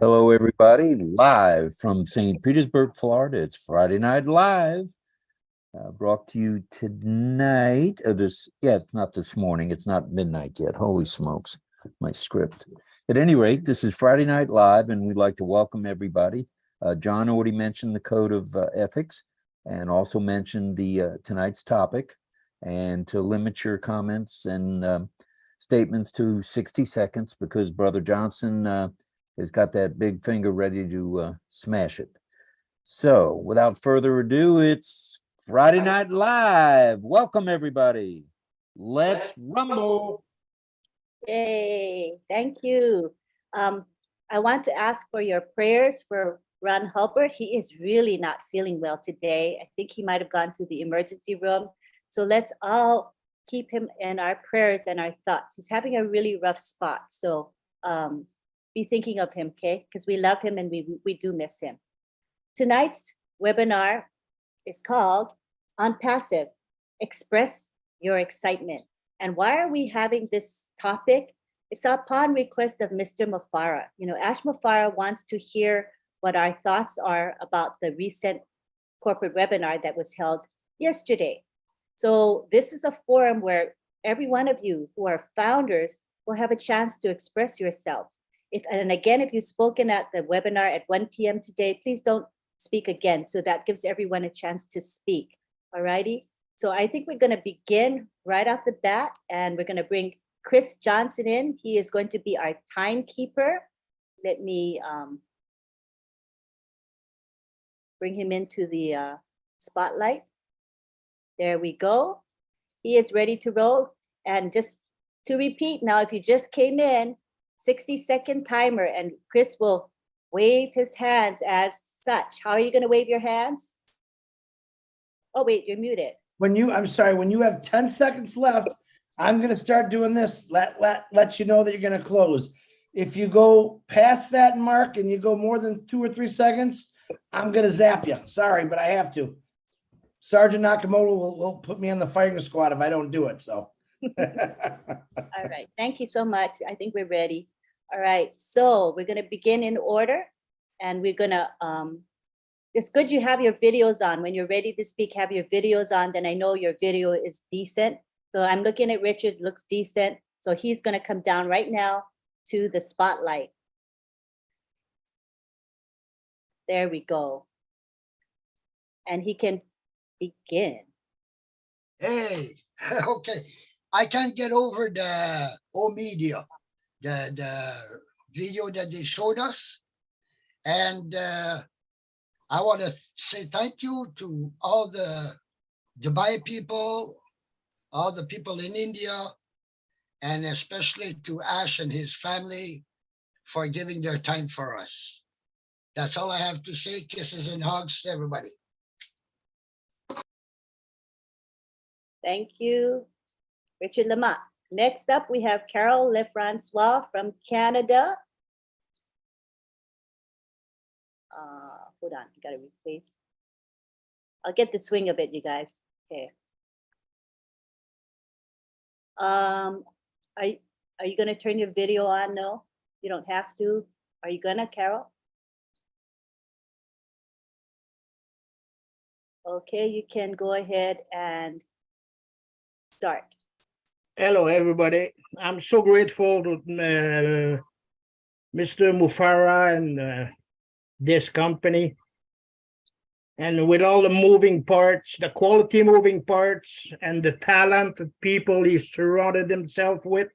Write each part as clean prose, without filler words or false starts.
Hello, everybody, live from St. Petersburg, Florida. It's Friday Night Live, brought to you tonight. It's not this morning. It's not midnight yet. Holy smokes, my script. At any rate, this is Friday Night Live, and we'd like to welcome everybody. John already mentioned the code of ethics and also mentioned the tonight's topic, and to limit your comments and statements to 60 seconds because Brother Johnson has got that big finger ready to smash it. So without further ado, it's Friday Night Live. Welcome, everybody. Let's rumble. Yay, thank you. I want to ask for your prayers for Ron Hulbert. He is really not feeling well today. I think he might have gone to the emergency room. So let's all keep him in our prayers and our thoughts. He's having a really rough spot. So be thinking of him, okay? Because we love him and we do miss him. Tonight's webinar is called OnPassive, Express Your Excitement. And why are we having this topic? It's upon request of Mr. Mufareh. You know, Ash Mufareh wants to hear what our thoughts are about the recent corporate webinar that was held yesterday. So this is a forum where every one of you who are founders will have a chance to express yourselves. And again, if you've spoken at the webinar at 1 p.m. today, please don't speak again. So that gives everyone a chance to speak. All righty. So I think we're going to begin right off the bat, and we're going to bring Chris Johnson in. He is going to be our timekeeper. Let me bring him into the spotlight. There we go. He is ready to roll. And just to repeat now, if you just came in, 60-second timer, and Chris will wave his hands as such. How are you going to wave your hands? Oh, wait, you're muted. I'm sorry, when you have 10 seconds left, I'm going to start doing this. Let you know that you're going to close. If you go past that mark and you go more than 2 or 3 seconds, I'm going to zap you. Sorry, but I have to. Sergeant Nakamoto will put me on the firing squad if I don't do it. So. All right. Thank you so much. I think we're ready. All right. So we're going to begin in order, and we're going to, it's good you have your videos on. When you're ready to speak, have your videos on. Then I know your video is decent. So I'm looking at Richard, looks decent. So he's going to come down right now to the spotlight. There we go. And he can begin. Hey, okay. I can't get over the media, the video that they showed us. And I want to say thank you to all the Dubai people, all the people in India, and especially to Ash and his family for giving their time for us. That's all I have to say. Kisses and hugs to everybody. Thank you, Richard Lamont. Next up, we have Carol Lefrancois from Canada. Hold on, you gotta replace. I'll get the swing of it, you guys. Okay. Are you gonna turn your video on? No, you don't have to. Are you gonna, Carol? Okay, you can go ahead and start. Hello, everybody. I'm so grateful to Mr. Mufareh and this company. And with all the moving parts, the quality moving parts, and the talented people he surrounded himself with,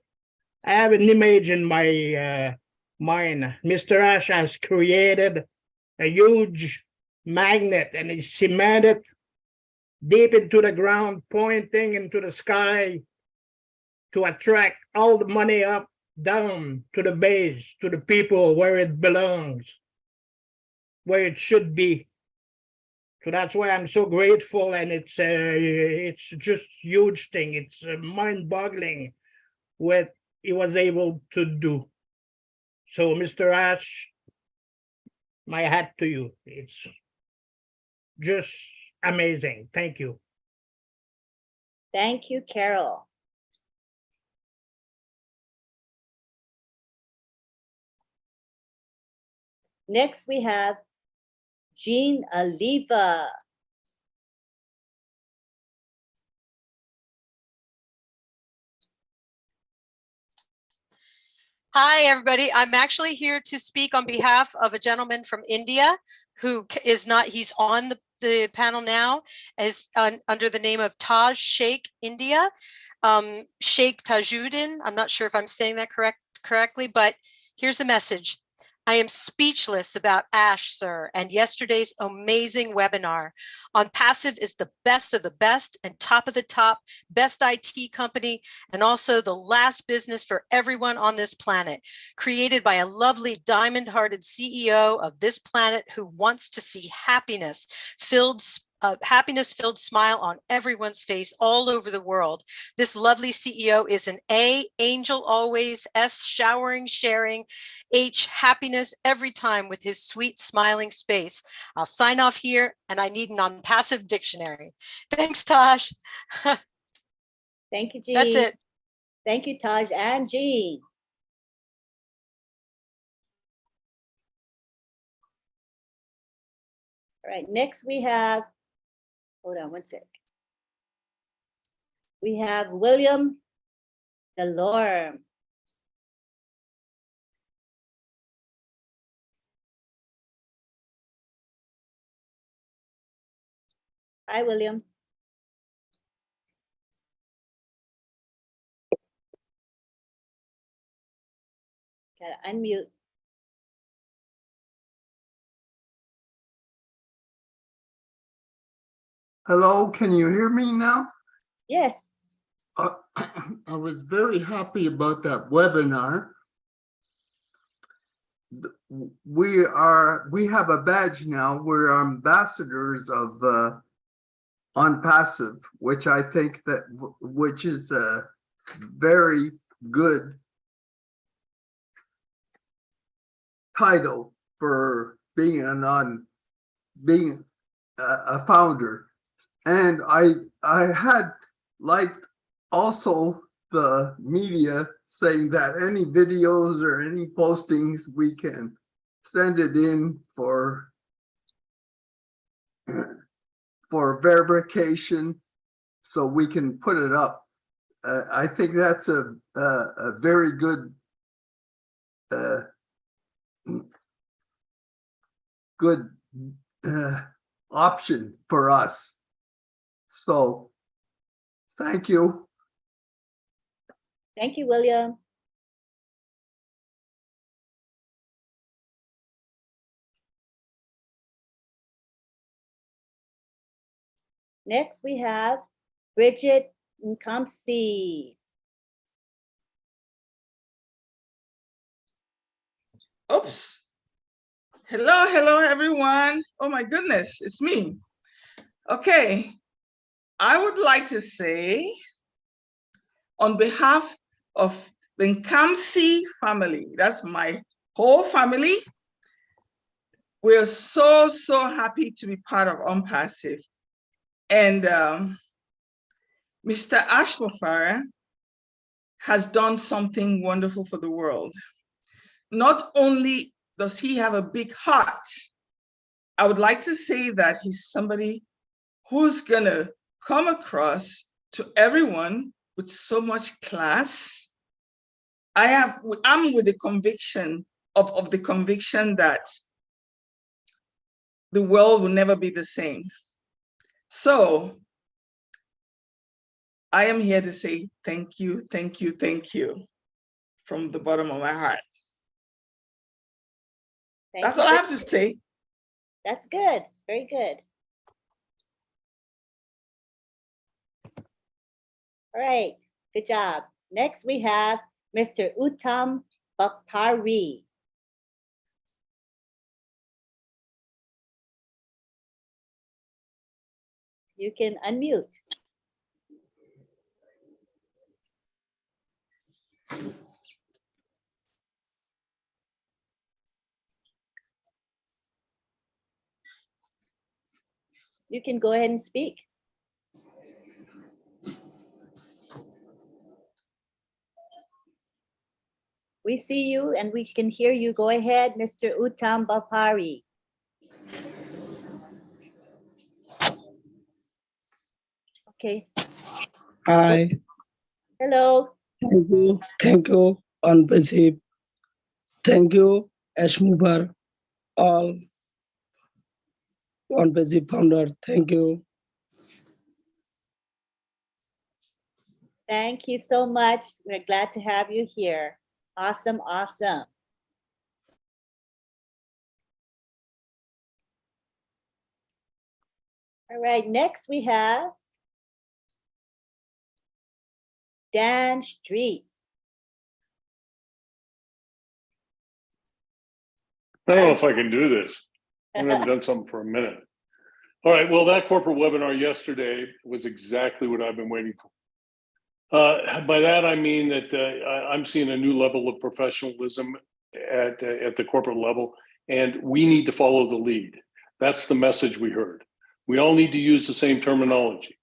I have an image in my mind. Mr. Ash has created a huge magnet, and he cemented deep into the ground, pointing into the sky to attract all the money up, down to the base, to the people where it belongs, where it should be. So that's why I'm so grateful, and it's just huge thing. It's mind-boggling what he was able to do. So, Mr. Ash, my hat to you. It's just amazing. Thank you. Thank you, Carol. Next, we have Jean Aliva. Hi, everybody. I'm actually here to speak on behalf of a gentleman from India who is not, he's on the panel now as under the name of Taj Sheikh India, Sheikh Tajuddin. I'm not sure if I'm saying that correctly, but here's the message. I am speechless about Ash, sir, and yesterday's amazing webinar. OnPassive is the best of the best and top of the top, best IT company, and also the last business for everyone on this planet, created by a lovely diamond-hearted CEO of this planet who wants to see happiness-filled smile on everyone's face all over the world. This lovely CEO is an A, angel always, S, showering, sharing, H, happiness every time with his sweet smiling space. I'll sign off here, and I need an OnPassive dictionary. Thanks, Taj. Thank you, Jean. That's it. Thank you, Taj and Jean. All right, next we have, hold on one sec. We have William Delorme. Hi, William. Gotta unmute. Hello, can you hear me now? Yes. I was very happy about that webinar. We have a badge now. We're ambassadors of OnPassive, which I think which is a very good title for being a founder. And I had liked also the media saying that any videos or any postings, we can send it in for verification so we can put it up. I think that's a very good option for us. So thank you. Thank you, William. Next, we have Bridget Nkamsi. Oops. Hello, everyone. Oh my goodness, it's me. Okay, I would like to say on behalf of the Nkamsi family, that's my whole family, we're so happy to be part of OnPassive. And Mr. Ash Mufareh has done something wonderful for the world. Not only does he have a big heart, I would like to say that he's somebody who's gonna come across to everyone with so much class. I'm with the conviction of the conviction that the world will never be the same. So I am here to say thank you from the bottom of my heart. That's all I have to say. That's good. Very good. All right. Good job. Next, we have Mr. Uttam Bapari. You can unmute. You can go ahead and speak. We see you and we can hear you. Go ahead, Mr. Uttam Bapari. Okay. Hi, Hello. thank you, OnPassive. Thank you, Ashmubar, all OnPassive founder. Thank you. Thank you so much. We're glad to have you here. Awesome, awesome. All right, next we have Dan Street. I don't know if I can do this. I've never done something for a minute. All right, well, that corporate webinar yesterday was exactly what I've been waiting for. By that, I mean that I'm seeing a new level of professionalism at the corporate level, and we need to follow the lead. That's the message we heard. We all need to use the same terminology.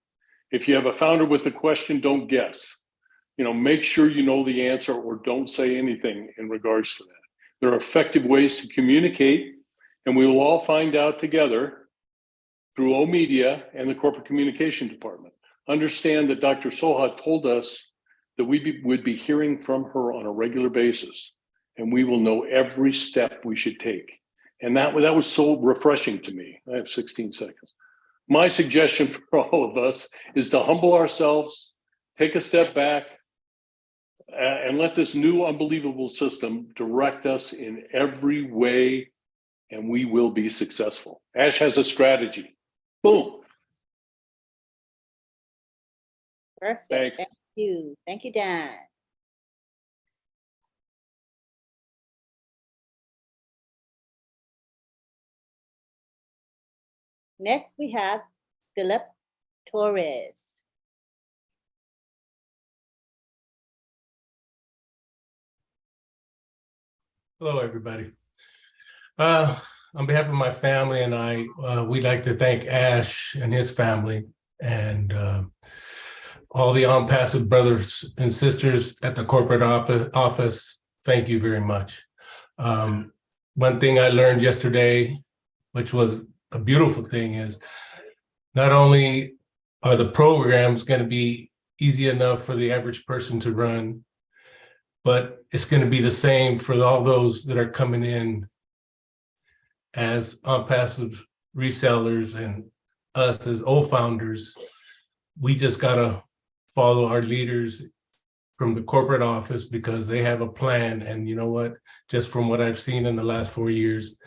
If you have a founder with a question, don't guess. Make sure you know the answer or don't say anything in regards to that. There are effective ways to communicate, and we will all find out together through O-Media and the corporate communication department. Understand that Dr. Soha told us that we would be hearing from her on a regular basis, and we will know every step we should take. And that was so refreshing to me. I have 16 seconds. My suggestion for all of us is to humble ourselves, take a step back, and let this new unbelievable system direct us in every way, and we will be successful. Ash has a strategy. Boom. Perfect. Thanks. Thank you. Thank you, Dan. Next, we have Philip Torres. Hello, everybody. On behalf of my family and I, we'd like to thank Ash and his family and all the OnPassive brothers and sisters at the corporate office. Thank you very much. One thing I learned yesterday, which was a beautiful thing, is not only are the programs going to be easy enough for the average person to run, but it's going to be the same for all those that are coming in as OnPassive resellers and us as old founders. We just got to follow our leaders from the corporate office because they have a plan. And you know what? Just from what I've seen in the last 4 years,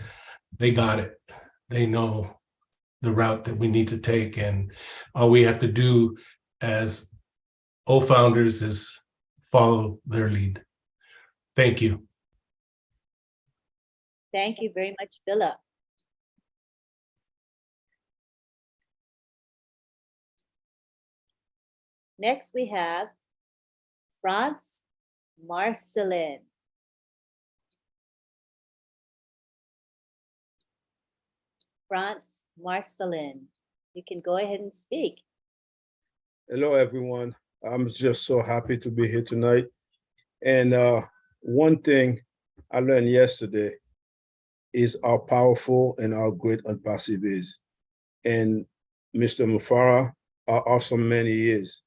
they got it. They know the route that we need to take. And all we have to do as old founders is follow their lead. Thank you. Thank you very much, Philip. Next, we have France Marcelin. France Marcelin, you can go ahead and speak. Hello, everyone. I'm just so happy to be here tonight. And one thing I learned yesterday is how powerful and how great OnPassive is. And Mr. Mufareh, how awesome man he is.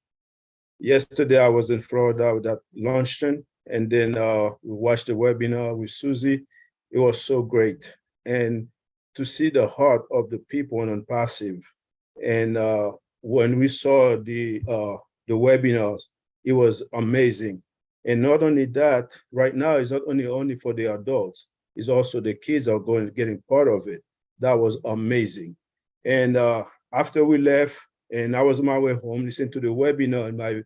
Yesterday, I was in Florida with that luncheon, and then we watched the webinar with Susie. It was so great. And to see the heart of the people on OnPassive. And when we saw the webinars, it was amazing. And not only that, right now, it's not only for the adults, it's also the kids are getting part of it. That was amazing. And after we left, and I was on my way home, listening to the webinar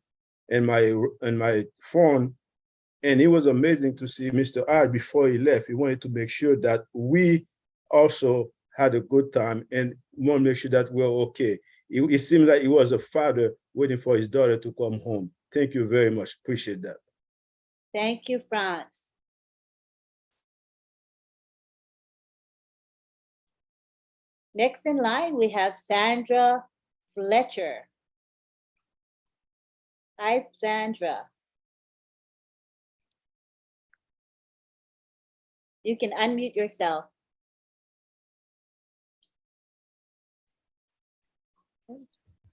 in my phone, and it was amazing to see Mr. I before he left. He wanted to make sure that we also had a good time and want to make sure that we're okay. It seemed like he was a father waiting for his daughter to come home. Thank you very much. Appreciate that. Thank you, Franz. Next in line, we have Sandra Fletcher. Hi, Sandra. You can unmute yourself.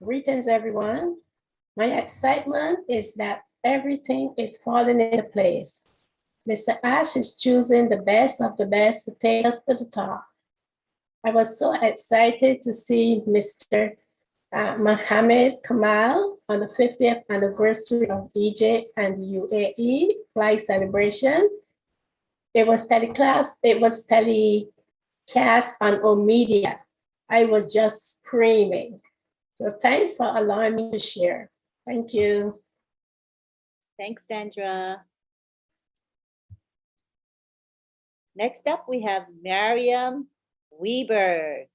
Greetings, everyone. My excitement is that everything is falling into place. Mr. Ash is choosing the best of the best to take us to the top. I was so excited to see Mr. Mohammed Kamal on the 50th anniversary of Egypt and the UAE flag celebration. It was telecast on OMedia. I was just screaming. So thanks for allowing me to share. Thank you. Thanks, Sandra. Next up, we have Mariam Weberg.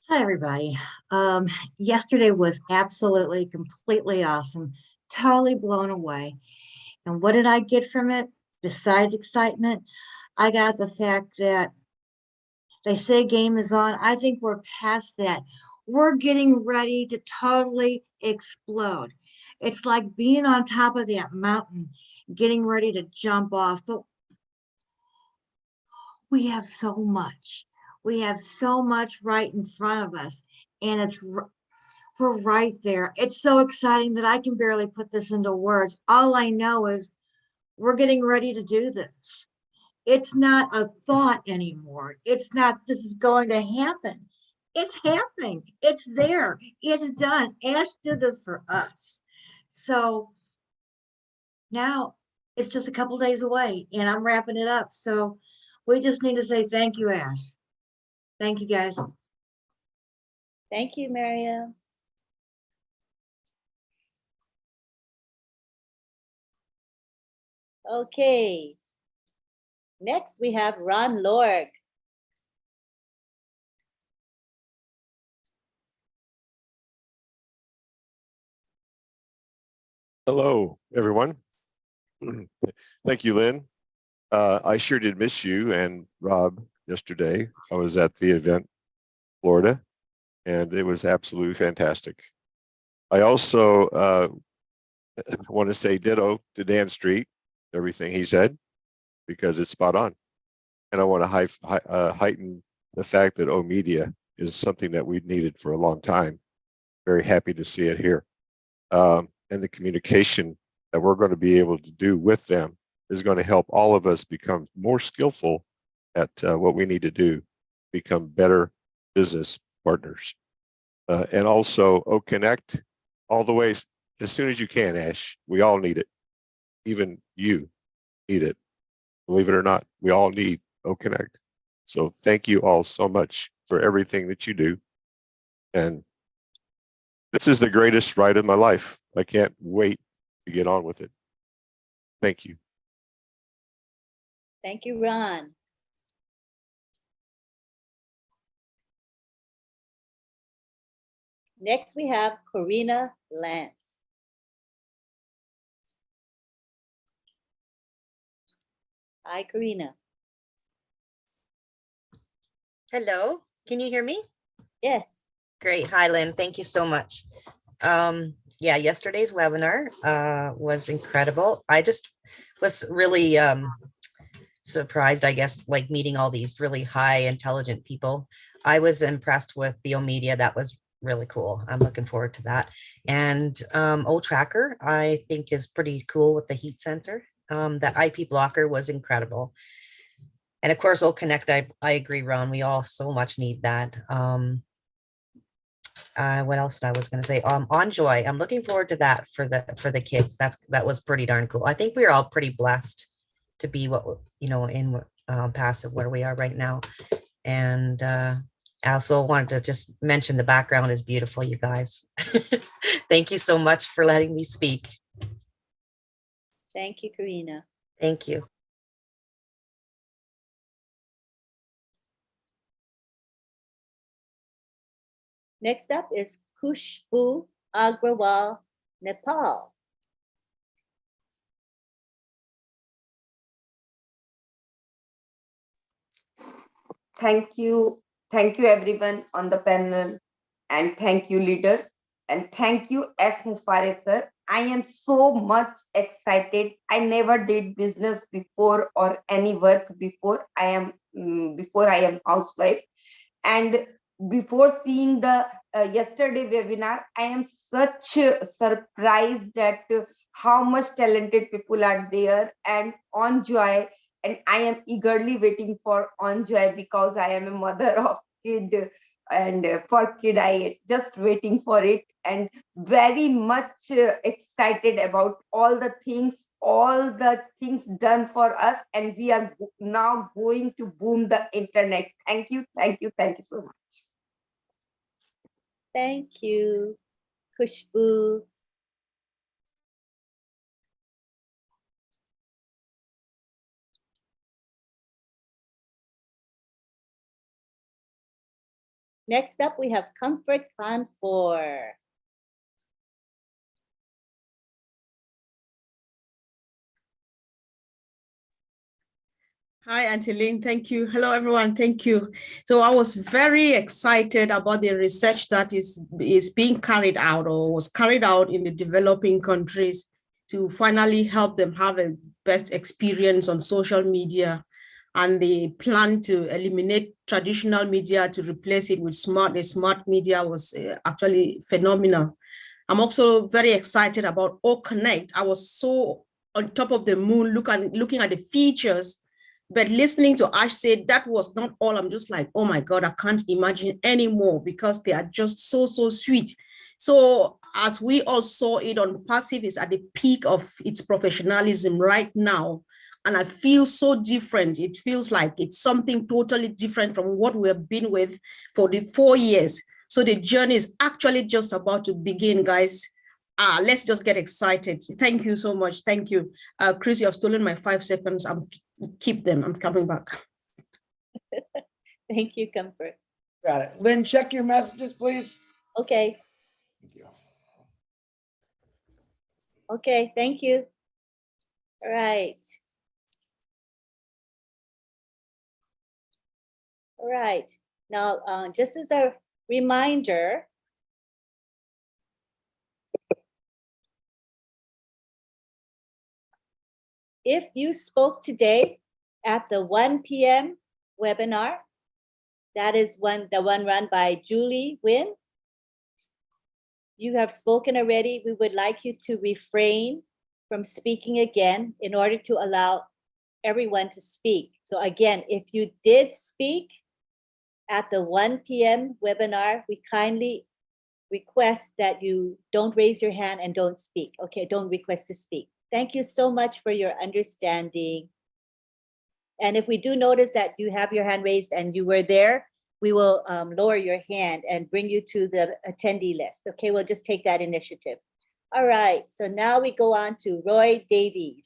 Hi, everybody. Yesterday was absolutely, completely awesome. Totally blown away. And what did I get from it? Besides excitement, I got the fact that they say game is on. I think we're past that. We're getting ready to totally explode. It's like being on top of that mountain, getting ready to jump off. But we have so much. We have so much right in front of us, and we're right there. It's so exciting that I can barely put this into words. All I know is we're getting ready to do this. It's not a thought anymore. It's not, this is going to happen. It's happening. It's there. It's done. Ash did this for us. So now it's just a couple days away and I'm wrapping it up. So we just need to say thank you, Ash. Thank you, guys. Thank you, Mariam. Okay. Next, we have Ron Lorg. Hello, everyone. Thank you, Lynn. I sure did miss you and Rob yesterday. I was at the event, Florida, and it was absolutely fantastic. I also want to say ditto to Dan Street, everything he said, because it's spot on. And I want to heighten the fact that OMedia is something that we've needed for a long time. Very happy to see it here. And the communication that we're going to be able to do with them is going to help all of us become more skillful at what we need to do, become better business partners. And also, Connect all the ways as soon as you can, Ash. We all need it. Even you need it. Believe it or not, we all need Connect. So thank you all so much for everything that you do. And this is the greatest ride of my life. I can't wait to get on with it. Thank you. Thank you, Ron. Next, we have Corina Lance. Hi, Corina. Hello, can you hear me? Yes. Great. Hi, Lynn. Thank you so much. Yeah, yesterday's webinar was incredible. I just was really surprised, I guess, like meeting all these really high intelligent people. I was impressed with the OMedia. That was really cool. I'm looking forward to that. And O-Tracker, I think, is pretty cool with the heat sensor. That IP blocker was incredible. And of course, O-Connect, I agree, Ron, we all so much need that. What else I was going to say? OnJoy, I'm looking forward to that for the kids. That was pretty darn cool. I think we are all pretty blessed to be what, you know, in passive where we are right now. And I also wanted to just mention the background is beautiful, you guys. Thank you so much for letting me speak. Thank you, Corina. Thank you. Next up is Khushbu Agrawal, Nepal. Thank you everyone on the panel, and thank you leaders, and thank you S. Mufareh sir I am so much excited. I never did business before or any work before. Before I am housewife. And before seeing the yesterday webinar, I am such surprised at how much talented people are there and on joy. And I am eagerly waiting for on joy because I am a mother of kid, and for kid I just waiting for it, and very much excited about all the things done for us, and we are now going to boom the internet. Thank you so much. Thank you, Khushbu. Next up, we have Comfort Khan4. Hi, Auntie Lynn. Thank you. Hello, everyone. Thank you. So I was very excited about the research that is being carried out or was carried out in the developing countries to finally help them have a best experience on social media. And the plan to eliminate traditional media to replace it with smart media was actually phenomenal. I'm also very excited about Connect. I was so on top of the moon looking at the features. But listening to Ash say that was not all. I'm just like, oh my God, I can't imagine anymore because they are just so sweet. So as we all saw it, OnPassive is at the peak of its professionalism right now. And I feel so different. It feels like it's something totally different from what we have been with for the 4 years. So the journey is actually just about to begin, guys. Let's just get excited. Thank you so much. Thank you. Chris, you have stolen my 5 seconds. Keep them. I'm coming back. Thank you, Comfort. Got it. Lynn, check your messages, please. Okay. Thank you. Okay, thank you. All right. All right. Now, just as a reminder, if you spoke today at the 1 p.m. webinar, that is the one run by Julie Wynn. You have spoken already. We would like you to refrain from speaking again in order to allow everyone to speak. So again, if you did speak at the 1 p.m. webinar, we kindly request that you don't raise your hand and don't speak. Okay, don't request to speak. Thank you so much for your understanding. And if we do notice that you have your hand raised and you were there, we will lower your hand and bring you to the attendee list. Okay, we'll just take that initiative. All right, so now we go on to Roy Davies.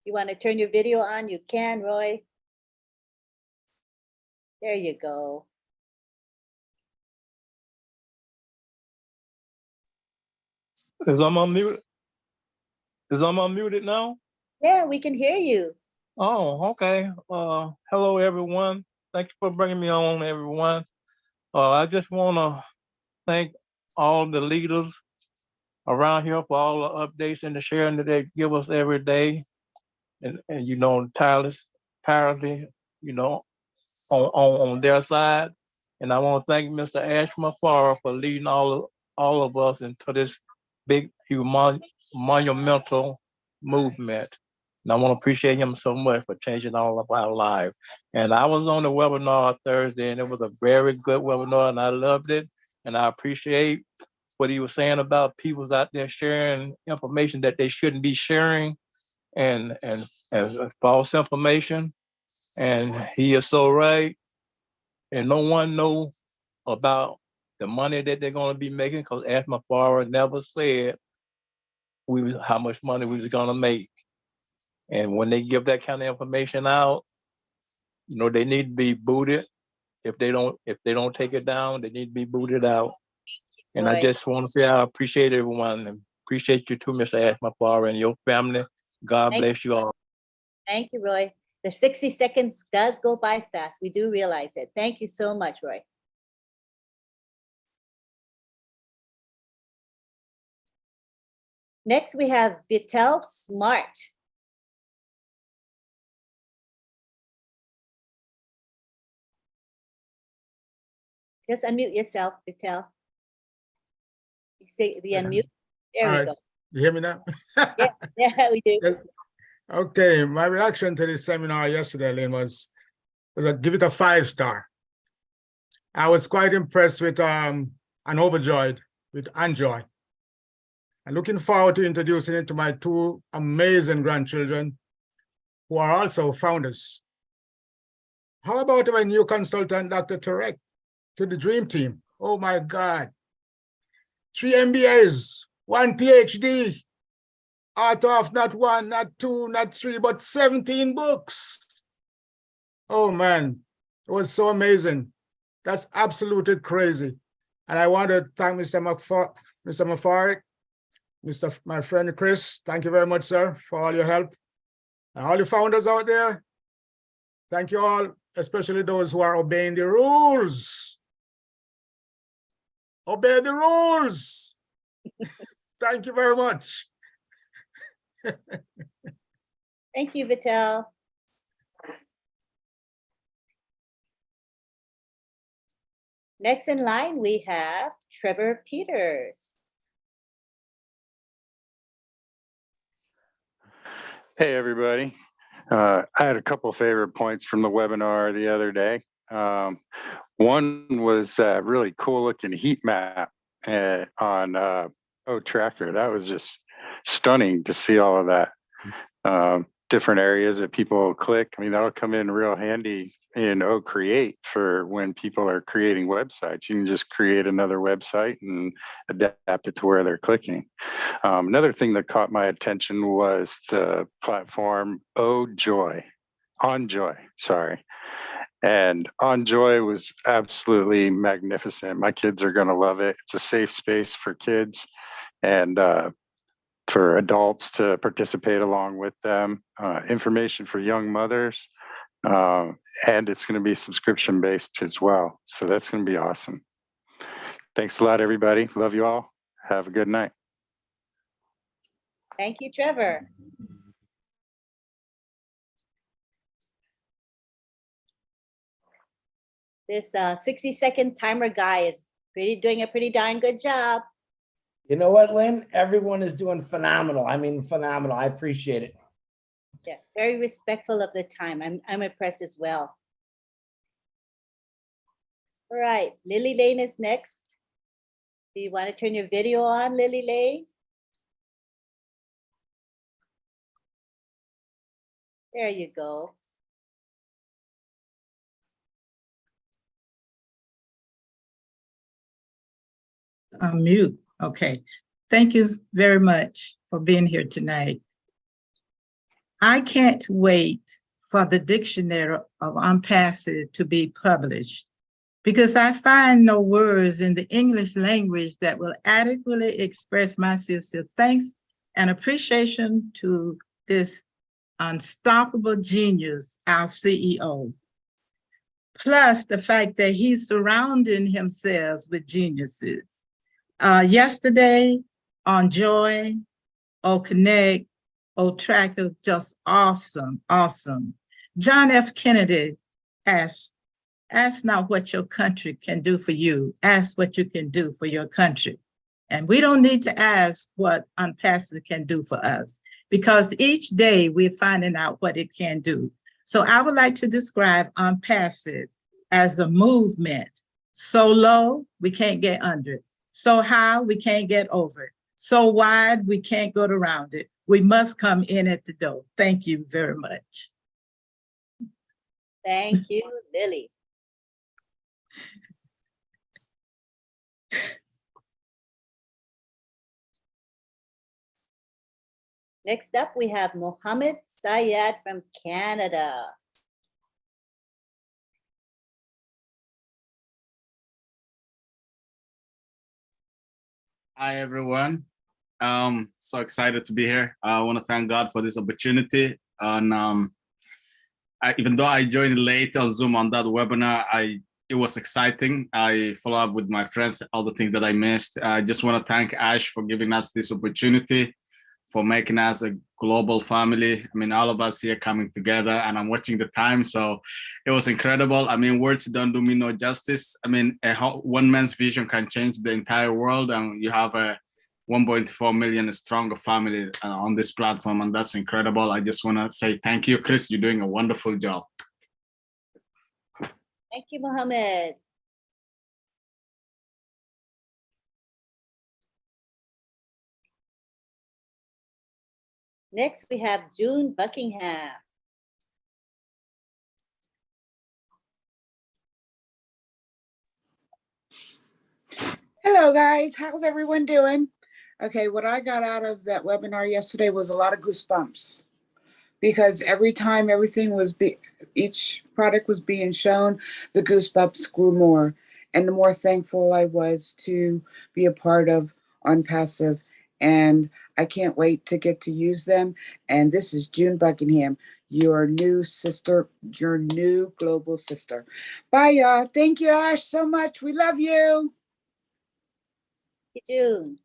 You want to turn your video on? You can, Roy. There you go. Is I'm unmuted? Is I'm unmuted now? Yeah, we can hear you. Oh, okay. Hello, everyone. Thank you for bringing me on, everyone. I just want to thank all the leaders around here for all the updates and the sharing that they give us every day, and you know, tirelessly, you know, on their side. And I want to thank Mr. Ash Mufareh for leading all of us into this big, monumental movement. And I want to appreciate him so much for changing all of our lives. And I was on the webinar Thursday, and it was a very good webinar, and I loved it. And I appreciate what he was saying about people's out there sharing information that they shouldn't be sharing, and false information. And he is so right. And no one knows about the money that they're going to be making, because Ash Mufareh never said how much money we was going to make. And when they give that kind of information out, you know, they need to be booted. If they don't take it down, they need to be booted out. And Right. I just want to say I appreciate everyone, and appreciate you too, Mr. Ash Mufareh, and your family. God bless you all. Thank you, Roy. The 60 seconds does go by fast. We do realize it. Thank you so much, Roy. Next, we have Vitel Smart. Just unmute yourself, Vitel. Say the unmute. There we go. You hear me now? Yeah, we do. Yes. Okay, my reaction to this seminar yesterday, Lynn, was I'd give it a 5-star. I was quite impressed with and overjoyed with Enjoy. I'm looking forward to introducing it to my 2 amazing grandchildren who are also founders. How about my new consultant, Dr. Tarek, to the Dream Team? Oh my God. 3 MBAs, 1 PhD, author of not 1, not 2, not 3, but 17 books. Oh man, it was so amazing. That's absolutely crazy. And I want to thank Mr. Mufareh, my friend Chris. Thank you very much, sir, for all your help. And all the founders out there, thank you all, especially those who are obeying the rules. Obey the rules. Thank you very much. Thank you, Vitel. Next in line, we have Trevor Peters. Hey, everybody. I had a couple favorite points from the webinar the other day. One was a really cool looking heat map on OTracker. That was just stunning to see all of that. Different areas that people click. I mean, that'll come in real handy in OCreate for when people are creating websites. You can just create another website and adapt it to where they're clicking. Another thing that caught my attention was the platform OnJoy, sorry. And OnJoy was absolutely magnificent. My kids are going to love it. It's a safe space for kids and for adults to participate along with them. Information for young mothers. And it's going to be subscription based as well. So that's going to be awesome. Thanks a lot, everybody. Love you all. Have a good night. Thank you, Trevor. This 60-second timer guy is doing a pretty darn good job. You know what, Lynn? Everyone is doing phenomenal. I mean, phenomenal. I appreciate it. Yes, very respectful of the time. I'm impressed as well. All right, Lily Lane is next. Do you want to turn your video on, Lily Lane? There you go. Mute. Okay. Thank you very much for being here tonight. I can't wait for the dictionary of OnPassive to be published because I find no words in the English language that will adequately express my sincere thanks and appreciation to this unstoppable genius, our CEO. Plus the fact that he's surrounding himself with geniuses. Yesterday on Joy, Connect, Tracker, just awesome, awesome. John F. Kennedy asked, ask not what your country can do for you, ask what you can do for your country. And we don't need to ask what OnPassive can do for us because each day we're finding out what it can do. So I would like to describe OnPassive as a movement. So low, we can't get under it. So high, we can't get over it. So wide, we can't go around it. We must come in at the door. Thank you very much. Thank you, Lily. Next up, we have Mohammed Sayed from Canada. Hi, everyone. So excited to be here. I want to thank God for this opportunity. And even though I joined late on Zoom on that webinar, it was exciting. I follow up with my friends, all the things that I missed. I just want to thank Ash for giving us this opportunity. for making us a global family. I mean, all of us here coming together, and I'm watching the time, so it was incredible. I mean, words don't do me no justice. I mean, one man's vision can change the entire world, and you have a 1.4 million stronger family on this platform, and that's incredible. I just want to say thank you, Chris. You're doing a wonderful job. Thank you, Mohammed. Next, we have June Buckingham. Hello, guys. How's everyone doing? Okay, what I got out of that webinar yesterday was a lot of goosebumps, because every time each product was being shown, the goosebumps grew more. And the more thankful I was to be a part of OnPassive. And I can't wait to get to use them. And this is June Buckingham, your new sister, your new global sister. Bye, y'all. Thank you, Ash, so much. We love you. Thank you, June.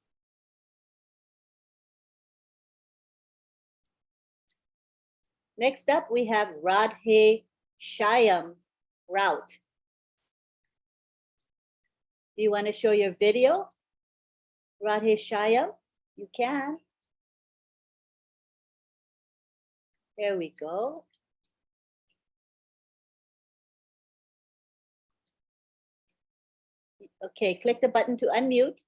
Next up, we have Radhe Shyam Rout. Do you want to show your video? Radhe Shyam, you can. There we go. Okay, click the button to unmute.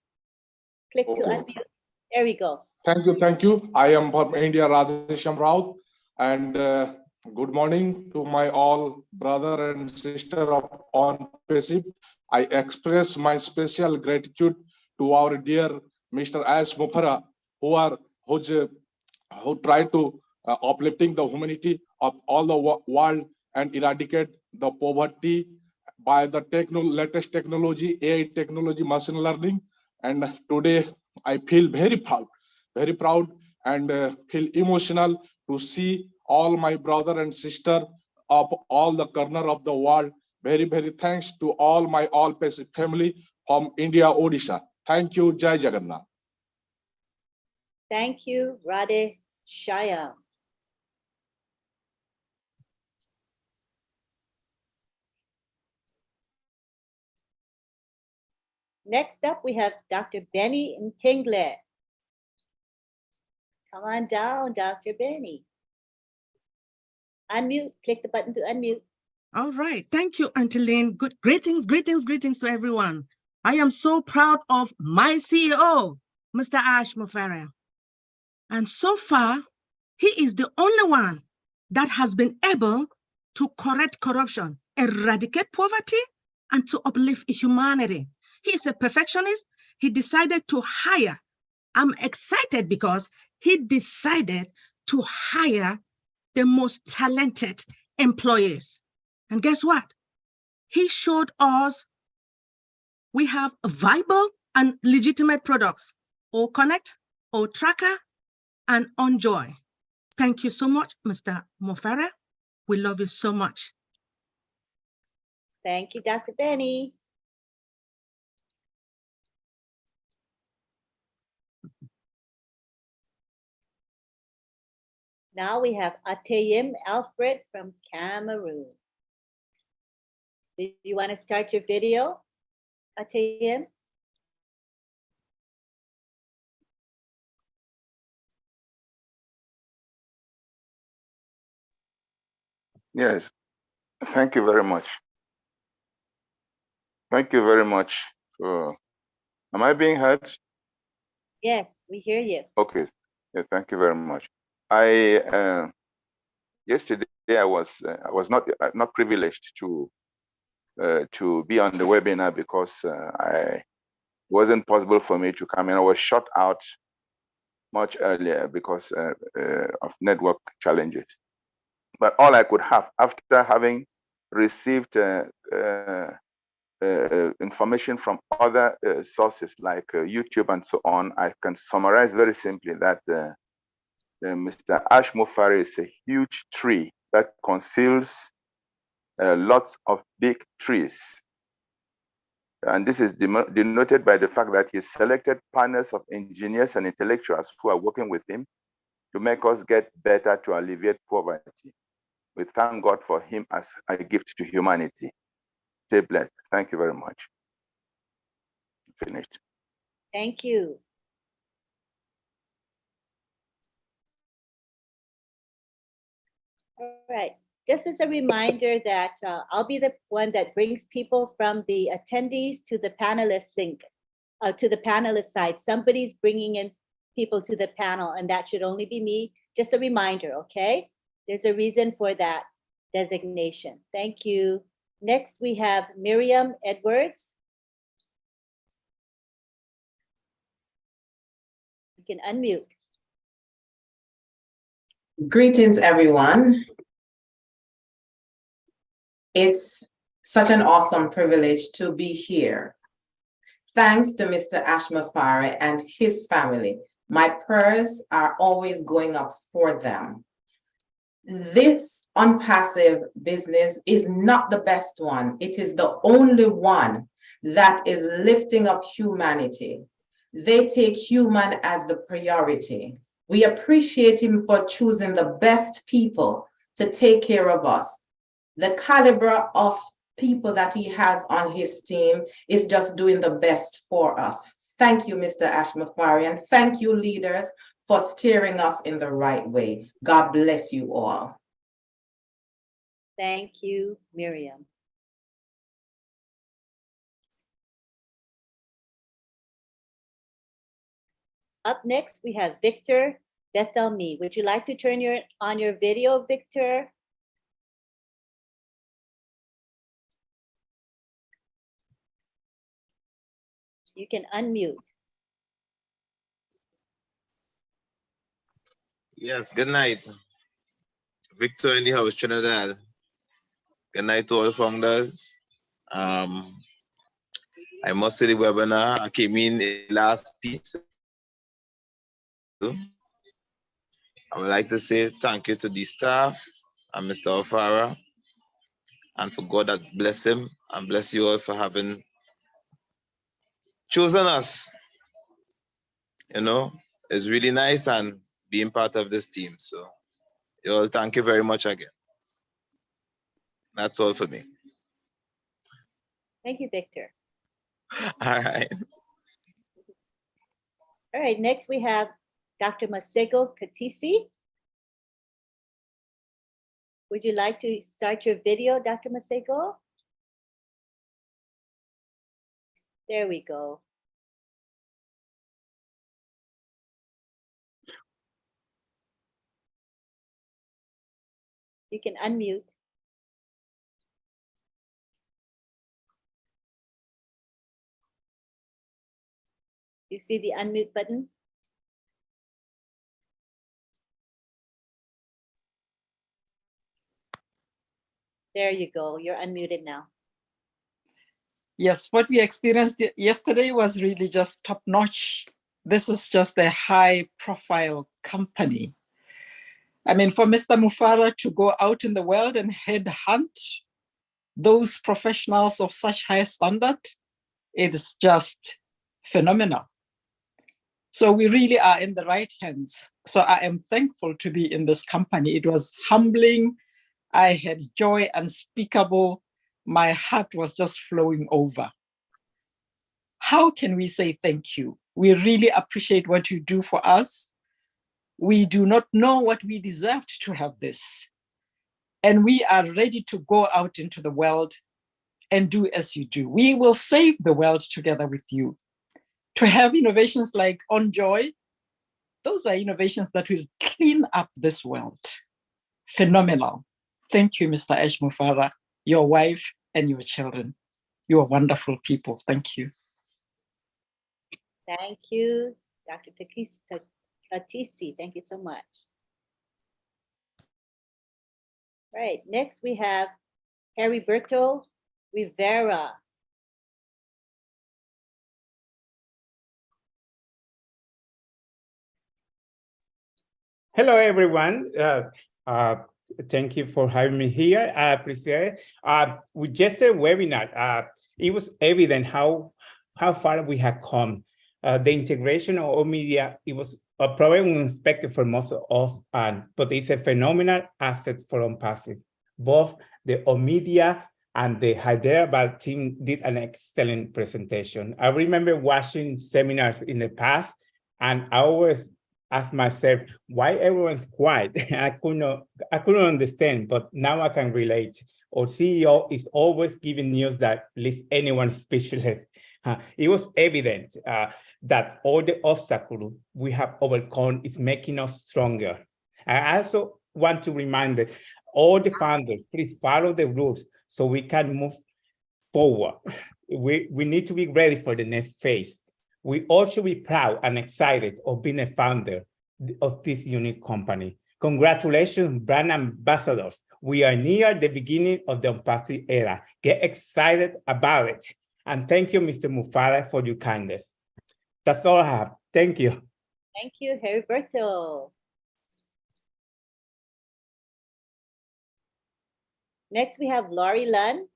Click to unmute. There we go. Thank you, thank you. I am from India, Radhesham Raut, and good morning to my all brother and sister of OnPassive. I express my special gratitude to our dear Mr. Ash Mufareh, who try to uplifting the humanity of all the world and eradicate the poverty by the latest technology, AI technology, machine learning. And today I feel very proud and feel emotional to see all my brother and sister of all the corner of the world. Very thanks to all my OnPassive family from India, Odisha. Thank you, Jai Jagannath. Thank you, Radhe Shyam. Next up, we have Dr. Benny Ntingle. Come on down, Dr. Benny. Unmute, click the button to unmute. All right, thank you, Auntie Lynn. Greetings to everyone. I am so proud of my CEO, Mr. Ash Mufareh. And so far, he is the only one that has been able to correct corruption, eradicate poverty, and to uplift humanity. He is a perfectionist. He decided to hire. I'm excited because he decided to hire the most talented employees. And guess what? He showed us we have viable and legitimate products, OConnect, OTracker, and OnJoy. Thank you so much, Mr. Mufareh. We love you so much. Thank you, Dr. Benny. Now we have Attain Alfred from Cameroon. Do you want to start your video, Attain? Yes, thank you very much. Thank you very much. Am I being heard? Yes, we hear you. Okay, yeah, thank you very much. Yesterday I was not privileged to be on the webinar because it wasn't possible for me to come in. I was shut out much earlier because of network challenges. But all I could have after having received information from other sources like YouTube and so on, I can summarize very simply that Mr. Ash Mufareh is a huge tree that conceals lots of big trees. And this is denoted by the fact that he selected panels of engineers and intellectuals who are working with him to make us get better, to alleviate poverty. We thank God for him as a gift to humanity. Stay blessed. Thank you very much. Finished. Thank you. All right. Just as a reminder that I'll be the one that brings people from the attendees to the panelist link, to the panelist side. Somebody's bringing in people to the panel, and that should only be me. Just a reminder, okay? There's a reason for that designation. Thank you. Next, we have Miriam Edwards. You can unmute. Greetings, everyone. It's such an awesome privilege to be here. Thanks to Mr. Ash Mufareh and his family. My prayers are always going up for them. This OnPassive business is not the best one. It is the only one that is lifting up humanity. They take human as the priority. We appreciate him for choosing the best people to take care of us. The caliber of people that he has on his team is just doing the best for us. Thank you, Mr. Ash Mufareh, and thank you, leaders, for steering us in the right way. God bless you all. Thank you, Miriam. Up next, we have Victor Bethelme. Would you like to turn on your video, Victor? You can unmute. Yes, good night. Victor in the house, Trinidad. Good night to all founders. I must say the webinar, I came in the last piece. I would like to say thank you to the staff and Mr. Mufareh, and for God that bless him and bless you all for having chosen us. You know, it's really nice and being part of this team. So you all, thank you very much again. That's all for me. Thank you, Victor. All right. All right, next we have Dr. Masego Katisi. Would you like to start your video, Dr. Masego? There we go. You can unmute. You see the unmute button? There you go. You're unmuted now. Yes, what we experienced yesterday was really just top notch. This is just a high profile company. I mean, for Mr. Mufareh to go out in the world and headhunt those professionals of such high standard, it is just phenomenal. So we really are in the right hands. So I am thankful to be in this company. It was humbling. I had joy unspeakable. My heart was just flowing over. How can we say thank you? We really appreciate what you do for us. We do not know what we deserved to have this. And we are ready to go out into the world and do as you do. We will save the world together with you. To have innovations like OnJoy, those are innovations that will clean up this world. Phenomenal. Thank you, Mr. Ash Mufareh, your wife and your children. You are wonderful people. Thank you. Thank you, Dr. Katisi. Thank you so much. Right, next we have Heriberto Rivera. Hello, everyone. Thank you for having me here. I appreciate it. With just a webinar, it was evident how far we have come. The integration of all media, it was probably unexpected for most of us, but it's a phenomenal asset for OnPassive. Both the all media and the Hyderabad team did an excellent presentation. I remember watching seminars in the past, and I always ask myself why everyone's quiet. I couldn't understand, but now I can relate. Our CEO is always giving news that leaves anyone speechless. It was evident that all the obstacles we have overcome is making us stronger. I also want to remind all the founders, please follow the rules so we can move forward. We need to be ready for the next phase. We all should be proud and excited of being a founder of this unique company. Congratulations, brand ambassadors. We are near the beginning of the OnPassive era. Get excited about it. And thank you, Mr. Mufareh, for your kindness. That's all I have. Thank you. Thank you, Heriberto. Next, we have Laurie Lunn.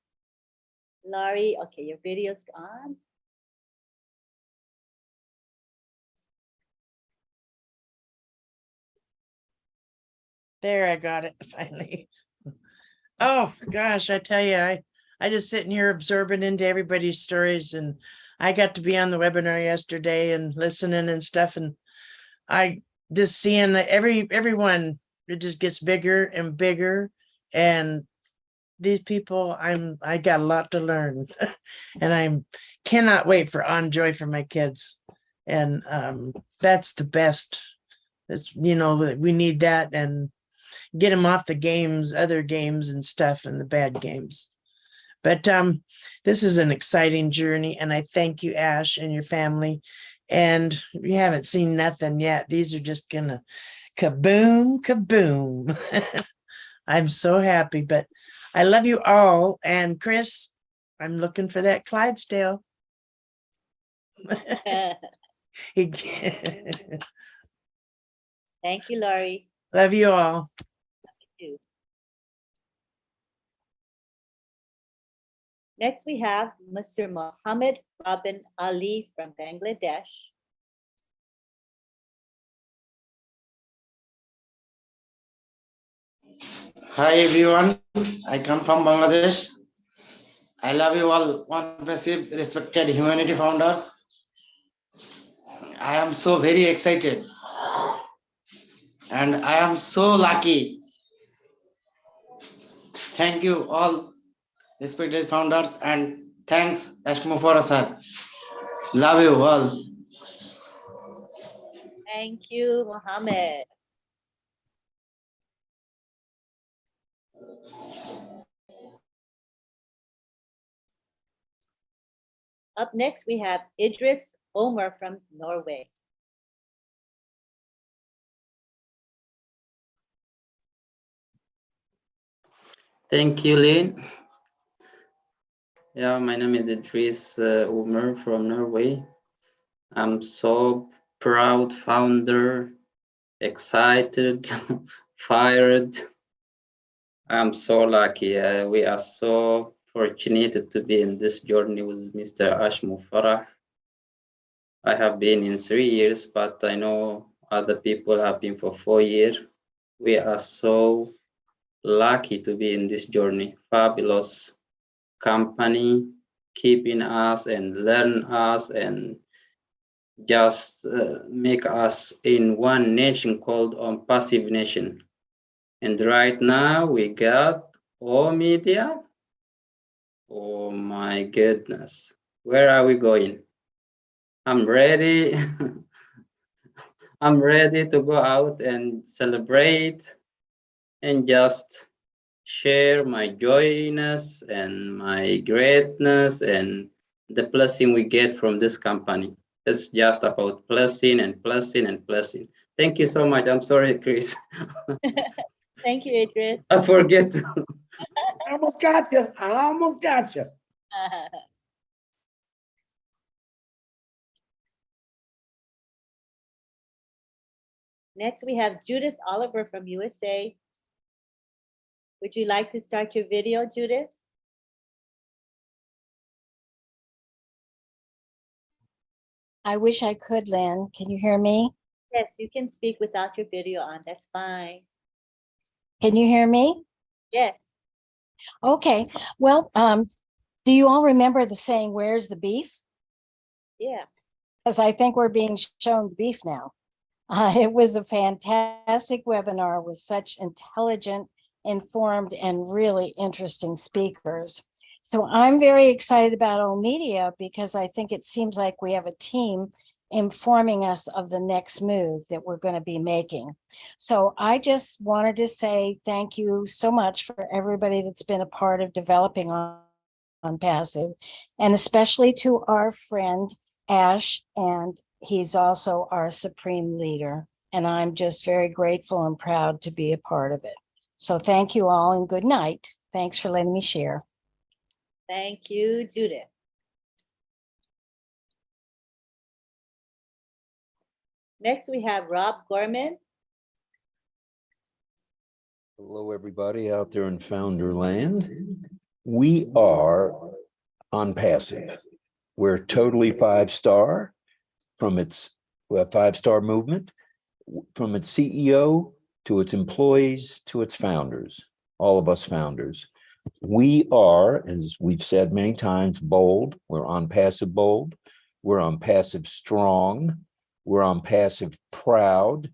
Laurie, okay, your video's on. There, I got it finally. Oh gosh, I tell you, I just sitting here absorbing into everybody's stories, and I got to be on the webinar yesterday and listening and stuff, and I just seeing that everyone, it just gets bigger and bigger, and these people, I got a lot to learn, and I cannot wait for On Joy for my kids, and that's the best. It's, you know, we need that, and get them off the games, other games and stuff, and the bad games. But this is an exciting journey, and I thank you, Ash, and your family. And we haven't seen nothing yet. These are just gonna kaboom, kaboom. I'm so happy, but I love you all. And Chris, I'm looking for that Clydesdale. Thank you, Laurie. Love you all. Love you too. Next, we have Mr. Mohammed Robin Ali from Bangladesh. Hi everyone, I come from Bangladesh. I love you all, OnPassive respected humanity founders. I am so very excited and I am so lucky. Thank you all respected founders, and thanks Mufareh sir. Love you all. Thank you, Mohammed. Up next, we have Idris Omer from Norway. Thank you, Lynn. Yeah, my name is Idris Omer from Norway. I'm so proud founder, excited, fired. I'm so lucky. We are so fortunate to be in this journey with Mr. Ash Mufareh. I have been in 3 years, but I know other people have been for 4 years. We are so lucky to be in this journey. Fabulous company, keeping us and learn us and just make us in one nation called OnPassive Nation. And right now we got all media. Oh my goodness, where are we going? I'm ready. I'm ready to go out and celebrate and just share my joyness and my greatness and the blessing we get from this company. It's just about blessing and blessing and blessing. Thank you so much. I'm sorry, Chris. Thank you, Idris. I forget to. I almost got you. I almost got you. Next, we have Judith Oliver from USA. Would you like to start your video, Judith? I wish I could, Lynn. Can you hear me? Yes, you can speak without your video on. That's fine. Can you hear me? Yes. Okay. Well, do you all remember the saying, "Where's the beef?" Yeah. Because I think we're being shown the beef now. It was a fantastic webinar with such intelligent, informed, and really interesting speakers. So I'm very excited about OMedia because I think it seems like we have a team informing us of the next move that we're going to be making. So I just wanted to say thank you so much for everybody that's been a part of developing OnPassive, and especially to our friend Ash, and he's also our supreme leader. And I'm just very grateful and proud to be a part of it. So thank you all and good night. Thanks for letting me share. Thank you, Judith. Next, we have Rob Gorman. Hello, everybody out there in Founder Land. We are OnPassive. We're totally 5-star from its 5-star movement, from its CEO to its employees to its founders, all of us founders. We are, as we've said many times, bold. We're OnPassive bold. We're OnPassive strong. We're OnPassive proud.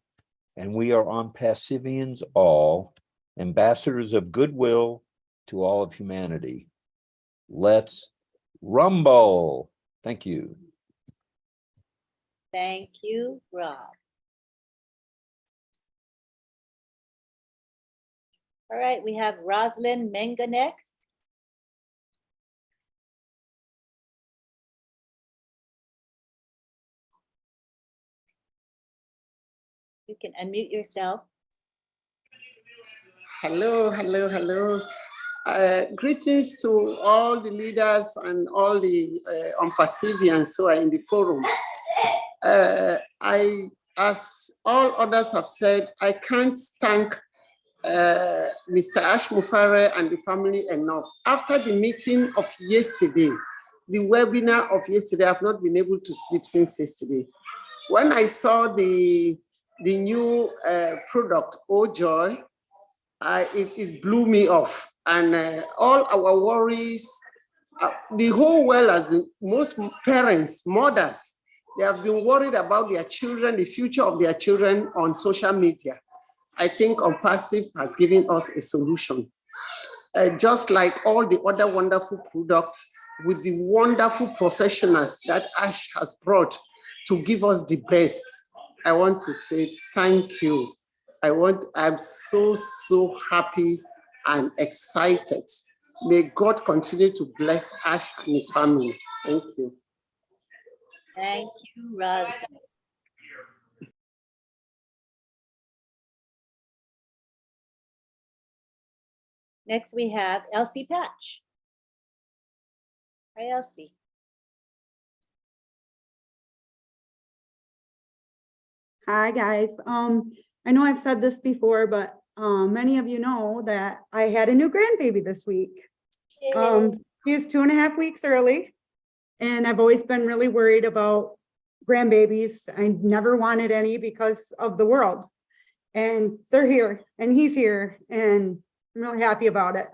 And we are OnPassivians all, ambassadors of goodwill to all of humanity. Let's rumble. Thank you. Thank you, Rob. All right, we have Rosalind Menga next. You can unmute yourself. Hello, hello, hello. Greetings to all the leaders and all the OnPassivians who are in the forum. As all others have said, I can't thank Mr. Ash Mufareh and the family enough. After the meeting of yesterday, the webinar of yesterday, I've not been able to sleep since yesterday. When I saw the new product, Oh Joy, it blew me off. And all our worries, the whole world has been, most parents, mothers, they have been worried about their children, the future of their children on social media. I think OnPassive has given us a solution. Just like all the other wonderful products with the wonderful professionals that Ash has brought to give us the best. I want to say thank you. I'm so happy and excited. May God continue to bless Ash and his family. Thank you. Thank you, Roz. Next, we have Elsie Patch. Hi, Elsie. Hi, guys. I know I've said this before, but many of you know that I had a new grandbaby this week. He is 2.5 weeks early, and I've always been really worried about grandbabies. I never wanted any because of the world. And they're here, and he's here, and I'm really happy about it.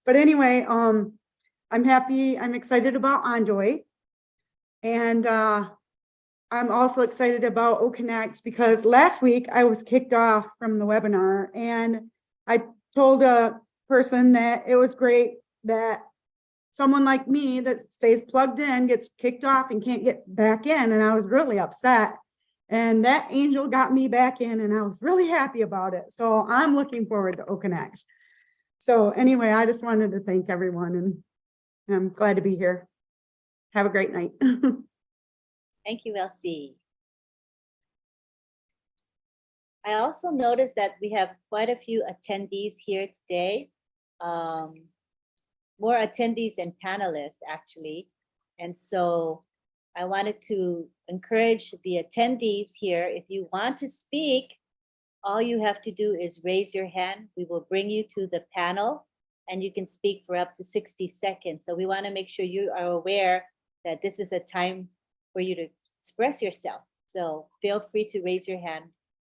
But anyway, I'm happy, I'm excited about Enjoy. And I'm also excited about OConnect because last week I was kicked off from the webinar, and I told a person that it was great that someone like me that stays plugged in gets kicked off and can't get back in, and I was really upset. And that angel got me back in, and I was really happy about it. So I'm looking forward to OConnect. So anyway, I just wanted to thank everyone, and I'm glad to be here. Have a great night. Thank you, Elsie. I also noticed that we have quite a few attendees here today. More attendees and panelists, actually. And so I wanted to encourage the attendees here. If you want to speak, all you have to do is raise your hand. We will bring you to the panel, and you can speak for up to 60 seconds. So we want to make sure you are aware that this is a time for you to express yourself. So feel free to raise your hand.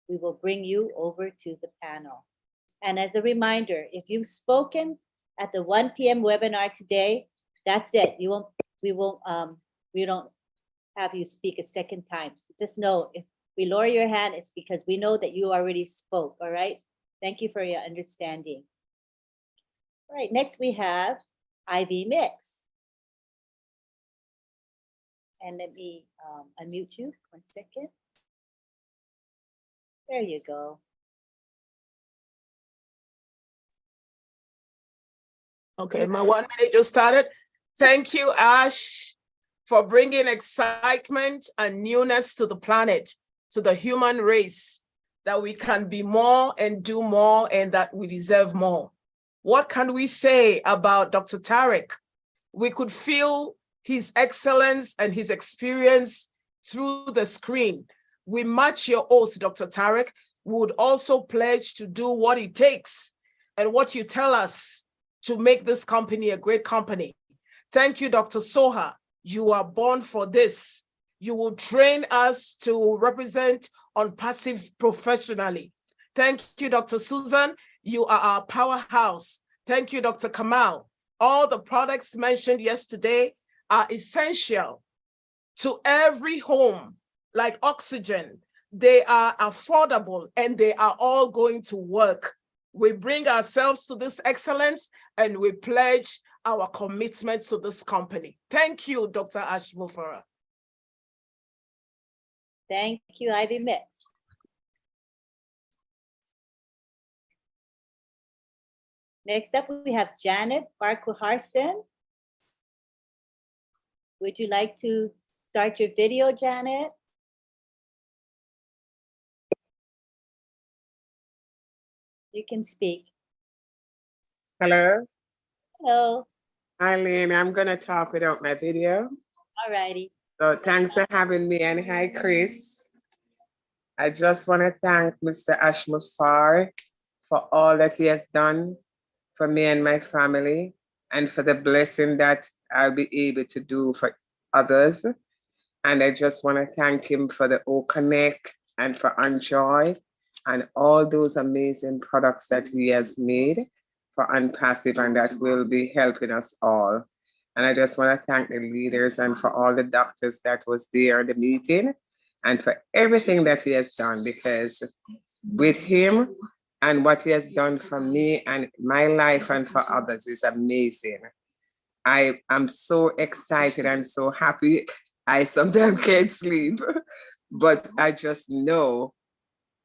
We will bring you over to the panel. And as a reminder, if you've spoken at the 1 p.m. webinar today, that's it. We don't have you speak a second time. Just know if we lower your hand, it's because we know that you already spoke, all right? Thank you for your understanding. All right, next we have IV Mix. And let me unmute you, 1 second. There you go. Okay, my 1 minute just started. Thank you, Ash, for bringing excitement and newness to the planet, to the human race, that we can be more and do more and that we deserve more. What can we say about Dr. Tarek? We could feel his excellence and his experience through the screen. We match your oath, Dr. Tarek. We would also pledge to do what it takes and what you tell us to make this company a great company. Thank you, Dr. Soha. You are born for this. You will train us to represent OnPassive professionally. Thank you, Dr. Susan. You are our powerhouse. Thank you, Dr. Kamal. All the products mentioned yesterday are essential to every home, like oxygen. They are affordable and they are all going to work. We bring ourselves to this excellence and we pledge our commitment to this company. Thank you, Dr. Ash Mufareh. Thank you, Ivy Mix. Next up, we have Janet Farquharson. Would you like to start your video, Janet? You can speak. Hello. Hello. Eileen, I'm going to talk without my video. All righty. So thanks for having me, and hi, Chris. I just want to thank Mr. Ash Mufareh for all that he has done for me and my family, and for the blessing that I'll be able to do for others. And I just want to thank him for the O-Connect and for Enjoy and all those amazing products that he has made for OnPassive and that will be helping us all. And I just want to thank the leaders and for all the doctors that was there at the meeting and for everything that he has done, because with him and what he has done for me and my life and for others is amazing. I am so excited and so happy. I sometimes can't sleep, but I just know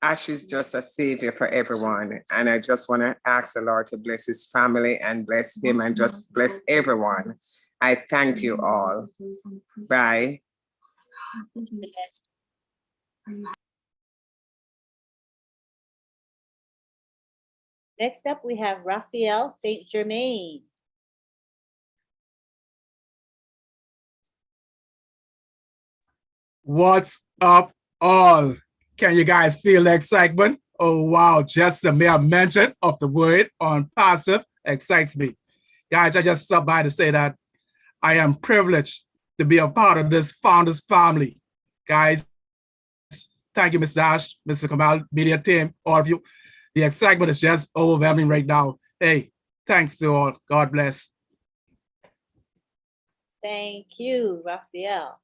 Ash is just a savior for everyone. And I just want to ask the Lord to bless his family and bless him and just bless everyone. I thank you all. Bye. Next up, we have Raphael St. Germain. What's up, all? Can you guys feel the excitement? Oh, wow. Just the mere mention of the word OnPassive excites me. Guys, I just stopped by to say that I am privileged to be a part of this founders family. Guys, thank you, Mr. Ash, Mr. Kamal, media team, all of you. The excitement is just overwhelming right now. Hey, thanks to all. God bless. Thank you, Raphael.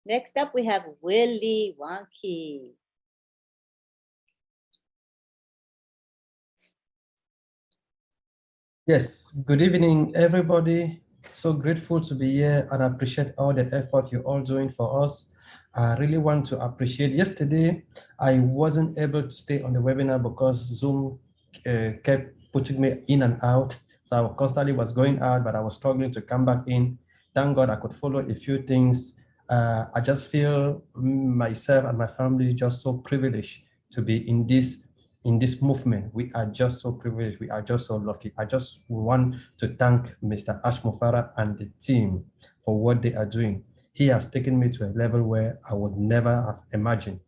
Next up, we have Willie Wonky. Yes, good evening, everybody. So grateful to be here and appreciate all the effort you're all doing for us. I really want to appreciate. Yesterday, I wasn't able to stay on the webinar because Zoom kept putting me in and out. So I constantly was going out, but I was struggling to come back in. Thank God I could follow a few things. I just feel myself and my family just so privileged to be in this movement. We are just so privileged. We are just so lucky. I just want to thank Mr. Ash Mufareh and the team for what they are doing. He has taken me to a level where I would never have imagined.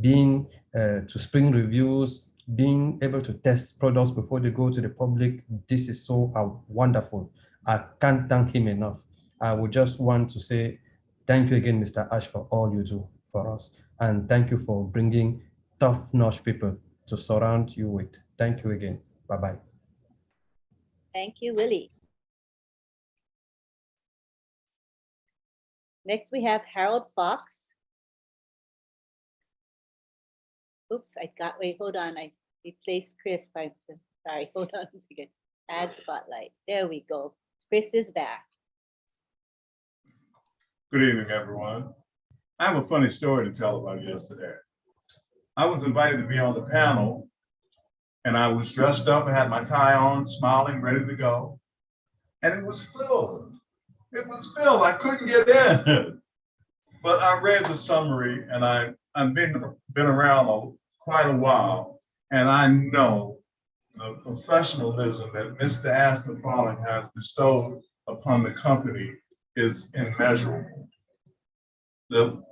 Being to spring reviews, being able to test products before they go to the public, this is so wonderful. I can't thank him enough. I would just want to say thank you again, Mr. Ash, for all you do for us. And thank you for bringing top-notch people to surround you with. Thank you again. Bye-bye. Thank you, Willie. Next, we have Harold Fox. Oops, wait, hold on. I replaced Chris by, sorry, hold on a second. Add spotlight. There we go. Chris is back. Good evening, everyone. I have a funny story to tell about yesterday. I was invited to be on the panel, and I was dressed up, I had my tie on, smiling, ready to go. And it was filled. It was filled. I couldn't get in. But I read the summary, and I've been around quite a while, and I know the professionalism that Mr. Ash Mufareh has bestowed upon the company is immeasurable. The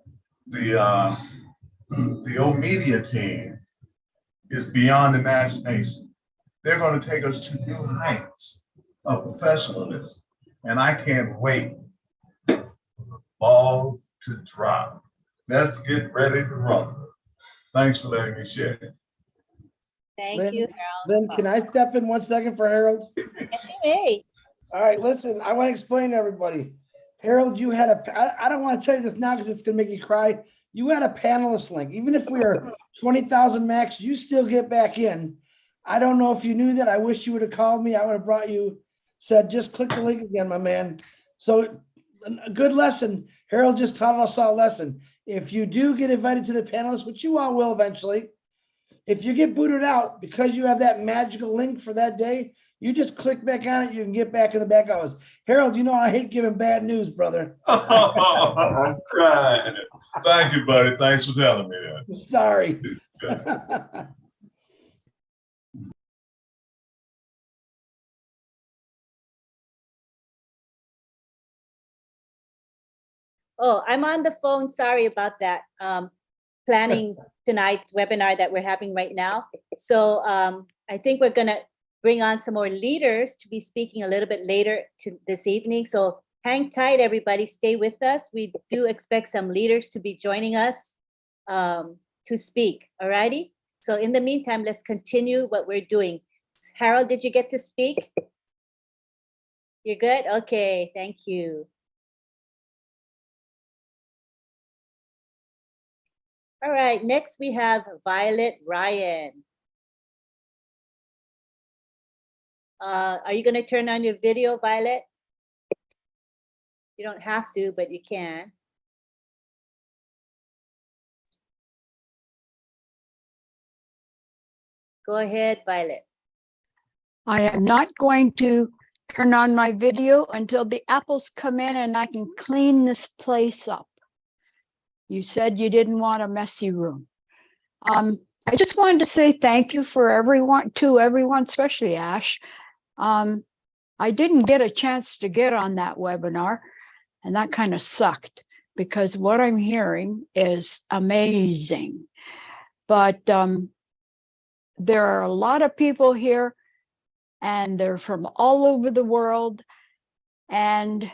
old media team is beyond imagination. They're going to take us to new heights of professionalism, and I can't wait for the ball to drop. Let's get ready to rumble. Thanks for letting me share. Thank you, Harold. Lynn, can I step in 1 second for Harold? Yes, you may. All right, listen, I want to explain to everybody. Harold, you had I don't want to tell you this now because it's going to make you cry. You had a panelist link. Even if we are 20,000 max, you still get back in. I don't know if you knew that. I wish you would have called me. I would have brought you, said, just click the link again, my man. So a good lesson. Harold just taught us all a lesson. If you do get invited to the panelists, which you all will eventually, if you get booted out because you have that magical link for that day, you just click back on it. You can get back in the back hours. Harold, you know I hate giving bad news, brother. I'm crying. Thank you, buddy. Thanks for telling me that. Sorry. Oh, I'm on the phone. Sorry about that. Planning tonight's webinar that we're having right now. So I think we're going to bring on some more leaders to be speaking a little bit later this evening. So hang tight, everybody. Stay with us. We do expect some leaders to be joining us to speak. All righty. So in the meantime, let's continue what we're doing. Harold, did you get to speak? You're good? Okay, thank you. All right, next we have Violet Ryan. Are you going to turn on your video, Violet? You don't have to, but you can. Go ahead, Violet. I am not going to turn on my video until the apples come in and I can clean this place up. You said you didn't want a messy room. I just wanted to say thank you for everyone, especially Ash. I didn't get a chance to get on that webinar, and that kind of sucked because what I'm hearing is amazing. But there are a lot of people here, and they're from all over the world. And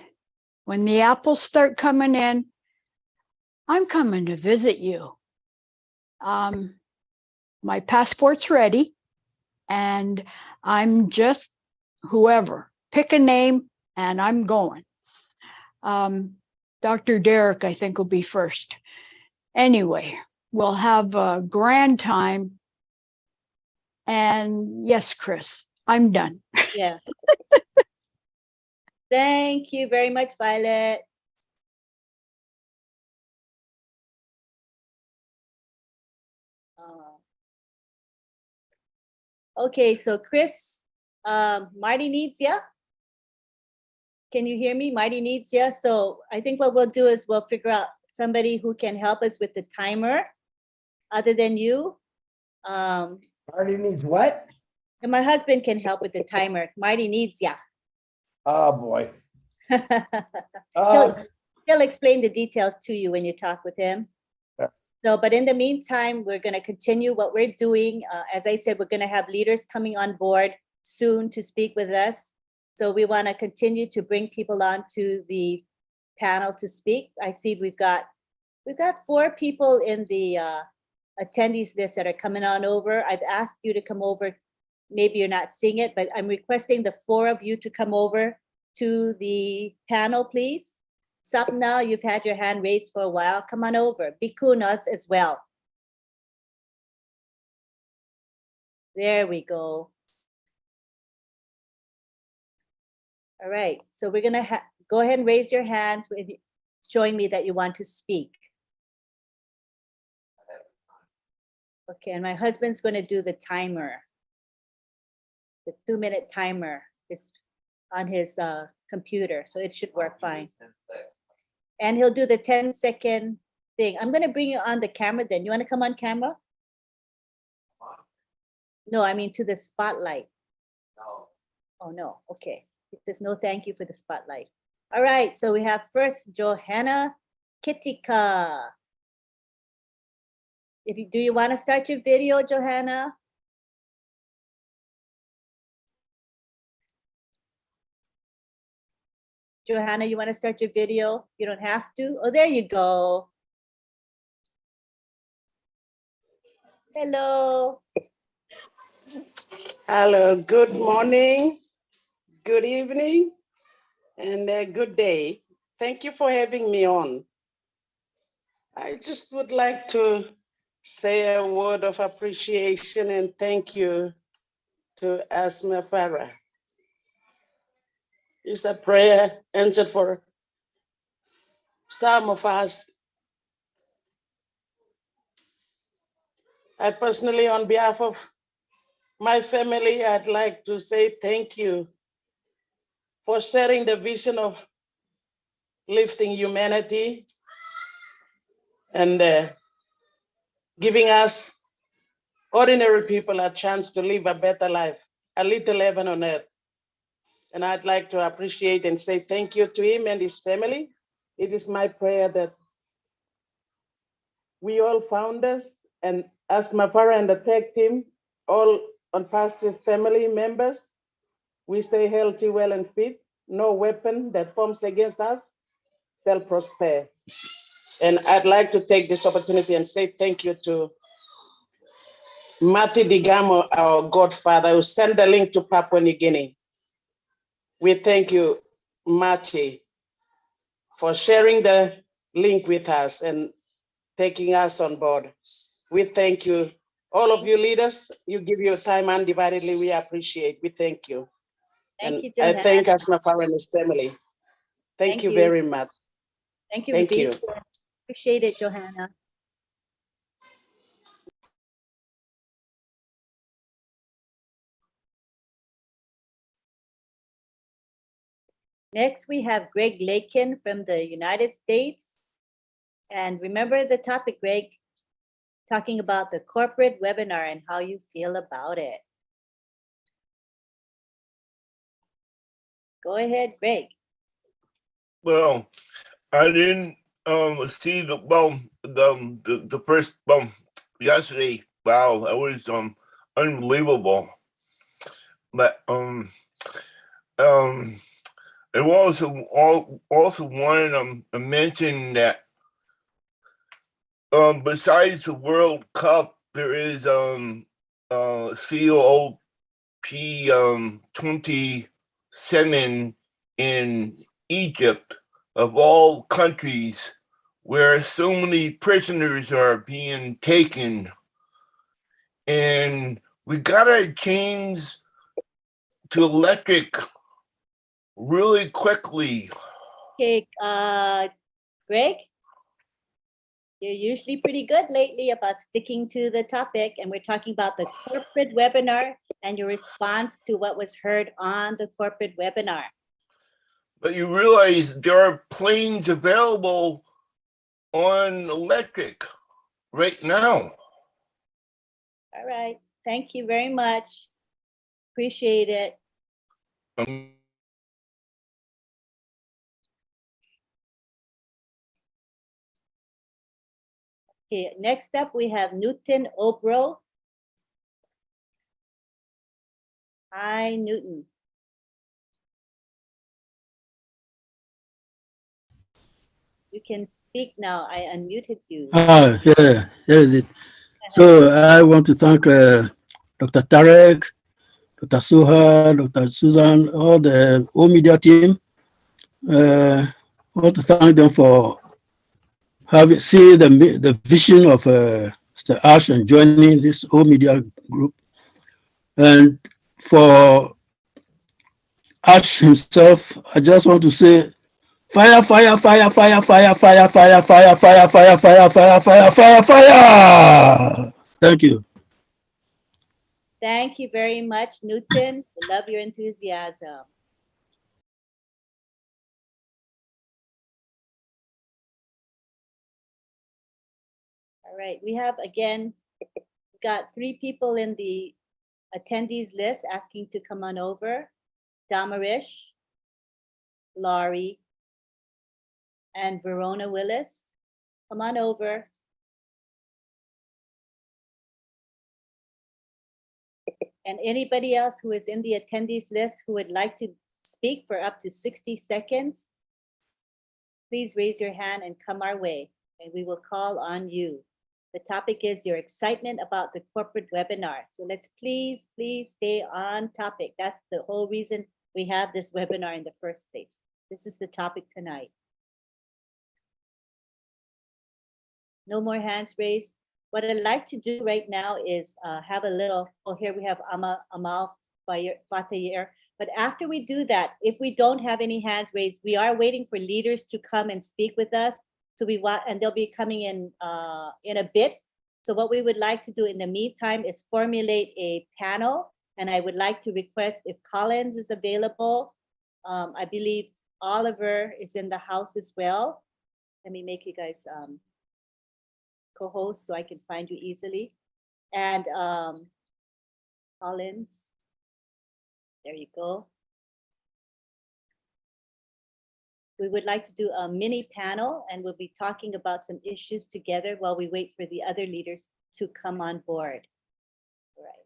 when the apples start coming in, I'm coming to visit you. My passport's ready, and I'm just whoever. Pick a name, and I'm going. Dr. Derek, I think, will be first. Anyway, we'll have a grand time. And yes, Chris, I'm done. Yeah. Thank you very much, Violet. Okay, so Chris, Marty needs you. Can you hear me? Marty needs you. So I think what we'll do is we'll figure out somebody who can help us with the timer other than you. Marty needs what? And my husband can help with the timer. Marty needs ya. Oh boy. He'll explain the details to you when you talk with him. So, but in the meantime, we're going to continue what we're doing. As I said, we're going to have leaders coming on board soon to speak with us. So we want to continue to bring people on to the panel to speak. I see we've got 4 people in the attendees list that are coming on over. I've asked you to come over. Maybe you're not seeing it, but I'm requesting the 4 of you to come over to the panel, please. Sapna, you've had your hand raised for a while. Come on over. Bikunas as well. There we go. All right, so we're gonna go ahead and raise your hands, showing me that you want to speak. Okay, and my husband's gonna do the timer. The 2-minute timer is on his computer, so it should work fine. And he'll do the 10-second thing. I'm gonna bring you on the camera then. You wanna come on camera? No, I mean to the spotlight. No. Oh, no, okay. It says no thank you for the spotlight. All right, so we have first Johanna Kitika. Do you want to start your video, Johanna? Johanna, you want to start your video? You don't have to. Oh, there you go. Hello. Hello, good morning, good evening, and good day. Thank you for having me on. I just would like to say a word of appreciation and thank you to Mufareh. It's a prayer answered for some of us. I personally, on behalf of my family, I'd like to say thank you for sharing the vision of lifting humanity and giving us ordinary people a chance to live a better life, a little heaven on earth. And I'd like to appreciate and say thank you to him and his family. It is my prayer that we all founders and as Mufareh and the tech team, all OnPassive family members, we stay healthy, well, and fit. No weapon that forms against us shall prosper. And I'd like to take this opportunity and say thank you to Mati Digamo, our godfather, who sent the link to Papua New Guinea. We thank you, Mati, for sharing the link with us and taking us on board. We thank you. All of you leaders, you give your time undividedly. We appreciate. We thank you. Thank you, I Johanna. thank Mufareh and his family. Thank you very much. Thank you. Thank you. Appreciate it, Johanna. Next, we have Greg Lakin from the United States. And remember the topic, Greg, talking about the corporate webinar and how you feel about it. Go ahead, Greg. Well, I didn't see the first yesterday. Wow, that was unbelievable. But I also wanted to mention that besides the World Cup, there is COP 27 in Egypt, of all countries, where so many prisoners are being taken. And we gotta change to electric really quickly. Okay, Greg, you're usually pretty good lately about sticking to the topic, and we're talking about the corporate webinar and your response to what was heard on the corporate webinar. But you realize there are planes available on electric right now. All right, thank you very much. Appreciate it. Okay, next up we have Newton Obro. Hi, Newton. You can speak now. I unmuted you. Yeah, there is it. So I want to thank Dr. Tarek, Dr. Suha, Dr. Susan, all the whole media team. I want to thank them for having seen the vision of Mr. Ash and joining this whole media group. And for Ash himself, I just want to say fire, fire, fire, fire, fire, fire, fire, fire, fire, fire, fire, fire, fire, fire, fire. Thank you. Thank you very much, Newton. We love your enthusiasm. All right, we have again got 3 people in the attendees list asking to come on over. Damarish, Laurie, and Verona Willis. Come on over. And anybody else who is in the attendees list who would like to speak for up to 60 seconds, please raise your hand and come our way, and we will call on you. The topic is your excitement about the corporate webinar. So let's please stay on topic. That's the whole reason we have this webinar in the first place. This is the topic tonight. No more hands raised. What I'd like to do right now is have a little, oh, here we have Amal Fatayir. But after we do that, if we don't have any hands raised, we are waiting for leaders to come and speak with us. So and they'll be coming in a bit. So what we would like to do in the meantime is formulate a panel. And I would like to request if Collins is available. I believe Oliver is in the house as well. Let me make you guys co-host so I can find you easily. And Collins, there you go. We would like to do a mini panel and we'll be talking about some issues together while we wait for the other leaders to come on board. All right.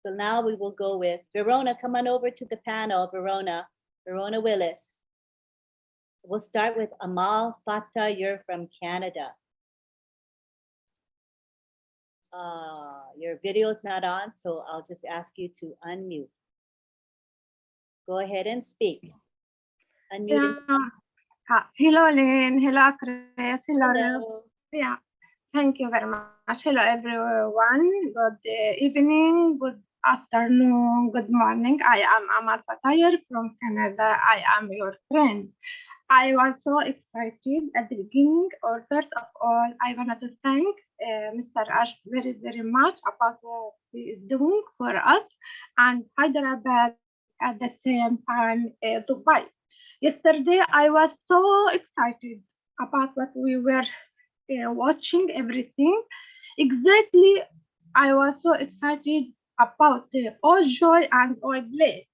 So now we will go with Verona. Come on over to the panel, Verona Willis. We'll start with Amal Fatah. You're from Canada. Your video is not on, so I'll just ask you to unmute. Go ahead and speak. Unmute and speak. Hello, Lynn. Hello, Chris. Hello. Hello. Yeah, thank you very much. Hello, everyone. Good evening, good afternoon, good morning. I am Amal Fatayr from Canada. I am your friend. I was so excited at the beginning. Or first of all, I wanted to thank Mr. Ash very, very much about what he is doing for us and Hyderabad at the same time, Dubai. Yesterday, I was so excited about what we were watching, everything. Exactly, I was so excited about the all joy and all play.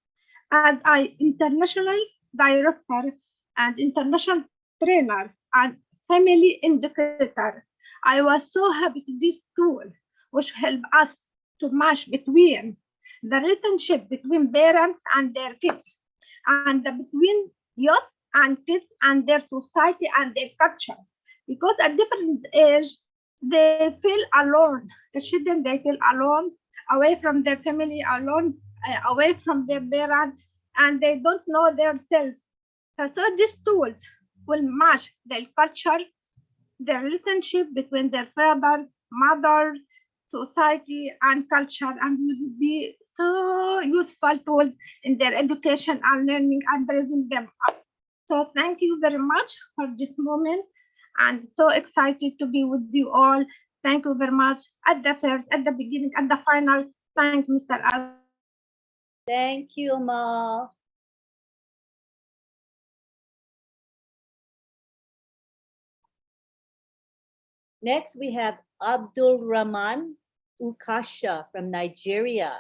As I international director and international trainer and family educator, I was so happy to this tool, which help us to match between the relationship between parents and their kids, and between youth and kids and their society and their culture. Because at different age, they feel alone. The children, they feel alone, away from their family, alone, away from their parents, and they don't know themselves. So these tools will match their culture, their relationship between their fathers, mothers, society, and culture, and will be so useful tools in their education and learning and raising them up. So thank you very much for this moment, and so excited to be with you all. Thank you very much at the first, at the beginning, at the final. Thank you, Mr. Al. Thank you, Amal. Next, we have Abdul Rahman Ukasha from Nigeria.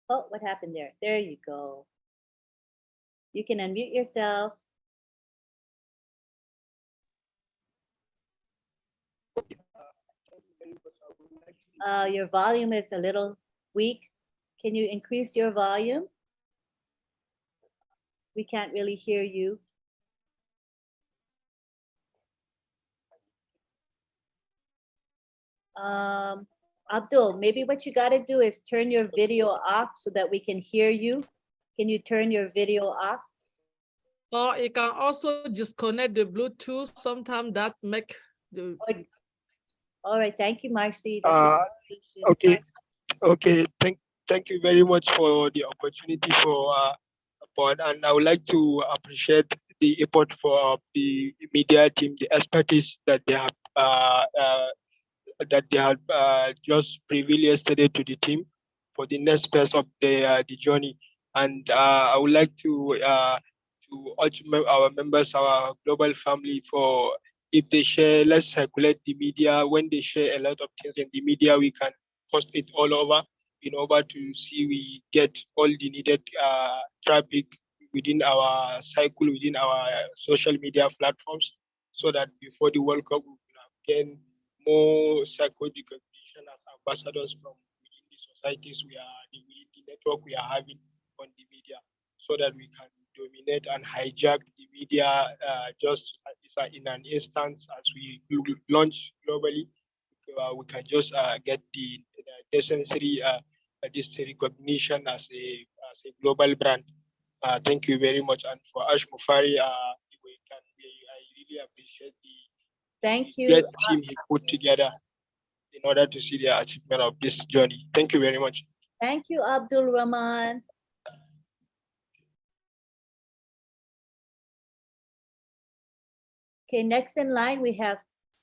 Oh, what happened there? There you go. You can unmute yourself. Your volume is a little weak. Can you increase your volume? We can't really hear you. Abdul, maybe what you got to do is turn your video off so that we can hear you. Can you turn your video off? Or you can also disconnect the Bluetooth. Sometimes that make the. All right, thank you, Marcy. That's a good solution. Okay. Thank you very much for the opportunity for support, and I would like to appreciate the effort for the media team, the expertise that they have just revealed yesterday to the team for the next phase of the journey. And I would like to urge our members, our global family, for if they share, let's circulate the media. When they share a lot of things in the media, we can post it all over in order to see we get all the needed traffic within our cycle, within our social media platforms, so that before the World Cup, we will gain more cycle recognition as ambassadors from within the societies within the network we are having on the media, so that we can dominate and hijack the media just in an instance as we launch globally. We can just get the necessary this recognition as a global brand. Thank you very much. And for Ash Mufareh, I really appreciate Thank you. great team he put together in order to see the achievement of this journey. Thank you very much. Thank you, Abdul Rahman. Okay, next in line we have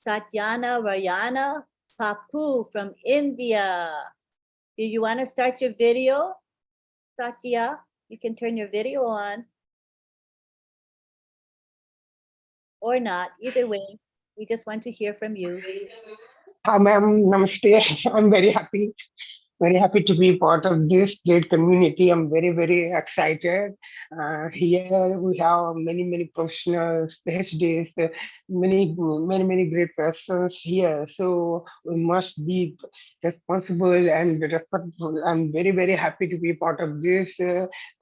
Satyana Rayana Papu from India. Do you want to start your video, Satya? You can turn your video on. Or not, either way. We just want to hear from you. Hi, ma'am. Namaste. I'm very happy to be part of this great community. I'm very excited. Here we have many professionals, PhDs, many great persons here. So we must be responsible and respectful. I'm very happy to be part of this.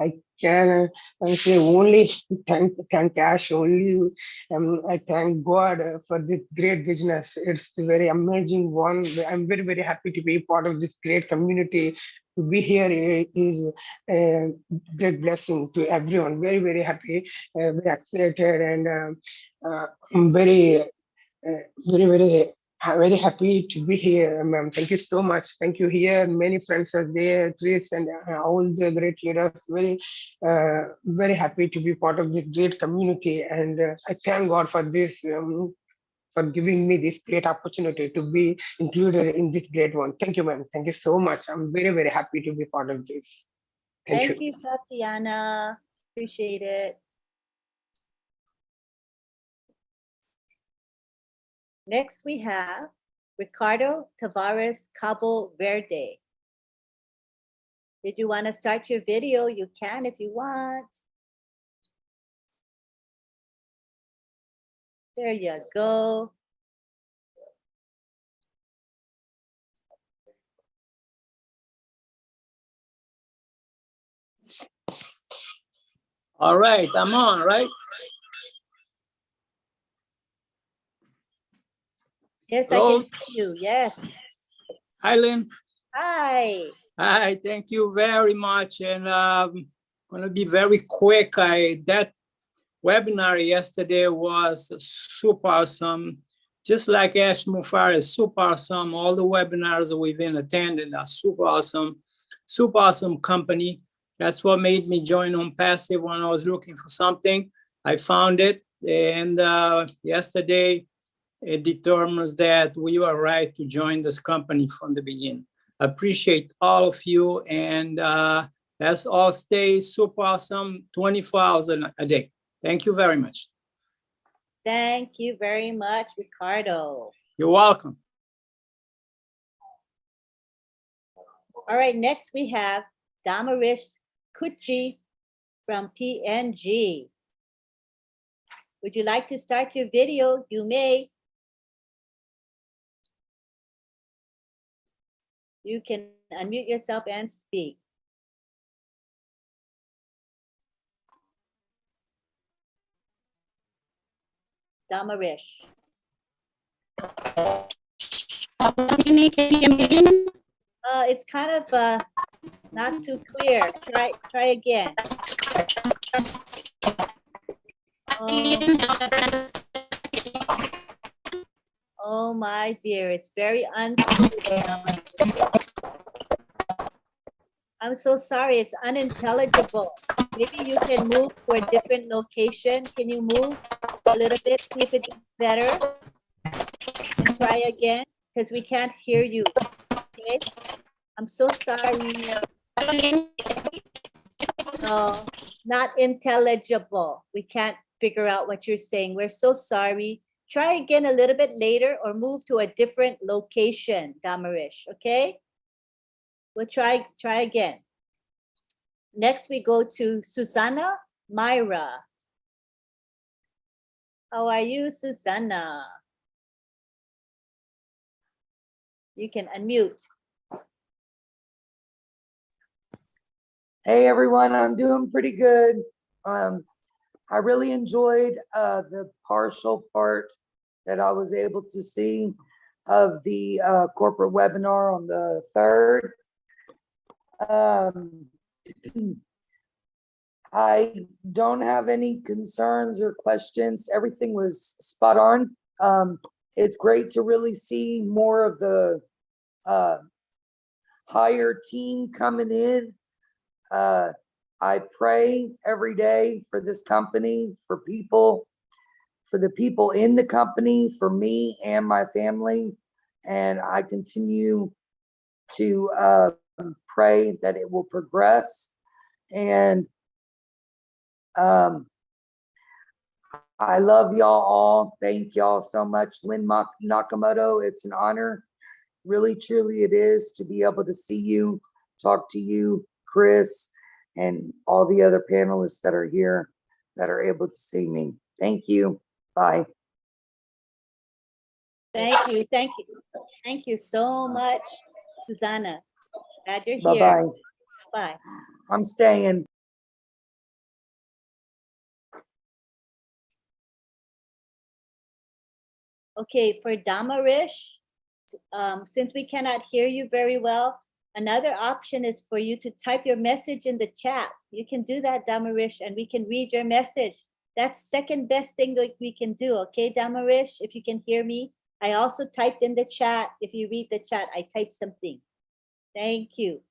I can say only thank Ash only. I thank God for this great business. It's a very amazing one. I'm very happy to be part of this great community. To be here is a great blessing to everyone. Very happy, very excited, and I'm very happy to be here, ma'am. Thank you so much. Thank you here. Many friends are there, Chris and all the great leaders. Very happy to be part of this great community, and I thank God for this. For giving me this great opportunity to be included in this great one. Thank you, ma'am. Thank you so much. I'm very happy to be part of this. Thank you. Thank you, Satyana. Appreciate it. Next, we have Ricardo Tavares Cabo Verde. Did you want to start your video? You can if you want. There you go. All right, I'm on, right? Yes, Hello? I can see you. Yes. Hi, Lynn. Hi. Hi, thank you very much. And I'm going to be very quick. That webinar yesterday was super awesome. Just like Ash Mufareh is super awesome. All the webinars we've been attending are super awesome company. That's what made me join OnPassive when I was looking for something. I found it, and yesterday it determines that we were right to join this company from the beginning. Appreciate all of you, and let's all stay super awesome 24 hours a day. Thank you very much. Thank you very much, Ricardo. You're welcome. All right, next we have Damarish Kuchi from PNG. Would you like to start your video? You may. You can unmute yourself and speak. Damarish. It's kind of not too clear. Try again. Oh my dear, it's very unclear. I'm so sorry, it's unintelligible. Maybe you can move to a different location. Can you move a little bit, see if it's better? And try again, because we can't hear you. Okay? I'm so sorry. No, not intelligible. We can't figure out what you're saying. We're so sorry. Try again a little bit later or move to a different location, Damarish, okay? We'll try again. Next, we go to Susanna Myra. How are you, Susanna? You can unmute. Hey everyone, I'm doing pretty good. I really enjoyed the partial part that I was able to see of the corporate webinar on the 3rd. I don't have any concerns or questions. Everything was spot on. It's great to really see more of the higher team coming in. I pray every day for this company, for people, for the people in the company, for me and my family. And I continue to pray that it will progress. And I love y'all all. Thank y'all so much. Lynn Nakamoto, it's an honor. Really, truly it is to be able to see you, talk to you, Chris, and all the other panelists that are here that are able to see me. Thank you. Bye. Thank you. Thank you. Thank you so much, Susanna. Glad you're here. Bye-bye. Bye. I'm staying. Okay, for Damarish, since we cannot hear you very well, another option is for you to type your message in the chat. You can do that, Damarish, and we can read your message. That's second best thing that we can do, okay, Damarish, if you can hear me. I also typed in the chat. If you read the chat, I typed something. Thank you.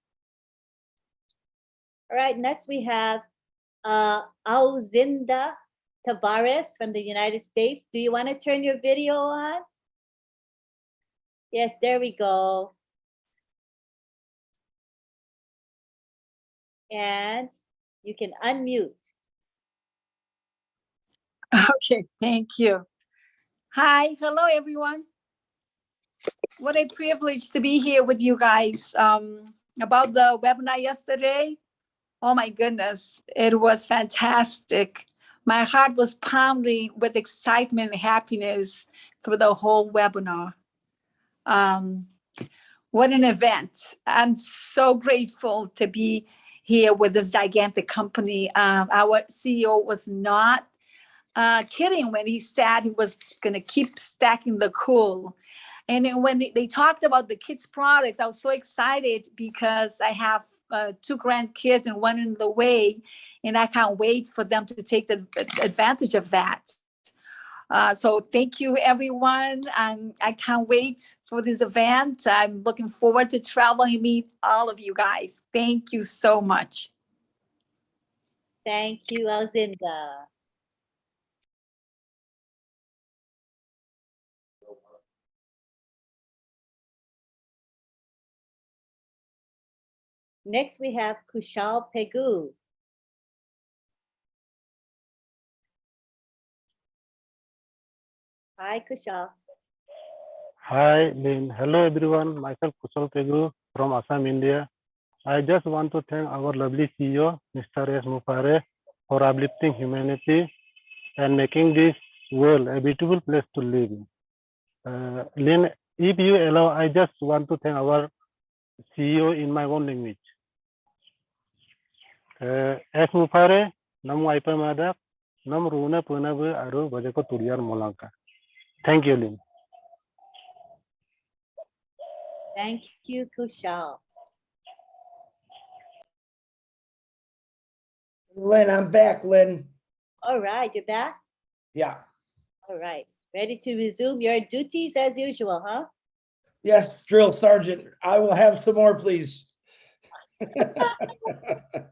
All right, next we have Auzinda Tavares from the United States. Do you want to turn your video on? Yes, there we go. And you can unmute. Okay, thank you. Hi, hello everyone. What a privilege to be here with you guys. About the webinar yesterday, oh my goodness, it was fantastic. My heart was pounding with excitement and happiness through the whole webinar. What an event. I'm so grateful to be here with this gigantic company. Our CEO was not kidding when he said he was going to keep stacking the cool. And then when they talked about the kids' products, I was so excited because I have 2 grandkids and one in the way, and I can't wait for them to take the advantage of that. So thank you, everyone. I can't wait for this event. I'm looking forward to traveling and meet all of you guys. Thank you so much. Thank you, Auzinda. Next, we have Kushal Pegu. Hi, Kushal. Hi, Lynn. Hello, everyone. Myself, Kushal Pegu from Assam, India. I just want to thank our lovely CEO, Mr. S. Mufareh, for uplifting humanity and making this world a beautiful place to live in. Lynn, if you allow, I just want to thank our CEO in my own language. S. Mufareh, Namu Aipamadak, Nam runa puna bu aru bajako turiyar molanka. Thank you, Lynn. Thank you, Kushal. Lynn, I'm back, Lynn. All right, you're back? Yeah. All right. Ready to resume your duties as usual, huh? Yes, drill sergeant. I will have some more, please.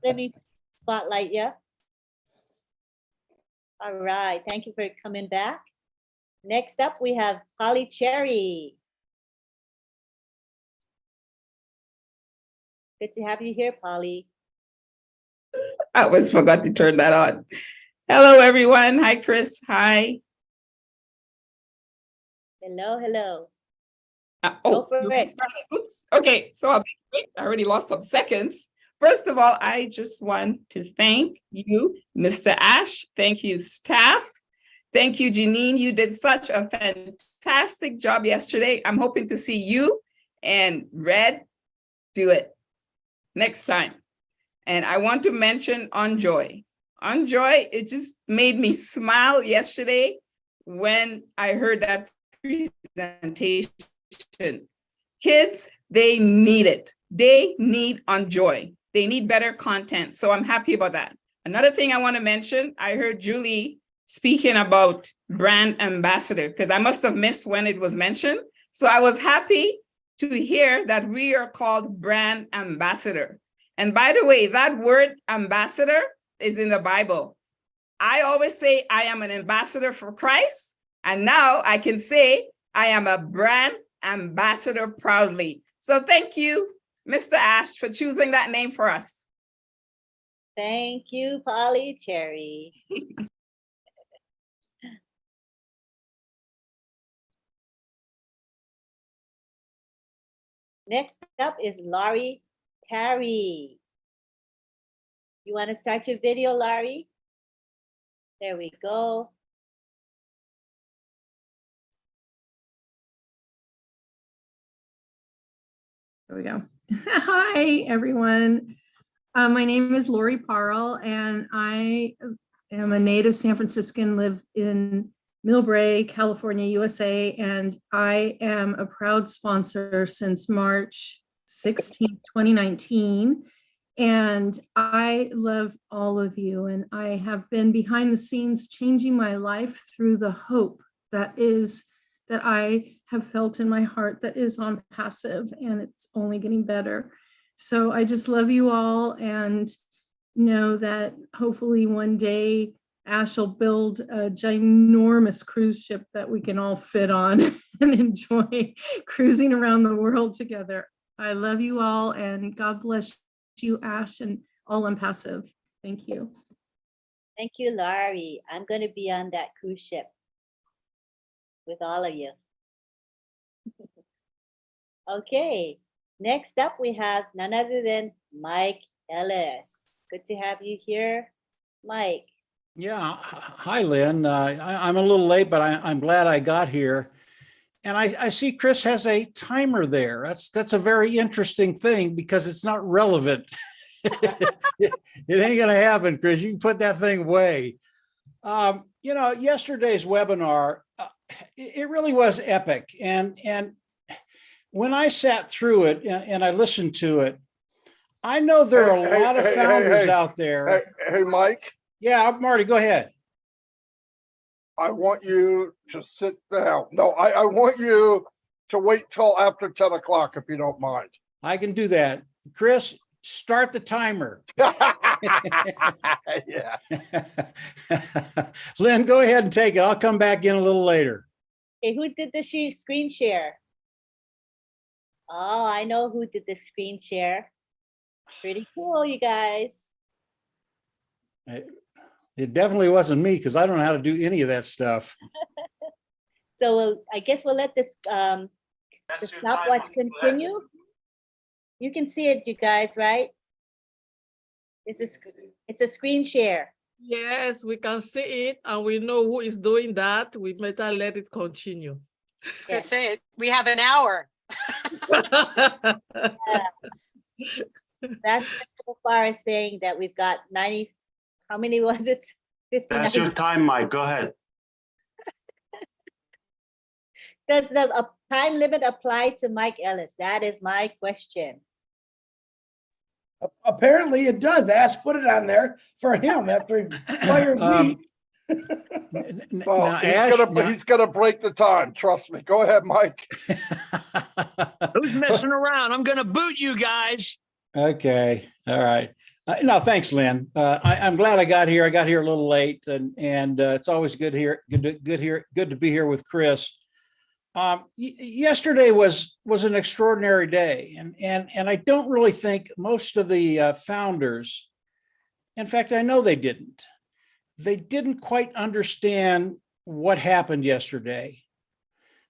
Let me spotlight you. All right. Thank you for coming back. Next up, we have Polly Cherry. Good to have you here, Polly. I always forgot to turn that on. Hello, everyone. Hi, Chris. Hi. Hello, hello. Oh, for you it. started. Oops. Okay, so I'll be quick. I already lost some seconds. First of all, I just want to thank you, Mr. Ash. Thank you, staff. Thank you, Janine. You did such a fantastic job yesterday. I'm hoping to see you and Red do it next time. And I want to mention Enjoy. Enjoy, it just made me smile yesterday when I heard that presentation. Kids, they need it. They need Enjoy. They need better content. So I'm happy about that. Another thing I want to mention, I heard Julie speaking about brand ambassador, because I must have missed when it was mentioned. So I was happy to hear that we are called brand ambassador. And by the way, that word ambassador is in the Bible. I always say I am an ambassador for Christ. And now I can say I am a brand ambassador proudly. So thank you, Mr. Ash, for choosing that name for us. Thank you, Polly Cherry. Next up is Laurie Carey. You want to start your video, Laurie? There we go. There we go. Hi, everyone. My name is Lori Parle, and I am a native San Franciscan, live in Millbrae, California, USA, and I am a proud sponsor since March 16, 2019. And I love all of you, and I have been behind the scenes changing my life through the hope that I have felt in my heart that is OnPassive, and it's only getting better. So I just love you all and know that hopefully one day Ash will build a ginormous cruise ship that we can all fit on and enjoy cruising around the world together. I love you all, and God bless you, Ash, and all OnPassive. Thank you. Thank you, Laurie. I'm going to be on that cruise ship with all of you. Okay, next up we have none other than Mike Ellis. Good to have you here, Mike. Yeah, hi, Lynn. I'm a little late, but I'm glad I got here. And I see Chris has a timer there. That's a very interesting thing because it's not relevant. It ain't gonna happen, Chris. You can put that thing away. You know, yesterday's webinar, it really was epic. And when I sat through it and I listened to it, I know there are a lot of founders out there. Hey, Mike. Yeah, Marty, go ahead. I want you to sit down. No, I want you to wait till after 10 o'clock, if you don't mind. I can do that. Chris, start the timer. Yeah. Lynn, go ahead and take it. I'll come back in a little later. Okay, who did the screen share? Oh, I know who did the screen share. Pretty cool, you guys. It definitely wasn't me because I don't know how to do any of that stuff. So I guess we'll let this the stopwatch continue. You can see it, you guys, right? It's a screen share. Yes, we can see it, and we know who is doing that. We better let it continue. I was gonna say it. We have an hour. That's so far as saying that we've got 90. How many was it? That's your time, Mike. Go ahead. Does the time limit apply to Mike Ellis? That is my question. Apparently it does. Ash put it on there for him after he fired me. Well, Now, he's gonna break the time. Trust me. Go ahead, Mike. Who's messing around? I'm gonna boot you guys. Okay, all right. No, thanks, Lynn. I'm glad I got here. I got here a little late, and it's always good to be here with Chris. Yesterday was an extraordinary day, and I don't really think most of the founders, in fact, I know they didn't quite understand what happened yesterday,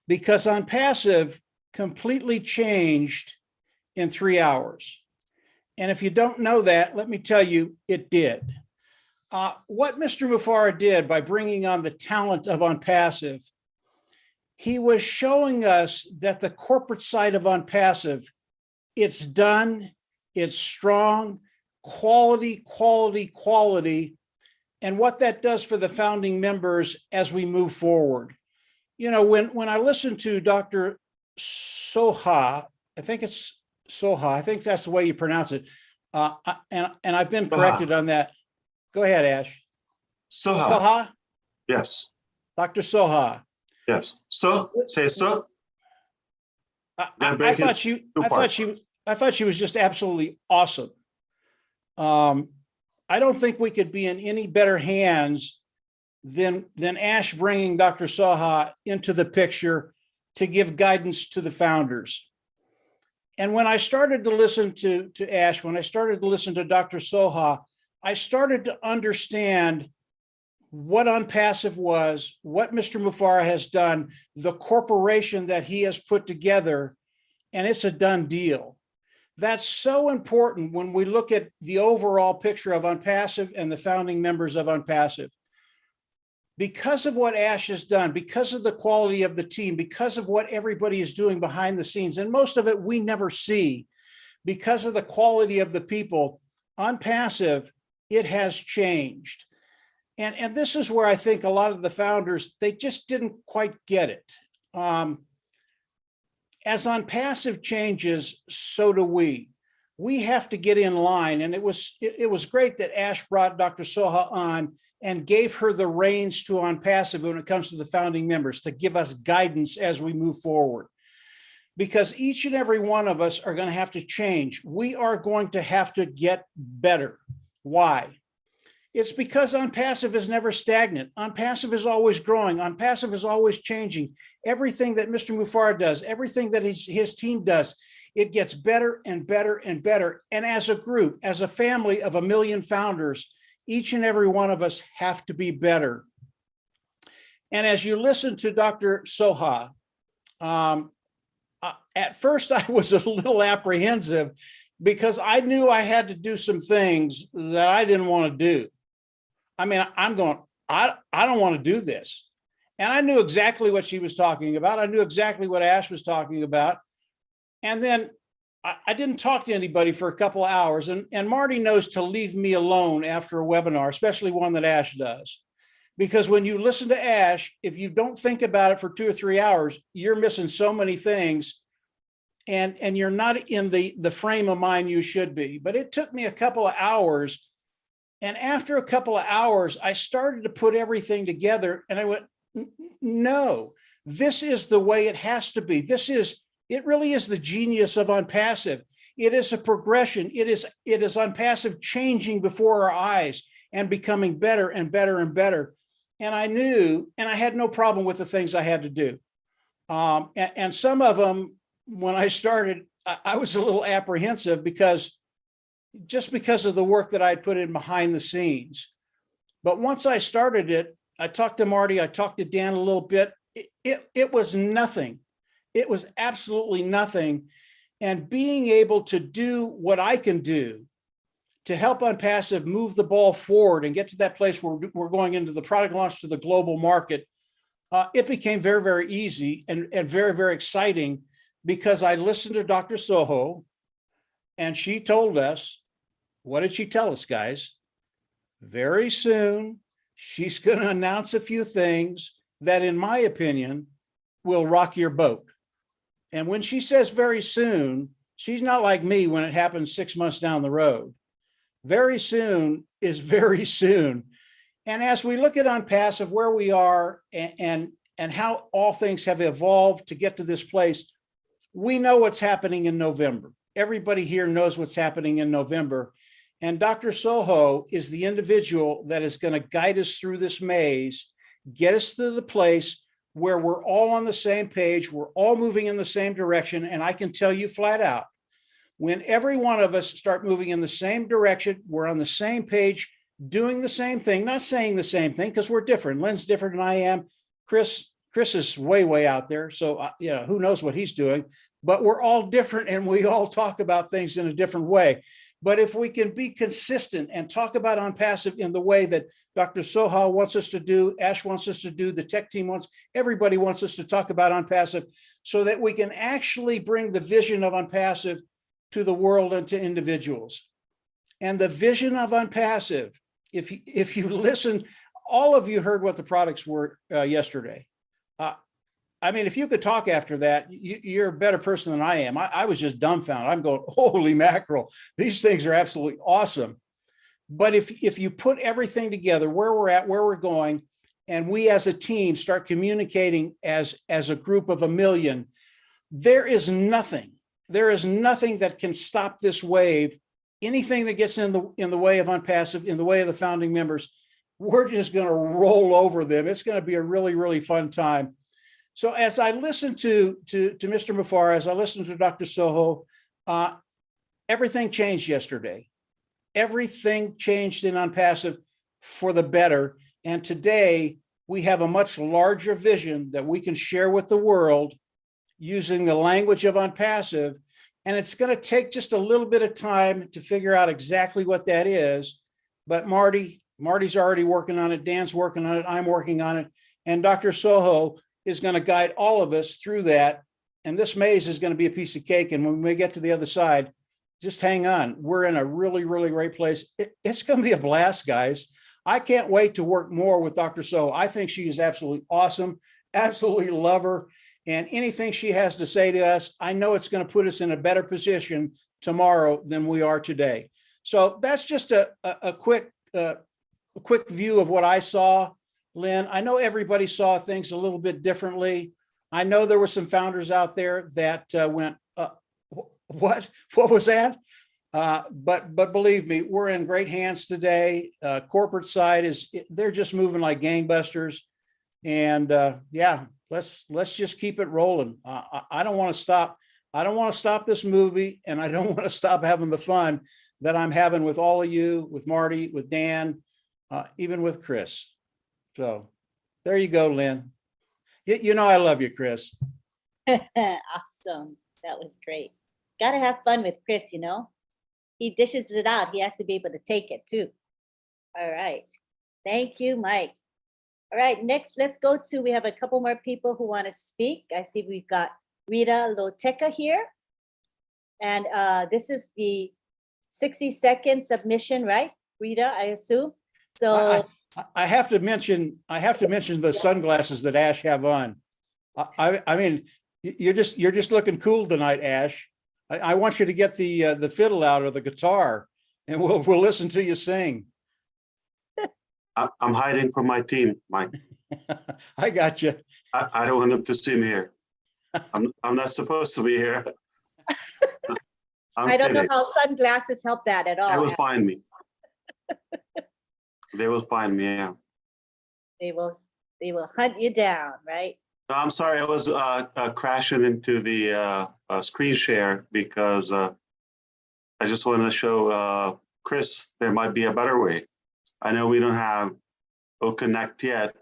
because OnPassive completely changed in 3 hours. And if you don't know that, let me tell you, it did. What Mr. Mufareh did by bringing on the talent of OnPassive, he was showing us that the corporate side of OnPassive, it's done, it's strong, quality, quality, quality, and what that does for the founding members as we move forward. You know, when I listened to Dr. Soha, I think it's Soha, I think that's the way you pronounce it. And I've been corrected on that. Go ahead, Ash. Soha. Soha? Yes. Dr. Soha. Yes. So, say so. I thought she was just absolutely awesome. I don't think we could be in any better hands than Ash bringing Dr. Soha into the picture to give guidance to the founders. And when I started to listen to Ash, when I started to listen to Dr. Soha, I started to understand what OnPassive was, what Mr. Mufareh has done, the corporation that he has put together, and it's a done deal. That's so important when we look at the overall picture of OnPassive and the founding members of OnPassive. Because of what Ash has done, because of the quality of the team, because of what everybody is doing behind the scenes, and most of it we never see, because of the quality of the people, OnPassive, it has changed. And this is where I think a lot of the founders, they just didn't quite get it. As OnPassive changes, so do we. We have to get in line. And it was great that Ash brought Dr. Soha on and gave her the reins to OnPassive when it comes to the founding members to give us guidance as we move forward. Because each and every one of us are going to have to change. We are going to have to get better. Why? It's because OnPassive is never stagnant. OnPassive is always growing. OnPassive is always changing. Everything that Mr. Mufareh does, everything that his team does, it gets better and better and better. And as a group, as a family of 1 million founders, each and every one of us have to be better. And as you listen to Dr. Soha, at first I was a little apprehensive because I knew I had to do some things that I didn't want to do. I mean, I'm going, I don't want to do this. And I knew exactly what she was talking about. I knew exactly what Ash was talking about. And then I didn't talk to anybody for a couple of hours. And Marty knows to leave me alone after a webinar, especially one that Ash does. Because when you listen to Ash, if you don't think about it for 2 or 3 hours, you're missing so many things. And you're not in the frame of mind you should be. But it took me a couple of hours. And after a couple of hours, I started to put everything together and I went, no, this is the way it has to be. It really is the genius of OnPassive. It is a progression. It is OnPassive changing before our eyes and becoming better and better and better. And I knew, and I had no problem with the things I had to do. And some of them, when I started, I was a little apprehensive because of the work that I'd put in behind the scenes. But once I started it, I talked to Marty, I talked to Dan a little bit. It was nothing. It was absolutely nothing. And being able to do what I can do to help OnPassive move the ball forward and get to that place where we're going into the product launch to the global market, it became very, very easy and very, very exciting because I listened to Dr. Soho and she told us, what did she tell us, guys? Very soon, she's going to announce a few things that, in my opinion, will rock your boat. And when she says very soon, she's not like me when it happens 6 months down the road. Very soon is very soon. And as we look at OnPassive, where we are and how all things have evolved to get to this place, we know what's happening in November. Everybody here knows what's happening in November. And Dr. Soho is the individual that is going to guide us through this maze, get us to the place where we're all on the same page, we're all moving in the same direction. And I can tell you flat out, when every one of us start moving in the same direction, we're on the same page, doing the same thing, not saying the same thing, because we're different. Lynn's different than I am. Chris is way out there. So, who knows what he's doing, but we're all different and we all talk about things in a different way. But if we can be consistent and talk about OnPassive in the way that Dr. Soha wants us to do, Ash wants us to do, the tech team wants, everybody wants us to talk about OnPassive, so that we can actually bring the vision of OnPassive to the world and to individuals. And the vision of OnPassive, if you listen, all of you heard what the products were yesterday. I mean, if you could talk after that, you're a better person than I am. I was just dumbfounded. I'm going, holy mackerel, these things are absolutely awesome. But if you put everything together, where we're at, where we're going, and we as a team start communicating as a group of 1 million, there is nothing that can stop this wave. Anything that gets in the way of OnPassive, in the way of the founding members, we're just going to roll over them. It's going to be a really, really fun time. So as I listened to Mr. Mufareh, as I listened to Dr. Soho, everything changed yesterday. Everything changed in OnPassive for the better. And today we have a much larger vision that we can share with the world using the language of OnPassive. And it's going to take just a little bit of time to figure out exactly what that is. But Marty's already working on it. Dan's working on it. I'm working on it. And Dr. Soho is going to guide all of us through that. And this maze is going to be a piece of cake. And when we get to the other side, just hang on. We're in a really, really great place. It's going to be a blast, guys. I can't wait to work more with Dr. Soho. I think she is absolutely awesome. Absolutely love her. And anything she has to say to us, I know it's going to put us in a better position tomorrow than we are today. So that's just a quick view of what I saw. Lynn, I know everybody saw things a little bit differently. I know there were some founders out there that went, what was that? But believe me, we're in great hands today. Corporate side they're just moving like gangbusters. And yeah, let's just keep it rolling. I don't want to stop. I don't want to stop this movie, and I don't want to stop having the fun that I'm having with all of you, with Marty, with Dan, even with Chris. So there you go, Lynn. You know I love you, Chris. Awesome. That was great. Got to have fun with Chris, He dishes it out. He has to be able to take it too. All right. Thank you, Mike. All right, next, let's go to, we have a couple more people who want to speak. I see we've got Rita Loteca here. And this is the 60-second submission, right? Rita, I assume. So I have to mention the sunglasses that Ash have on. I mean, you're just looking cool tonight, Ash. I want you to get the fiddle out or the guitar, and we'll listen to you sing. I'm hiding from my team, Mike. I got you. I don't want them to see me here. I'm not supposed to be here. I don't know how sunglasses help that at all. They will find me. They will find me, yeah. They will hunt you down, right? No, I'm sorry, I was crashing into the screen share because I just wanted to show Chris there might be a better way. I know we don't have OConnect yet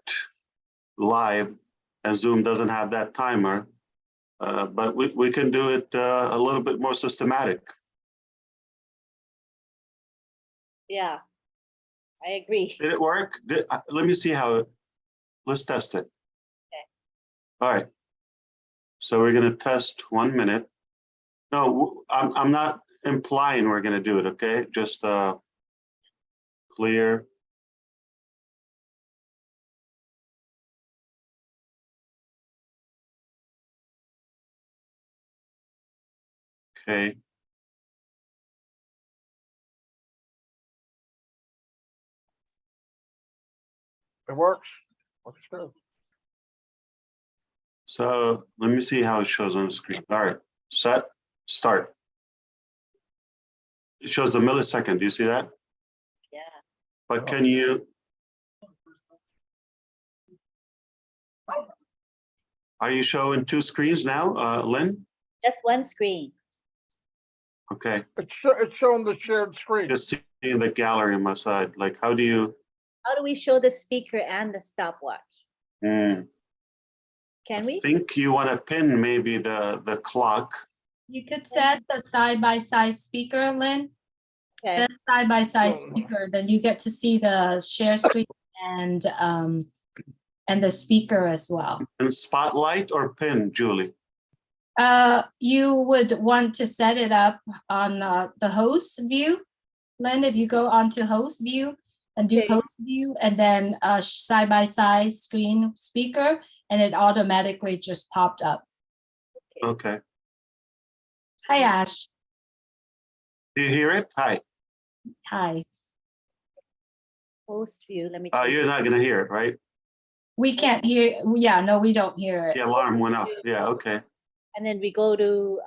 live, and Zoom doesn't have that timer, but we can do it a little bit more systematic. Yeah, I agree. Did it work? Let me see how. Let's test it. Okay. All right. So we're going to test 1 minute. No, I'm not implying we're going to do it. Okay, just clear. Okay. It works. Looks good. So let me see how it shows on the screen. All right, set, start. It shows the millisecond. Do you see that? Yeah. But can you? Are you showing two screens now, Lynn? Just one screen. Okay. It's showing the shared screen. Just seeing the gallery on my side. Like, how do you? How do we show the speaker and the stopwatch? Can we? I think you want to pin maybe the clock. You could set the side-by-side speaker, Lynn. Okay. Set side-by-side speaker, then you get to see the share screen and the speaker as well. And spotlight or pin, Julie? You would want to set it up on the host view. Lynn, if you go onto host view and do host view and then side-by-side screen speaker, and it automatically just popped up. Okay. Hi, Ash. Do you hear it? Hi. Hi. Host view. Let me. You're not gonna hear it, right? We can't hear. Yeah, no, we don't hear it. The alarm went off. Yeah. Okay. And then we go to.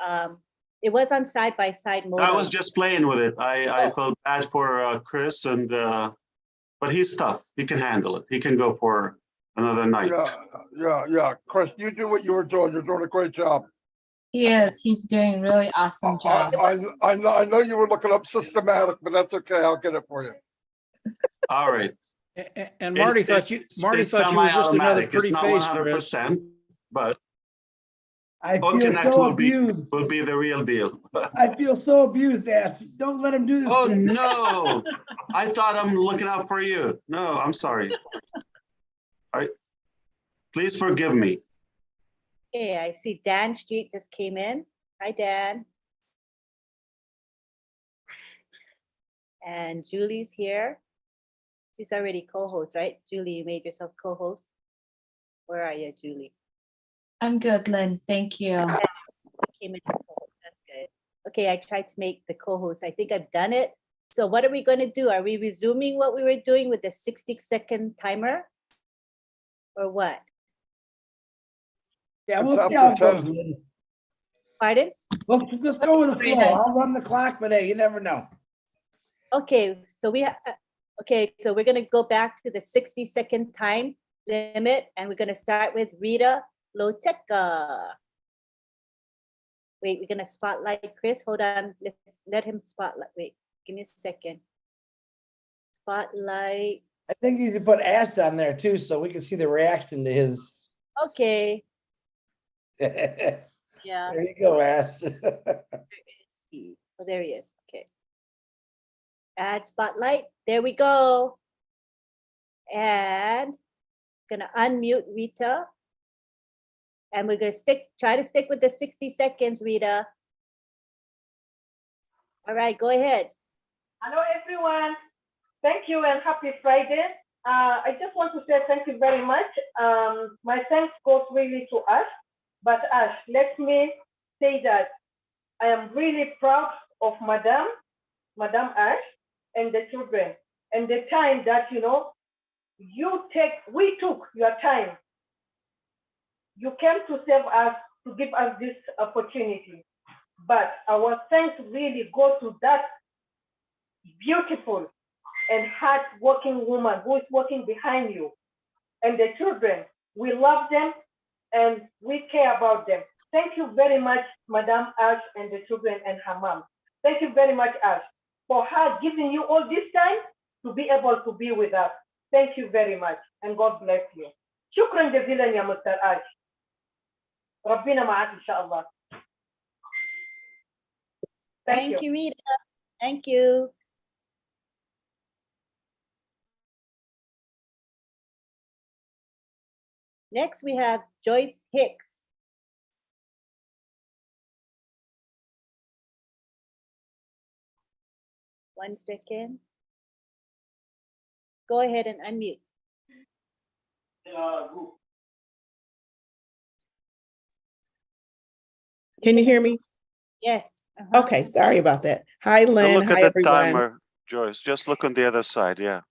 It was on side-by-side mode. I was just playing with it. I felt bad for Chris, and but he's tough. He can handle it. He can go for another night. Yeah. Chris, you do what you were doing. You're doing a great job. He is. He's doing a really awesome job. I know you were looking up systematic, but that's okay. I'll get it for you. All right. And Marty thought you were just another pretty face, Chris. 100%, but I Phone feel Connect so will be abused. the real deal. I feel so abused, Ash. Don't let him do this. Oh to me. no! I thought I'm looking out for you. No, I'm sorry. All right. Please forgive me. Okay, I see Dan Street just came in. Hi, Dan. And Julie's here. She's already co-host, right? Julie, you made yourself co-host. Where are you, Julie? I'm good, Lynn. Thank you. Came in as co-host. That's good. Okay, I tried to make the co-host. I think I've done it. So what are we going to do? Are we resuming what we were doing with the 60-second timer? Or what? Yeah, we'll see how it goes. Pardon? Let's go with the flow. I'll run the clock, but hey, you never know. Okay, so we're gonna go back to the 60-second time limit, and we're gonna start with Rita Loteca. Wait, we're gonna spotlight Chris. Hold on, let him spotlight. Wait, give me a second. Spotlight. I think you should put Ash on there too, so we can see the reaction to his. Okay. Yeah. Yeah. There you go, Ash. Where is he? Oh, there he is. Okay. Add spotlight. There we go. And gonna unmute Rita. And we're gonna try to stick with the 60 seconds, Rita. All right, go ahead. Hello, everyone. Thank you and happy Friday. I just want to say thank you very much. My thanks goes really to Ash. But Ash, let me say that I am really proud of Madam Ash and the children and the time that, we took your time. You came to save us, to give us this opportunity. But our thanks really go to that beautiful and hard-working woman who is working behind you. And the children, we love them and we care about them. Thank you very much, Madam Ash and the children and her mom. Thank you very much, Ash, for her giving you all this time to be able to be with us. Thank you very much, and God bless you. شكرا جزيلا يا مستر آش. ربنا معك إن شاء الله. Thank you, Rita. Thank you. Next, we have Joyce Hicks. One second. Go ahead and unmute. Can you hear me? Yes. Okay, sorry about that. Hi, Don't Lynn. look at Hi, the everyone. timer, Joyce. Just look on the other side. Yeah.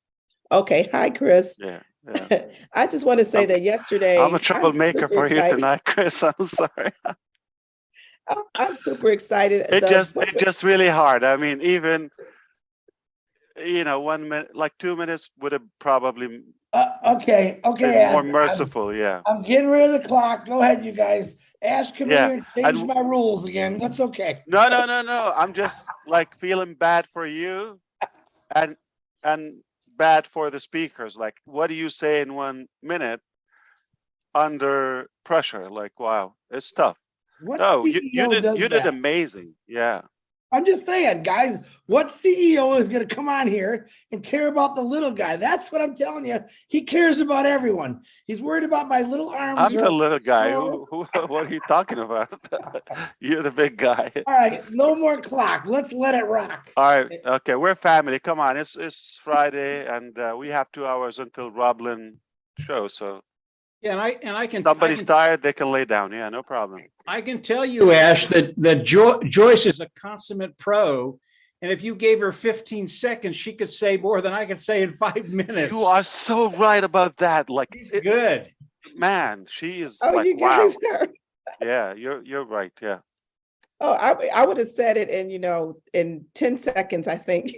Okay, hi, Chris. Yeah. Yeah. I just want to say that yesterday, I'm a troublemaker super for you excited. tonight, Chris. I'm sorry. I'm super excited. It's just really hard. I mean, even 1 minute, like 2 minutes would have probably Okay, been more Ash, merciful. Yeah. I'm getting rid of the clock. Go ahead, you guys. Ash, come Yeah, here and change my rules again. That's okay. No. I'm just like feeling bad for you and bad for the speakers. Like, what do you say in 1 minute under pressure? Like, wow, it's tough. What No, you CEO does did that? amazing. Yeah. I'm just saying, guys, what CEO is going to come on here and care about the little guy? That's what I'm telling you. He cares about everyone. He's worried about my little arms. I'm the or- little guy. No. What are you talking about? You're the big guy. All right, no more clock. Let's let it rock. All right. Okay, we're family. Come on, it's Friday, and we have 2 hours until Roblin show. So Yeah, and I can. Somebody's tired, they can lay down. Yeah, no problem. I can tell you, Ash, that Joyce is a consummate pro. And if you gave her 15 seconds, she could say more than I could say in 5 minutes. You are so right about that. Like, she's good. Man, she is Oh, like, you wow. guys are. Yeah, you're right. Yeah. Oh, I would have said it in 10 seconds, I think.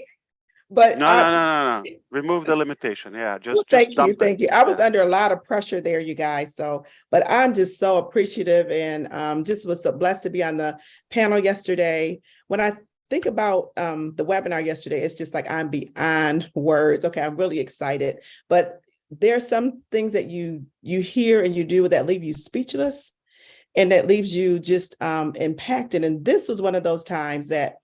But No. Remove the limitation. Yeah, just thank you, dump thank it. you. I was under a lot of pressure there, you guys. So, but I'm just so appreciative and just was so blessed to be on the panel yesterday. When I think about the webinar yesterday, it's just like I'm beyond words. Okay, I'm really excited. But there's some things that you hear and you do that leave you speechless, and that leaves you just impacted. And this was one of those times that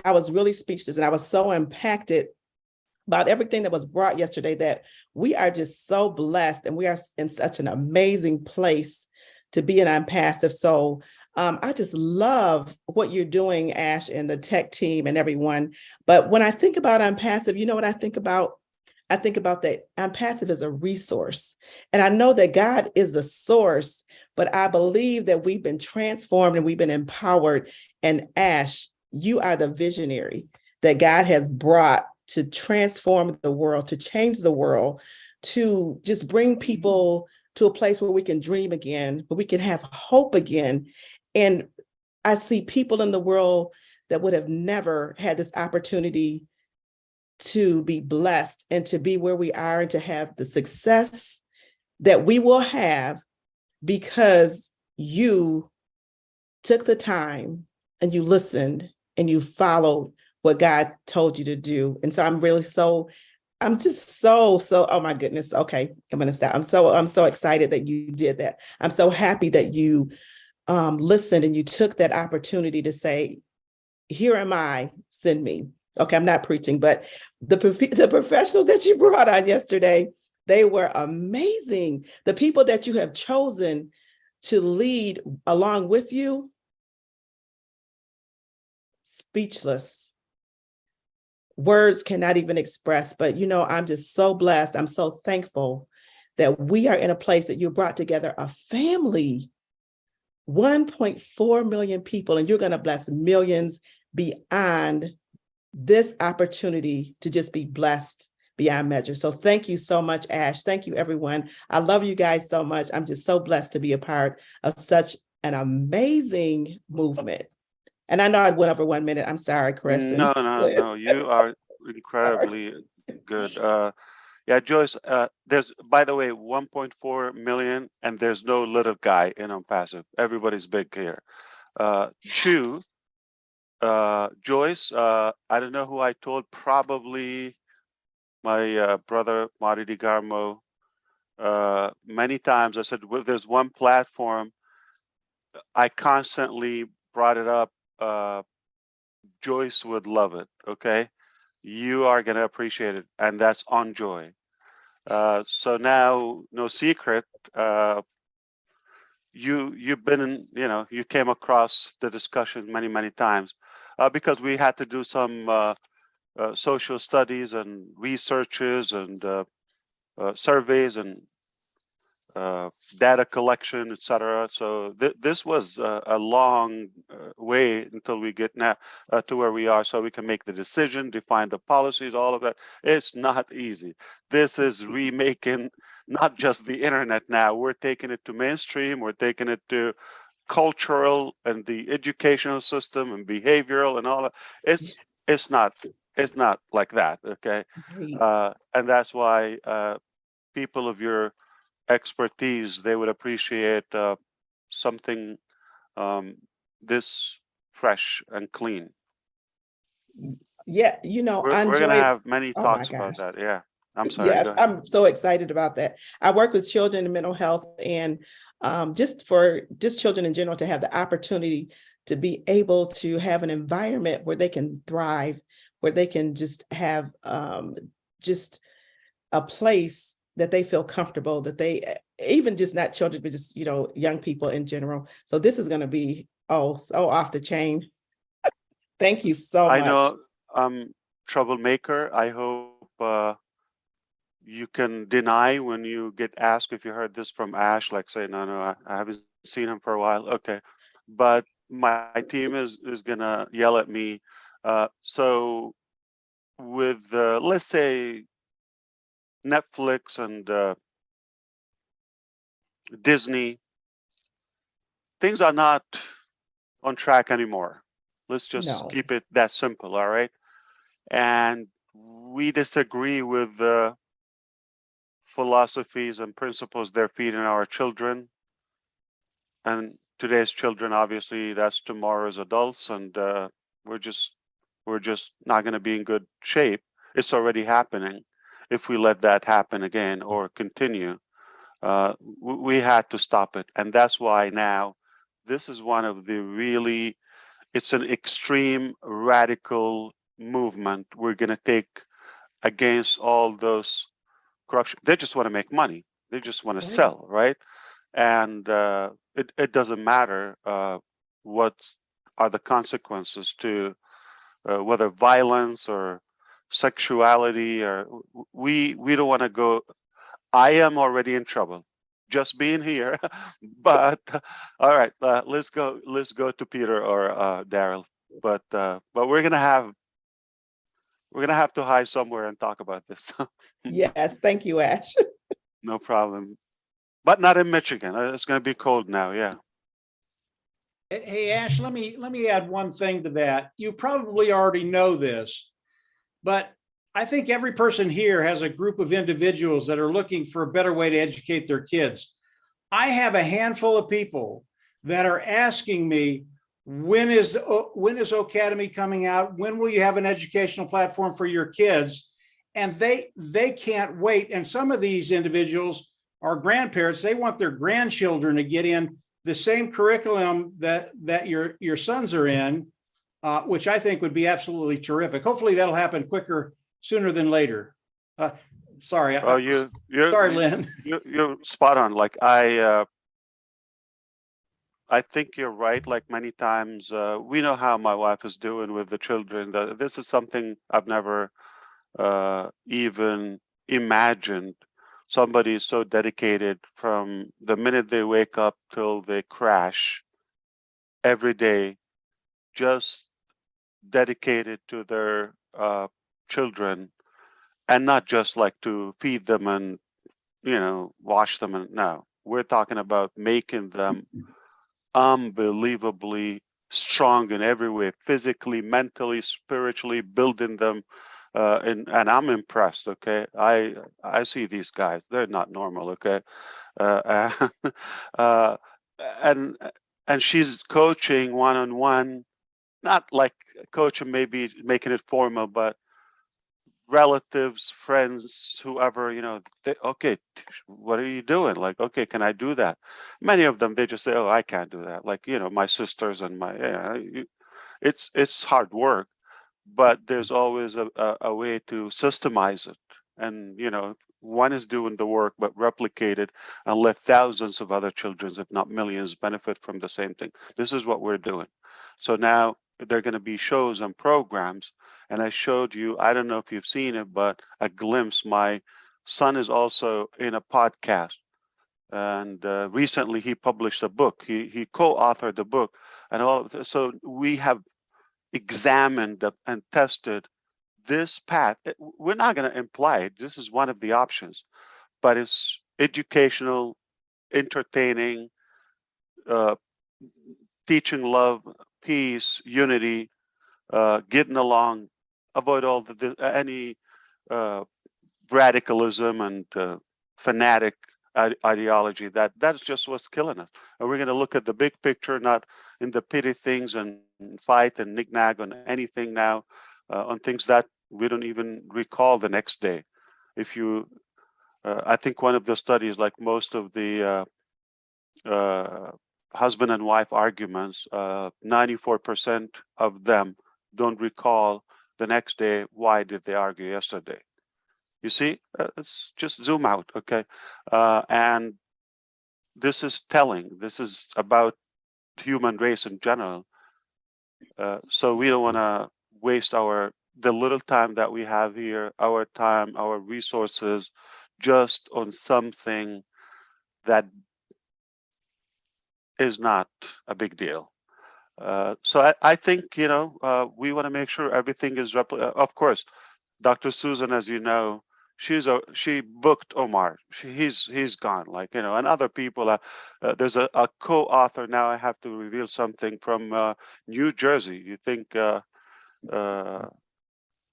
I was really speechless, and I was so impacted about everything that was brought yesterday, that we are just so blessed and we are in such an amazing place to be in OnPassive. So I just love what you're doing, Ash, and the tech team and everyone. But when I think about OnPassive, you know what I think about? I think about that OnPassive is a resource. And I know that God is the source, but I believe that we've been transformed and we've been empowered. And Ash, you are the visionary that God has brought to transform the world, to change the world, to just bring people to a place where we can dream again, where we can have hope again. And I see people in the world that would have never had this opportunity to be blessed and to be where we are and to have the success that we will have because you took the time and you listened and you followed what God told you to do. And so I'm just so, oh my goodness. Okay, I'm gonna stop. I'm so excited that you did that. I'm so happy that you listened and you took that opportunity to say, here am I, send me. Okay, I'm not preaching, but the professionals that you brought on yesterday, they were amazing. The people that you have chosen to lead along with you, speechless. Words cannot even express, but I'm just so blessed. I'm so thankful that we are in a place that you brought together a family, 1.4 million people, and you're going to bless millions beyond this opportunity to just be blessed beyond measure. So thank you so much, Ash. Thank you, everyone. I love you guys so much. I'm just so blessed to be a part of such an amazing movement. And I know I went over 1 minute. I'm sorry, Chris. No. You are incredibly good. Yeah, Joyce, there's, by the way, 1.4 million, and there's no little guy in OnPassive. Everybody's big here. Two, Joyce, I don't know who I told, probably my brother, Marty DiGarmo. Many times I said, well, there's one platform, I constantly brought it up. Joyce would love it, okay? You are going to appreciate it, and that's OnJoy. So now, no secret, you've been in, you came across the discussion many times because we had to do some social studies and researches and surveys and data collection, etc. So this was a long way until we get now to where we are, so we can make the decision, define the policies, all of that. It's not easy. This is remaking not just the internet now. We're taking it to mainstream. We're taking it to cultural and the educational system and behavioral and all that. It's not like that. Okay, and that's why people of your expertise, they would appreciate something this fresh and clean. Yeah, you know, I We're going to enjoyed. have many Oh my talks about gosh. that. Yeah, I'm sorry. Yes, Go ahead. I'm so excited about that. I work with children in mental health, and just children in general to have the opportunity to be able to have an environment where they can thrive, where they can just have just a place that they feel comfortable, that they, even just not children, but just, you know, young people in general. So this is going to be, so off the chain. Thank you so much. I know I'm troublemaker. I hope you can deny when you get asked if you heard this from Ash, like say, no, I haven't seen him for a while. Okay. But my team is gonna yell at me. So with, let's say, Netflix and Disney, things are not on track anymore. Let's just keep it that simple, all right? And we disagree with the philosophies and principles they're feeding our children. And today's children, obviously, that's tomorrow's adults, and we're just not going to be in good shape. It's already happening. If we let that happen again or continue, we had to stop it. And that's why now this is one of the really, it's an extreme radical movement we're going to take against all those corruption. They just want to make money. They just want to sell, right? And it doesn't matter what are the consequences to whether violence or sexuality, or we don't want to go. I am already in trouble just being here, but all right, let's go to Peter or Daryl. But we're gonna have to hide somewhere and talk about this. Yes, thank you, Ash. No problem. But not in Michigan. It's going to be cold now. Yeah. Hey, Ash, let me add one thing to that. You probably already know this, but I think every person here has a group of individuals that are looking for a better way to educate their kids. I have a handful of people that are asking me, when is Academy coming out? When will you have an educational platform for your kids? And they can't wait. And some of these individuals are grandparents. They want their grandchildren to get in the same curriculum that your sons are in, which I think would be absolutely terrific. Hopefully that'll happen quicker, sooner than later. Sorry. Oh, sorry, Lynn. You're spot on. Like I think you're right. Like many times, we know how my wife is doing with the children. This is something I've never even imagined. Somebody is so dedicated from the minute they wake up till they crash every day, just dedicated to their children, and not just like to feed them and, you know, wash them. And no, we're talking about making them unbelievably strong in every way, physically, mentally, spiritually, building them. And I'm impressed. Okay, I see these guys; they're not normal. Okay, and she's coaching one-on-one, not like coaching, maybe making it formal, but relatives, friends, whoever, you know, okay, what are you doing? Like, okay, can I do that? Many of them, they just say, oh, I can't do that. Like, you know, my sisters and it's hard work, but there's always a way to systemize it. And, you know, one is doing the work, but replicate it and let thousands of other children, if not millions, benefit from the same thing. This is what we're doing. So now there are going to be shows and programs. And I showed you, I don't know if you've seen it, but a glimpse. My son is also in a podcast. And recently he published a book. He co-authored the book, and all of this. So we have examined and tested this path. We're not going to imply it. This is one of the options, but it's educational, entertaining, teaching love, peace, unity, getting along, avoid all any radicalism and fanatic ideology. That's just what's killing us. And we're going to look at the big picture, not in the petty things and fight and knick-knack on anything now, on things that we don't even recall the next day. If you, I think one of the studies, like most of the husband and wife arguments, 94% of them don't recall the next day why did they argue yesterday. You see, let's just zoom out, okay? And this is telling. This is about human race in general. So we don't want to waste the little time that we have here, our time, our resources, just on something that is not a big deal. So I think, you know, we want to make sure everything is of course, Dr. Susan, as you know, she booked Omar. He's gone, like, you know, and other people. There's a co-author now. I have to reveal something from New Jersey. You think?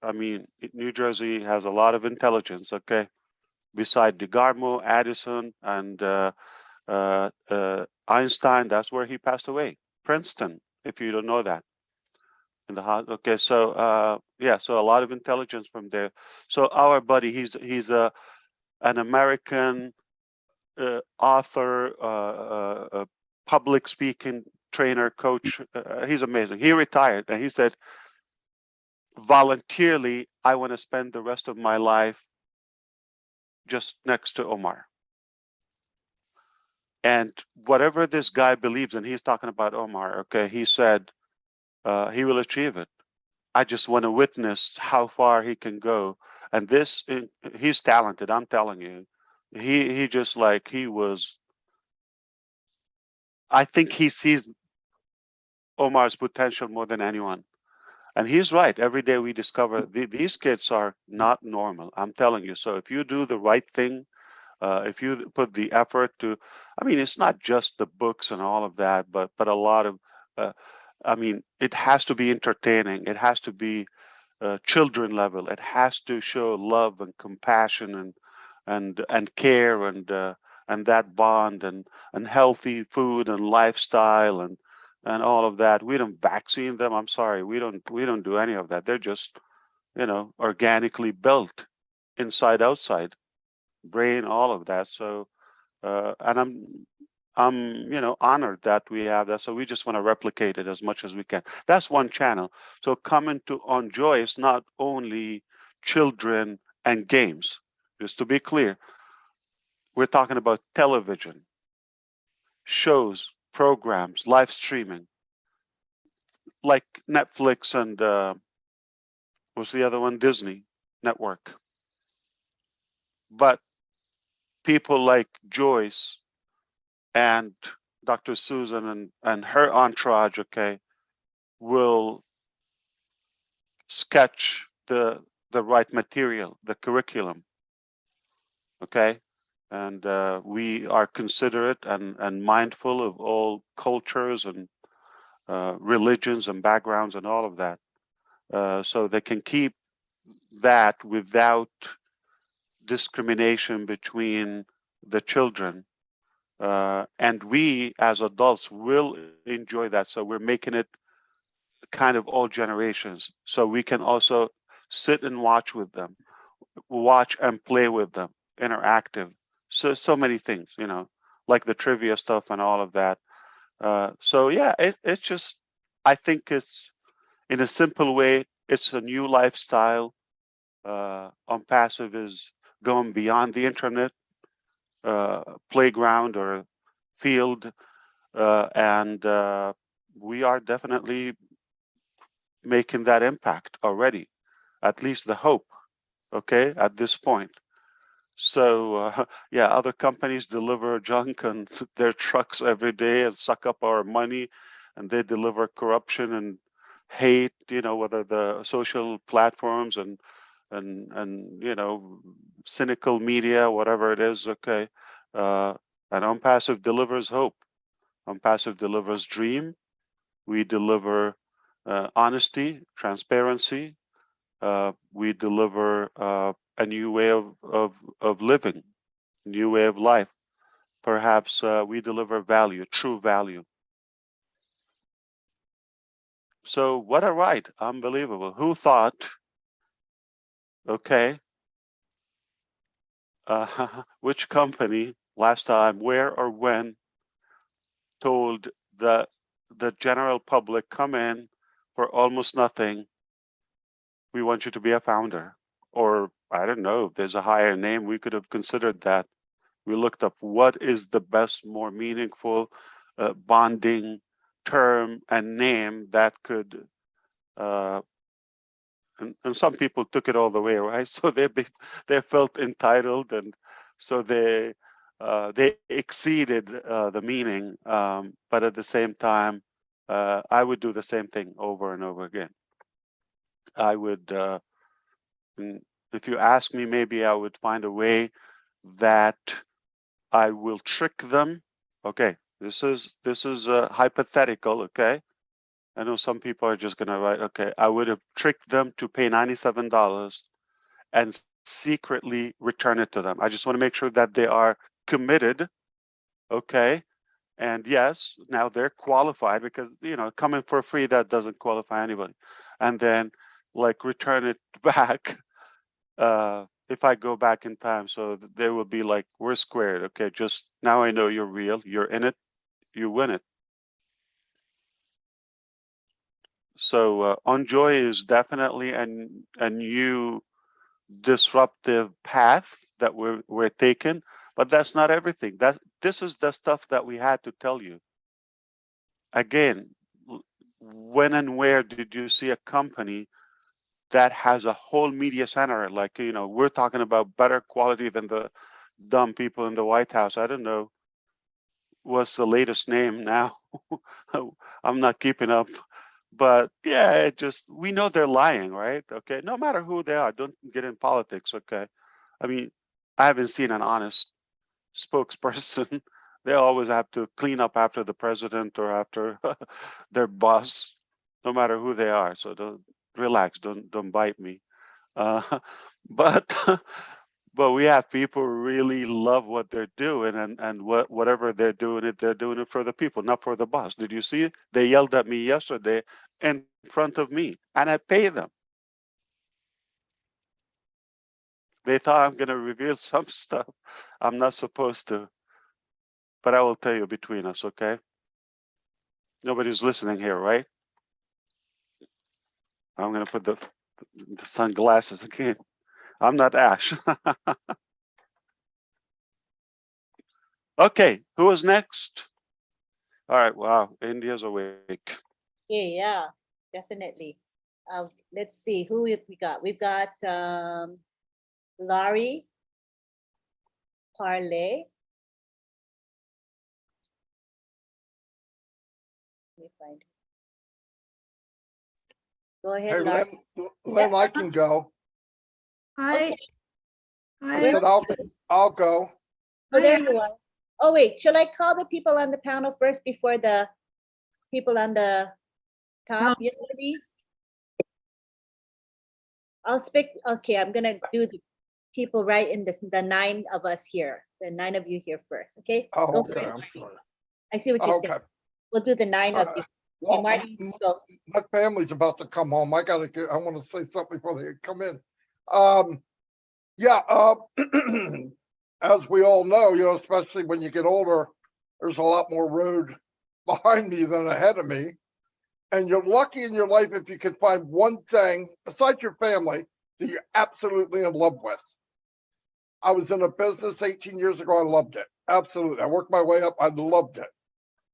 I mean, New Jersey has a lot of intelligence. Okay, beside DeGarmo, Addison, and Einstein. That's where he passed away. Princeton, if you don't know that. In the house. Okay, so yeah, so a lot of intelligence from there. So our buddy, he's an American author, public speaking trainer, coach. He's amazing. He retired, and he said, voluntarily, I want to spend the rest of my life just next to Omar. And whatever this guy believes, and he's talking about Omar. Okay, he said he will achieve it. I just want to witness how far he can go. And this, he's talented, I'm telling you. He just like, he was, I think he sees Omar's potential more than anyone. And he's right. Every day we discover these kids are not normal. I'm telling you. So if you do the right thing, if you put the effort to, I mean, it's not just the books and all of that, but a lot of, I mean, it has to be entertaining. It has to be children level. It has to show love and compassion and care and that bond and healthy food and lifestyle and all of that. We don't vaccine them. I'm sorry, we don't do any of that. They're just, you know, organically built inside, outside, brain, all of that. So and I'm, you know, honored that we have that. So we just want to replicate it as much as we can. That's one channel. So coming to Enjoy is not only children and games. Just to be clear, we're talking about television, shows, programs, live streaming, like Netflix and what's the other one? Disney Network. But people like Joyce and Dr. Susan and her entourage, okay, will sketch the right material, the curriculum, okay? And we are considerate and mindful of all cultures and religions and backgrounds and all of that. So they can keep that without discrimination between the children. And we as adults will enjoy that. So we're making it kind of all generations. So we can also sit and watch with them, watch and play with them, interactive. So many things, you know, like the trivia stuff and all of that. So yeah, it's just, I think it's, in a simple way, it's a new lifestyle. OnPassive is going beyond the internet playground or field, and we are definitely making that impact already, at least the hope, okay, at this point. So yeah, other companies deliver junk on their trucks every day and suck up our money, and they deliver corruption and hate, whether the social platforms and cynical media, whatever it is. Okay. And OnPassive delivers hope. OnPassive delivers dream. We deliver honesty, transparency. We deliver a new way of living, new way of life. Perhaps we deliver value, true value. So what a ride, unbelievable. Who thought, okay, which company last time, where or when told the general public, come in for almost nothing, we want you to be a founder? Or I don't know, if there's a higher name, we could have considered that. We looked up what is the best, more meaningful bonding term and name that could, and some people took it all the way, right? So they felt entitled, and so they exceeded the meaning. But at the same time, I would do the same thing over and over again. I would, if you ask me, maybe I would find a way that I will trick them. Okay, this is hypothetical. Okay, I know some people are just gonna write. Okay, I would have tricked them to pay $97 and secretly return it to them. I just want to make sure that they are committed. Okay, and yes, now they're qualified, because coming for free, that doesn't qualify anybody. And then like return it back. If I go back in time, so they will be like, we're squared. Okay, just now I know you're real, you're in it, you win it. So Enjoy is definitely a new disruptive path that we're taking, but that's not everything. This is the stuff that we had to tell you. Again, when and where did you see a company that has a whole media center? Like, we're talking about better quality than the dumb people in the White House. I don't know what's the latest name now. I'm not keeping up. But yeah, we know they're lying, right? Okay, no matter who they are, don't get in politics, okay? I mean, I haven't seen an honest spokesperson. They always have to clean up after the president or after their boss, no matter who they are. So don't relax, don't bite me. But but we have people who really love what they're doing, and whatever they're doing it for the people, not for the boss. Did you see it? They yelled at me yesterday in front of me, and I pay them. They thought I'm going to reveal some stuff I'm not supposed to, but I will tell you between us, okay? Nobody's listening here, right? I'm going to put the sunglasses again. I'm not Ash. Okay, who is next? All right, wow, India's awake. Yeah, definitely. Let's see who we got. We've got Laurie Parlay. Let me find. Go ahead, Hey, Laurie. Lynn, I can go. Okay. I said I'll go. Oh, there you are. Oh, wait, shall I call the people on the panel first before the people on the top? You ready? I'll speak. Okay, I'm gonna do the people right in the 9 of us here, the 9 of you here first. Okay. Oh, Go okay. for it. I'm sorry. I see what you're saying. We'll do the 9 of you. Well, Okay, Marty, go. my family's about to come home. I want to say something before they come in. Yeah. As we all know, especially when you get older, there's a lot more road behind me than ahead of me. And you're lucky in your life if you can find one thing besides your family that you're absolutely in love with. I was in a business 18 years ago. I loved it. Absolutely. I worked my way up. I loved it.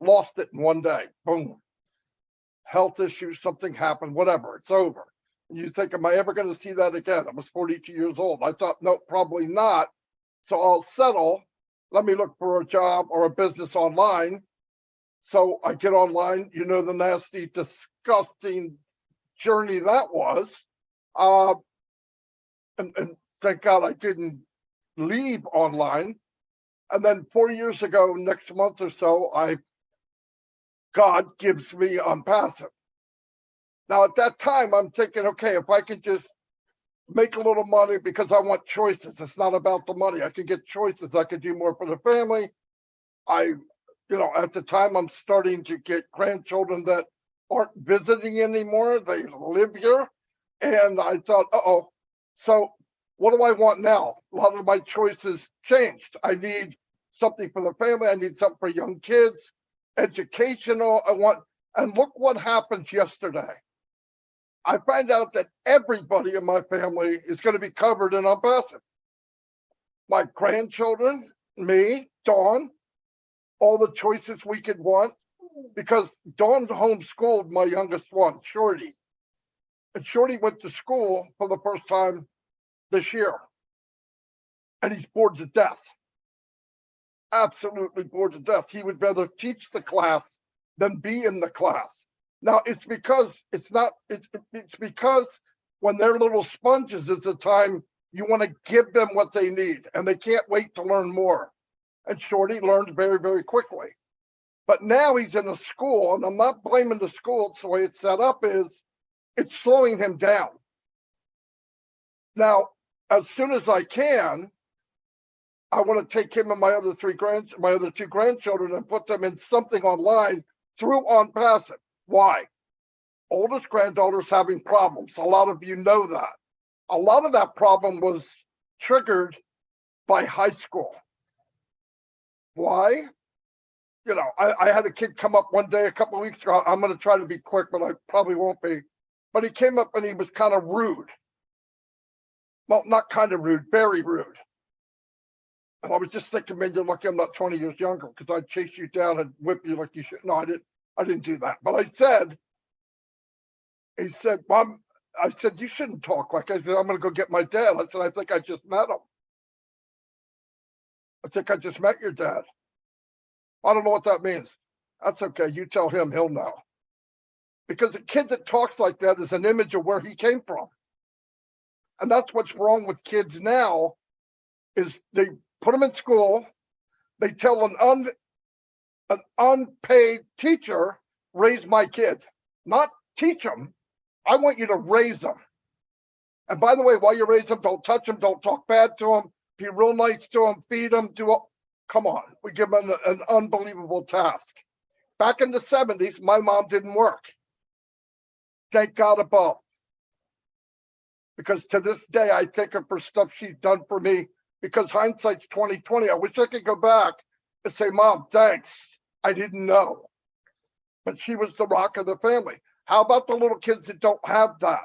Lost it in one day. Boom. Health issues, something happened, whatever. It's over. And you think, am I ever going to see that again? I was 42 years old. I thought, no, probably not. So I'll settle. Let me look for a job or a business online. So I get online, you know, the nasty, disgusting journey that was. And thank God I didn't leave online. And then 4 years ago, next month or so, God gives me OnPassive. Now at that time, I'm thinking, okay, if I could just make a little money because I want choices. It's not about the money. I can get choices. I could do more for the family. You know, at the time I'm starting to get grandchildren that aren't visiting anymore. They live here. And I thought, uh-oh. So what do I want now? A lot of my choices changed. I need something for the family. I need something for young kids, educational. And look what happened yesterday. I find out that everybody in my family is going to be covered in OnPassive. My grandchildren, me, Dawn, all the choices we could want, because Dawn homeschooled my youngest one, Shorty. And Shorty went to school for the first time this year. And he's bored to death. Absolutely bored to death. He would rather teach the class than be in the class. Now it's because it's because when they're little sponges, it's a time you want to give them what they need and they can't wait to learn more. And Shorty learned very, very quickly. But now he's in a school, and I'm not blaming the school. It's the way it's set up is it's slowing him down. Now, as soon as I can, I want to take him and my other two grandchildren and put them in something online through OnPassive. Why? Oldest granddaughter's having problems. A lot of you know that. A lot of that problem was triggered by high school. Why? You know, I had a kid come up one day a couple of weeks ago. I'm going to try to be quick, but I probably won't be. But he came up and he was kind of rude. Well, not kind of rude, very rude. And I was just thinking, man, you're lucky I'm not 20 years younger because I'd chase you down and whip you like you should. No, I didn't do that. But he said, Mom, I said, you shouldn't talk like I said, I'm going to go get my dad. I said, I think I just met him. I think I just met your dad. I don't know what that means. That's okay. You tell him, he'll know. Because a kid that talks like that is an image of where he came from. And that's what's wrong with kids now is they put them in school. They tell an unpaid teacher, raise my kid, not teach them. I want you to raise them. And by the way, while you raise them, don't touch them, don't talk bad to them, be real nice to them, feed them, come on. We give them an unbelievable task. Back in the 70s, my mom didn't work. Thank God above. Because to this day, I take her for stuff she's done for me because hindsight's 20/20. I wish I could go back and say, Mom, thanks. I didn't know. But she was the rock of the family. How about the little kids that don't have that?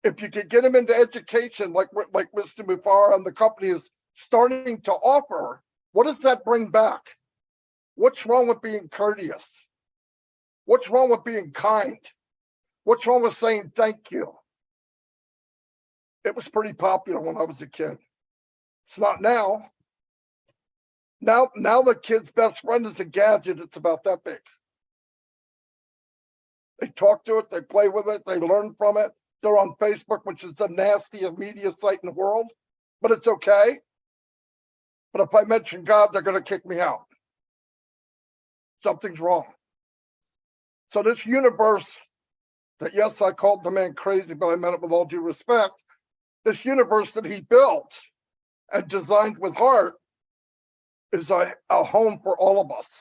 If you could get them into education, like Mr. Mufareh and the company is starting to offer, what does that bring back? What's wrong with being courteous? What's wrong with being kind? What's wrong with saying thank you? It was pretty popular when I was a kid. It's not now. Now the kid's best friend is a gadget. It's about that big. They talk to it, they play with it, they learn from it. They're on Facebook, which is the nastiest media site in the world, but it's okay. But if I mention God, they're going to kick me out. Something's wrong. So this universe that, yes, I called the man crazy, but I meant it with all due respect. This universe that he built and designed with heart is a home for all of us.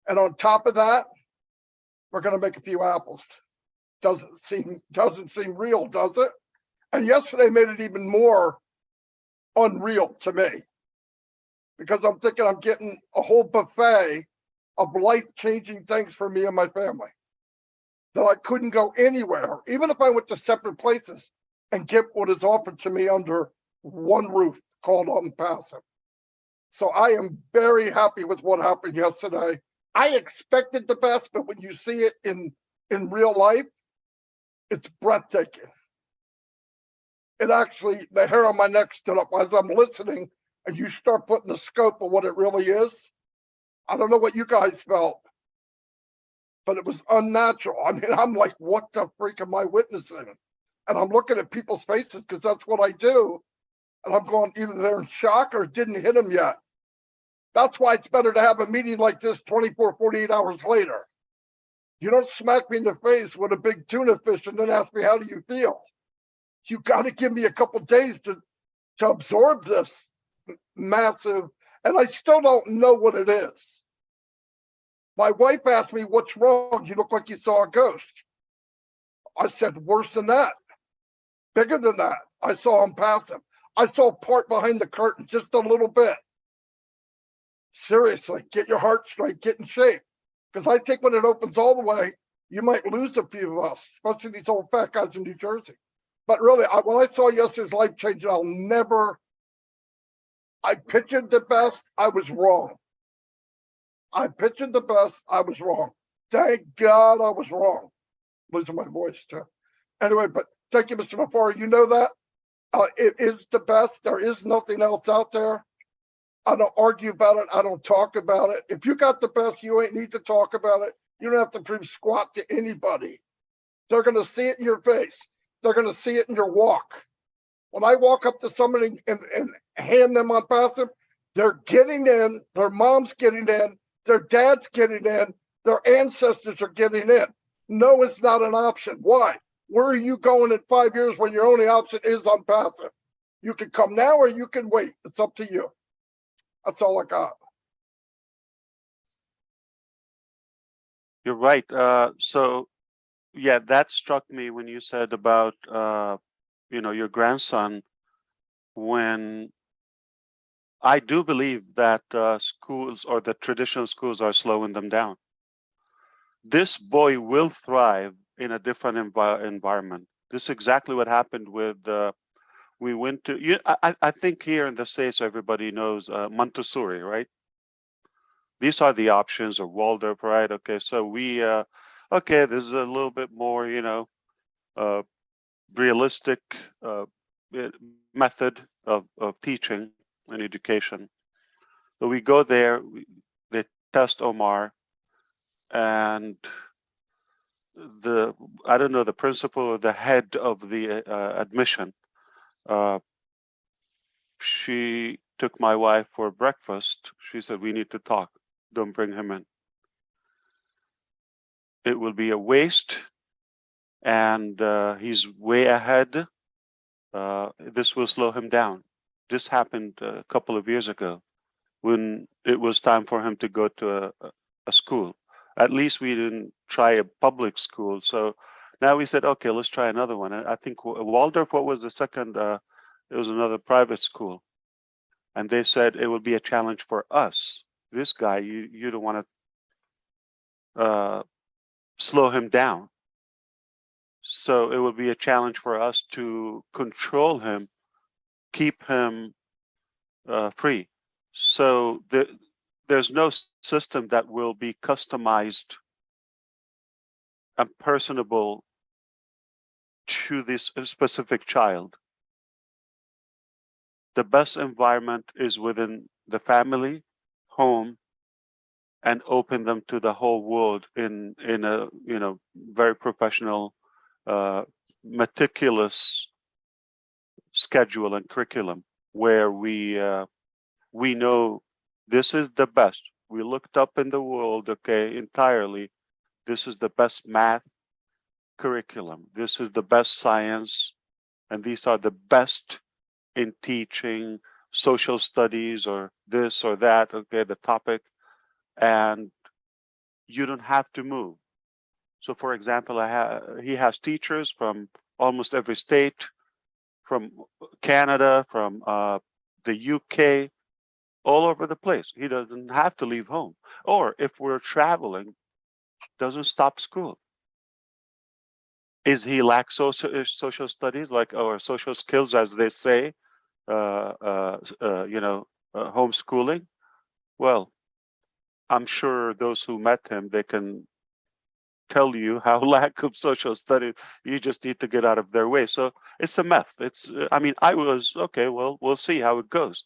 And on top of that, we're going to make a few apples. Doesn't seem real, does it? And yesterday made it even more unreal to me because I'm thinking I'm getting a whole buffet of life-changing things for me and my family that I couldn't go anywhere, even if I went to separate places and get what is offered to me under one roof called OnPassive. So I am very happy with what happened yesterday. I expected the best, but when you see it in real life, it's breathtaking. it actually, the hair on my neck stood up as I'm listening, and you start putting the scope of what it really is. I don't know what you guys felt, but it was unnatural. I mean, I'm like, what the freak am I witnessing? And I'm looking at people's faces because that's what I do. And I'm going, either they're in shock or it didn't hit them yet. That's why it's better to have a meeting like this 24, 48 hours later. You don't smack me in the face with a big tuna fish and then ask me, how do you feel? You got to give me a couple days to absorb this massive, and I still don't know what it is. My wife asked me, what's wrong? You look like you saw a ghost. I said, worse than that, bigger than that. I saw OnPassive. I saw part behind the curtain, just a little bit. Seriously, get your heart straight, get in shape. Because I think when it opens all the way, you might lose a few of us, especially these old fat guys in New Jersey. But really, when I saw yesterday's life changing, I pictured the best, I was wrong. I pictured the best, I was wrong. Thank God I was wrong. Losing my voice too. Anyway, but thank you, Mr. Mufareh. You know that it is the best. There is nothing else out there. I don't argue about it. I don't talk about it. If you got the best, you ain't need to talk about it. You don't have to prove squat to anybody. They're going to see it in your face. They're going to see it in your walk. When I walk up to somebody and hand them OnPassive, they're getting in, their mom's getting in, their dad's getting in, their ancestors are getting in. No, it's not an option. Why? Where are you going in 5 years when your only option is OnPassive? You can come now or you can wait. It's up to you. That's all I got. You're right. So, yeah, that struck me when you said about, your grandson. When I do believe that schools or the traditional schools are slowing them down. This boy will thrive in a different environment. This is exactly what happened with. We went to. I think here in the States everybody knows Montessori, right? These are the options, or Waldorf, right? Okay, so we, okay, this is a little bit more, realistic method of teaching and education. So we go there, they test Omar, and I don't know, the principal or the head of the admission, she took my wife for breakfast. She said, we need to talk. Don't bring him in. It will be a waste, and he's way ahead. This will slow him down. This happened a couple of years ago when it was time for him to go to a school. At least we didn't try a public school. So now we said, okay, let's try another one. I think Waldorf, what was the second? It was another private school. And they said it will be a challenge for us. This guy, you don't want to slow him down. So it will be a challenge for us to control him, keep him free. So there's no system that will be customized and personable to this specific child. The best environment is within the family, home, and open them to the whole world in a very professional, meticulous schedule and curriculum where we know this is the best. We looked up in the world, okay, entirely. This is the best math curriculum. This is the best science, and these are the best in teaching social studies or this or that, okay, the topic, and you don't have to move. So for example, he has teachers from almost every state, from Canada, from the UK, all over the place. He doesn't have to leave home. Or if we're traveling, doesn't stop school. Is he lack social studies, like, or social skills, as they say, homeschooling? Well, I'm sure those who met him, they can tell you how lack of social studies, you just need to get out of their way. So it's a myth. It's, I mean, I was, okay, well, we'll see how it goes.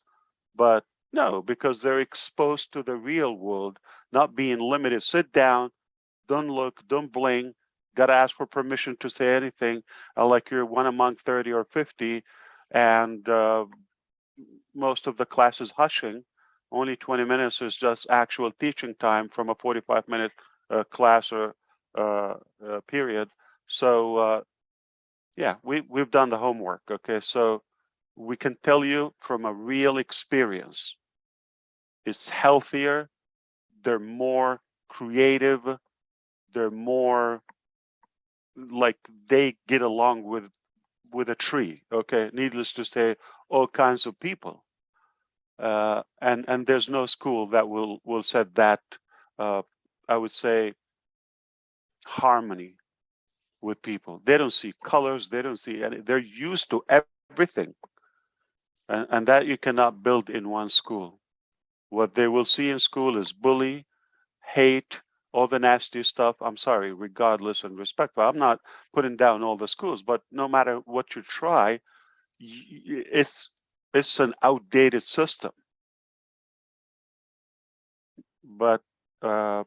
But no, because they're exposed to the real world, not being limited. Sit down, don't look, don't blink, got to ask for permission to say anything, like you're one among 30 or 50, and most of the class is hushing. Only 20 minutes is just actual teaching time from a 45-minute class or period. So yeah, we've done the homework. Okay, so we can tell you from a real experience, it's healthier, they're more creative, they're more like they get along with a tree. Okay, needless to say, all kinds of people. And there's no school that will set that, I would say, harmony with people. They don't see colors, they don't see any, they're used to everything. And that you cannot build in one school. What they will see in school is bully, hate, all the nasty stuff. I'm sorry, regardless and respectful. I'm not putting down all the schools, but no matter what you try, it's an outdated system. But I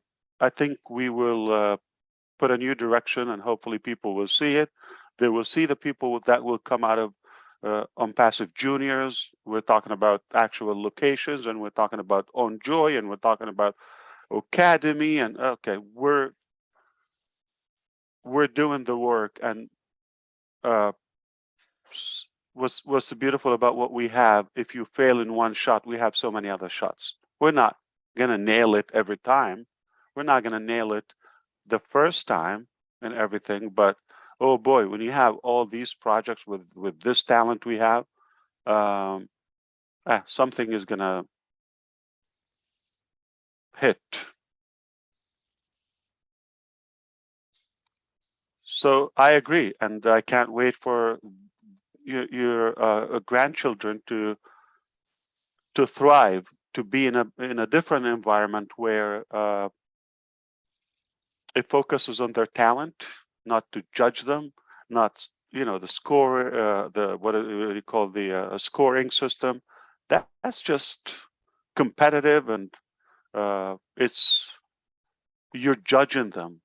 think we will put a new direction, and hopefully people will see it. They will see the people that will come out of OnPassive juniors. We're talking about actual locations, and we're talking about OnJoy, and we're talking about Academy, and okay, we're doing the work. And what's beautiful about what we have, if you fail in one shot, we have so many other shots. We're not gonna nail it every time. We're not gonna nail it the first time and everything, but oh boy, when you have all these projects with this talent we have, something is gonna hit. So I agree, and I can't wait for your grandchildren to thrive, to be in a different environment where it focuses on their talent, not to judge them, not the score, the what do you call the scoring system. That's just competitive, and it's you're judging them,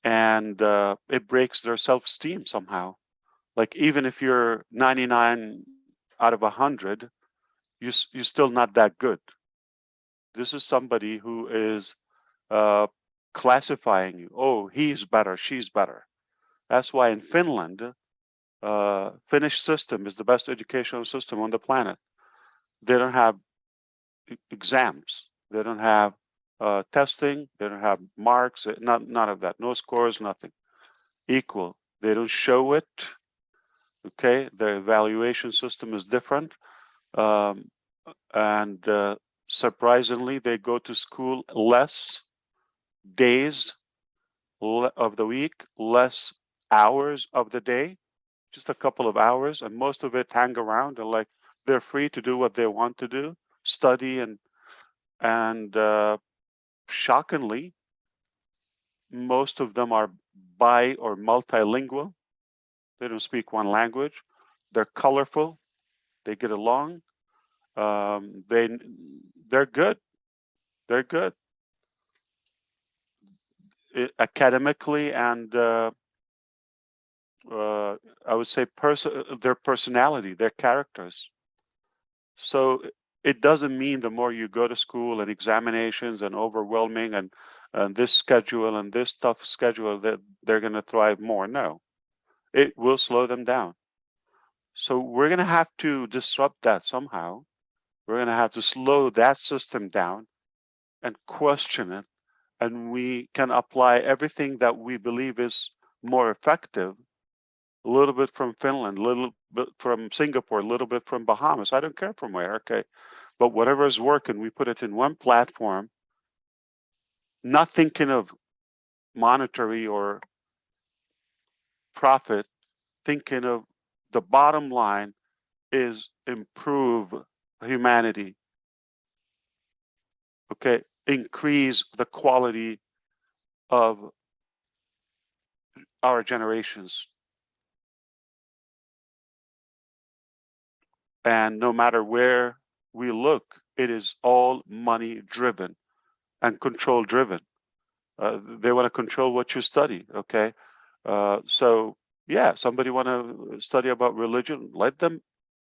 and it breaks their self-esteem somehow. Like even if you're 99 out of 100, you're still not that good. This is somebody who is classifying you. Oh, he's better, she's better. That's why in Finland, Finnish system is the best educational system on the planet. They don't have exams. They don't have testing. They don't have marks. None of that. No scores. Nothing. Equal. They don't show it. Okay. Their evaluation system is different, and surprisingly, they go to school less days of the week, less hours of the day, just a couple of hours, and most of it hang around and like they're free to do what they want to do, study, and shockingly, most of them are bi or multilingual. They don't speak one language. They're colorful. They get along. They're good. They're good academically, and I would say their personality, their characters. So it doesn't mean the more you go to school and examinations and overwhelming and this schedule and this tough schedule that they're going to thrive more. No, it will slow them down. So we're going to have to disrupt that somehow. We're going to have to slow that system down and question it. And we can apply everything that we believe is more effective, a little bit from Finland, a little bit from Singapore, a little bit from Bahamas. I don't care from where, okay? But whatever is working, we put it in one platform, not thinking of monetary or profit, thinking of the bottom line is improve humanity, okay? Increase the quality of our generations. And no matter where we look, it is all money driven and control driven. They want to control what you study, okay? So yeah, somebody want to study about religion, let them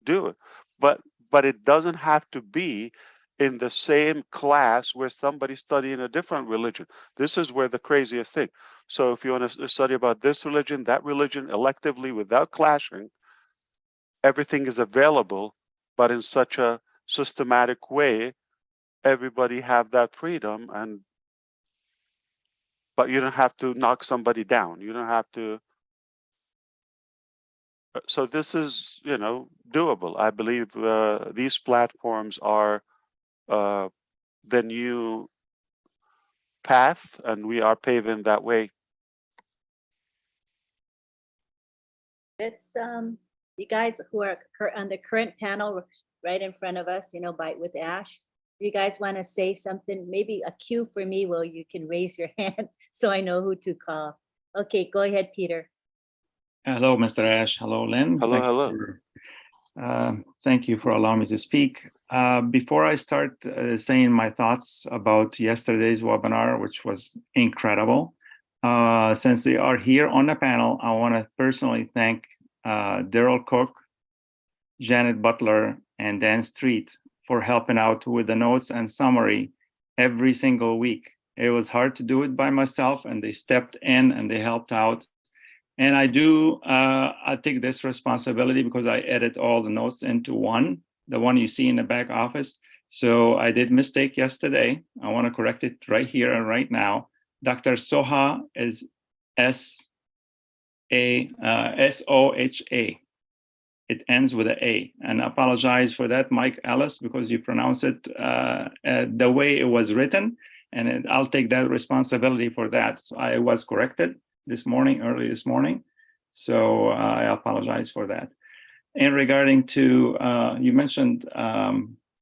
do it. But it doesn't have to be in the same class where somebody's studying a different religion. This is where the craziest thing. So if you want to study about this religion, that religion, electively without clashing, everything is available, but in such a systematic way, everybody have that freedom, and but you don't have to knock somebody down. You don't have to. So this is, you know, doable. I believe these platforms are the new path, and we are paving that way. Let's you guys who are on the current panel right in front of us, you know, with Ash, you guys want to say something, maybe a cue for me where you can raise your hand so I know who to call. Okay, go ahead, Peter. Hello, Mr. Ash. Hello, Lynn. Hello. Thank you for allowing me to speak. Before I start saying my thoughts about yesterday's webinar, which was incredible, since they are here on the panel, I want to personally thank Daryl Cook, Janet Butler, and Dan Street for helping out with the notes and summary every single week. It was hard to do it by myself, and they stepped in and they helped out. And I take this responsibility because I edit all the notes into one, the one you see in the back office. So I did mistake yesterday. I want to correct it right here and right now. Dr. Soha is S-O-H-A. It ends with an A. And I apologize for that, Mike Ellis, because you pronounce it the way it was written. And I'll take that responsibility for that. So I was corrected early this morning. So I apologize for that. And regarding to, you mentioned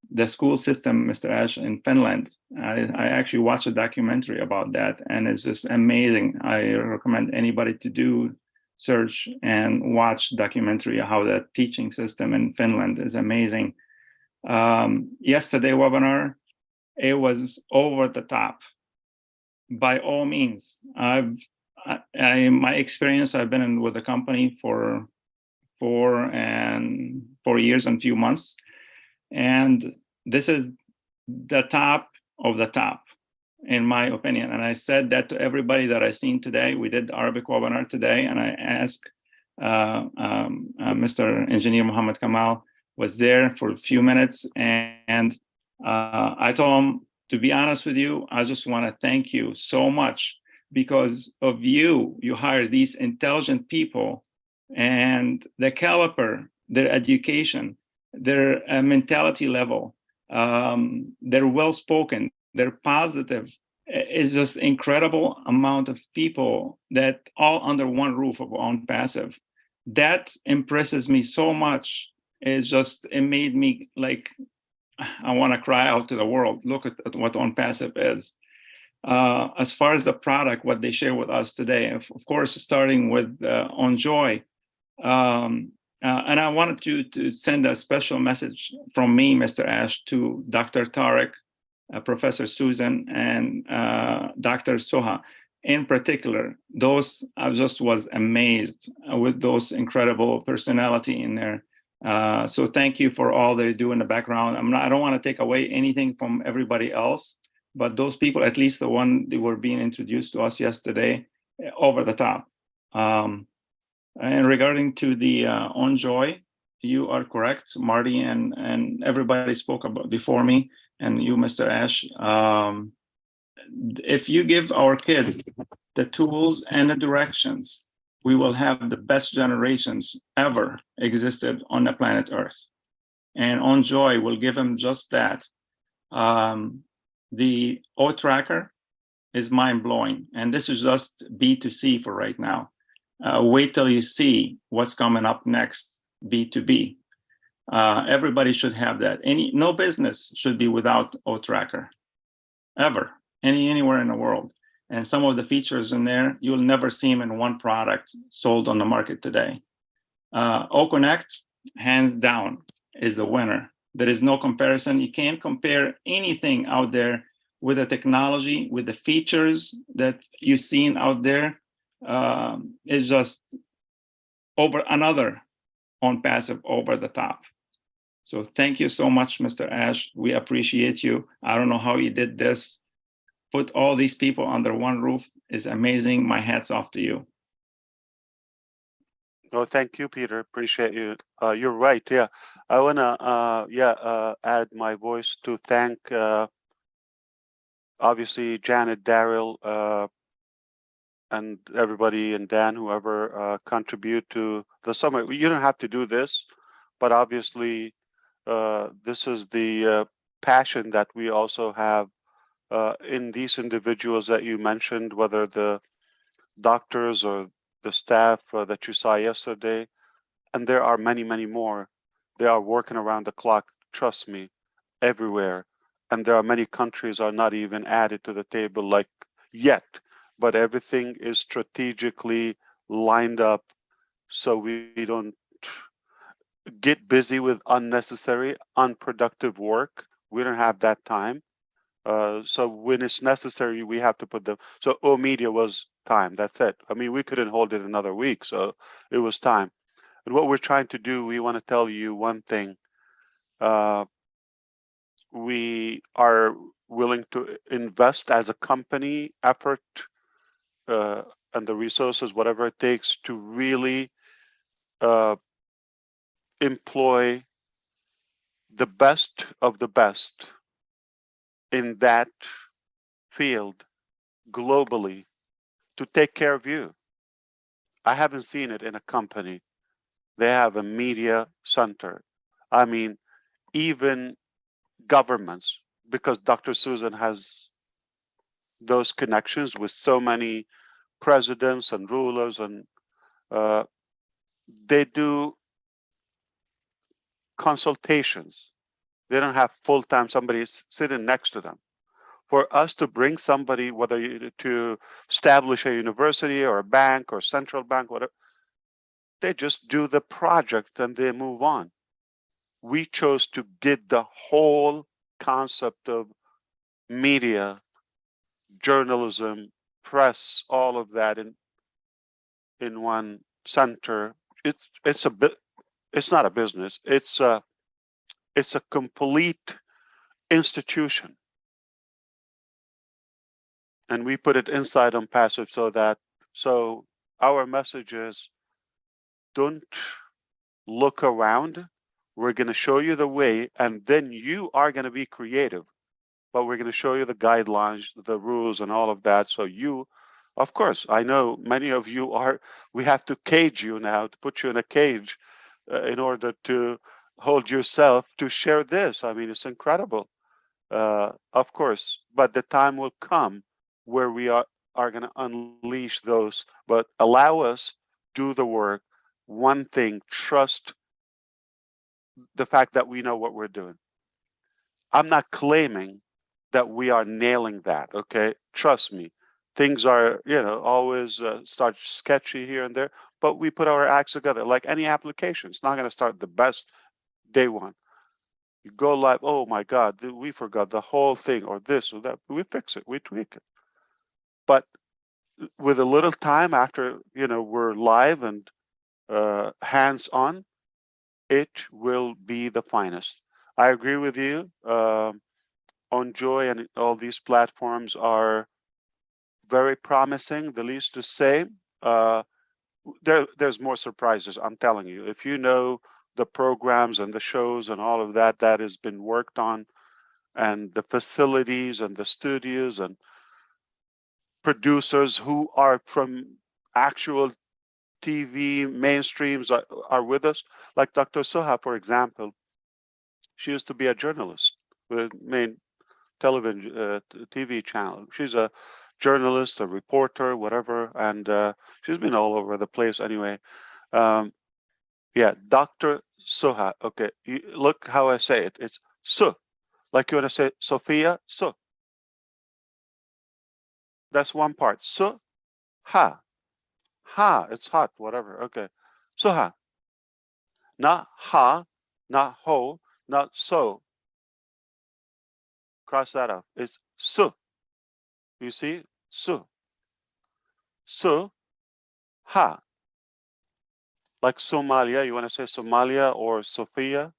the school system, Mr. Ash, in Finland. I actually watched a documentary about that, and it's just amazing. I recommend anybody to do search and watch documentary how the teaching system in Finland is amazing. Yesterday webinar, it was over the top. By all means, my experience, I've been with the company for 4 years and few months, and this is the top of the top, in my opinion. And I said that to everybody that I seen today. We did Arabic webinar today, and I asked Mr. Engineer Muhammad Kamal was there for a few minutes, and I told him, to be honest with you, I just want to thank you so much. Because of you hire these intelligent people, and the caliber, their education, their mentality level, they're well-spoken, they're positive. It's just incredible amount of people that all under one roof of OnPassive. That impresses me so much. It made me like, I want to cry out to the world. Look at what OnPassive is. As far as the product, what they share with us today, of course, starting with OnJoy. And I wanted to send a special message from me, Mr. Ash, to Dr. Tariq, Professor Susan, and Dr. Soha. In particular, I just was amazed with those incredible personality in there. So thank you for all they do in the background. I don't want to take away anything from everybody else. But those people, at least the one they were being introduced to us yesterday, over the top. And regarding to the OnJoy, you are correct. Marty and everybody spoke about before me, and you, Mr. Ash. If you give our kids the tools and the directions, we will have the best generations ever existed on the planet Earth. And OnJoy will give them just that. The O tracker is mind-blowing, and this is just B2C for right now. Wait till you see what's coming up next, B2B. Everybody should have that. No business should be without O tracker, ever, anywhere in the world. And some of the features in there, you'll never see them in one product sold on the market today. OConnect, hands down, is the winner. There is no comparison. You can't compare anything out there with the technology, with the features that you've seen out there. It's just over another OnPassive over the top. So thank you so much, Mr. Ash. We appreciate you. I don't know how you did this. Put all these people under one roof is amazing. My hat's off to you. Oh, thank you, Peter. Appreciate you. You're right. Yeah, I wanna add my voice to thank obviously Janet, Daryl, and everybody, and Dan, whoever contribute to the summit. You don't have to do this, but obviously this is the passion that we also have in these individuals that you mentioned, whether the doctors or the staff that you saw yesterday, and there are many, many more. They are working around the clock, trust me, everywhere. And there are many countries are not even added to the table like yet, but everything is strategically lined up so we don't get busy with unnecessary, unproductive work. We don't have that time. So when it's necessary, we have to put them. So media was time. That's it. I mean, we couldn't hold it another week, so it was time. And what we're trying to do, we want to tell you one thing. We are willing to invest as a company effort and the resources, whatever it takes, to really employ the best of the best in that field globally to take care of you. I haven't seen it in a company. They have a media center. I mean, even governments, because Dr. Susan has those connections with so many presidents and rulers, and they do consultations. They don't have full-time somebody sitting next to them. For us to bring somebody, whether to establish a university or a bank or central bank, whatever, they just do the project and they move on. We chose to get the whole concept of media, journalism, press, all of that in one center. It's a bit. It's not a business. It's a complete institution, and we put it inside OnPassive so our message is, don't look around. We're going to show you the way, and then you are going to be creative. But we're going to show you the guidelines, the rules, and all of that. So you, of course, I know many of you are, we have to cage you now, to put you in a cage in order to hold yourself to share this. I mean, it's incredible, of course, but the time will come where we are going to unleash those, but allow us do the work. One thing, trust the fact that we know what we're doing. I'm not claiming that we are nailing that, okay? Trust me. Things are, always start sketchy here and there, but we put our acts together. Like any application, it's not going to start the best day one. You go live, oh my God, we forgot the whole thing, or this or that. We fix it, we tweak it. But with a little time after, we're live and hands-on, it will be the finest. I agree with you. OnJoy and all these platforms are very promising, the least to say. There's more surprises, I'm telling you. If you know the programs and the shows and all of that has been worked on, and the facilities and the studios and producers who are from actual TV mainstreams are with us, like Dr. Soha, for example. She used to be a journalist with main television TV channel. She's a journalist, a reporter, whatever, and she's been all over the place anyway. Yeah, Dr. Soha. Okay, look how I say it. It's Su, like you want to say Sophia, Su. That's one part. So, ha. Ha, it's hot, whatever. Okay. So, ha. Not ha, not ho, not so. Cross that off. It's so. You see? So. So, ha. Like Somalia, you want to say Somalia or Sophia?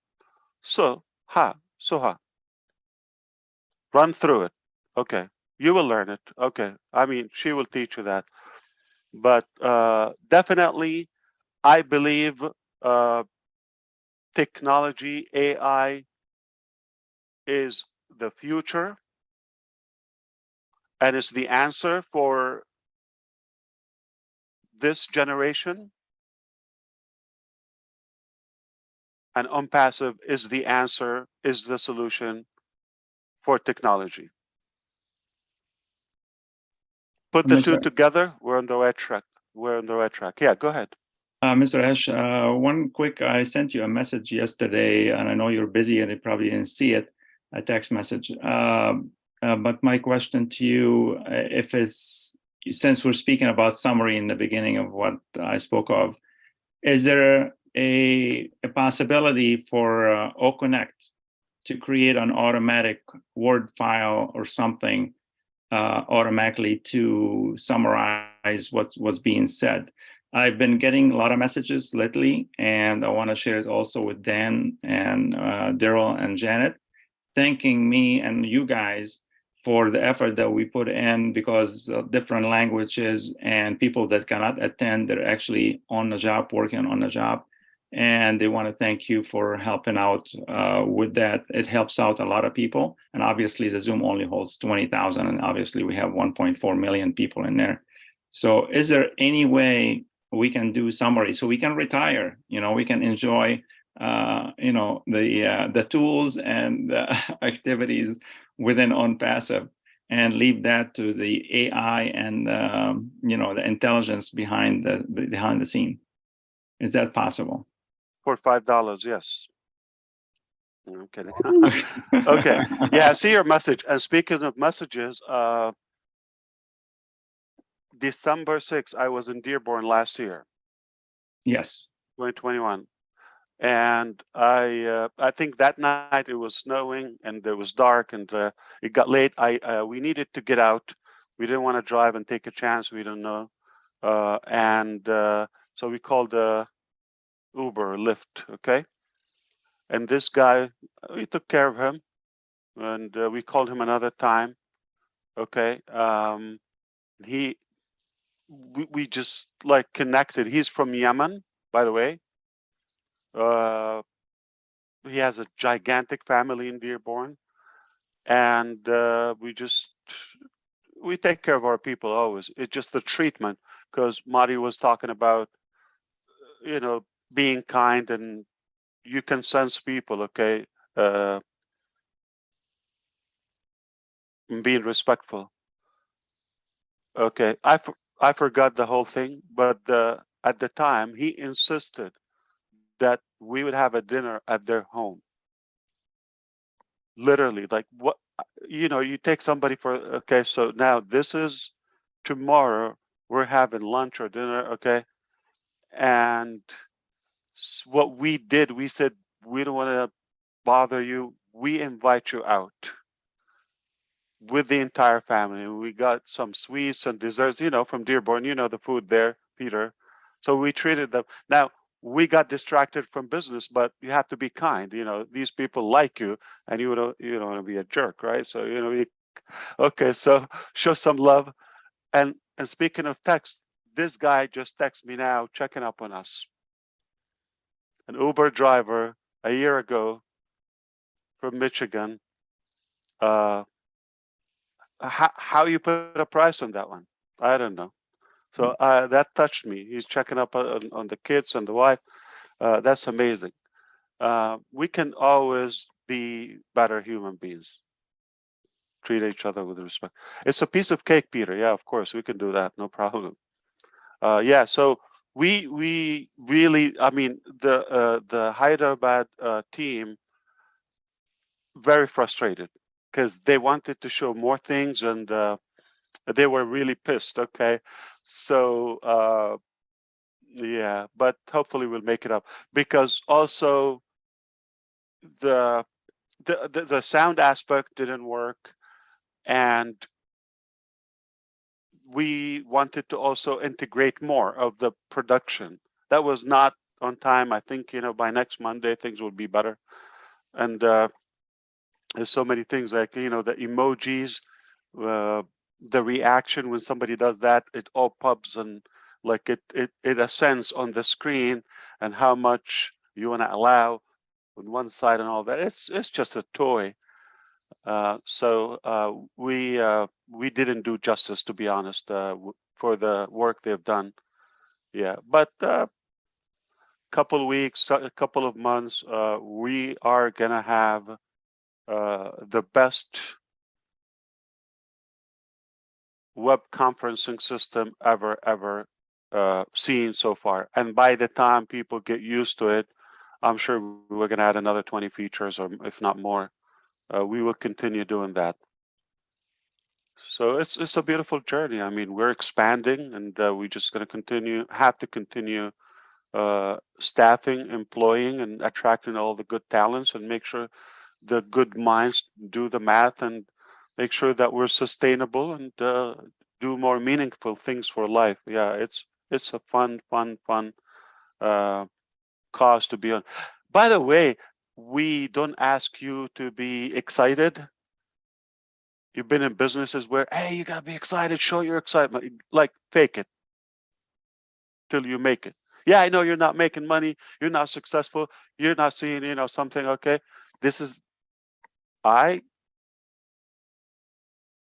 So, ha. So, ha. Run through it. Okay. You will learn it. Okay. I mean, she will teach you that. But definitely, I believe technology, AI is the future and is the answer for this generation. And OnPassive is the answer, is the solution for technology. Put the two together, we're on the right track. We're on the right track. Yeah, go ahead. Mr. Ash, one quick, I sent you a message yesterday, and I know you're busy and you probably didn't see it, a text message. But my question to you, if it's, since we're speaking about summary in the beginning of what I spoke of, is there a possibility for OConnect to create an automatic Word file or something automatically to summarize what's being said? I've been getting a lot of messages lately, and I want to share it also with Dan and Daryl and Janet, thanking me and you guys for the effort that we put in, because of different languages and people that cannot attend, they're actually on the job, working on the job. And they want to thank you for helping out with that. It helps out a lot of people. And obviously the Zoom only holds 20,000, and obviously we have 1.4 million people in there. So is there any way we can do summary so we can retire, we can enjoy the tools and the activities within OnPassive and leave that to the AI and the intelligence behind the scene? Is that possible? For $5, yes. I'm kidding. Okay. Yeah, I see your message. And speaking of messages, December 6th, I was in Dearborn last year. Yes. 2021. And I think that night it was snowing and it was dark and it got late. We needed to get out. We didn't want to drive and take a chance. We didn't know. So we called Uber, Lyft, okay? And this guy, we took care of him, and we called him another time, okay? We just like connected. He's from Yemen, by the way. He has a gigantic family in Dearborn, and we take care of our people always. It's just the treatment, because Marty was talking about, being kind, and you can sense people, okay, being respectful. Okay, I forgot the whole thing, but at the time he insisted that we would have a dinner at their home. Literally, like what, you take somebody for, okay, so now this is tomorrow, we're having lunch or dinner, okay? And what we did, we said, we don't want to bother you. We invite you out with the entire family. We got some sweets and desserts, from Dearborn, the food there, Peter. So we treated them. Now, we got distracted from business, but you have to be kind. These people like you, and you don't want to be a jerk, right? So, okay, so show some love. And speaking of text, this guy just texted me now, checking up on us. An Uber driver a year ago from Michigan. How you put a price on that one? I don't know. So that touched me. He's checking up on the kids and the wife. That's amazing. We can always be better human beings. Treat each other with respect. It's a piece of cake, Peter. Yeah, of course, we can do that. No problem. Yeah, so we really, I mean, the Hyderabad team, very frustrated because they wanted to show more things, and They were really pissed. Okay, so yeah, but hopefully we'll make it up, because also the sound aspect didn't work, and we wanted to also integrate more of the production. That was not on time. I think, by next Monday things will be better. And there's so many things, like, the emojis, the reaction when somebody does that, it all pops, and like it ascends on the screen, and how much you want to allow on one side and all that. It's just a toy. So we didn't do justice, to be honest, for the work they've done. Yeah, but couple of weeks, a couple of months, we are gonna have the best web conferencing system ever seen so far. And by the time people get used to it, I'm sure we're gonna add another 20 features, or if not more. We will continue doing that. So it's a beautiful journey. I mean, we're expanding, and we're just going to have to continue staffing, employing, and attracting all the good talents, and make sure the good minds do the math, and make sure that we're sustainable, and do more meaningful things for life. Yeah, it's a fun cause to be on. By the way, we don't ask you to be excited. You've been in businesses where, hey, you gotta be excited, show your excitement, like fake it till you make it. Yeah, I know you're not making money, you're not successful, you're not seeing, something. Okay, I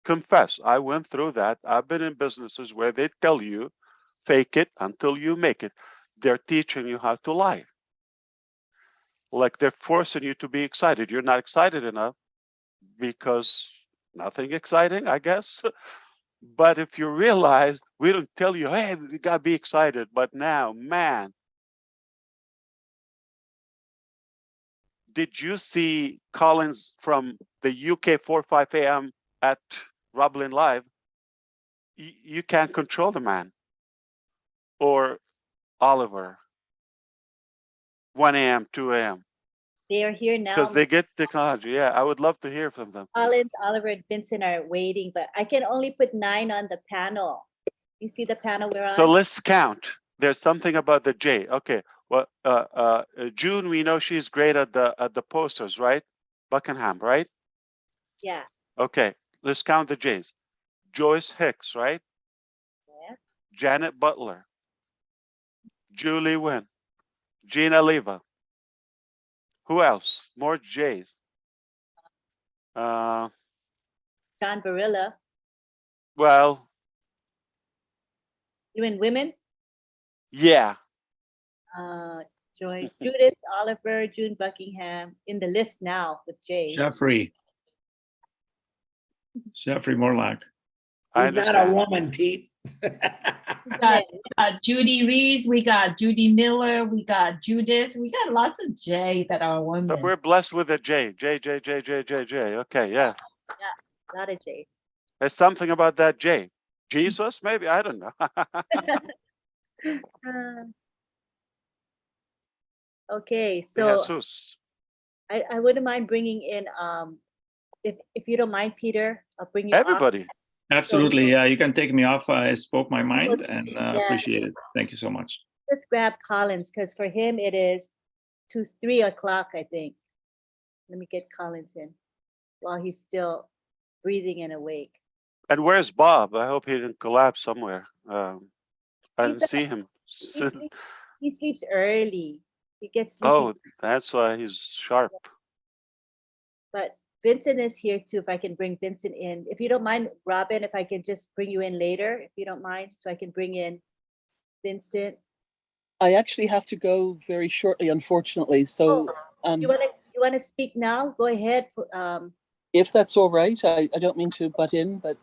confess, I went through that. I've been in businesses where they tell you, fake it until you make it. They're teaching you how to lie. Like they're forcing you to be excited. You're not excited enough because nothing exciting, I guess. But if you realize, we don't tell you, hey, you gotta be excited. But now, man, did you see Collins from the UK 4-5 a.m. at Roblin Live? You can't control the man. Or Oliver, 1 a.m., 2 a.m. They are here now. Because they get technology. Yeah, I would love to hear from them. Collins, Oliver, and Vincent are waiting, but I can only put 9 on the panel. You see the panel we're on? So let's count. There's something about the J. Okay. Well, June, we know she's great at the posters, right? Buckingham, right? Yeah. Okay. Let's count the J's. Joyce Hicks, right? Yeah. Janet Butler. Julie Wynn. Gina Leva. Who else? More J's. John Barilla. Well. You mean women? Yeah. Joy, Judith, Oliver, June Buckingham in the list now with J's. Jeffrey Morlock. We got a woman, Pete. We got Judy Rees, we got Judy Miller, we got Judith, we got lots of J that are women. So we're blessed with a J. J. Okay, yeah. Yeah, a lot of J's. There's something about that J. Jesus, maybe? I don't know. Okay, so Jesus. I wouldn't mind bringing in, if you don't mind, Peter, I'll bring you Everybody. off. Absolutely. Yeah, you can take me off. I spoke my mind, Supposed- and yeah. appreciate it. Thank you so much. Let's grab Collins, because for him it is 3 o'clock, I think. Let me get Collins in while he's still breathing and awake. And where's Bob? I hope he didn't collapse somewhere. I didn't see him. He sleeps early. He gets sleepy. Oh, that's why he's sharp. But Vincent is here too, if I can bring Vincent in. If you don't mind, Robin, if I can just bring you in later, if you don't mind, so I can bring in Vincent. I actually have to go very shortly, unfortunately. So you wanna speak now? Go ahead. if that's all right, I don't mean to butt in, but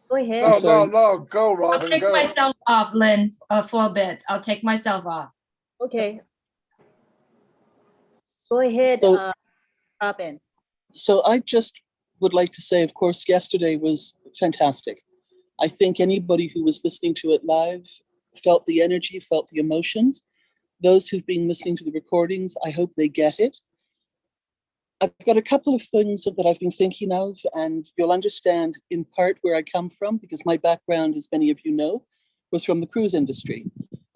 go ahead. No, go, I'll Robin, take go. myself off, Lynn, for a bit. I'll take myself off. Okay. Go ahead, So- Robin. So I just would like to say, of course, yesterday was fantastic. I think anybody who was listening to it live felt the energy, felt the emotions. Those who've been listening to the recordings, I hope they get it. I've got a couple of things that I've been thinking of, and you'll understand in part where I come from, because my background, as many of you know, was from the cruise industry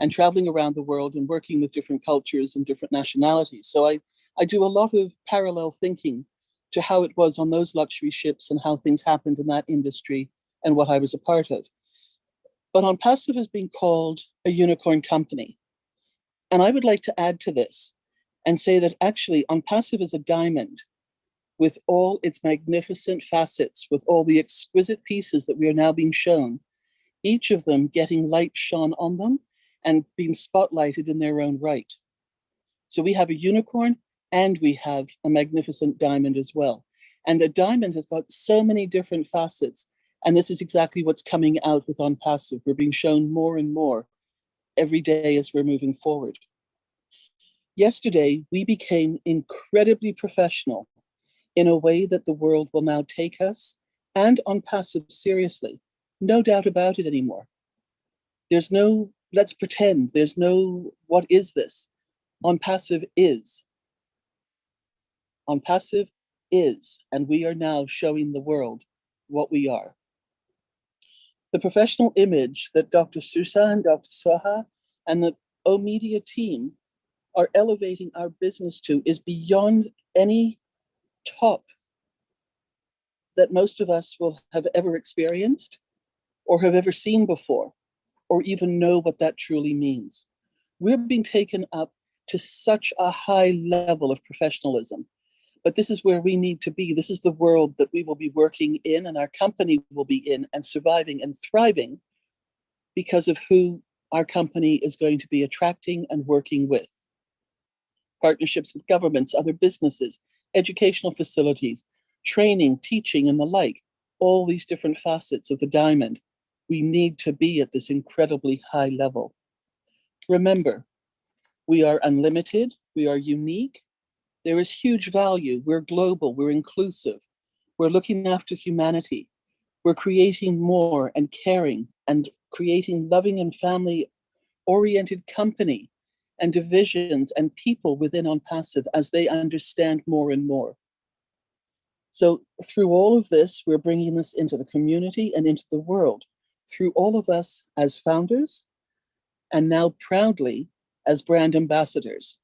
and traveling around the world and working with different cultures and different nationalities. So I do a lot of parallel thinking to how it was on those luxury ships and how things happened in that industry and what I was a part of. But OnPassive has been called a unicorn company. And I would like to add to this and say that actually OnPassive is a diamond with all its magnificent facets, with all the exquisite pieces that we are now being shown, each of them getting light shone on them and being spotlighted in their own right. So we have a unicorn and we have a magnificent diamond as well. And a diamond has got so many different facets. And this is exactly what's coming out with OnPassive. We're being shown more and more every day as we're moving forward. Yesterday, we became incredibly professional in a way that the world will now take us and OnPassive seriously. No doubt about it anymore. There's no, let's pretend, there's no, what is this? OnPassive is. OnPassive is, and we are now showing the world what we are. The professional image that Dr. Susa and Dr. Soha and the O-Media team are elevating our business to is beyond any top that most of us will have ever experienced or have ever seen before, or even know what that truly means. We're being taken up to such a high level of professionalism, but this is where we need to be. This is the world that we will be working in and our company will be in and surviving and thriving because of who our company is going to be attracting and working with. Partnerships with governments, other businesses, educational facilities, training, teaching, and the like, all these different facets of the diamond. We need to be at this incredibly high level. Remember, we are unlimited, we are unique, there is huge value, we're global, we're inclusive, we're looking after humanity, we're creating more and caring and creating loving and family-oriented company and divisions and people within OnPassive as they understand more and more. So through all of this, we're bringing this into the community and into the world, through all of us as founders, and now proudly as brand ambassadors.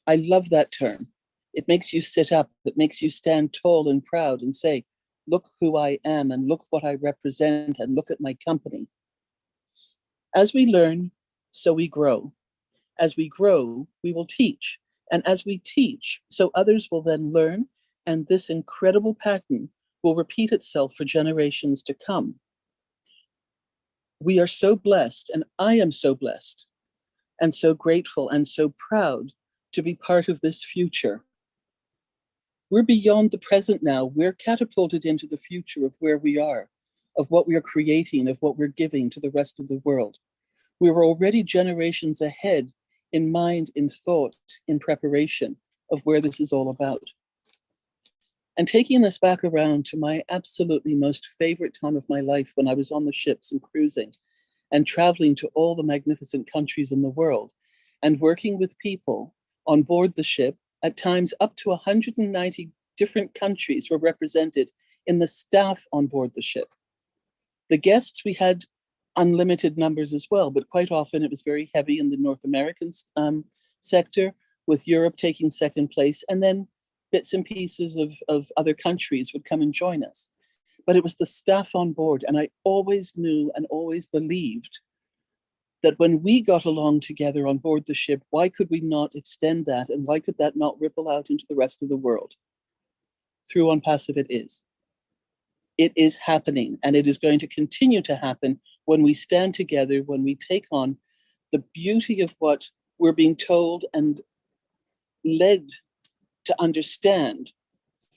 I love that term. It makes you sit up, it makes you stand tall and proud and say, look who I am and look what I represent and look at my company. As we learn, so we grow. As we grow, we will teach. And as we teach, so others will then learn, and this incredible pattern will repeat itself for generations to come. We are so blessed, and I am so blessed, and so grateful and so proud to be part of this future. We're beyond the present now. We're catapulted into the future of where we are, of what we are creating, of what we're giving to the rest of the world. We were already generations ahead in mind, in thought, in preparation of where this is all about. And taking this back around to my absolutely most favorite time of my life when I was on the ships and cruising and traveling to all the magnificent countries in the world and working with people on board the ship, at times up to 190 different countries were represented in the staff on board the ship. The guests, we had unlimited numbers as well, but quite often it was very heavy in the North American sector, with Europe taking second place, and then bits and pieces of other countries would come and join us. But it was the staff on board, and I always knew and always believed that when we got along together on board the ship, why could we not extend that, and why could that not ripple out into the rest of the world? Through OnPassive it is. It is happening, and it is going to continue to happen when we stand together, when we take on the beauty of what we're being told and led to understand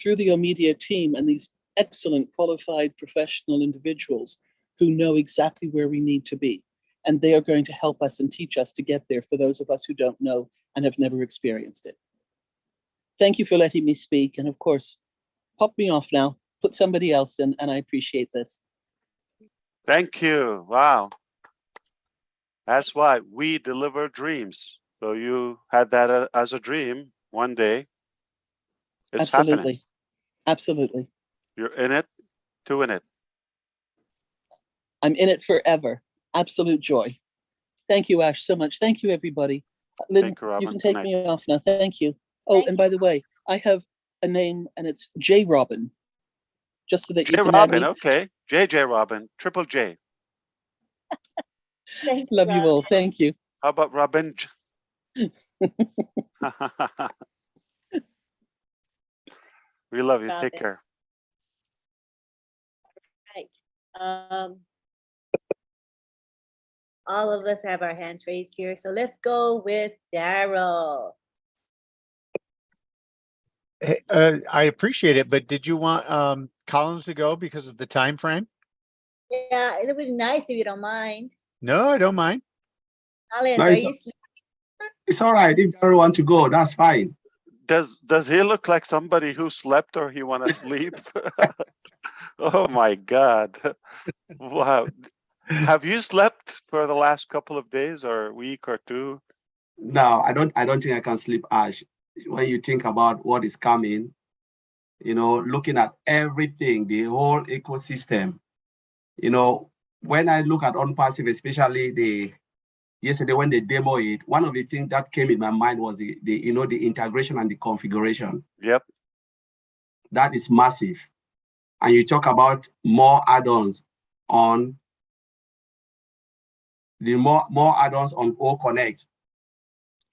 through the O-Media team and these excellent, qualified, professional individuals who know exactly where we need to be. And they are going to help us and teach us to get there for those of us who don't know and have never experienced it. Thank you for letting me speak. And of course, pop me off now, put somebody else in, and I appreciate this. Thank you. Wow. That's why we deliver dreams. So you had that as a dream one day. It's Absolutely. happening. Absolutely. You're in it to win it. I'm in it forever. Absolute joy. Thank you, Ash, so much. Thank you, everybody. Lynn, Thank you, Robin. you can Good take night. me off now. Thank you. Oh, and by the way, I have a name and it's J Robin. Just so that you J can add Robin, me. okay. JJ Robin, triple J. Thank Love you all. Thank you. How about Robin? We love you. Robin. Take care. Right. All of us have our hands raised here. So let's go with Daryl. I appreciate it, but did you want Collins to go because of the time frame? Yeah, it would be nice if you don't mind. No, I don't mind. Collins, No, are it's- you sleeping? It's all right. If Daryl want to go, that's fine. Does he look like somebody who slept or he want to sleep? Oh my God. Wow. Have you slept for the last couple of days or a week or two? No, I don't think I can sleep, Ash. When you think about what is coming, you know, looking at everything, the whole ecosystem, you know, when I look at OnPassive, especially yesterday when they demo it, one of the things that came in my mind was the integration and the configuration. Yep. That is massive. And you talk about more add-ons on more add-ons on O Connect.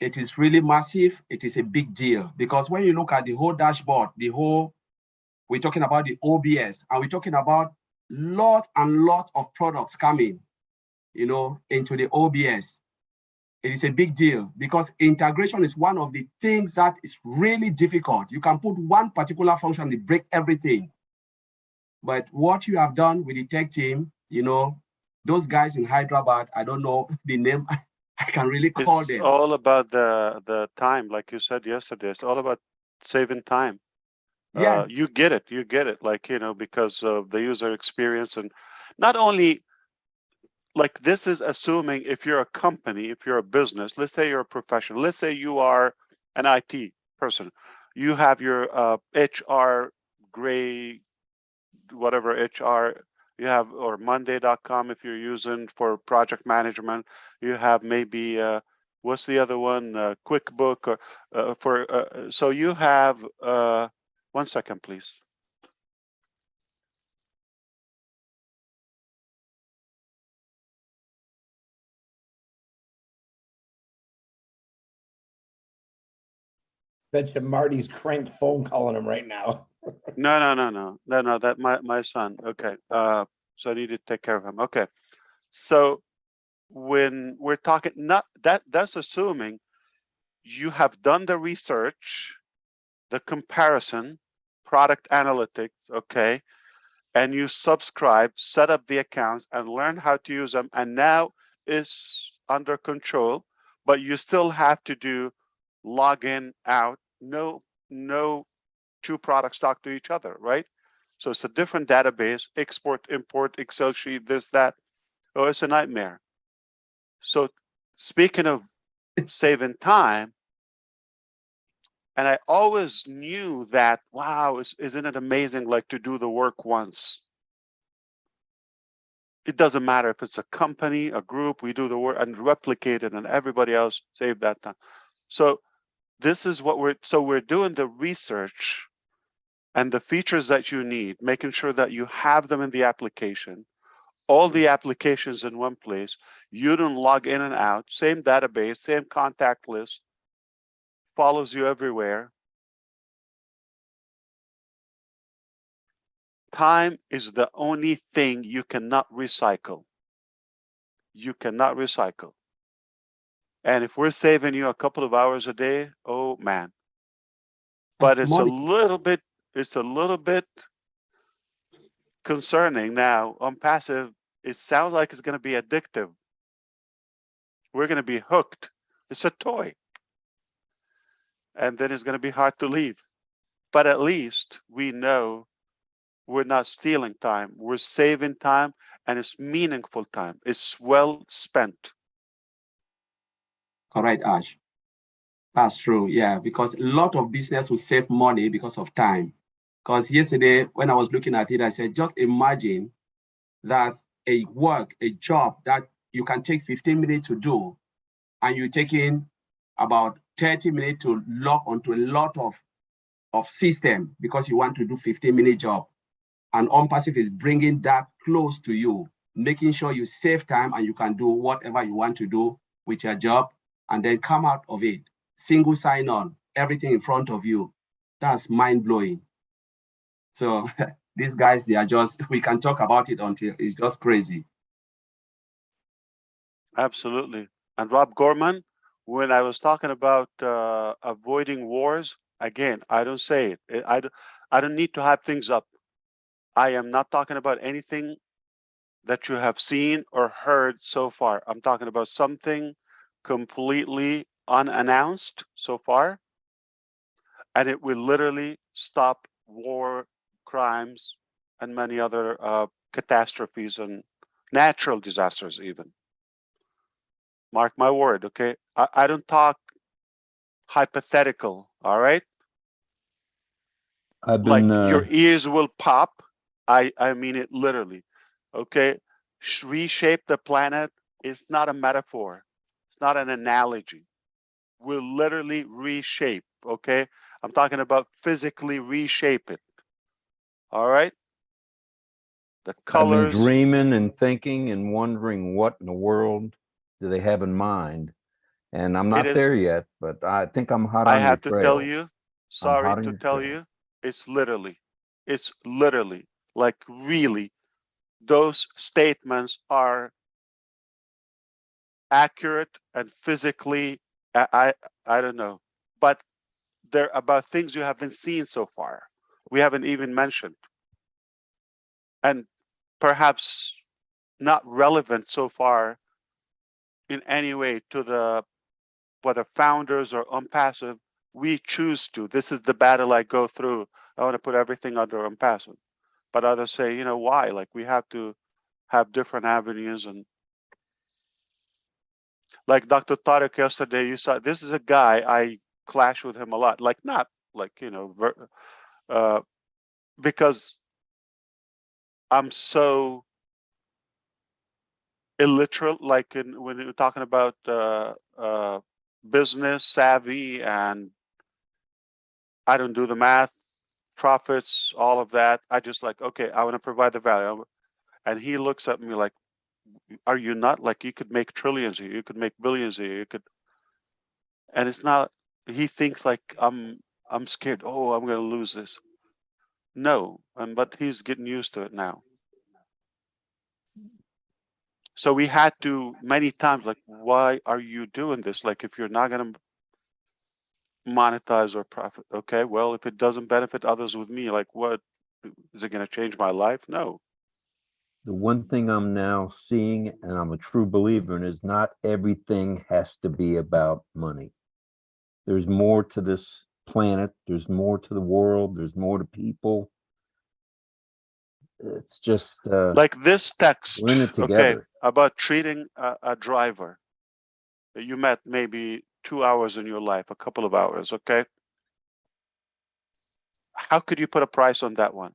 It is really massive. It is a big deal because when you look at the whole dashboard, we're talking about the OBS and we're talking about lots and lots of products coming, you know, into the OBS. It is a big deal because integration is one of the things that is really difficult. You can put one particular function to break everything. But what you have done with the tech team, you know, those guys in Hyderabad, I don't know the name, I can really call It's them. all about the time, like you said yesterday. It's all about saving time. Yeah. You get it, like, you know, because of the user experience. And not only, like, this is assuming if you're a company, if you're a business, let's say you're a professional, let's say you are an IT person, you have your HR gray, whatever HR you have, or monday.com if you're using for project management, you have maybe what's the other one, QuickBook, or so you have 1 second, please. Bet you Marty's cranked phone calling him right now. No, that my son. Okay. So I need to take care of him. Okay. So when we're talking, not that's assuming you have done the research, the comparison, product analytics, okay, and you subscribe, set up the accounts and learn how to use them, and now it's under control, but you still have to do login out. No two products talk to each other, right? So it's a different database, export, import, Excel sheet, this, that. Oh, it's a nightmare. So speaking of saving time, and I always knew that, wow, isn't it amazing, like, to do the work once? It doesn't matter if it's a company, a group, we do the work and replicate it and everybody else save that time. So this is what we're doing the research and the features that you need, making sure that you have them in the application, all the applications in one place. You don't log in and out, same database, same contact list, follows you everywhere. Time is the only thing you cannot recycle. You cannot recycle. And if we're saving you a couple of hours a day, oh man. But That's it's money. a little bit concerning now. OnPassive, it sounds like it's going to be addictive. We're going to be hooked. It's a toy. And then it's going to be hard to leave. But at least we know we're not stealing time. We're saving time and it's meaningful time. It's well spent. Correct, Ash. That's true. Yeah, because a lot of business will save money because of time. Because yesterday, when I was looking at it, I said, just imagine that a job that you can take 15 minutes to do, and you're taking about 30 minutes to log onto a lot of system because you want to do 15-minute job. And OnPassive is bringing that close to you, making sure you save time and you can do whatever you want to do with your job and then come out of it. Single sign-on, everything in front of you. That's mind-blowing. So these guys, they are just, we can talk about it until it's just crazy. Absolutely. And Rob Gorman, when I was talking about avoiding wars, again, I don't say it. I don't need to hype things up. I am not talking about anything that you have seen or heard so far. I'm talking about something completely unannounced so far, and it will literally stop war, crimes, and many other catastrophes and natural disasters even. Mark my word, okay? I don't talk hypothetical, all right? I've been like your ears will pop. I mean it literally, okay? Reshape the planet is not a metaphor. It's not an analogy. We'll literally reshape, okay? I'm talking about physically reshape it, all right? The I've been colors. dreaming and thinking and wondering what in the world do they have in mind. And I'm not there yet, but I think I'm hot I on your have to trail. tell you, I'm sorry hot on to your tell trail. you, it's literally, like really, those statements are accurate and physically, I don't know, but they're about things you haven't seen so far. We haven't even mentioned, and perhaps not relevant so far in any way to the whether founders or OnPassive. We choose to. This is the battle I go through. I want to put everything under OnPassive, but others say, you know, why? Like we have to have different avenues. And like Dr. Tariq yesterday, you saw this is a guy I clash with him a lot. Like not like, you know, because I'm so illiterate, like when you're talking about business savvy, and I don't do the math, profits, all of that. I just like, okay, I want to provide the value. And he looks at me like, are you not? Like you could make trillions here, you could make billions here, you could. And it's not, he thinks like I'm scared. Oh, I'm going to lose this. No, but he's getting used to it now. So we had to many times like, why are you doing this? Like if you're not going to monetize or profit, okay, well, if it doesn't benefit others with me, like what, is it going to change my life? No. The one thing I'm now seeing, and I'm a true believer in, is not everything has to be about money. There's more to this planet. There's more to the world. There's more to people. It's just like this text, we're in it okay, together. about treating a driver that you met maybe 2 hours in your life, a couple of hours, okay? How could you put a price on that one?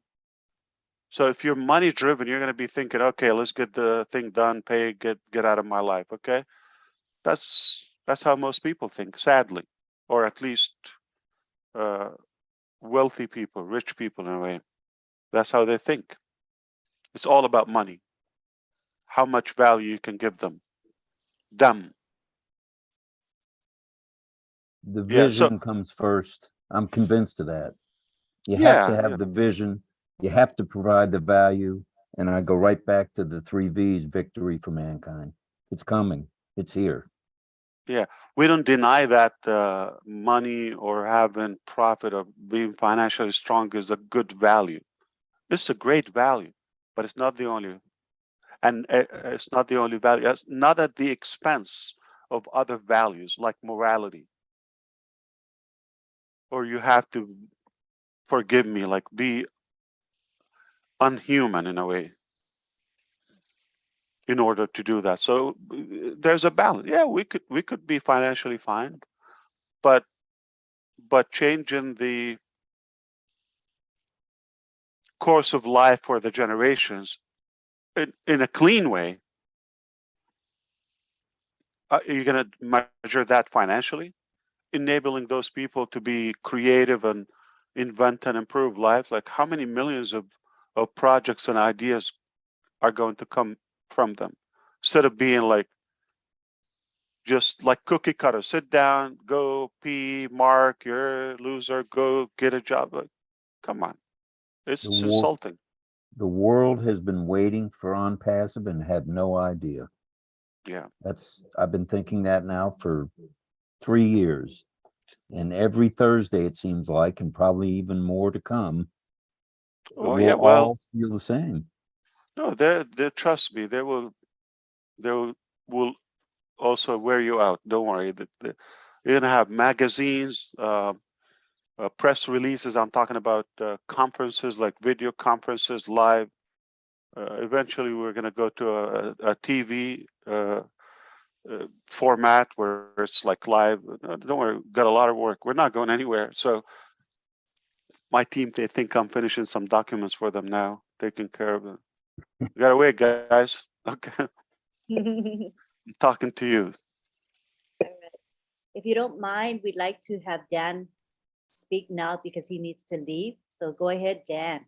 So if you're money driven, you're going to be thinking, okay, let's get the thing done, pay, get out of my life, okay? That's how most people think, sadly, or at least wealthy people, rich people in a way. That's how they think. It's all about money. How much value you can give them. The vision comes first. I'm convinced of that. You have to have the vision. You have to provide the value. And I go right back to the 3 V's, victory for mankind. It's coming. It's here. Yeah, we don't deny that money or having profit or being financially strong is a good value. It's a great value, but it's not the only, and it's not the only value. It's not at the expense of other values like morality. Or you have to, forgive me, like be unhuman in a way. in order to do that. So there's a balance. Yeah, we could be financially fine, but changing the course of life for the generations in a clean way, you're going to measure that financially, enabling those people to be creative and invent and improve life. Like how many millions of projects and ideas are going to come from them, instead of being like just like cookie cutter, sit down, go pee, mark, you're a loser, go get a job. Like, come on, it's insulting. The world has been waiting for OnPassive and had no idea. Yeah. I've been thinking that now for 3 years. And every Thursday, it seems like, and probably even more to come, Oh, we'll yeah, well, all feel the same. No, they trust me. They will also wear you out. Don't worry. You're gonna have magazines, press releases. I'm talking about conferences, like video conferences, live. Eventually, we're gonna go to a TV format where it's like live. Don't worry, got a lot of work. We're not going anywhere. So my team, they think I'm finishing some documents for them now, taking care of them. You gotta wait, guys. Okay. I'm talking to you. If you don't mind, we'd like to have Dan speak now because he needs to leave. So go ahead, Dan.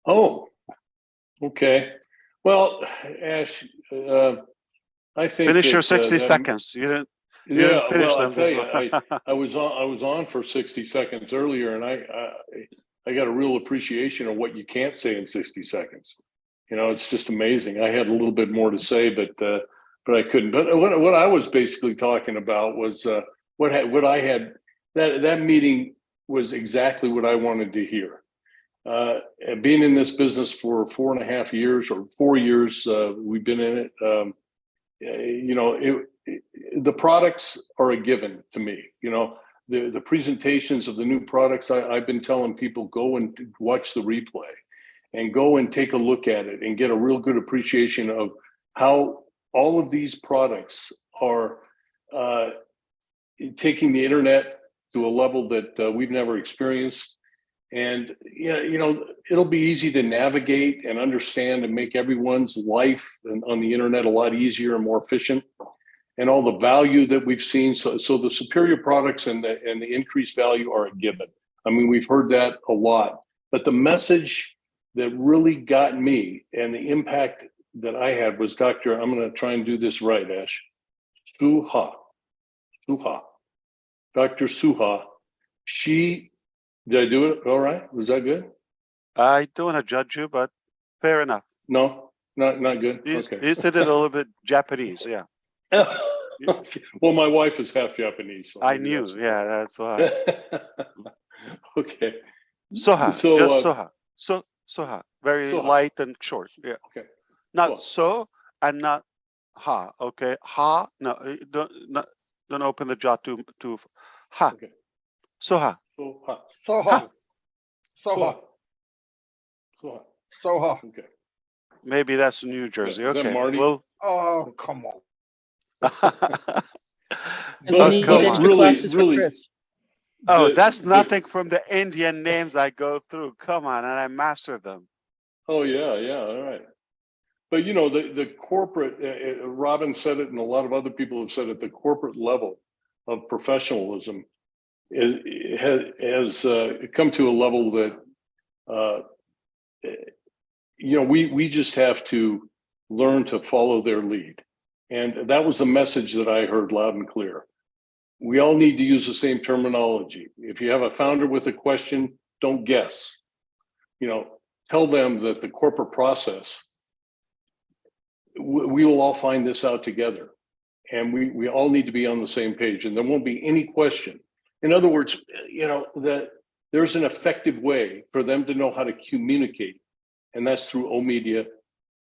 Oh, okay. Well, Ash, I think Finish your that, 60 seconds. You didn't finish well, them I'll tell you, before. I was on for 60 seconds earlier, and I got a real appreciation of what you can't say in 60 seconds. You know, it's just amazing. I had a little bit more to say, but I couldn't. But what I was basically talking about was what I had. That meeting was exactly what I wanted to hear. Being in this business for 4.5 years or 4 years, we've been in it. You know, the products are a given to me. You know, the presentations of the new products. I've been telling people, go and watch the replay, and go and take a look at it, and get a real good appreciation of how all of these products are taking the internet to a level that we've never experienced. And you know, it'll be easy to navigate and understand and make everyone's life on the internet a lot easier and more efficient. And all the value that we've seen, so the superior products and the increased value are a given. I mean, we've heard that a lot, but the message that really got me and the impact that I had was Dr. I'm going to try and do this right, Ash. Suha, Dr. Suha. Did I do it all right? Was that good? I don't want to judge you, but fair enough. No, not good. Okay. You said it a little bit Japanese, yeah. Okay. Well, my wife is half Japanese. So I knew, yeah, that's why. Okay. Soha, So, just Soha. Soha, very Soha. Light and short, yeah. Okay. Not so and not ha, okay? Ha, no, don't open the jaw to ha. Okay. Soha. Soha. Soha. Soha. Soha. Soha. Okay. Maybe that's New Jersey. Is that Okay. Marty? Well, Oh, come on. And then you need extra classes for Chris. Oh, that's nothing from the Indian names I go through. Come on, and I master them. Oh yeah, all right. But you know, the corporate, Robin said it, and a lot of other people have said it. The corporate level of professionalism has come to a level that you know, we just have to learn to follow their lead, and that was the message that I heard loud and clear. We all need to use the same terminology. If you have a founder with a question, don't guess. You know, tell them that the corporate process, we will all find this out together, and we all need to be on the same page, and there won't be any question. In other words, you know, that there's an effective way for them to know how to communicate, and that's through O-Media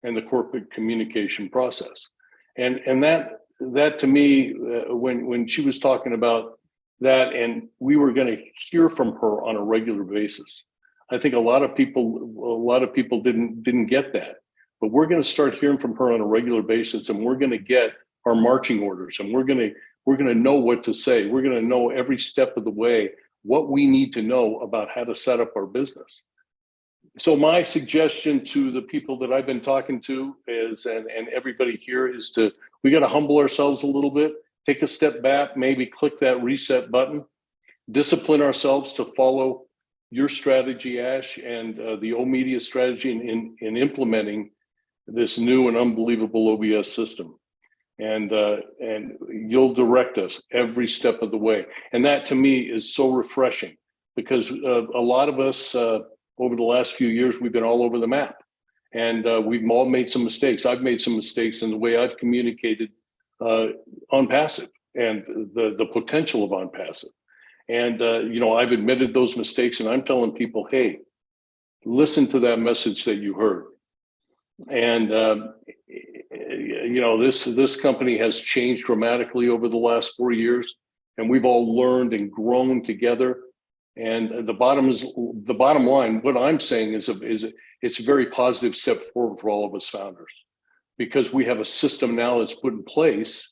and the corporate communication process. And that to me, when she was talking about that, and we were going to hear from her on a regular basis, I think a lot of people didn't get that. But we're going to start hearing from her on a regular basis, and we're going to get our marching orders, and we're going to know what to say. We're going to know every step of the way what we need to know about how to set up our business. So my suggestion to the people that I've been talking to is, and everybody here, is we got to humble ourselves a little bit, take a step back, maybe click that reset button, discipline ourselves to follow your strategy, Ash, and the O-Media strategy in implementing this new and unbelievable OBS system. And you'll direct us every step of the way. And that to me is so refreshing, because a lot of us over the last few years, we've been all over the map, and we've all made some mistakes. I've made some mistakes in the way I've communicated OnPassive and the potential of OnPassive. And, you know, I've admitted those mistakes, and I'm telling people, hey, listen to that message that you heard. And, you know, this company has changed dramatically over the last 4 years, and we've all learned and grown together. And the bottom line, what I'm saying is it's a very positive step forward for all of us founders, because we have a system now that's put in place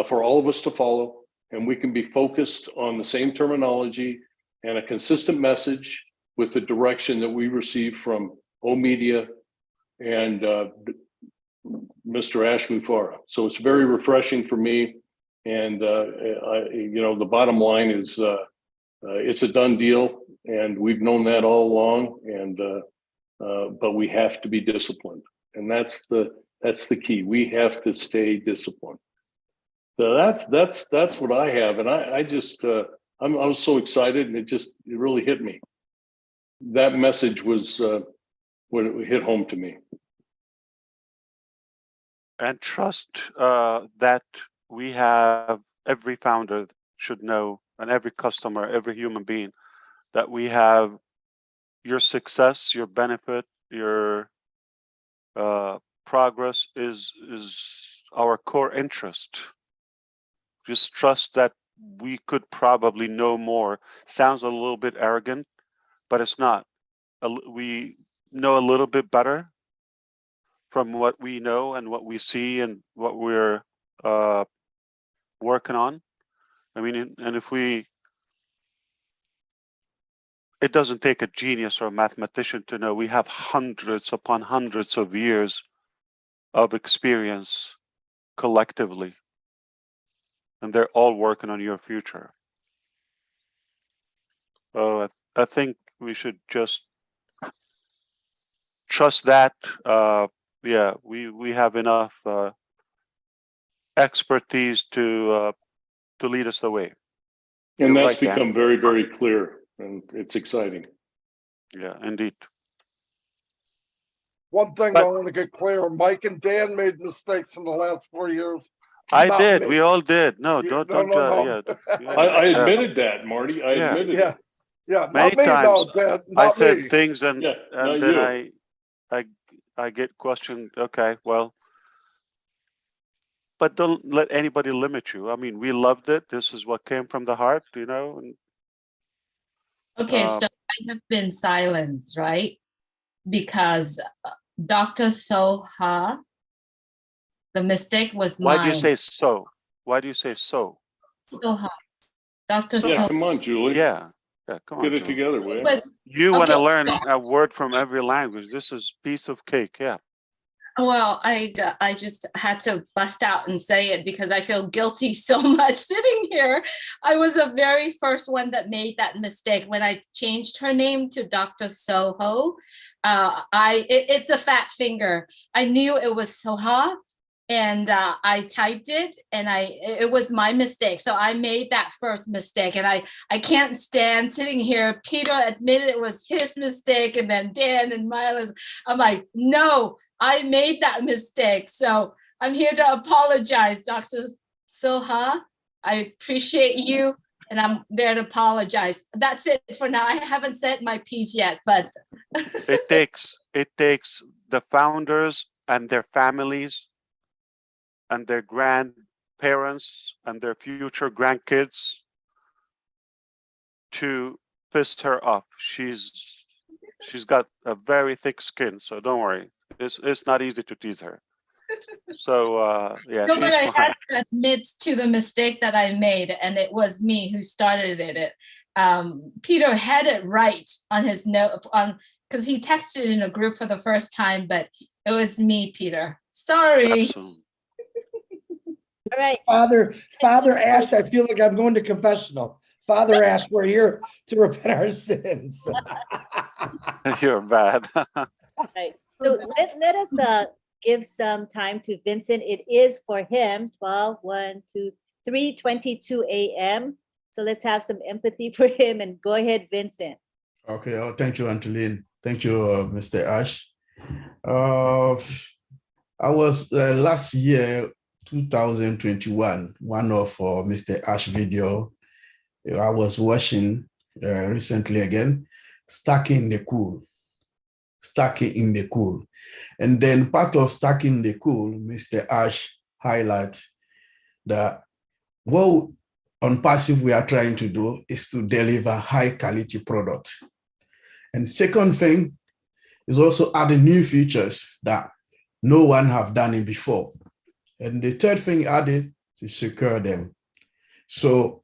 for all of us to follow, and we can be focused on the same terminology and a consistent message with the direction that we receive from O-Media and Mr. Ash Mufareh. So it's very refreshing for me. And, you know, the bottom line is it's a done deal, and we've known that all along. And but we have to be disciplined, and that's the key. We have to stay disciplined. So that's what I have, and I was so excited, and it really hit me. That message was when it hit home to me. And trust that we have, every founder should know, and every customer, every human being, that we have your success, your benefit, your progress is our core interest. Just trust that we could probably know more. Sounds a little bit arrogant, but it's not. We know a little bit better from what we know and what we see and what we're working on. I mean, and if it doesn't take a genius or a mathematician to know we have hundreds upon hundreds of years of experience collectively, and they're all working on your future. Oh, I think we should just trust that. Yeah, we have enough expertise to lead us the way. And You're that's right, Dan. become very, very clear, and it's exciting. Yeah, indeed. One thing I want to get clear, Mike and Dan made mistakes in the last 4 years. I Not did. me. We all did. No, Yeah, don't. no. Yeah. I admitted that, Marty. I Yeah. admitted Yeah. it. Yeah, Many not me times though, Dan. I Not said me. things and not then you. I get questioned. Okay, well, but don't let anybody limit you. I mean, we loved it. This is what came from the heart, you know. And, Okay, so I have been silenced, right? Because Dr. Soha, the mistake was mine. why do you say so? Why do you say so? Soha, Dr. Yeah, Soha. come on, Julie. Yeah, come on. Get it Julie. together, will you? Was, You want to okay, learn a word from every language. This is piece of cake. Yeah. well, I just had to bust out and say it because I feel guilty so much sitting here. I was the very first one that made that mistake when I changed her name to Dr. Soho. It's a fat finger. I knew it was Soha, and I typed it, and it was my mistake. So I made that first mistake, and I can't stand sitting here. Peter admitted it was his mistake, and then Dan and Miles. I'm like, no. I made that mistake. So I'm here to apologize, Dr. Soha. I appreciate you, and I'm there to apologize. That's it for now. I haven't said my piece yet, but it takes the founders and their families and their grandparents and their future grandkids to piss her off. She's She's got a very thick skin, so don't worry. It's not easy to tease her. So yeah, No, but she's I fine. had to admit to the mistake that I made, and it was me who started it. Peter had it right on his note because he texted in a group for the first time, but it was me, Peter. Sorry. Absolutely. All right. Father Ash, I feel like I'm going to confessional. Father Ash, we're here to repent our sins. You're bad. Right. So let us give some time to Vincent. It is for him 3:22 a.m. So let's have some empathy for him and go ahead, Vincent. Okay. Oh, thank you, Auntie Lynn. Thank you, Mr. Ash. I was last year, 2021, one of Mr. Ash video I was watching recently again, Stacking in the Cool. Stacking in the Cool. And then part of Stacking in the Cool, Mr. Ash highlight that what OnPassive we are trying to do is to deliver high quality product. And second thing is also adding new features that no one have done it before. And the third thing added to secure them. So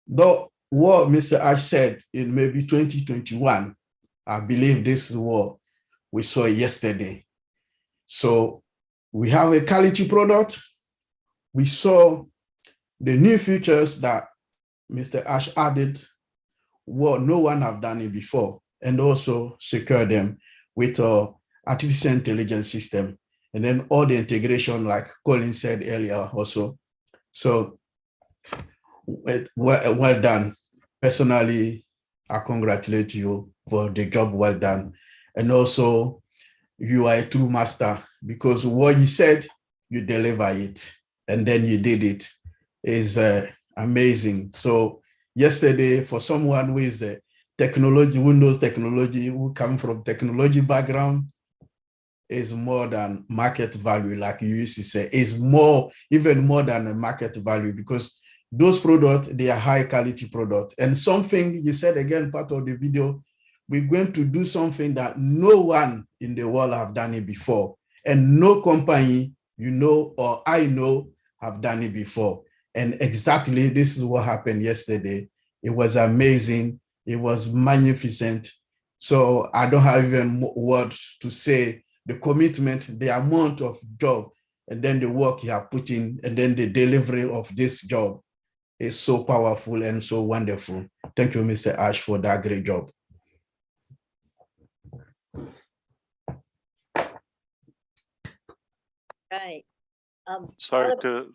though what Mr. Ash said in maybe 2021, I believe this is what we saw yesterday. So we have a quality product. We saw the new features that Mr. Ash added, what no one have done it before, and also secure them with our artificial intelligence system. And then all the integration, like Colin said earlier also. So well done. Personally, I congratulate you for the job well done. And also, you are a true master because what you said, you deliver it. And then you did it. Is amazing. So yesterday, for someone who is a technology, who knows technology, who come from technology background, is more than market value, like you used to say, is more, even more than a market value, because those products, they are high quality products. And something you said again, part of the video, we're going to do something that no one in the world have done it before. And no company, you know, or I know, have done it before. And exactly this is what happened yesterday. It was amazing. It was magnificent. So I don't have even words to say the commitment, the amount of job, and then the work you have put in, and then the delivery of this job is so powerful and so wonderful. Thank you, Mr. Ash, for that great job. Right. Sorry to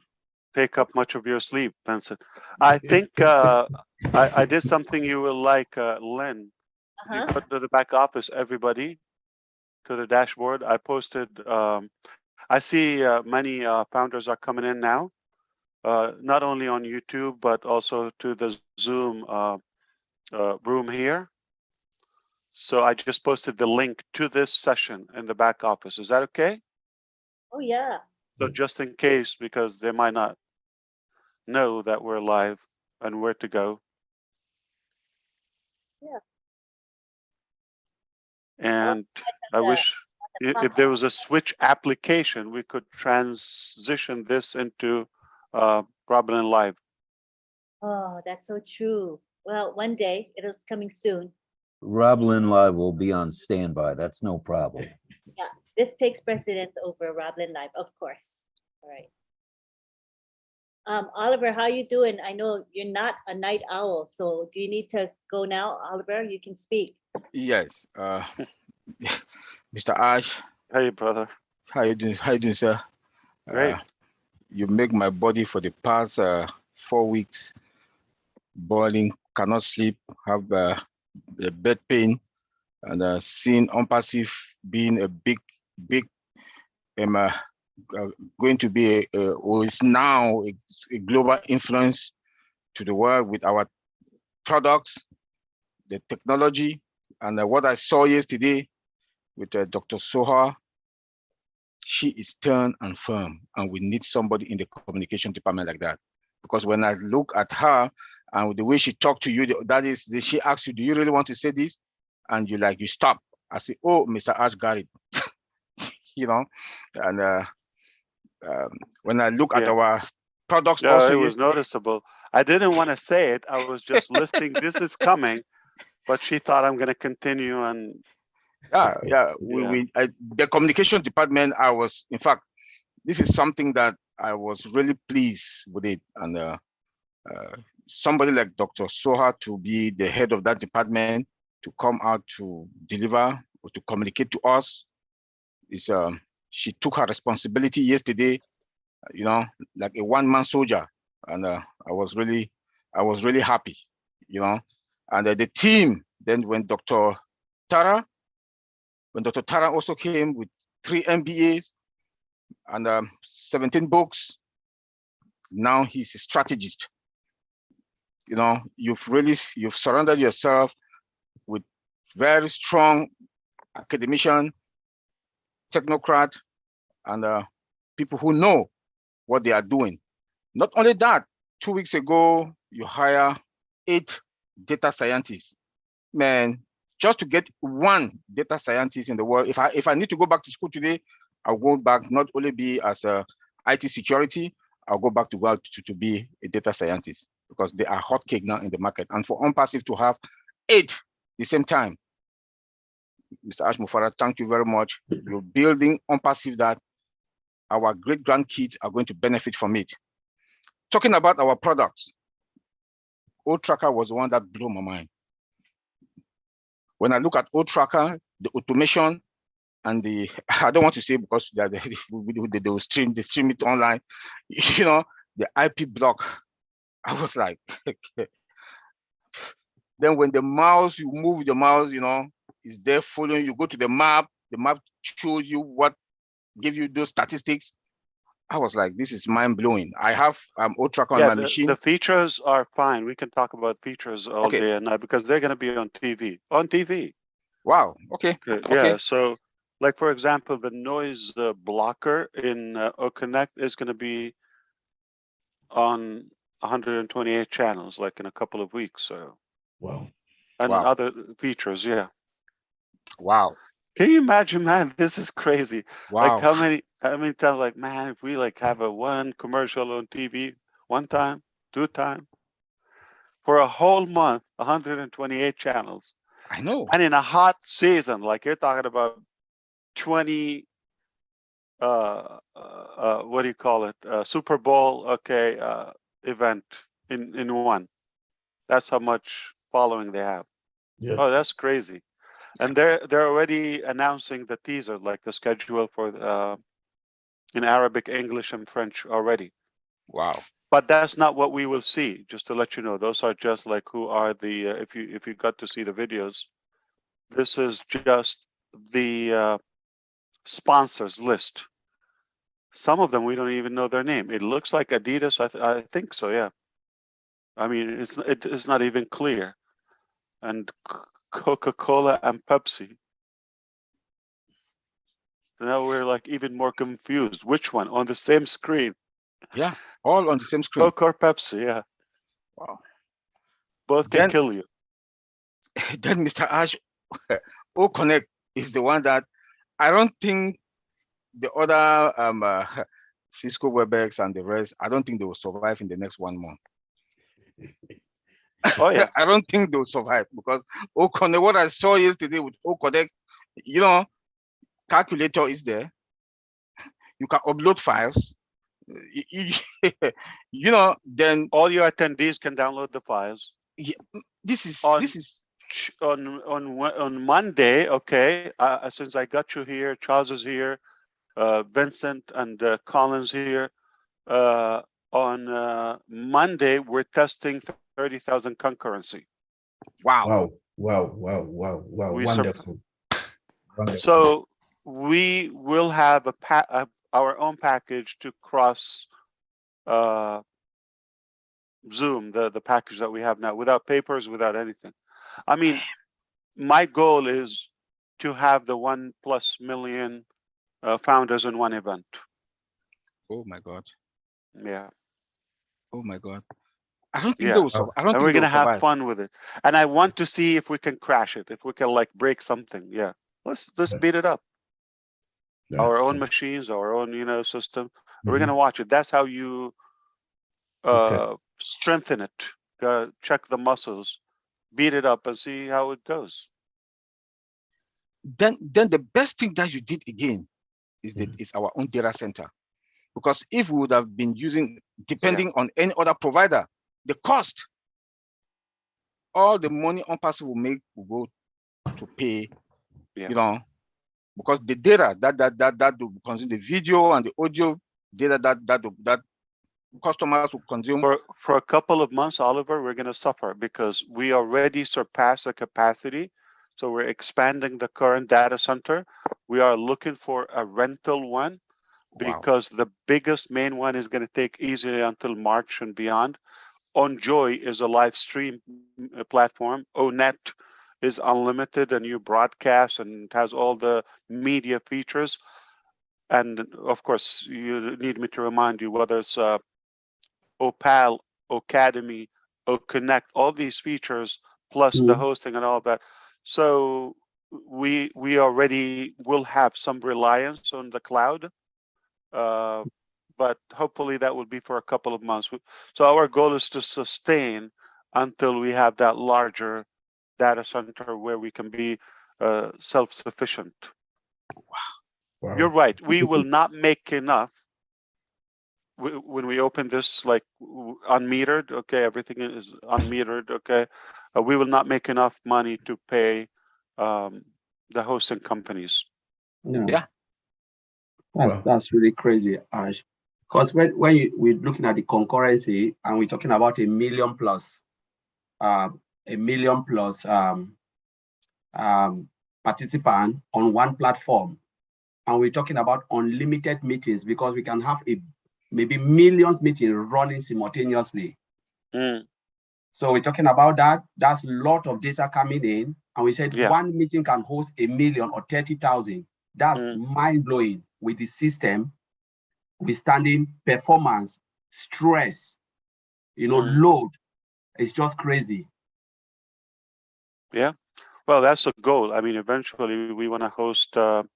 take up much of your sleep, Vincent. I think I did something you will like, Lynn. You put to the back office, everybody, to the dashboard. I posted, I see many founders are coming in now, not only on YouTube, but also to the Zoom room here. So I just posted the link to this session in the back office. Is that okay? Oh, yeah. So just in case, because they might not know that we're live and where to go. Yeah. And I wish if there was a switch application, we could transition this into Robin Live. Oh, that's so true. Well, one day it is coming soon. Rob Lynn Live will be on standby. That's no problem. Yeah, this takes precedence over Roblin Live, of course. All right. Oliver, how you doing? I know you're not a night owl, so do you need to go now, Oliver? You can speak. Yes. Mr. Ash. Hey, brother. How you doing? How you doing, sir? Great. You make my body for the past 4 weeks boiling, cannot sleep, have a bed pain, and seeing OnPassive being a big, going to be or is now a global influence to the world with our products, the technology, and what I saw yesterday with Dr. Soha. She is stern and firm, and we need somebody in the communication department like that. Because when I look at her and the way she talked to you, that is, she asked you, do you really want to say this? and you stop. I say, oh, Mr. Ash got it. You know, and when I look at our products Yeah, also it was noticeable. I didn't want to say it. I was just listing this is coming, but she thought I'm going to continue and the communication department, in fact, this is something that I was really pleased with it. And somebody like Dr. Soha to be the head of that department, to come out to deliver or to communicate to us, she took her responsibility yesterday, like a one-man soldier. And I was really happy, And the team, then when Dr. Tara also came with 3 MBAs and 17 books, now he's a strategist. You've surrounded yourself with very strong academician, technocrat, and people who know what they are doing. Not only that, 2 weeks ago, you hire 8 data scientists. Man, just to get 1 data scientist in the world, if I need to go back to school today, I'll go back, not only be as a IT security, I'll go back to be a data scientist, because they are hot cake now in the market. And for OnPassive to have 8 at the same time, Mr. Ash Mufareh, thank you very much. You're building OnPassive that our great-grandkids are going to benefit from it. Talking about our products, O-Tracker was the one that blew my mind. When I look at O-Tracker, the automation and I don't want to say because they will stream it online, the IP block, I was like, then when you move the mouse, is there following you, go to the map shows you gives you those statistics. I was like, this is mind-blowing. I have O-Tracker on my machine. The features are fine. We can talk about features all day and night because they're going to be on TV. On TV. Wow. Okay. Yeah. So, like for example, the noise blocker in OConnect is going to be on 128 channels, like in a couple of weeks. So. Wow. And other features, yeah. Wow. Can you imagine, man? This is crazy. Wow. Like how many times, like, man, if we like have one commercial on TV, 1 time, 2 times, for a whole month, 128 channels. I know. And in a hot season, like you're talking about 20, what do you call it? Super Bowl, event in one. That's how much following they have. Yeah. Oh, that's crazy. And they're already announcing the teaser, like the schedule for in Arabic, English, and French already. Wow. But that's not what we will see. Just to let you know, those are just like who are the if you got to see the videos, this is just the sponsors list. Some of them we don't even know their name. It looks like Adidas. I think so. Yeah. I mean, it's not even clear. And Coca-Cola and Pepsi. So now we're like even more confused. Which one on the same screen? Yeah, all on the same screen. Coke or Pepsi? Yeah. Wow. Both can kill you. Then Mr. Ash, O-Connect is the one that I don't think the other Cisco WebEx and the rest, I don't think they will survive in the next 1 month. Oh yeah. I don't think they'll survive because O-Connect, what I saw yesterday with O-Connect, calculator is there. You can upload files. Then all your attendees can download the files. Yeah, this is on Monday. Okay, since I got you here, Charles is here, Vincent and Collins here. On Monday, we're testing 30,000 concurrency. Wow. Wow. Wonderful. So we will have our own package to cross Zoom, the package that we have now, without papers, without anything. I mean, my goal is to have the 1+ million founders in one event. Oh my God. Yeah. Oh my God. I don't think Yeah. they will survive. I don't And think we're they gonna will have survive. fun with it. And I want to see if we can crash it, if we can like break something. Yeah. Let's beat it up. Our own machines, our own, system. We're gonna watch it. That's how you strengthen it. Check the muscles, beat it up, and see how it goes. Then the best thing that you did again is that is our own data center. Because if we would have been depending on any other provider, the cost, all the money OnPassive will make will go to pay, because the data that will consume, the video and the audio data that customers will consume. For a couple of months, Oliver, we're going to suffer because we already surpassed the capacity. So we're expanding the current data center. We are looking for a rental one because the biggest main one is going to take easily until March and beyond. OnJoy is a live stream platform. ONET is unlimited and you broadcast and has all the media features. And of course, you need me to remind you whether it's Opal, Academy, Connect, all these features, plus the hosting and all of that. So we already will have some reliance on the cloud, but hopefully that will be for a couple of months. So our goal is to sustain until we have that larger data center where we can be self-sufficient. Wow. You're right. We will not make enough when we open this like unmetered. Okay, everything is unmetered. Okay, we will not make enough money to pay the hosting companies. Yeah. That's really crazy, Ash. Because when we're looking at the concurrency and we're talking about a million plus participant on one platform, and we're talking about unlimited meetings because we can have maybe millions meetings running simultaneously. So we're talking about that. That's a lot of data coming in, and we said one meeting can host 1 million or 30,000. That's mind blowing with the system withstanding performance, stress, load. It's just crazy. Yeah, well, that's the goal. I mean, eventually we want to host a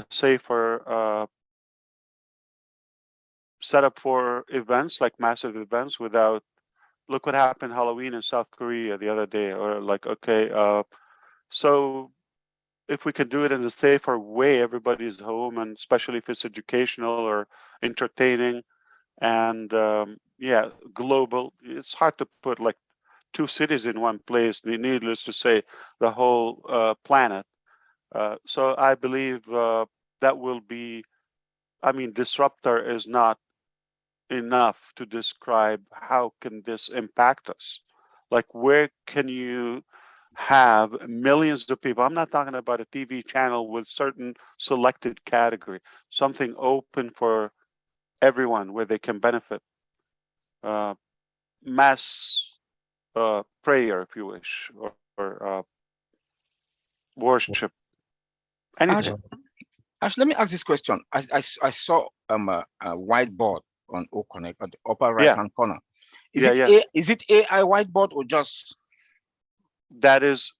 safer setup for events, like massive events, without. Look what happened Halloween in South Korea the other day, or like, okay, so if we can do it in a safer way, everybody's home, and especially if it's educational or entertaining, and global. It's hard to put like 2 cities in one place. Needless to say, the whole planet. So I believe that will be. I mean, disruptor is not enough to describe how can this impact us. Like, where can you have millions of people? I'm not talking about a TV channel with certain selected category, something open for everyone where they can benefit. Mass prayer, if you wish, or worship, anything. Actually, let me ask this question. I saw a whiteboard on OConnect at the upper right-hand corner. Is it AI whiteboard or just? That is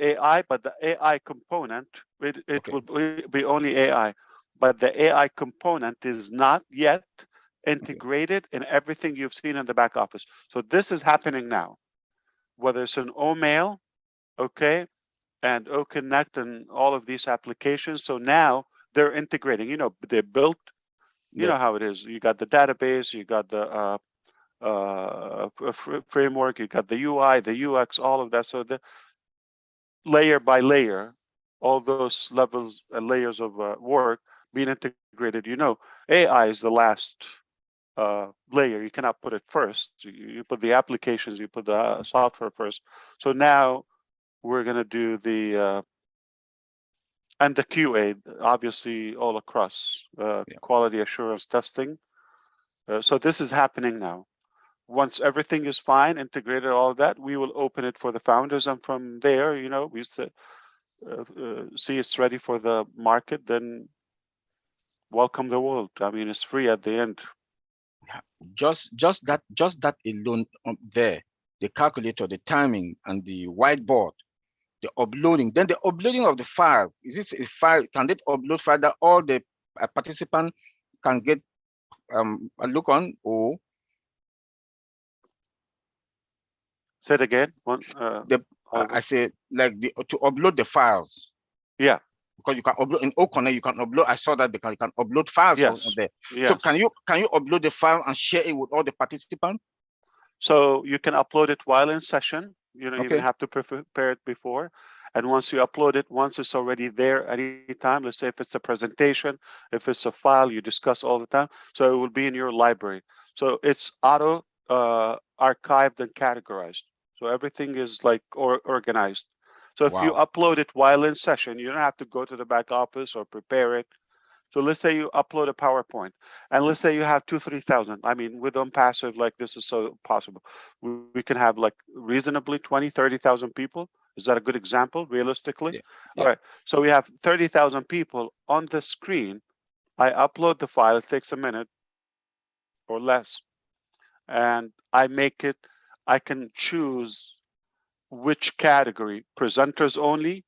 AI, but the AI component, it will be only AI, but the AI component is not yet integrated in everything you've seen in the back office. So this is happening now, whether it's an OMail, okay, and OConnect and all of these applications. So now they're integrating, they're built, you know how it is. You got the database, you got the framework, you got the UI, the UX, all of that. So the layer by layer, all those levels and layers of work being integrated. AI is the last layer. You cannot put it first. You put the applications, you put the software first. So now we're going to do the and the QA, obviously all across quality assurance testing. So this is happening now. Once everything is fine, integrated, all of that, we will open it for the founders, and from there, we see it's ready for the market. Then welcome the world. I mean, it's free at the end. Just that alone there, the calculator, the timing, and the whiteboard, the uploading. Then the uploading of the file. Is this a file? Can they upload file that all the participant can get a look on? Or say it again. I say like to upload the files. Yeah. Because you can upload in OConnect, you can upload. I saw that you can upload files on there. Yes. So can you upload the file and share it with all the participants? So you can upload it while in session. You don't even Okay. have to prepare it before. And once you upload it, once it's already there anytime, let's say if it's a presentation, if it's a file you discuss all the time, so it will be in your library. So it's auto archived and categorized. So everything is like organized. So if you upload it while in session, you don't have to go to the back office or prepare it. So let's say you upload a PowerPoint, and let's say you have 2,000-3,000. I mean, with OnPassive, like this is so possible. We can have like reasonably 20-30,000 people. Is that a good example, realistically? Yeah. All right. So we have 30,000 people on the screen. I upload the file. It takes a minute or less, and I make it. I can choose which category: presenters only,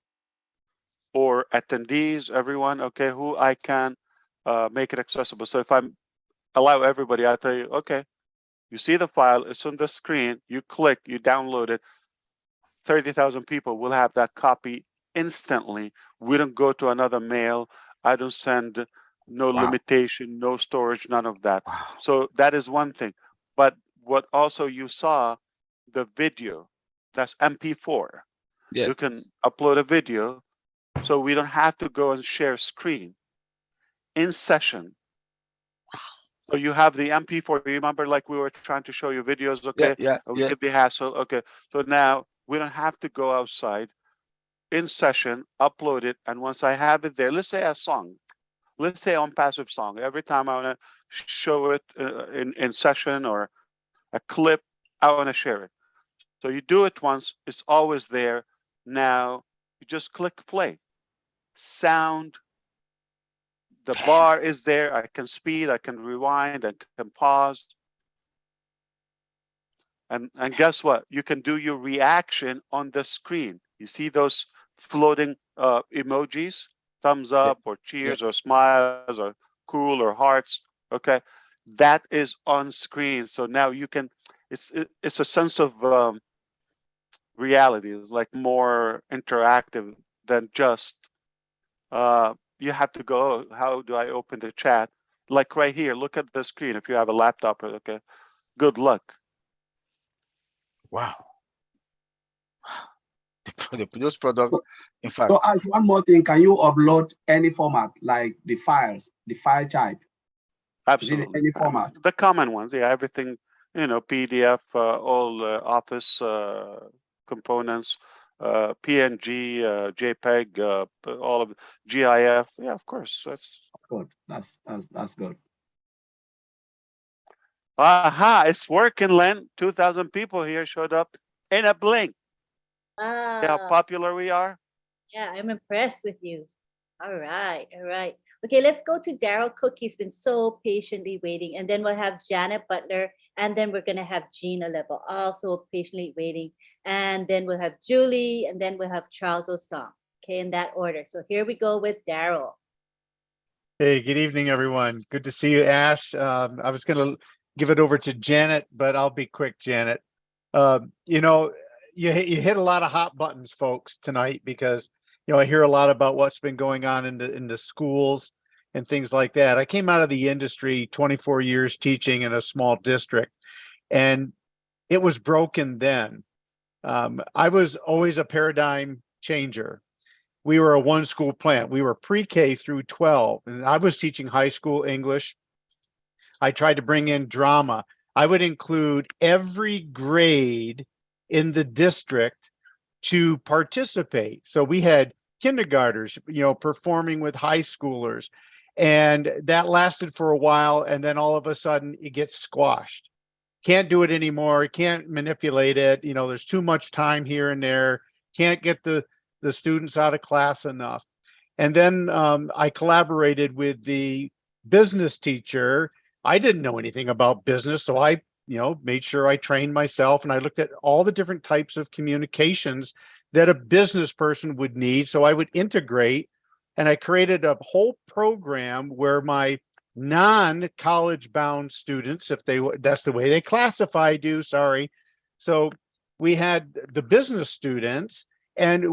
or attendees, everyone, okay, who I can make it accessible. So if I allow everybody, I tell you, okay, you see the file, it's on the screen, you click, you download it, 30,000 people will have that copy instantly. We don't go to another mail. I don't send, no limitation, no storage, none of that. So that is one thing. But what also you saw, the video, that's MP4. Yeah. You can upload a video, so we don't have to go and share screen in session. So you have the MP4. Remember, like we were trying to show you videos, okay? And we give the hassle, okay? So now we don't have to go outside in session, upload it, and once I have it there, let's say a song, let's say OnPassive song. Every time I want to show it in session or a clip, I want to share it. So you do it once, it's always there. Now you just click play. Sound, the bar is there. I can speed, I can rewind, I can pause. And guess what? You can do your reaction on the screen. You see those floating emojis, thumbs up or cheers or smiles or cool or hearts. Okay, that is on screen. So now you can. It's a sense of reality. It's like more interactive than just. You have to go. How do I open the chat? Like right here. Look at the screen. If you have a laptop, okay. Good luck. Wow. Those products, in fact. So as one more thing, can you upload any format, like the files, the file type? Absolutely. Any format? The common ones, yeah, everything, PDF, all Office components, PNG, JPEG, all of GIF. Yeah, of course. That's good. That's good. Aha, it's working, Len. 2,000 people here showed up in a blink. Wow. See how popular we are? Yeah, I'm impressed with you. All right, all right. Okay, let's go to Daryl Cook. He's been so patiently waiting. And then we'll have Janet Butler. And then we're going to have Gina Level, also patiently waiting. And then we'll have Julie. And then we'll have Charles Osong. Okay, in that order. So here we go with Daryl. Hey, good evening, everyone. Good to see you, Ash. I was going to give it over to Janet, but I'll be quick, Janet. You hit a lot of hot buttons, folks, tonight, because I hear a lot about what's been going on in the schools and things like that. I came out of the industry 24 years teaching in a small district, and it was broken then. I was always a paradigm changer. We were a one school plant. We were pre-K through 12, and I was teaching high school English. I tried to bring in drama. I would include every grade in the district to participate. So we had kindergartners, performing with high schoolers, and that lasted for a while. And then all of a sudden it gets squashed. Can't do it anymore. Can't manipulate it. There's too much time here and there. Can't get the students out of class enough. And then I collaborated with the business teacher I didn't know anything about business. So I, made sure I trained myself, and I looked at all the different types of communications that a business person would need. So I would integrate, and I created a whole program where my non-college bound students, that's the way they classified you, sorry. So we had the business students, and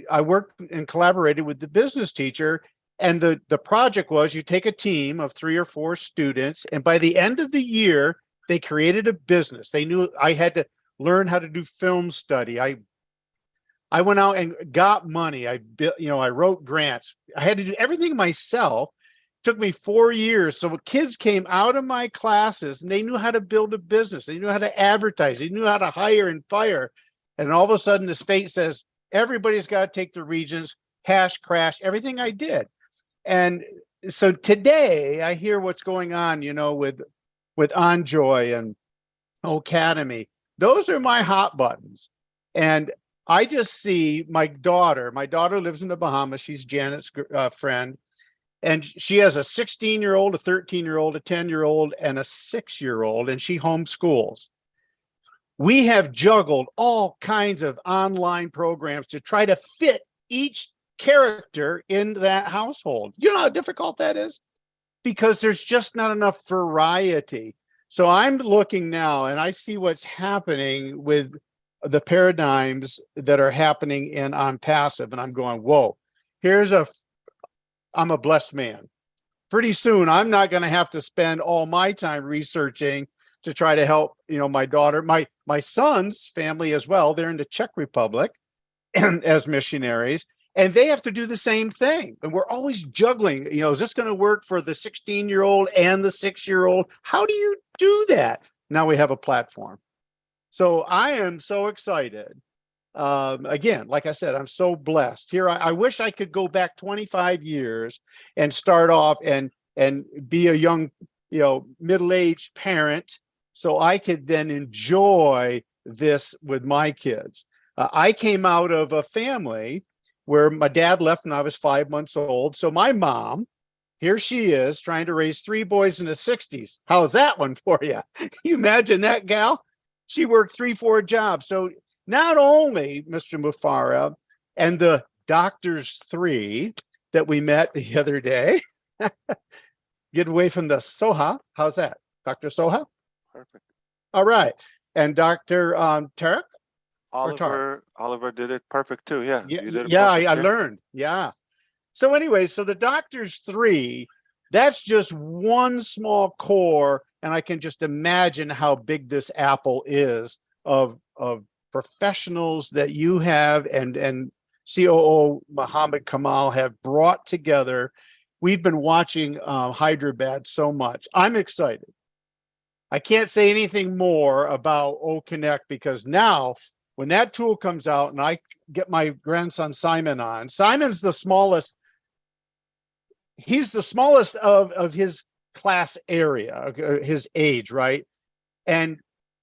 I worked and collaborated with the business teacher. And the project was, you take a team of 3 or 4 students, and by the end of the year, they created a business. They knew I had to learn how to do film study. I went out and got money. I wrote grants. I had to do everything myself. It took me 4 years. So kids came out of my classes and they knew how to build a business. They knew how to advertise. They knew how to hire and fire. And all of a sudden the state says, everybody's got to take the regions, crash, everything I did. And so today I hear what's going on, with Enjoy and Academy. Those are my hot buttons. And I just see my daughter lives in the Bahamas. She's Janet's friend. And she has a 16-year-old, a 13-year-old, a 10-year-old, and a 6-year-old, and she homeschools. We have juggled all kinds of online programs to try to fit each character in that household. You know how difficult that is? Because there's just not enough variety. So I'm looking now and I see what's happening with the paradigms that are happening in OnPassive, and I'm going, whoa, I'm a blessed man. Pretty soon, I'm not going to have to spend all my time researching to try to help, my daughter, my son's family as well. They're in the Czech Republic as missionaries. And they have to do the same thing. And we're always juggling, is this going to work for the 16-year-old and the 6-year-old? How do you do that? Now we have a platform. So I am so excited. Again, like I said, I'm so blessed. Here, I wish I could go back 25 years and start off and be a young, middle-aged parent, so I could then enjoy this with my kids. I came out of a family where my dad left when I was 5 months old. So my mom, here she is trying to raise 3 boys in the 60s. How's that one for you? You imagine that gal? She worked 3-4 jobs. So not only Mr. Mufareh and the doctors 3 that we met the other day, get away from the Soha. How's that? Dr. Soha? Perfect. All right. And Dr. Tarek? Oliver did it perfect too. Yeah. Yeah, You did it yeah, perfect, I learned. Yeah. So anyway, so the doctors 3, that's just one small core, and I can just imagine how big this apple is of professionals that you have and COO Muhammad Kamal have brought together. We've been watching Hyderabad so much. I'm excited. I can't say anything more about OConnect because now, when that tool comes out and I get my grandson Simon on, Simon's the smallest. He's the smallest of his class area, his age, right? And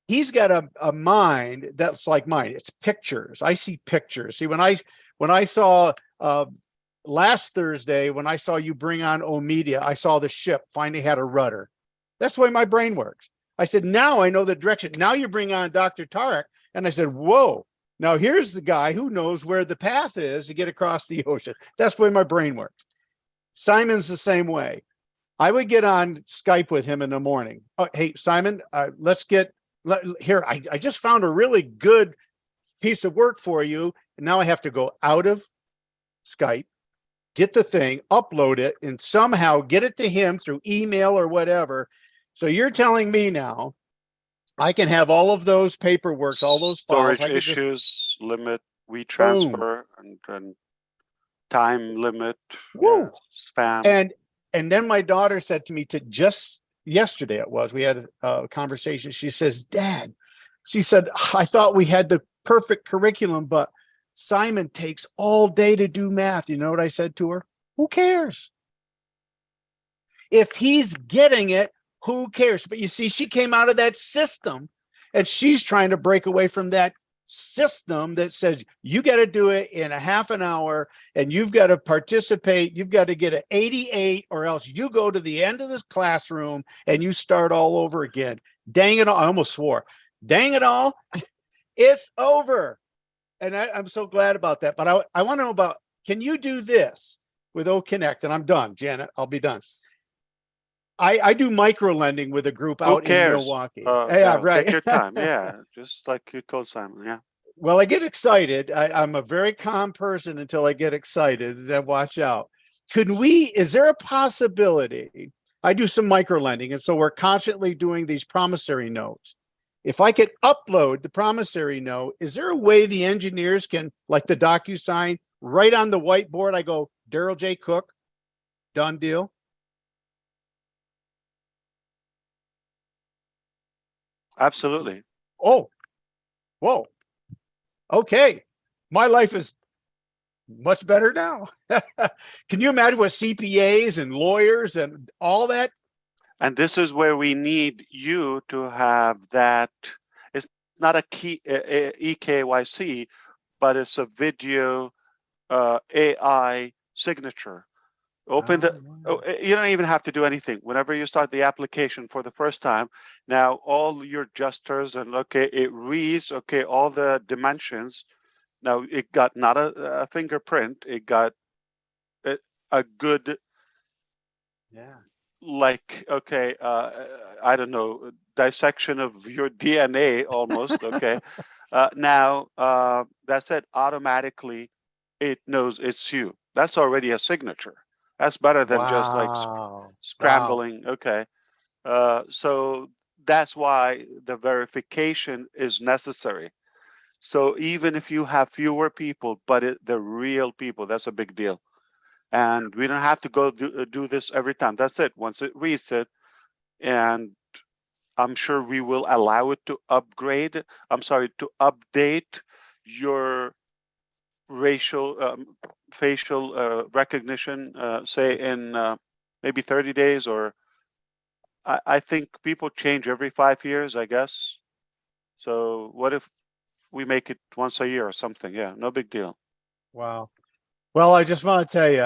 he's got a mind that's like mine. It's pictures. I see pictures. See, when I saw last Thursday, when I saw you bring on O-Media, I saw the ship finally had a rudder. That's the way my brain works. I said, now I know the direction. Now you bring on Dr. Tarek. And I said, whoa, now here's the guy who knows where the path is to get across the ocean. That's the way my brain works. Simon's the same way. I would get on Skype with him in the morning. Oh, hey, Simon, let's get here. I just found a really good piece of work for you. And now I have to go out of Skype, get the thing, upload it, and somehow get it to him through email or whatever. So you're telling me now I can have all of those paperworks, all those files. Storage issues, limit, WeTransfer, and time limit, spam. And then my daughter said to me just yesterday we had a conversation. She says, Dad, she said, I thought we had the perfect curriculum, but Simon takes all day to do math. You know what I said to her? Who cares? If he's getting it, who cares? But you see, she came out of that system and she's trying to break away from that system that says you got to do it in a half an hour and you've got to participate. You've got to get an 88 or else you go to the end of this classroom and you start all over again. Dang it all. I almost swore. Dang it all. It's over. And I'm so glad about that. But I want to know about, can you do this with OConnect? And I'm done, Janet. I'll be done. I do micro lending with a group Who out in cares? Milwaukee. Yeah, right. Take your time. Yeah, just like you told Simon. Yeah. Well, I get excited. I'm a very calm person until I get excited. Then watch out. Is there a possibility? I do some micro lending, and so we're constantly doing these promissory notes. If I could upload the promissory note, is there a way the engineers can, like the DocuSign, right on the whiteboard? I go, Daryl J. Cook, done deal. Absolutely. Oh, whoa. Okay. My life is much better now. Can you imagine what CPAs and lawyers and all that? And this is where we need you to have that. It's not a key EKYC, but it's a video AI signature. Open you don't even have to do anything. Whenever you start the application for the first time, now all your gestures and it reads, all the dimensions. Now it got not a fingerprint, it got a good, I don't know, dissection of your DNA almost, now that's it, automatically it knows it's you. That's already a signature. That's better than just like scrambling. So that's why the verification is necessary. So even if you have fewer people, but the real people, that's a big deal. And we don't have to go do this every time. That's it. Once it reads it, and I'm sure we will allow it to upgrade. To update your facial recognition, say in maybe 30 days, or I think people change every 5 years, I guess. So what if we make it once a year or something? Yeah, no big deal. Wow. Well, I just want to tell you,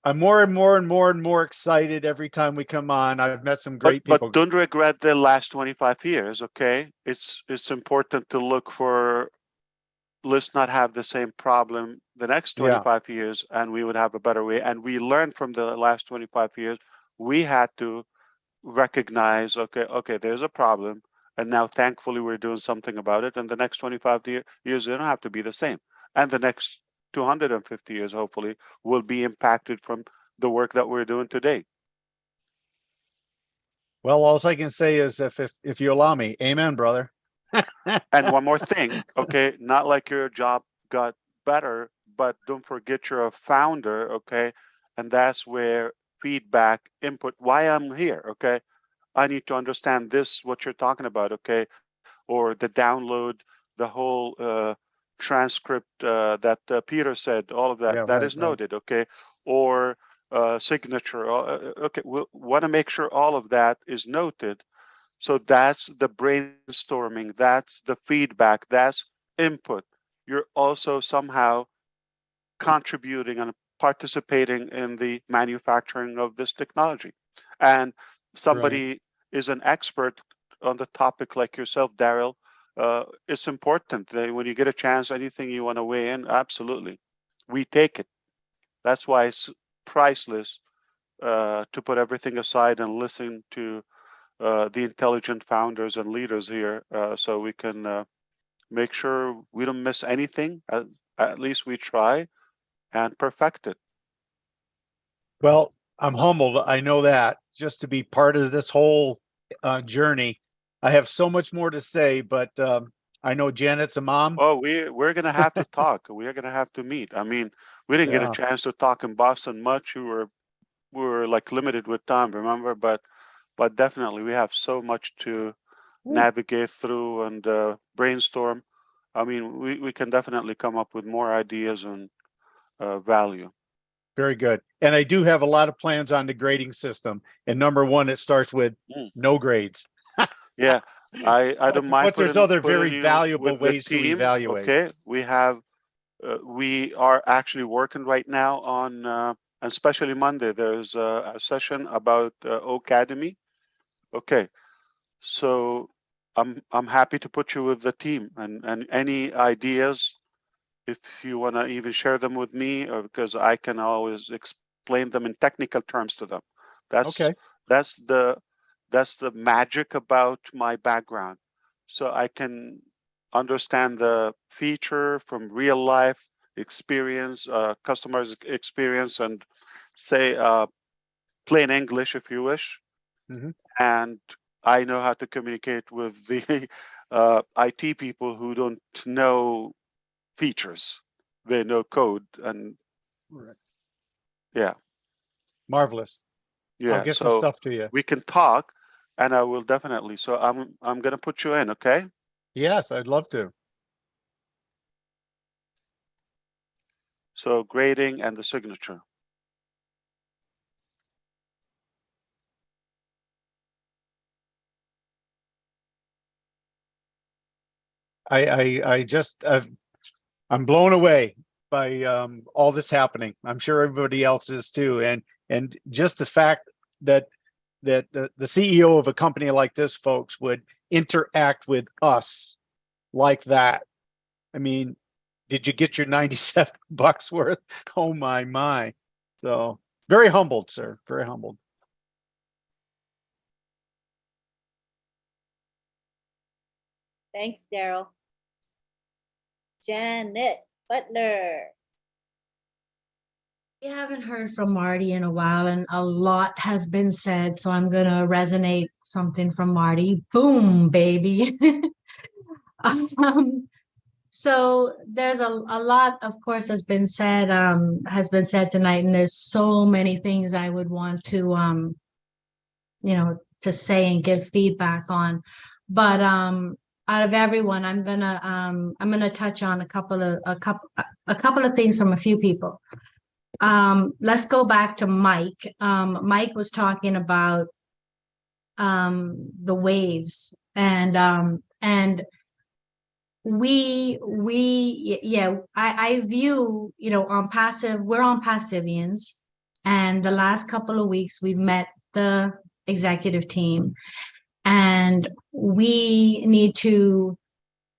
I'm more and more excited every time we come on. I've met some great people. But don't regret the last 25 years, okay? It's important to look for, let's not have the same problem the next 25 years, and we would have a better way. And we learned from the last 25 years, we had to recognize, okay, there's a problem. And now thankfully we're doing something about it. And the next 25 years, they don't have to be the same. And the next 250 years, hopefully, will be impacted from the work that we're doing today. Well, all I can say is if you allow me, amen, brother. And one more thing, not like your job got better, but don't forget you're a founder, and that's where feedback, input, why I'm here, I need to understand this, what you're talking about, or the download, the whole transcript that Peter said, all of that, that is noted, or signature, we want to make sure all of that is noted. So that's the brainstorming, that's the feedback, that's input. You're also somehow contributing and participating in the manufacturing of this technology. And somebody is an expert on the topic like yourself, Daryl. It's important that when you get a chance, anything you want to weigh in, absolutely. We take it. That's why it's priceless to put everything aside and listen to the intelligent founders and leaders here, so we can make sure we don't miss anything. At least we try and perfect it. Well, I'm humbled. I know that, just to be part of this whole journey. I have so much more to say, but I know Janet's a mom. Oh, we're going to have to talk. We're going to have to meet. I mean, we didn't get a chance to talk in Boston much. We were like limited with time, remember? But definitely we have so much to navigate through and brainstorm. I mean, we can definitely come up with more ideas and value. Very good. And I do have a lot of plans on the grading system. And number one, it starts with no grades. Yeah. I don't mind But there's putting other very putting you valuable with the ways to team. evaluate. Okay, we are actually working right now on, especially Monday. There's a session about Academy. Okay, so I'm happy to put you with the team, and any ideas, if you want to even share them with me, or because I can always explain them in technical terms to them. Okay. That's the magic about my background. So I can understand the feature from real life experience, customers experience, and say plain English if you wish. Mhm. And I know how to communicate with the IT people who don't know features. They know code, and Right. yeah, Marvelous. I'll yeah. get some So stuff to you. we can talk, and I will definitely. So I'm gonna put you in, okay? Yes, I'd love to. So grading and the signature. I just I'm blown away by all this happening. I'm sure everybody else is too. And just the fact that the CEO of a company like this, folks, would interact with us like that. I mean, did you get your 97 bucks worth? Oh my. So very humbled, sir. Very humbled. Thanks, Daryl. Janet Butler. We haven't heard from Marty in a while, and a lot has been said, so I'm gonna resonate something from Marty. Boom, baby. So there's a lot, of course, has been said tonight, and there's so many things I would want to to say and give feedback on. But out of everyone, I'm gonna touch on a couple of things from a few people. Let's go back to Mike. Mike was talking about the waves, and I view, we're OnPassivians, and the last couple of weeks we've met the executive team, and we need to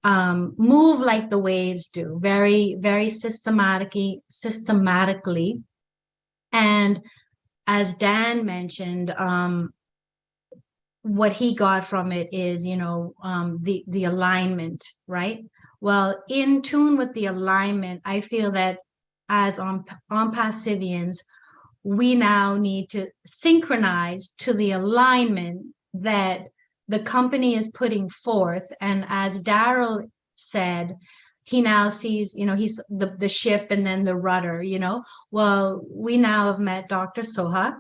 move like the waves do, very, very systematically. And as Dan mentioned, what he got from it is, the alignment, right? Well, in tune with the alignment, I feel that as OnPassivians, we now need to synchronize to the alignment that the company is putting forth. And as Daryl said, he now sees, he's the ship and then the rudder, Well, we now have met Dr. Soha,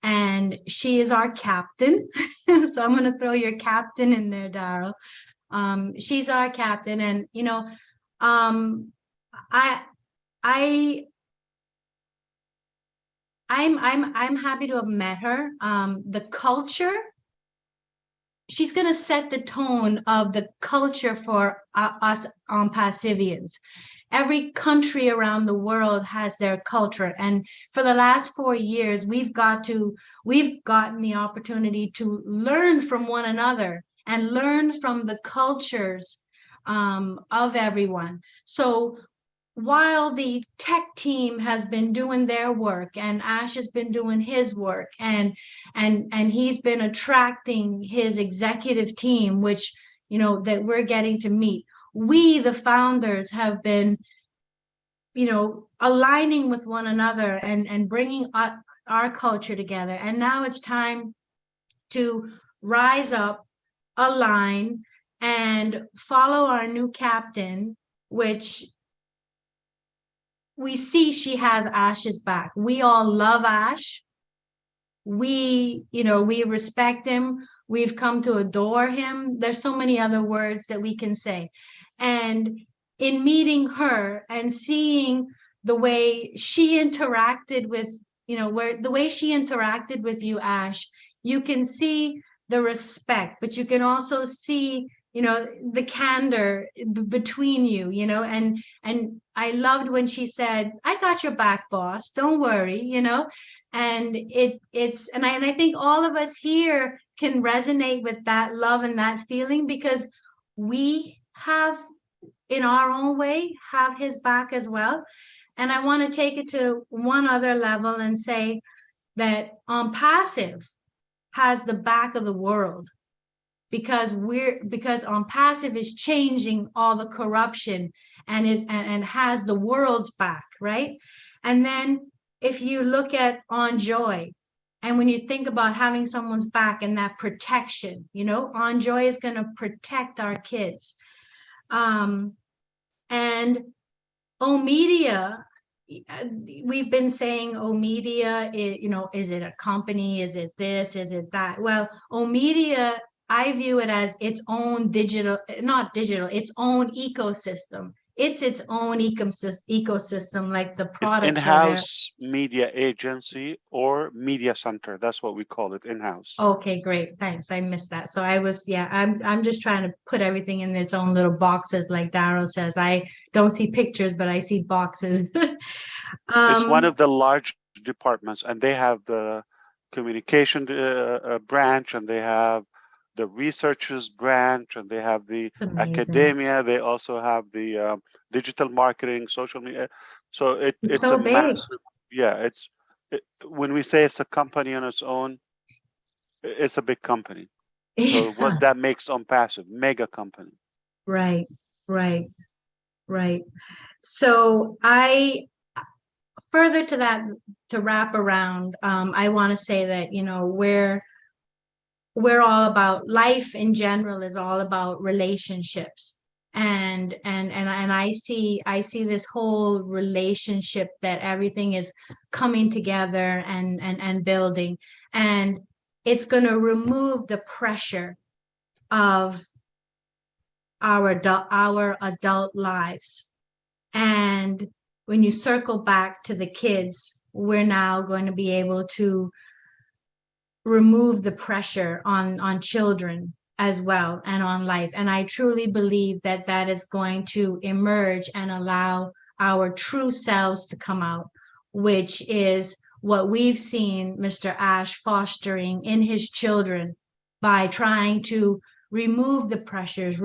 and she is our captain. So I'm going to throw your captain in there, Daryl. She's our captain, and I'm happy to have met her. The culture, she's going to set the tone of the culture for us OnPassivians. Every country around the world has their culture, and for the last 4 years, we've gotten the opportunity to learn from one another and learn from the cultures of everyone. So while the tech team has been doing their work, and Ash has been doing his work, and he's been attracting his executive team, which that we're getting to meet, we, the founders, have been aligning with one another and bringing our culture together. And now it's time to rise up, align, and follow our new captain, which we see she has Ash's back. We all love Ash. We respect him. We've come to adore him. There's so many other words that we can say. And in meeting her and seeing the way she interacted with, the way she interacted with you, Ash, you can see the respect, but you can also see, you know, the candor between you, you know, and I loved when she said, I got your back, boss, don't worry, you know. And I think all of us here can resonate with that love and that feeling, because we have, in our own way, have his back as well. And I want to take it to one other level and say that OnPassive has the back of the world, because OnPassive is changing all the corruption and has the world's back, right? And then if you look at OnJoy, and when you think about having someone's back and that protection, you know, OnJoy is going to protect our kids. And OMedia, we've been saying OMedia, you know, is it a company? Is it this? Is it that? Well, OMedia, I view it as its own digital, not digital, its own ecosystem. It's its own ecosystem, like the products. It's in-house media agency or media center. That's what we call it, in-house. Okay, great. Thanks. I missed that. So I'm just trying to put everything in its own little boxes, like Darryl says. I don't see pictures, but I see boxes. It's one of the large departments, and they have the communication branch, and they have the researchers branch, and they have the academia. They also have the digital marketing, social media. So it's so a big. massive, yeah. When we say it's a company on its own, it's a big company. So what that makes OnPassive, mega company. Right. So further to that, to wrap around, I want to say that, you know, we're all about, life in general is all about relationships. And I see this whole relationship, that everything is coming together and building, and it's going to remove the pressure of our adult lives. And when you circle back to the kids, we're now going to be able to remove the pressure on children as well, and on life. And I truly believe that that is going to emerge and allow our true selves to come out, which is what we've seen Mr. Ash fostering in his children by trying to remove the pressures,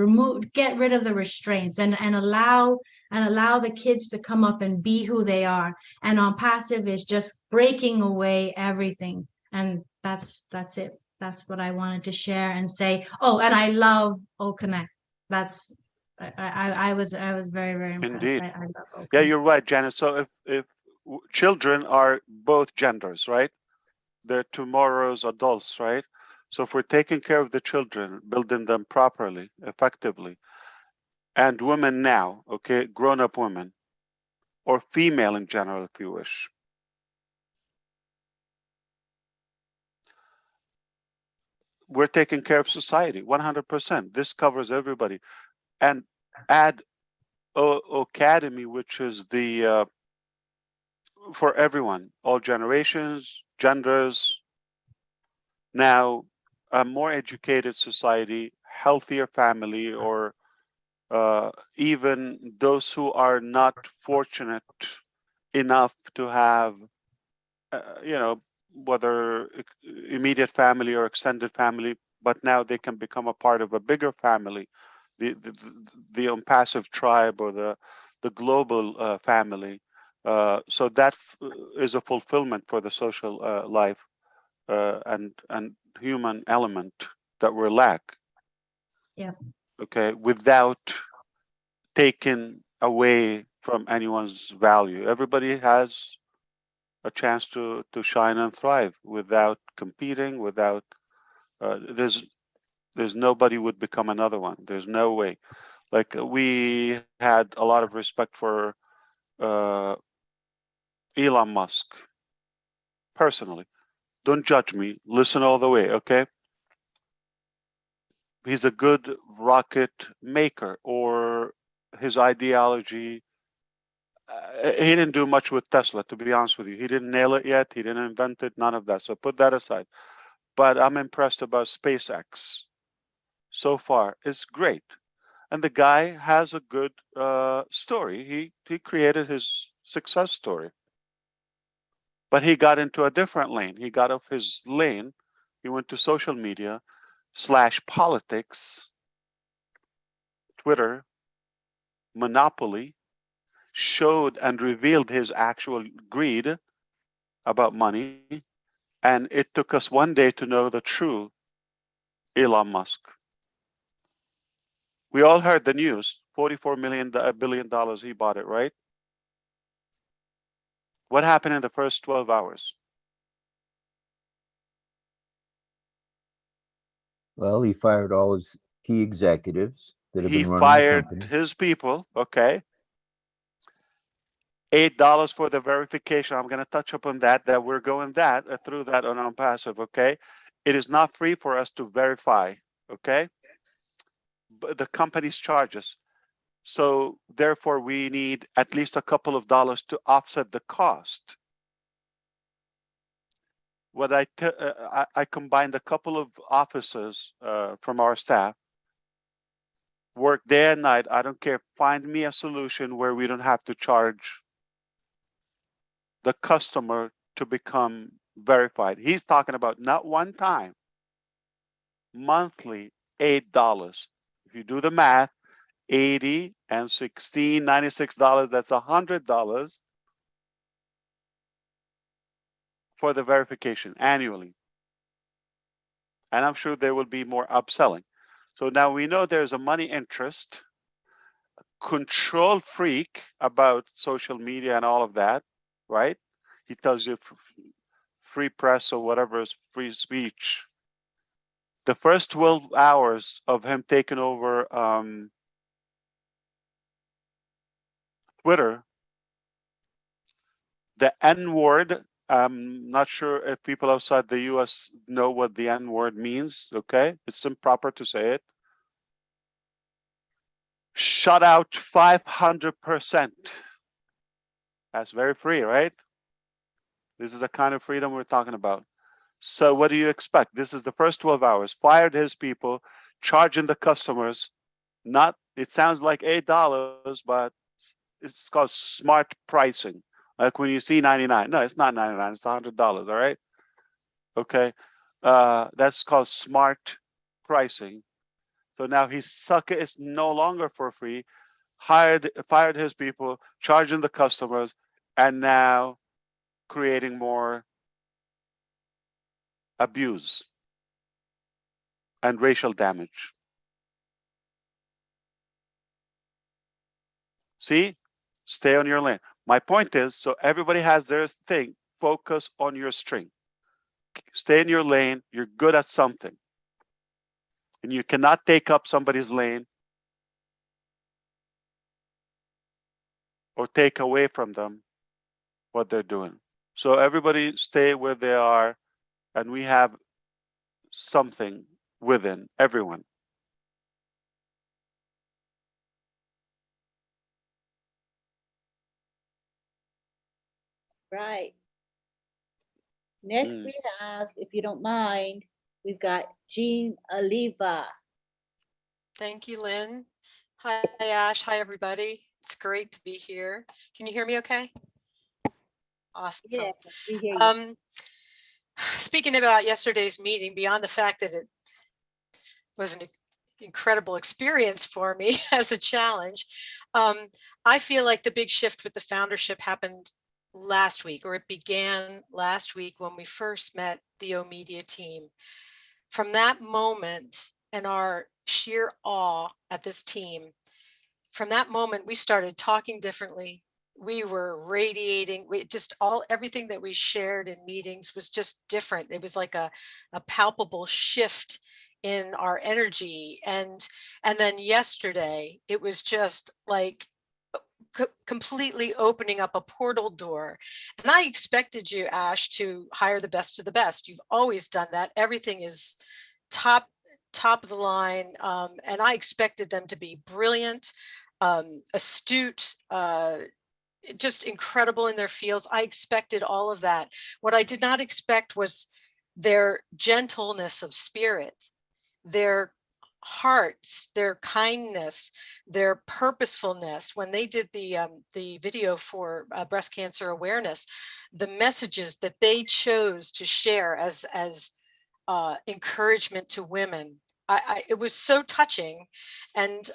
get rid of the restraints, and allow the kids to come up and be who they are. And OnPassive is just breaking away everything. And that's it. That's what I wanted to share and say. Oh, and I love OConnect. That's I was very, very impressed. Indeed. I love OConnect. Yeah, you're right, Janet. So if children are both genders, right? They're tomorrow's adults, right? So if we're taking care of the children, building them properly, effectively, and women now, okay, grown-up women, or female in general, if you wish, we're taking care of society 100%. This covers everybody. And add Academy, which is the for everyone, all generations, genders. Now, a more educated society, healthier family, or even those who are not fortunate enough to have, you know, whether immediate family or extended family, but now they can become a part of a bigger family, the OnPassive tribe, or the global family. So that is a fulfillment for the social life and human element that we lack. Yeah. Okay, without taking away from anyone's value. Everybody has a chance to shine and thrive without competing, without there's nobody would become another one. There's no way. Like, we had a lot of respect for Elon Musk personally. Don't judge me. Listen all the way, okay? He's a good rocket maker, or his ideology. He didn't do much with Tesla, to be honest with you. He didn't nail it yet. He didn't invent it, none of that. So put that aside. but I'm impressed about SpaceX so far. It's great. And the guy has a good story. He created his success story. But he got into a different lane. He got off his lane. He went to social media / politics, Twitter, monopoly, showed and revealed his actual greed about money. And it took us one day to know the true Elon Musk. We all heard the news, $44 billion he bought it, right? What happened in the first 12 hours? Well, he fired all his key executives that have He been running the fired company. his people, okay? $8 for the verification. I'm going to touch upon that we're going through that on OnPassive, okay? It is not free for us to verify, okay? But the company's charges. So therefore, we need at least a couple of dollars to offset the cost. What I combined a couple of offices from our staff, work day and night. I don't care. Find me a solution where we don't have to charge the customer to become verified. He's talking about not one time, monthly, $8. If you do the math, 80 and 16, $96, that's $100 for the verification annually. And I'm sure there will be more upselling. So now we know there's a money interest, control freak about social media and all of that, right? He tells you free press or whatever is free speech. The first 12 hours of him taking over Twitter, the N word, I'm not sure if people outside the US know what the N word means, okay? It's improper to say it. Shut out 500%. That's very free, right? This is the kind of freedom we're talking about. So what do you expect? This is the first 12 hours. Fired his people, charging the customers. Not, it sounds like $8, but it's called smart pricing. Like when you see 99, no, it's not 99, it's $100, all right? Okay, that's called smart pricing. So now it's no longer for free, fired his people, charging the customers, and now creating more abuse and racial damage. See, stay on your lane. My point is, so everybody has their thing, focus on your string. Stay in your lane, you're good at something. And you cannot take up somebody's lane or take away from them what they're doing. So everybody stay where they are, and we have something within everyone. Right. Next we have, if you don't mind, we've got Jean Oliva. Thank you, Lynn. Hi, Ash. Hi, everybody. It's great to be here. Can you hear me okay? Awesome. Yes, we hear you. Speaking about yesterday's meeting, beyond the fact that it was an incredible experience for me as a challenge, I feel like the big shift with the foundership happened last week, or it began last week when we first met the O Media team. From that moment and our sheer awe at this team, from that moment, we started talking differently. We were radiating, everything that we shared in meetings was just different. It was like a palpable shift in our energy. And then yesterday, it was just like completely opening up a portal door. And I expected you, Ash, to hire the best of the best. You've always done that. Everything is top of the line. And I expected them to be brilliant, astute, just incredible in their fields. I expected all of that. What I did not expect was their gentleness of spirit, their hearts, their kindness, their purposefulness. When they did the video for breast cancer awareness, the messages that they chose to share as encouragement to women, it was so touching. And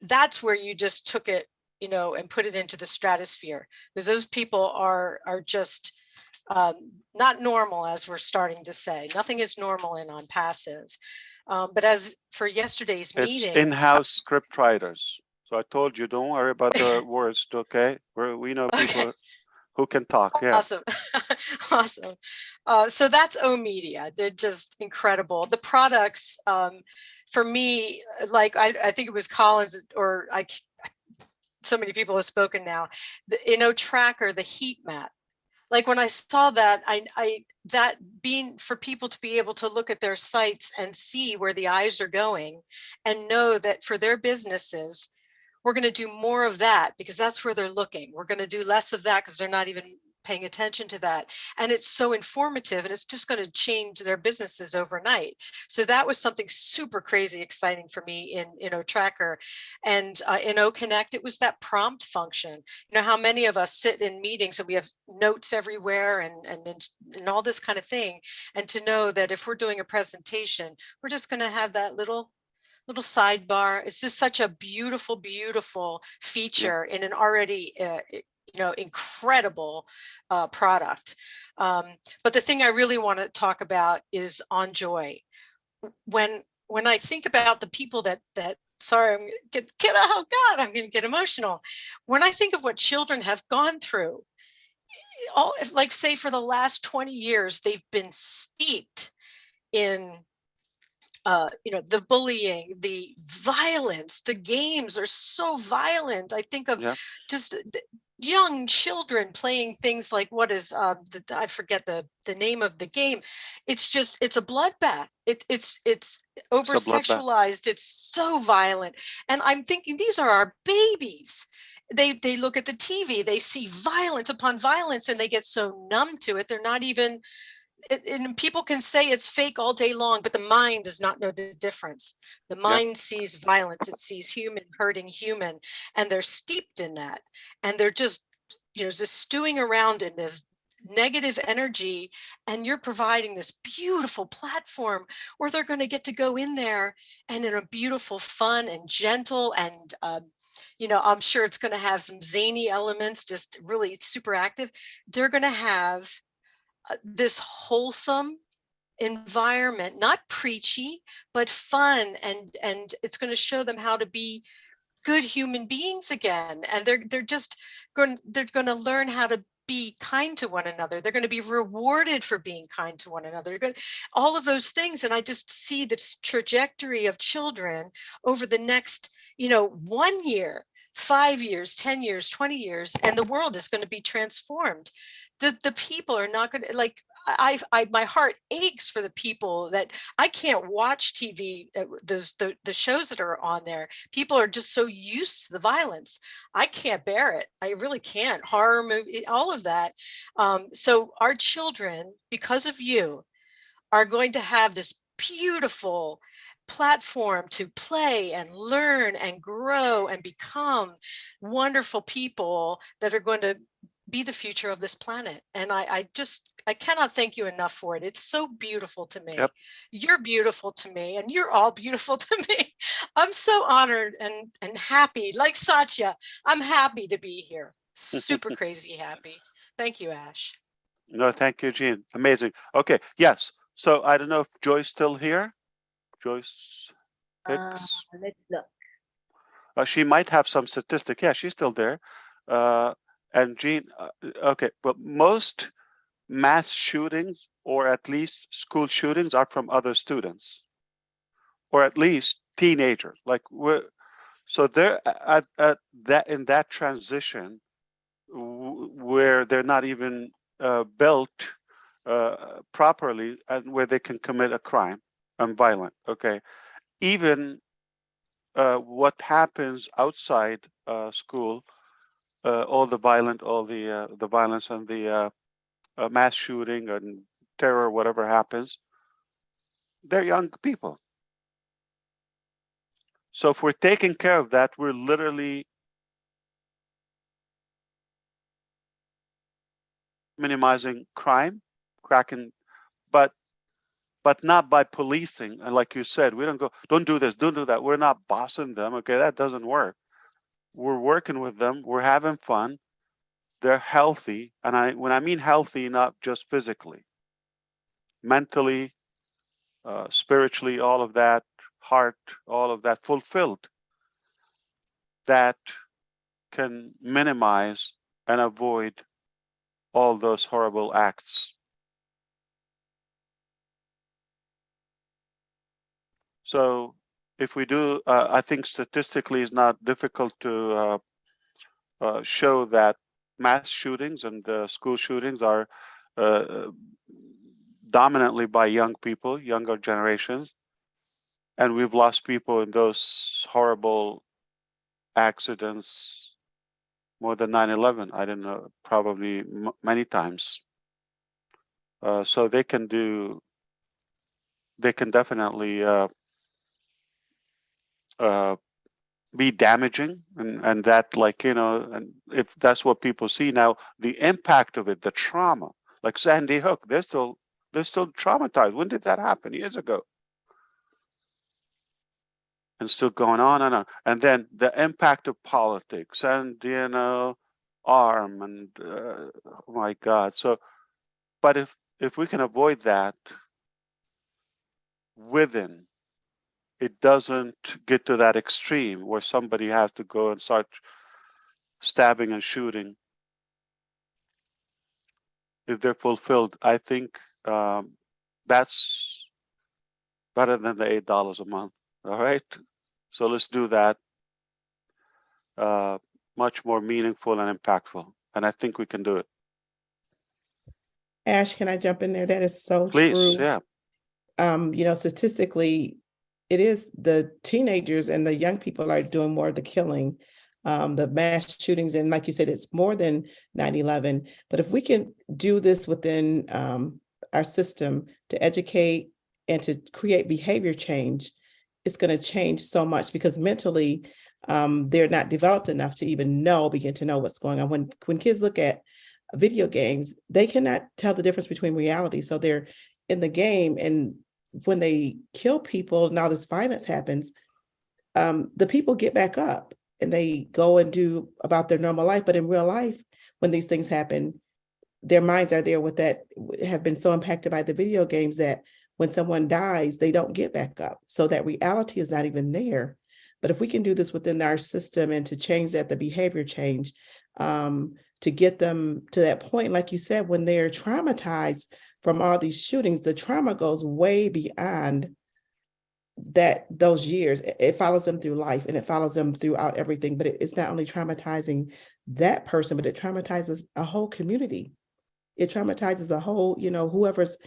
that's where you just took it, you know, and put it into the stratosphere, because those people are just not normal, as we're starting to say. Nothing is normal in OnPassive. But as for yesterday's It's meeting, in-house script writers. So I told you, don't worry about the words, okay? We know people who can talk. Yeah. Awesome. Awesome. So that's O Media. They're just incredible. The products, for me, like I think it was Collins, or so many people have spoken now. The Tracker, the heat map. Like when I saw that, that being for people to be able to look at their sites and see where the eyes are going, and know that for their businesses, we're going to do more of that because that's where they're looking. We're going to do less of that because they're not even paying attention to that. And it's so informative, and it's just going to change their businesses overnight. So that was something super crazy exciting for me in Tracker. And in Connect, it was that prompt function. You know how many of us sit in meetings and we have notes everywhere and all this kind of thing. And to know that if we're doing a presentation, we're just going to have that little sidebar. It's just such a beautiful, beautiful feature in an already incredible product. But the thing I really want to talk about is on Joy. When I think about the people that sorry, I'm gonna get oh God, I'm going to get emotional. When I think of what children have gone through, like say for the last 20 years, they've been steeped in the bullying, the violence. The games are so violent. I think of just young children playing things like, what is I forget the name of the game. It's a bloodbath. It's over sexualized. It's so violent. And I'm thinking, these are our babies. They look at the TV, they see violence upon violence, and they get so numb to it. They're not even, and people can say it's fake all day long, but the mind does not know the difference. The mind sees violence, it sees human hurting human, and they're steeped in that. And they're just stewing around in this negative energy. And you're providing this beautiful platform where they're going to get to go in there and in a beautiful, fun and gentle and I'm sure it's going to have some zany elements, just really super active. They're going to have this wholesome environment, not preachy, but fun, and it's going to show them how to be good human beings again. And they're going to learn how to be kind to one another. They're going to be rewarded for being kind to one another. All of those things. And I just see this trajectory of children over the next 1 year, 5 years, 10 years, 20 years, and the world is going to be transformed. The people are not going to, like, my heart aches for the people that I can't watch TV, the shows that are on there. People are just so used to the violence. I can't bear it. I really can't. Horror movie, all of that. So our children, because of you, are going to have this beautiful platform to play and learn and grow and become wonderful people that are going to be the future of this planet. And I cannot thank you enough for it. It's so beautiful to me. You're beautiful to me, and you're all beautiful to me. I'm so honored and happy. Like Satya, I'm happy to be here. Super crazy happy. Thank you, Ash. No, thank you, Jean. Amazing. Okay, yes. So I don't know if Joy's still here. Joyce Hicks. Let's look. She might have some statistic. Yeah, she's still there. And Jean, okay, well, most mass shootings, or at least school shootings, are from other students, or at least teenagers. Like so they're at that, in that transition where they're not even built properly, and where they can commit a crime and violent. Okay, even what happens outside school, all the violence and the mass shooting and terror, whatever happens, they're young people. So if we're taking care of that, we're literally minimizing crime, cracking, but not by policing. And like you said, we don't go, don't do this, don't do that. We're not bossing them. Okay, that doesn't work. We're working with them. We're having fun. They're healthy. And when I mean healthy, not just physically, mentally, spiritually, all of that, heart, all of that fulfilled, that can minimize and avoid all those horrible acts. So if we do, I think statistically it's not difficult to show that mass shootings and school shootings are dominantly by young people, younger generations. And we've lost people in those horrible accidents more than 9/11. I don't know, probably many times. So they can definitely be damaging, and that, like, you know, and if that's what people see now, the impact of it, the trauma, like Sandy Hook, they're still traumatized. When did that happen? Years ago. And still going on and on. And then the impact of politics and, you know, arm and oh my God. So, but if we can avoid that within, it doesn't get to that extreme where somebody has to go and start stabbing and shooting. If they're fulfilled, I think that's better than the $8 a month. All right. So let's do that. Much more meaningful and impactful. And I think we can do it. Ash, can I jump in there? That is so Please, true. yeah. You know, statistically, it is the teenagers and the young people are doing more of the killing, the mass shootings. And like you said, it's more than 9/11. But if we can do this within our system to educate and to create behavior change, it's going to change so much, because mentally, they're not developed enough to even begin to know what's going on. When kids look at video games, they cannot tell the difference between reality. So they're in the game, and when they kill people and all this violence happens, the people get back up and they go and do about their normal life. But in real life, when these things happen, their minds are there with that, have been so impacted by the video games that when someone dies, they don't get back up. So that reality is not even there. But if we can do this within our system and to change that, the behavior change, to get them to that point, like you said, when they're traumatized from all these shootings, the trauma goes way beyond those years. It follows them through life, and it follows them throughout everything. But it's not only traumatizing that person, but it traumatizes a whole community. It traumatizes a whole, you know, whoever's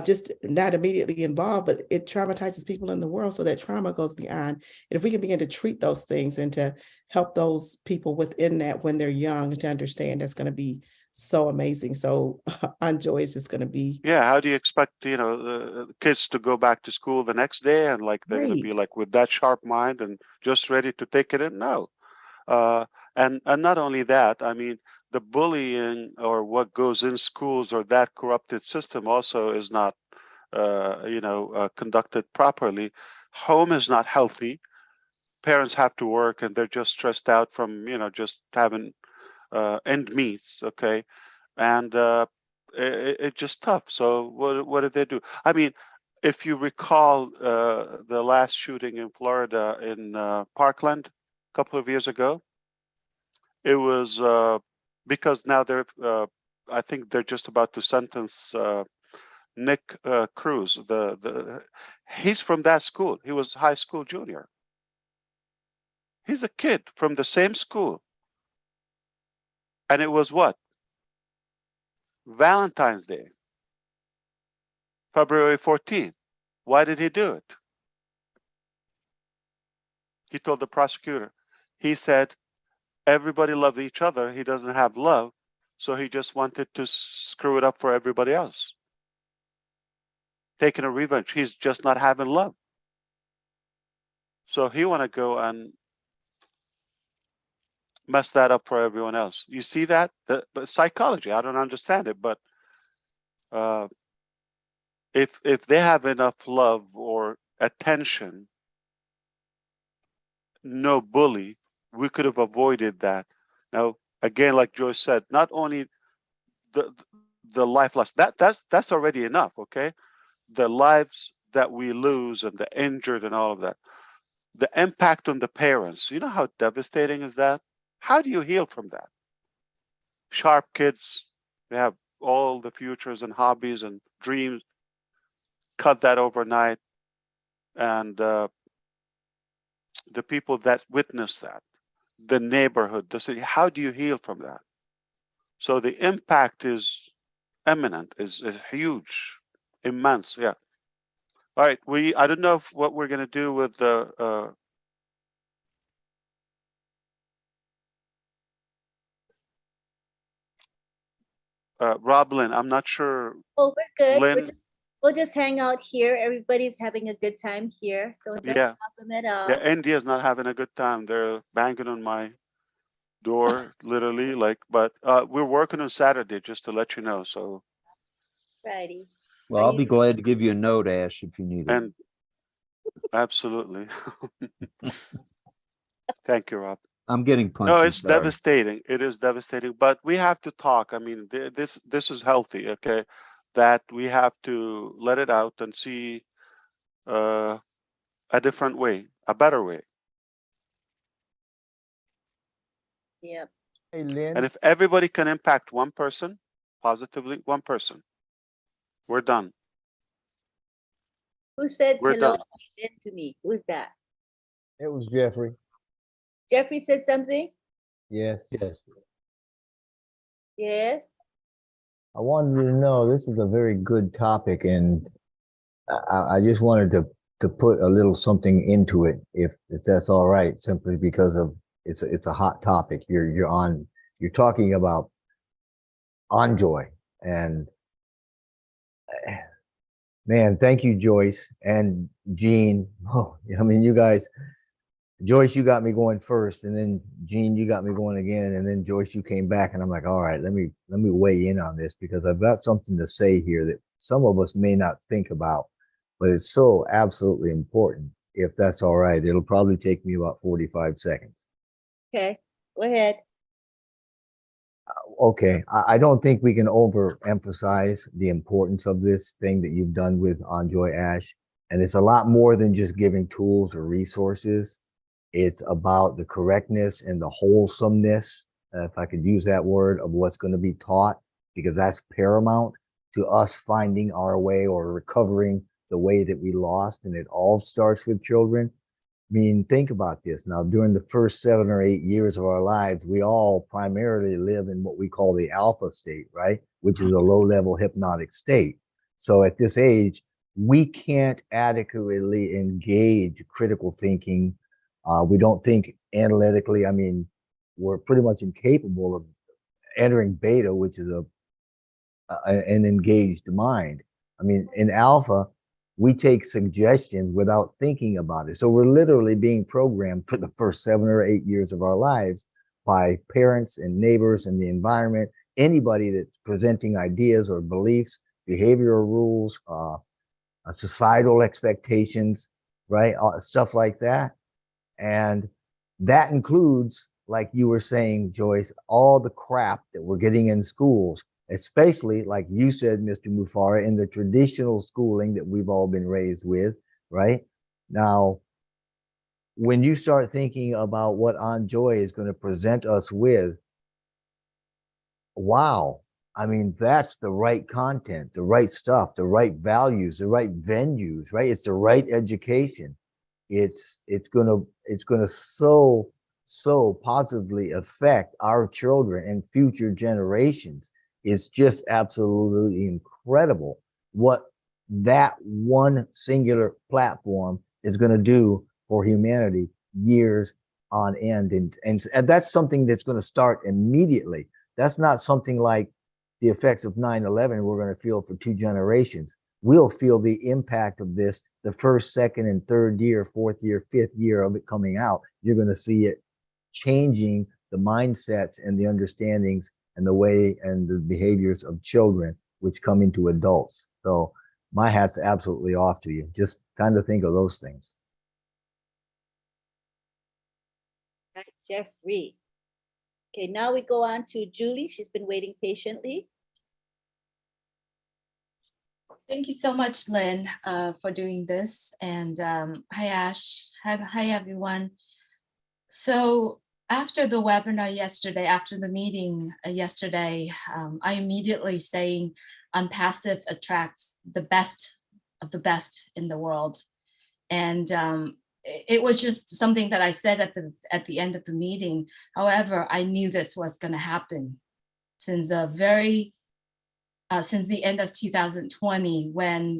just not immediately involved, but it traumatizes people in the world. So that trauma goes beyond. And if we can begin to treat those things and to help those people within that when they're young to understand, that's going to be so amazing. So on Joyce is going to be. Yeah, how do you expect, you know, the kids to go back to school the next day and like they're going to be like with that sharp mind and just ready to take it in? No. And not only that, I mean, the bullying or what goes in schools or that corrupted system also is not, conducted properly. Home is not healthy. Parents have to work and they're just stressed out from, you know, just having end meets, okay? And it's just tough. So what did they do? I mean, if you recall the last shooting in Florida in Parkland a couple of years ago, it was because now I think they're just about to sentence Nick Cruz. He's from that school. He was high school junior. He's a kid from the same school. And it was what? Valentine's Day, February 14th. Why did he do it? He told the prosecutor. He said, everybody loved each other. He doesn't have love. So he just wanted to screw it up for everybody else. taking a revenge. He's just not having love. So he want to go and mess that up for everyone else. You see that? But psychology, I don't understand it, but if they have enough love or attention, no bully, we could have avoided that. Now, again, like Joyce said, not only the life loss, that's already enough, okay? The lives that we lose and the injured and all of that. The impact on the parents, you know how devastating is that? How do you heal from that? Sharp kids, they have all the futures and hobbies and dreams, cut that overnight. And the people that witness that, the neighborhood, the city, how do you heal from that? So the impact is imminent, is huge, immense, yeah. All right, I don't know what we're gonna do with the Rob Lynn, I'm not sure. Oh, we're good. Lynn, We'll just hang out here. Everybody's having a good time here. So no yeah. problem at all. Yeah, India's not having a good time. They're banging on my door, literally, but we're working on Saturday, just to let you know, so. Friday. Well, I'll be glad to give you a note, Ash, if you need it. And absolutely. Thank you, Rob. I'm getting punchy. No, it's sorry. devastating. It is devastating, but we have to talk. I mean, this is healthy, okay? That we have to let it out and see a different way, a better way. Yep. Hey, Lynn. And if everybody can impact one person positively, one person, we're done. Who said We're hello done. to me? Who's that? It was Jeffrey. Jeffrey said something? Yes. Yes. Yes. I wanted you to know this is a very good topic, and I just wanted to put a little something into it, if that's all right, simply because of it's a hot topic. You're talking about enjoy, and man, thank you, Joyce and Jean. Oh, I mean, you guys. Joyce, you got me going first, and then Jean, you got me going again, and then Joyce, you came back, and I'm like, all right, let me weigh in on this, because I've got something to say here that some of us may not think about, but it's so absolutely important. If that's all right, it'll probably take me about 45 seconds. Okay, go ahead. Okay, I don't think we can overemphasize the importance of this thing that you've done with Enjoy Ash, and it's a lot more than just giving tools or resources. It's about the correctness and the wholesomeness, if I could use that word, of what's going to be taught, because that's paramount to us finding our way or recovering the way that we lost. And it all starts with children. I mean, think about this. Now, during the first 7 or 8 years of our lives, we all primarily live in what we call the alpha state, right? Which is a low-level hypnotic state. So at this age, we can't adequately engage critical thinking. We don't think analytically. I mean, we're pretty much incapable of entering beta, which is an engaged mind. I mean, in alpha, we take suggestions without thinking about it. So we're literally being programmed for the first 7 or 8 years of our lives by parents and neighbors and the environment, anybody that's presenting ideas or beliefs, behavioral rules, societal expectations, right? Stuff like that. And that includes, like you were saying, Joyce, all the crap that we're getting in schools, especially, like you said, Mr. Mufareh, in the traditional schooling that we've all been raised with, right? Now, when you start thinking about what Enjoy is going to present us with, wow, I mean, that's the right content, the right stuff, the right values, the right venues, right? It's the right education. It's gonna so positively affect our children and future generations. It's just absolutely incredible what that one singular platform is going to do for humanity years on end. And that's something that's going to start immediately. That's not something like the effects of 9/11 we're going to feel for 2 generations. we'll feel the impact of this the first, second, and third year, fourth year, fifth year of it coming out. You're going to see it changing the mindsets and the understandings and the way and the behaviors of children, which come into adults. So my hat's absolutely off to you. Just kind of think of those things. Jeffrey. Okay, now we go on to Julie. She's been waiting patiently. Thank you so much, Lynn, for doing this. And hi, Ash. Hi, everyone. So after the webinar yesterday, after the meeting yesterday, I immediately saying OnPassive attracts the best of the best in the world. And it was just something that I said at the end of the meeting. However, I knew this was going to happen since the end of 2020, when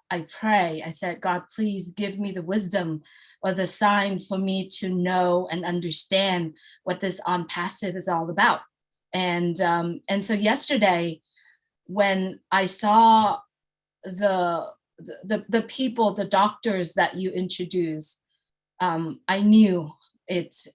I pray, I said, God, please give me the wisdom or the sign for me to know and understand what this OnPassive is all about. And so yesterday, when I saw the people, the doctors that you introduced, I knew it's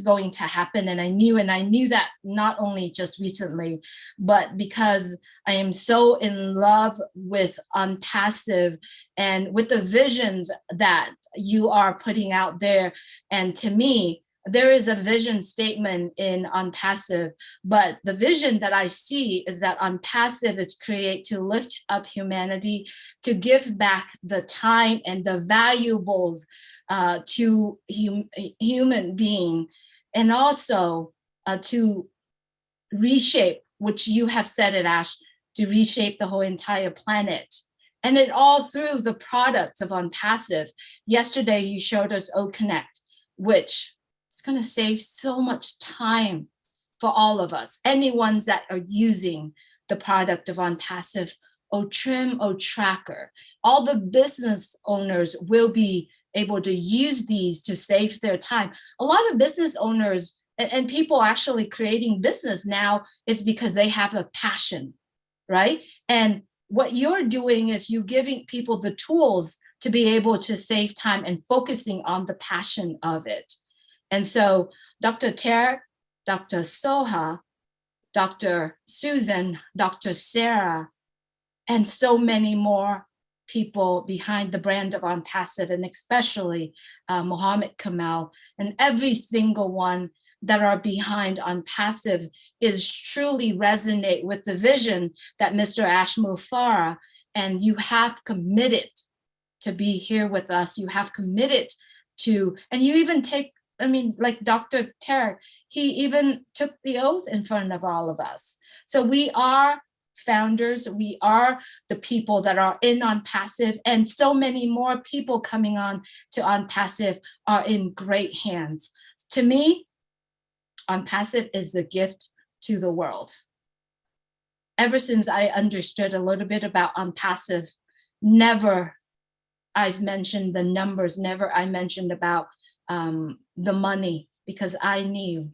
going to happen. And I knew that not only just recently, but because I am so in love with OnPassive and with the visions that you are putting out there. And to me, there is a vision statement in OnPassive, but the vision that I see is that OnPassive is created to lift up humanity, to give back the time and the valuables to human being, and also to reshape, which you have said it, Ash, to reshape the whole entire planet. And it all through the products of OnPassive. Yesterday, you showed us OConnect, which is going to save so much time for all of us, anyone that are using the product of OnPassive, OTrim, OTracker. All the business owners will be able to use these to save their time. A lot of business owners and people actually creating business now is because they have a passion, right? And what you're doing is you giving people the tools to be able to save time and focusing on the passion of it. And so Dr. Ter, Dr. Soha, Dr. Susan, Dr. Sarah, and so many more people behind the brand of OnPassive, and especially Mohammed Kamal, and every single one that are behind OnPassive is truly resonate with the vision that Mr. Ash Mufareh, and you have committed to be here with us. You have committed to, and you even take, I mean, like Dr. Tarek, he even took the oath in front of all of us. So we are founders, we are the people that are in OnPassive, and so many more people coming on to OnPassive are in great hands. To me, OnPassive is a gift to the world. Ever since I understood a little bit about OnPassive, never I've mentioned the numbers, never I mentioned about the money, because I knew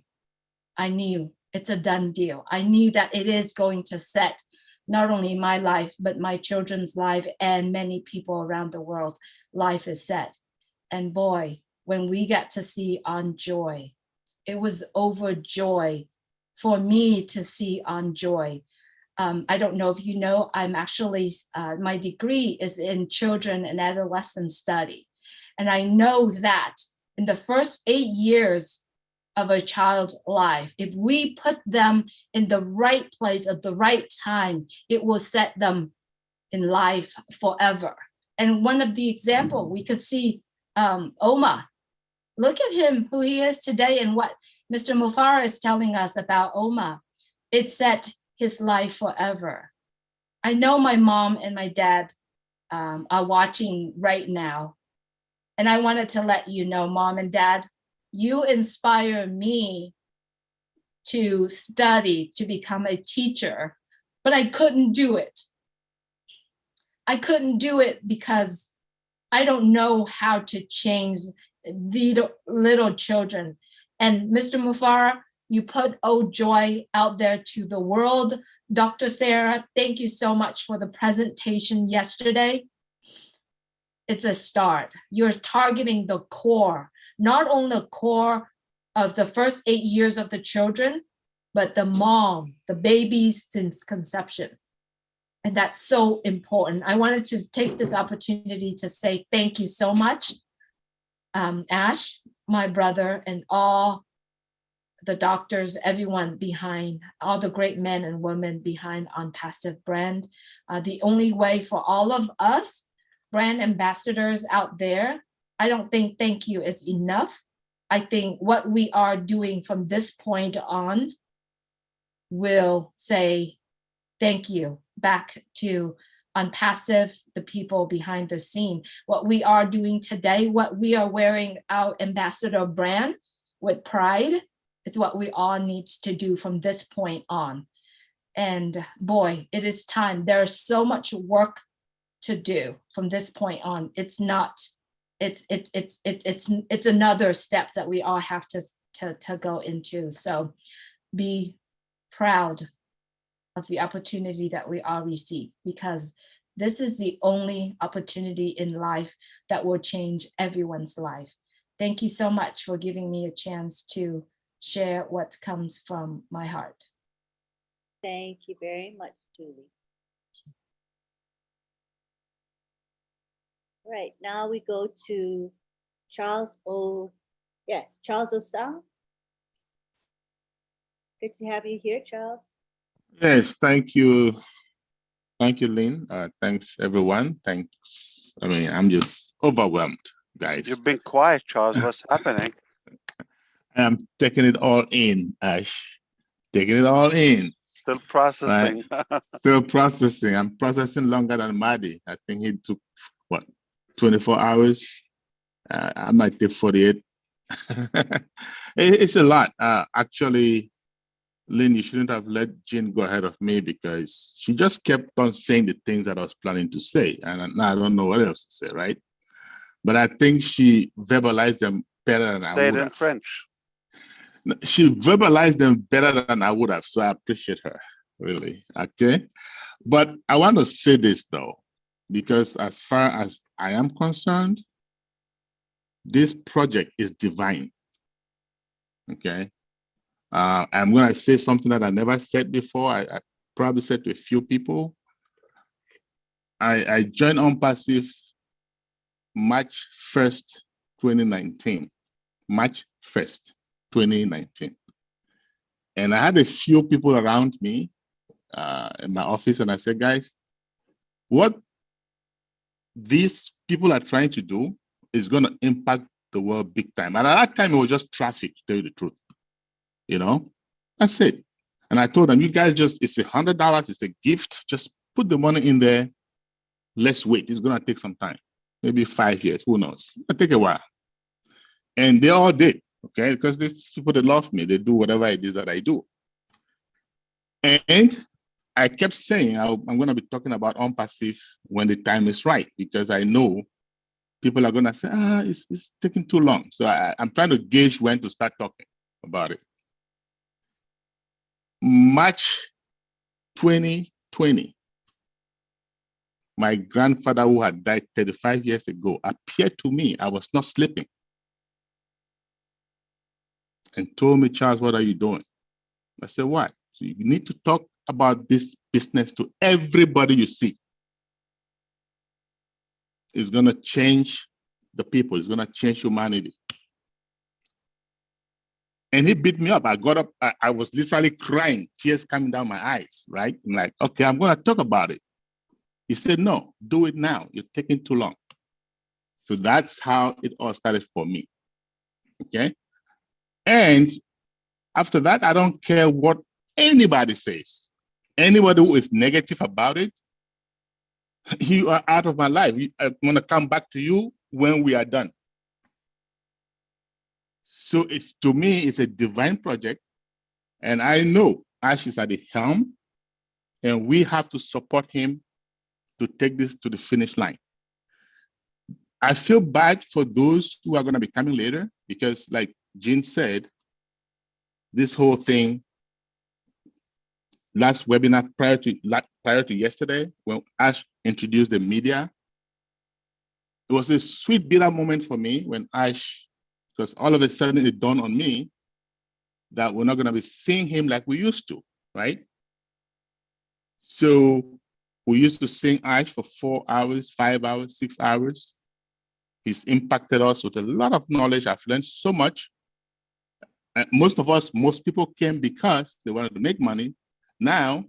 it's a done deal. I knew that it is going to set not only my life, but my children's life and many people around the world, life is set. And boy, when we got to see OnJoy, it was overjoy for me to see OnJoy. I don't know if you know, I'm actually, my degree is in children and adolescent study. And I know that in the first 8 years of a child's life, if we put them in the right place at the right time, it will set them in life forever. And one of the example we could see, Oma, look at him, who he is today, and what Mr. Mufareh is telling us about Oma. It set his life forever. I know my mom and my dad are watching right now. And I wanted to let you know, Mom and Dad, you inspire me to study, to become a teacher, but I couldn't do it. I couldn't do it because I don't know how to change the little children. And Mr. Mufareh, you put OnJoy out there to the world. Dr. Sarah, thank you so much for the presentation yesterday. It's a start. You're targeting the core, not only the core of the first 8 years of the children, but the mom, the babies since conception. And that's so important. I wanted to take this opportunity to say thank you so much, Ash, my brother, and all the doctors, everyone behind, all the great men and women behind OnPassive brand. The only way for all of us brand ambassadors out there, I don't think thank you is enough. I think what we are doing from this point on will say thank you back to OnPassive, the people behind the scene. What we are doing today, what we are wearing our ambassador brand with pride, is what we all need to do from this point on. And boy, it is time. There's so much work to do from this point on. It's not, it's another step that we all have to go into. So be proud of the opportunity that we all receive, because this is the only opportunity in life that will change everyone's life. Thank you so much for giving me a chance to share what comes from my heart. Thank you very much, Julie. All right, now we go to Charles Charles Osang. Good to have you here, Charles. Yes, thank you. Thank you, Lynn. Thanks, everyone. Thanks. I mean, I'm just overwhelmed, guys. You've been quiet, Charles. What's happening? I'm taking it all in, Ash. Taking it all in. Still processing. Right? Still processing. I'm processing longer than Maddie. I think he took, what, 24 hours? I might take 48. It's a lot. Actually, Lynn, you shouldn't have let Jean go ahead of me, because she just kept on saying the things that I was planning to say. And now I don't know what else to say, right? But I think she verbalized them better than I would have. Say it in French. She verbalized them better than I would have. So I appreciate her, really. Okay. But I want to say this, though, because as far as I am concerned, this project is divine. Okay. I'm going to say something that I never said before. I probably said to a few people. I joined OnPassive March 1st, 2019. March 1st, 2019. And I had a few people around me in my office, and I said, guys, what these people are trying to do is going to impact the world big time. And at that time, it was just traffic, to tell you the truth. You know, that's it. And I told them, you guys just, it's $100, it's a gift. Just put the money in there. Let's wait. It's going to take some time, maybe 5 years. Who knows? It'll take a while. And they all did, okay? Because these people, they love me. They do whatever it is that I do. And I kept saying, I'm going to be talking about OnPassive when the time is right, because I know people are going to say, it's taking too long. So I'm trying to gauge when to start talking about it. March 2020, my grandfather, who had died 35 years ago, appeared to me. I was not sleeping, and told me, Charles, what are you doing? I said, what? So you need to talk about this business to everybody you see. It's going to change the people. It's going to change humanity. And he beat me up. I got up. I was literally crying, tears coming down my eyes, right? I'm like, okay, I'm going to talk about it. He said, no, do it now. You're taking too long. So that's how it all started for me. Okay. And after that, I don't care what anybody says. Anybody who is negative about it, you are out of my life. I'm going to come back to you when we are done. So it's, to me, it's a divine project. And I know Ash is at the helm, and we have to support him to take this to the finish line. I feel bad for those who are going to be coming later, because like Jean said, this whole thing, last webinar prior to yesterday, when Ash introduced the media. It was a sweet, bitter moment for me when Ash, because all of a sudden it dawned on me that we're not going to be seeing him like we used to, right? So we used to sing Ash for 4 hours, 5 hours, 6 hours. He's impacted us with a lot of knowledge. I've learned so much. And most people came because they wanted to make money. Now,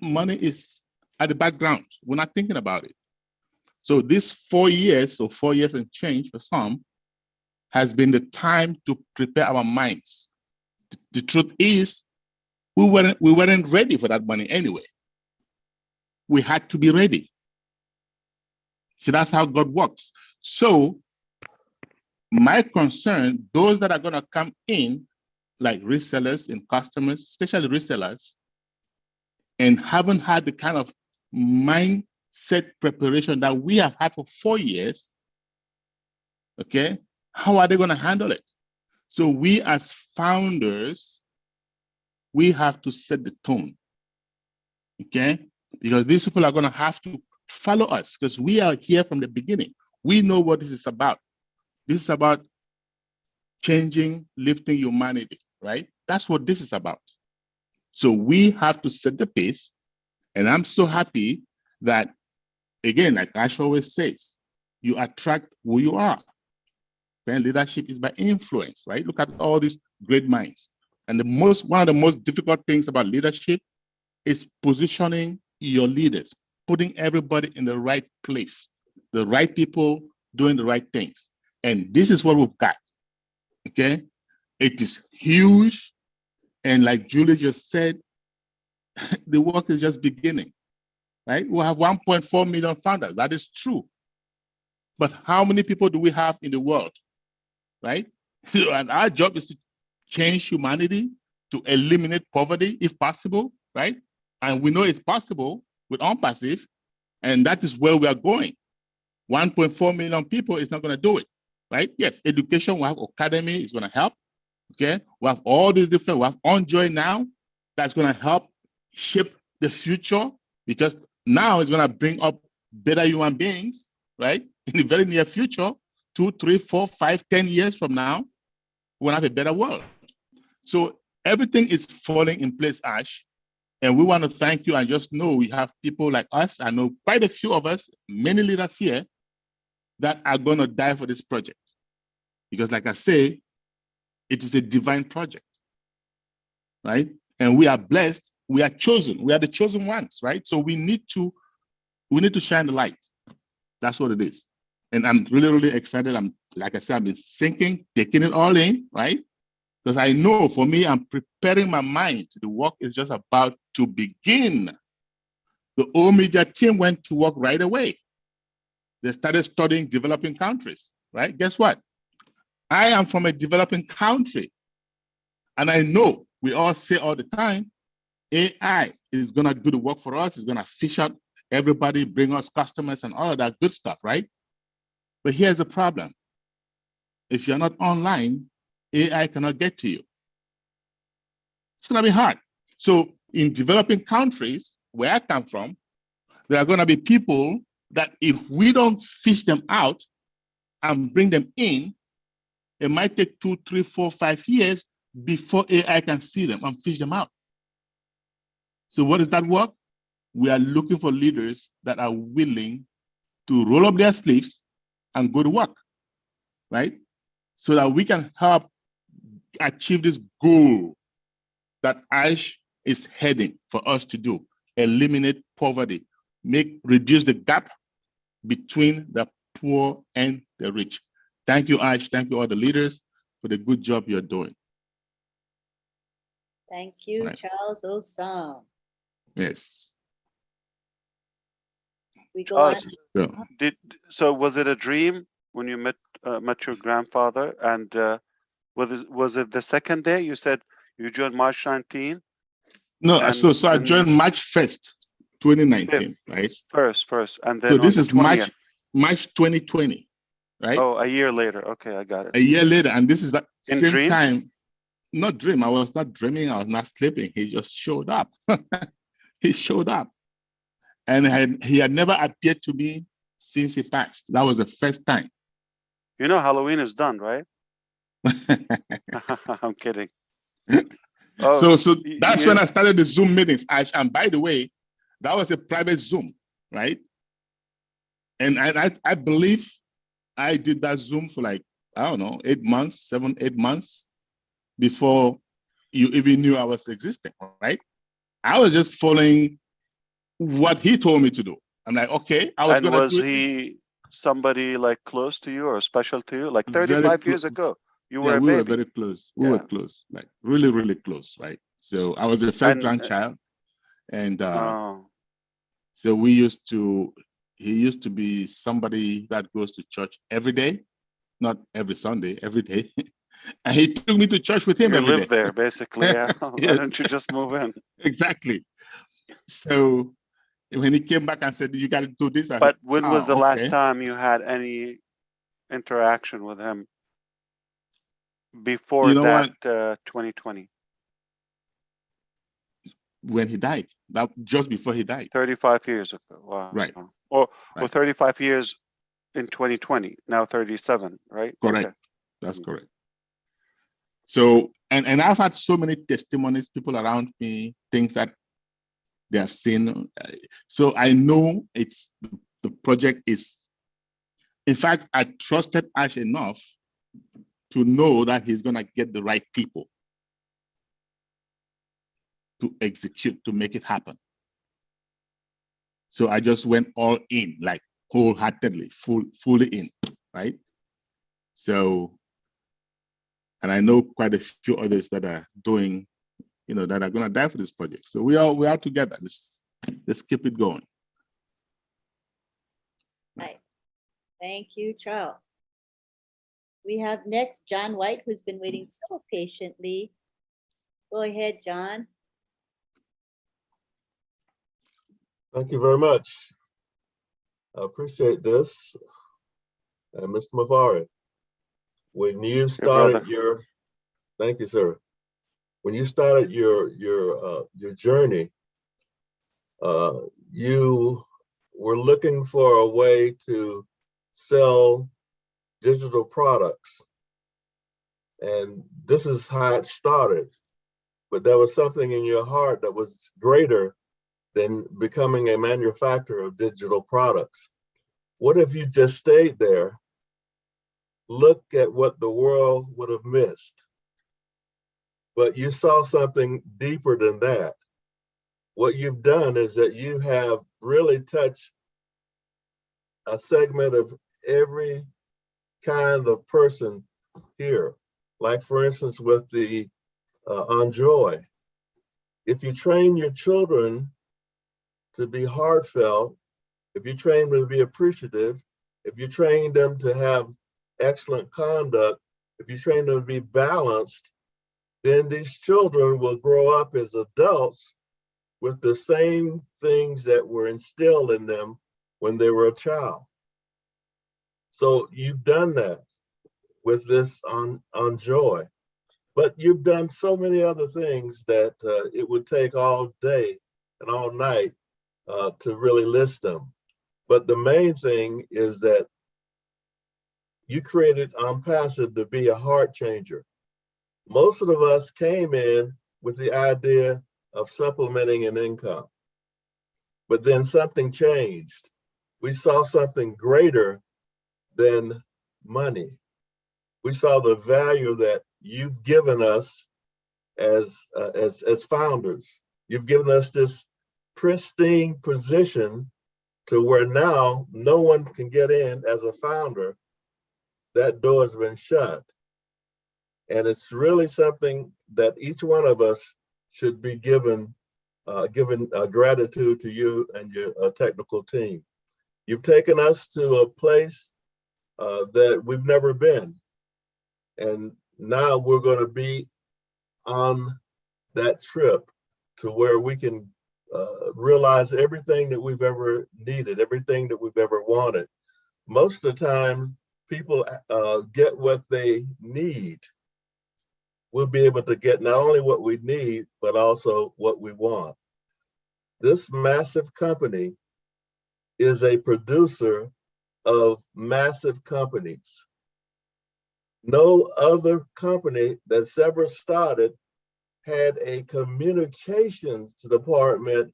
money is at the background. We're not thinking about it. So this 4 years, or 4 years and change for some, has been the time to prepare our minds. The truth is, we weren't ready for that money anyway. We had to be ready. See, that's how God works. So my concern, those that are going to come in, like resellers and customers, especially resellers, and haven't had the kind of mindset preparation that we have had for 4 years, okay, how are they going to handle it? So we as founders, we have to set the tone, okay? Because these people are going to have to follow us because we are here from the beginning. We know what this is about. This is about changing, lifting humanity, right? That's what this is about. So we have to set the pace. And I'm so happy that, again, like Ash always says, you attract who you are. And leadership is by influence, right? Look at all these great minds. And one of the most difficult things about leadership is positioning your leaders, putting everybody in the right place, the right people doing the right things. And this is what we've got, okay? It is huge. And like Julie just said, the work is just beginning, right? We have 1.4 million founders. That is true. But how many people do we have in the world, right? And our job is to change humanity, to eliminate poverty if possible, right? And we know it's possible with OnPassive, and that is where we are going. 1.4 million people is not going to do it, right? Yes, education, we have academy is going to help, okay? We have all these different, we have OnJoy now, that's going to help shape the future, because now it's going to bring up better human beings, right? In the very near future, 2, 3, 4, 5, 10 years from now, we'll have a better world. So everything is falling in place, Ash. And we want to thank you and just know we have people like us. I know quite a few of us, many leaders here, that are going to die for this project. Because like I say, it is a divine project, right? And we are blessed, we are chosen, we are the chosen ones, right? So we need to shine the light. That's what it is. And I'm really, really excited. Like I said, I've been thinking, taking it all in, right? Because I know for me, I'm preparing my mind. The work is just about to begin. The whole media team went to work right away. They started studying developing countries, right? Guess what? I am from a developing country. And I know we all say all the time, AI is going to do the work for us. It's going to fish out everybody, bring us customers and all of that good stuff, right? But here's the problem. If you're not online, AI cannot get to you. It's going to be hard. So in developing countries, where I come from, there are going to be people that if we don't fish them out and bring them in, it might take 2, 3, 4, 5 years before AI can see them and fish them out. So what does that work? We are looking for leaders that are willing to roll up their sleeves and go to work, right? So that we can help achieve this goal that Ash is heading for us to do: eliminate poverty, reduce the gap between the poor and the rich. Thank you, Ash. Thank you, all the leaders, for the good job you're doing. Thank you, Right. Charles Osam. Yes. We go on. So was it a dream when you met your grandfather? And was it the second day? You said you joined March 19? No, so I joined March 1st, 2019, right? First, and then so this on is the 20th. March 2020, right? Oh, a year later. Okay, I got it. A year later, and this is that In same dream? time. not dream. I was not dreaming. I was not sleeping. He just showed up. He showed up. And he had never appeared to me since he passed. That was the first time. You know, Halloween is done, right? I'm kidding. So that's when I started the Zoom meetings. And by the way, that was a private Zoom, right? And I believe I did that Zoom for like, I don't know, 8 months, 7, 8 months before you even knew I was existing, right? I was just following what he told me to do. I'm like, okay, I was going to do it. Was he somebody like close to you or special to you? Like 35 years ago, you were a baby. We were very close. We were close, like really, really close, right? So I was the first grandchild. And so he used to be somebody that goes to church every day, not every Sunday, every day. And he took me to church with him you every day. live there, basically. Yeah. Why don't you just move in? Exactly. So when he came back and said, you got to do this. But when was the last time you had any interaction with him before that 2020? When he died, that just before he died. 35 years ago. Wow. Right. Or 35 years in 2020, now 37, right? Correct. Okay. That's correct. So, and I've had so many testimonies, people around me, things that they have seen. So I know the project is, in fact, I trusted Ash enough to know that he's going to get the right people to execute, to make it happen. So I just went all in, like wholeheartedly, fully in, right? So, and I know quite a few others that are doing, that are going to die for this project. So we are together. Let's keep it going. Right. Thank you, Charles. We have next John White, who's been waiting so patiently. Go ahead, John. Thank you very much. I appreciate this. Mr. Mufareh, when you started thank you, sir. When you started your journey, you were looking for a way to sell digital products. And this is how it started. But there was something in your heart that was greater than becoming a manufacturer of digital products. What if you just stayed there? Look at what the world would have missed. But you saw something deeper than that. What you've done is that you have really touched a segment of every kind of person here. Like, for instance, with the Enjoy. If you train your children to be heartfelt, if you train them to be appreciative, if you train them to have excellent conduct, if you train them to be balanced, then these children will grow up as adults with the same things that were instilled in them when they were a child. So you've done that with this on Joy, but you've done so many other things that it would take all day and all night to really list them. But the main thing is that you created OnPassive to be a heart changer. Most of us came in with the idea of supplementing an income, but then something changed. We saw something greater than money. We saw the value that you've given us as founders. You've given us this pristine position to where now no one can get in as a founder. That door has been shut. And it's really something that each one of us should be given gratitude to you and your technical team. You've taken us to a place that we've never been. And now we're going to be on that trip to where we can realize everything that we've ever needed, everything that we've ever wanted. Most of the time, people get what they need. we'll be able to get not only what we need, but also what we want. This massive company is a producer of massive companies. No other company that's ever started had a communications department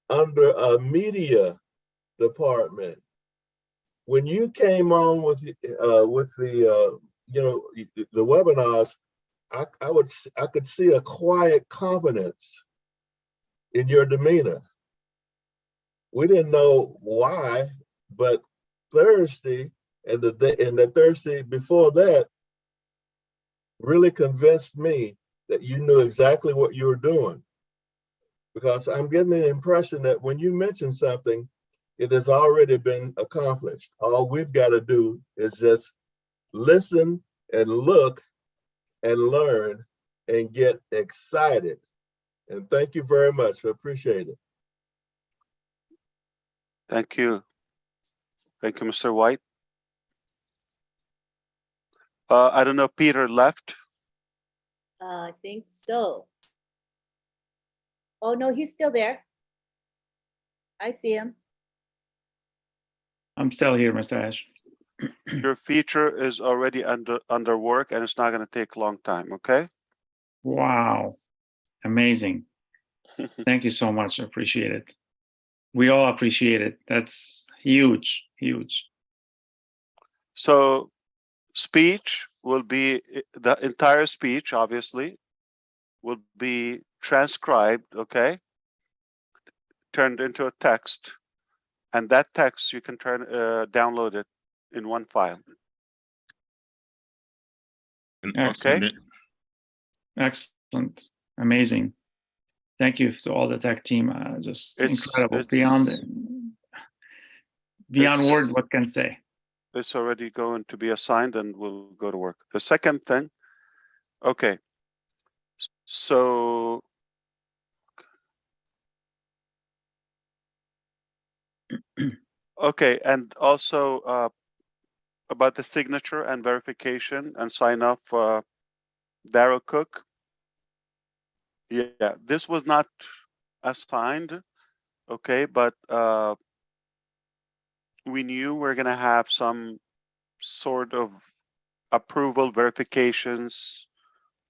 under a media department. When you came on with the webinars, I could see a quiet confidence in your demeanor. We didn't know why, but Thursday and the Thursday before that really convinced me that you knew exactly what you were doing. Because I'm getting the impression that when you mention something, it has already been accomplished. All we've got to do is just listen and look and learn and get excited. And thank you very much. I appreciate it. Thank you. Thank you, Mr. White. I don't know, Peter left. I think so. Oh, no, he's still there. I see him. I'm still here, Mr. Ash. Your feature is already under work, and it's not going to take a long time, okay? Wow. Amazing. Thank you so much. I appreciate it. We all appreciate it. That's huge, huge. So speech will be, the entire speech, obviously, will be transcribed, okay? Turned into a text. And that text, you can download it in one file. Excellent. Okay? Excellent. Amazing. Thank you to all the tech team. Just incredible. Beyond word, what can say? It's already going to be assigned and we'll go to work. The second thing, okay. So okay, and also about the signature and verification and sign off Darrow Cook. Yeah, this was not assigned, okay, but we knew we're gonna have some sort of approval verifications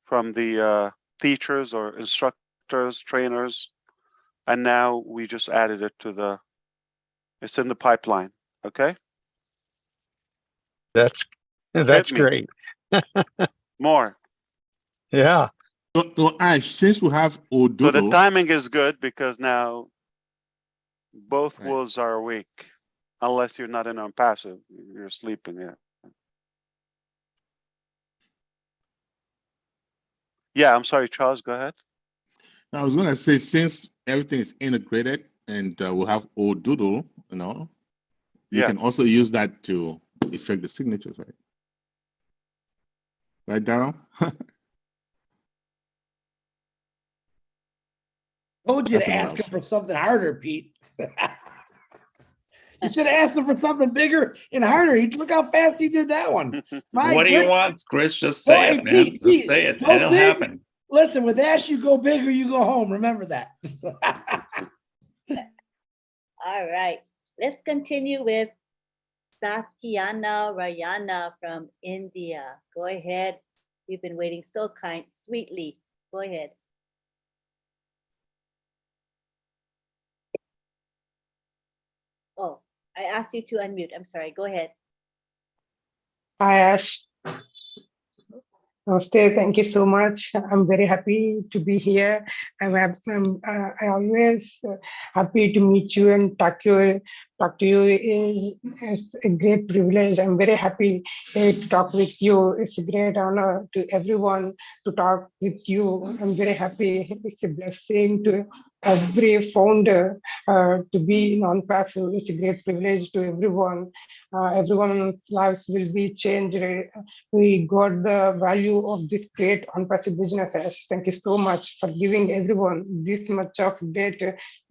from the teachers or instructors, trainers, and now we just added it to it's in the pipeline, okay? That's great. More. Yeah. So Ash, since we have Ododo. So the timing is good because now both wolves are awake, unless you're not in OnPassive, you're sleeping. Yeah. Yeah, I'm sorry, Charles. Go ahead. I was going to say, since everything is integrated and we'll have Ododo, you can also use that to effect the signatures, right? Right, Darryl? Told you to ask him for something harder, Pete. You should have asked him for something bigger and harder. Look how fast he did that one. What do you want, Chris? Just say it, man. Just say it, and it'll happen. Listen, with Ash, you go big or you go home. Remember that. All right. Let's continue with Satyana Rayana from India. Go ahead. You've been waiting so sweetly. Go ahead. Oh, I asked you to unmute. I'm sorry. Go ahead. Hi, Ash. Namaste. Thank you so much. I'm very happy to be here. I always happy to meet you and talk to you is a great privilege. I'm very happy to talk with you. It's a great honor to everyone to talk with you. I'm very happy. It's a blessing to every founder to be in OnPassive. It's a great privilege to everyone. Everyone's lives will be changed. We got the value of this great OnPassive business. Ash. Thank you so much for giving everyone this much of great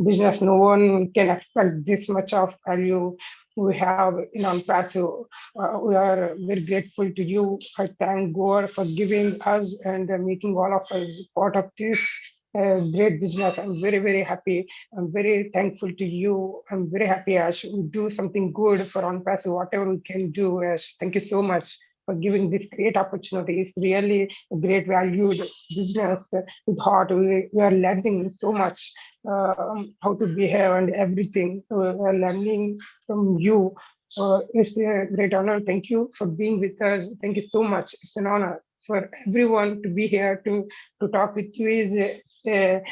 business. No one can expect this much of value we have in OnPassive. We are very grateful to you. I thank God for giving us and making all of us part of this great business. I'm very, very happy. I'm very thankful to you. I'm very happy as we do something good for OnPassive, whatever we can do. Thank you so much for giving this great opportunity. It's really a great valued business with heart. We are learning so much how to behave and everything. We are learning from you. It's a great honor. Thank you for being with us. Thank you so much. It's an honor for everyone to be here to talk with you. Is a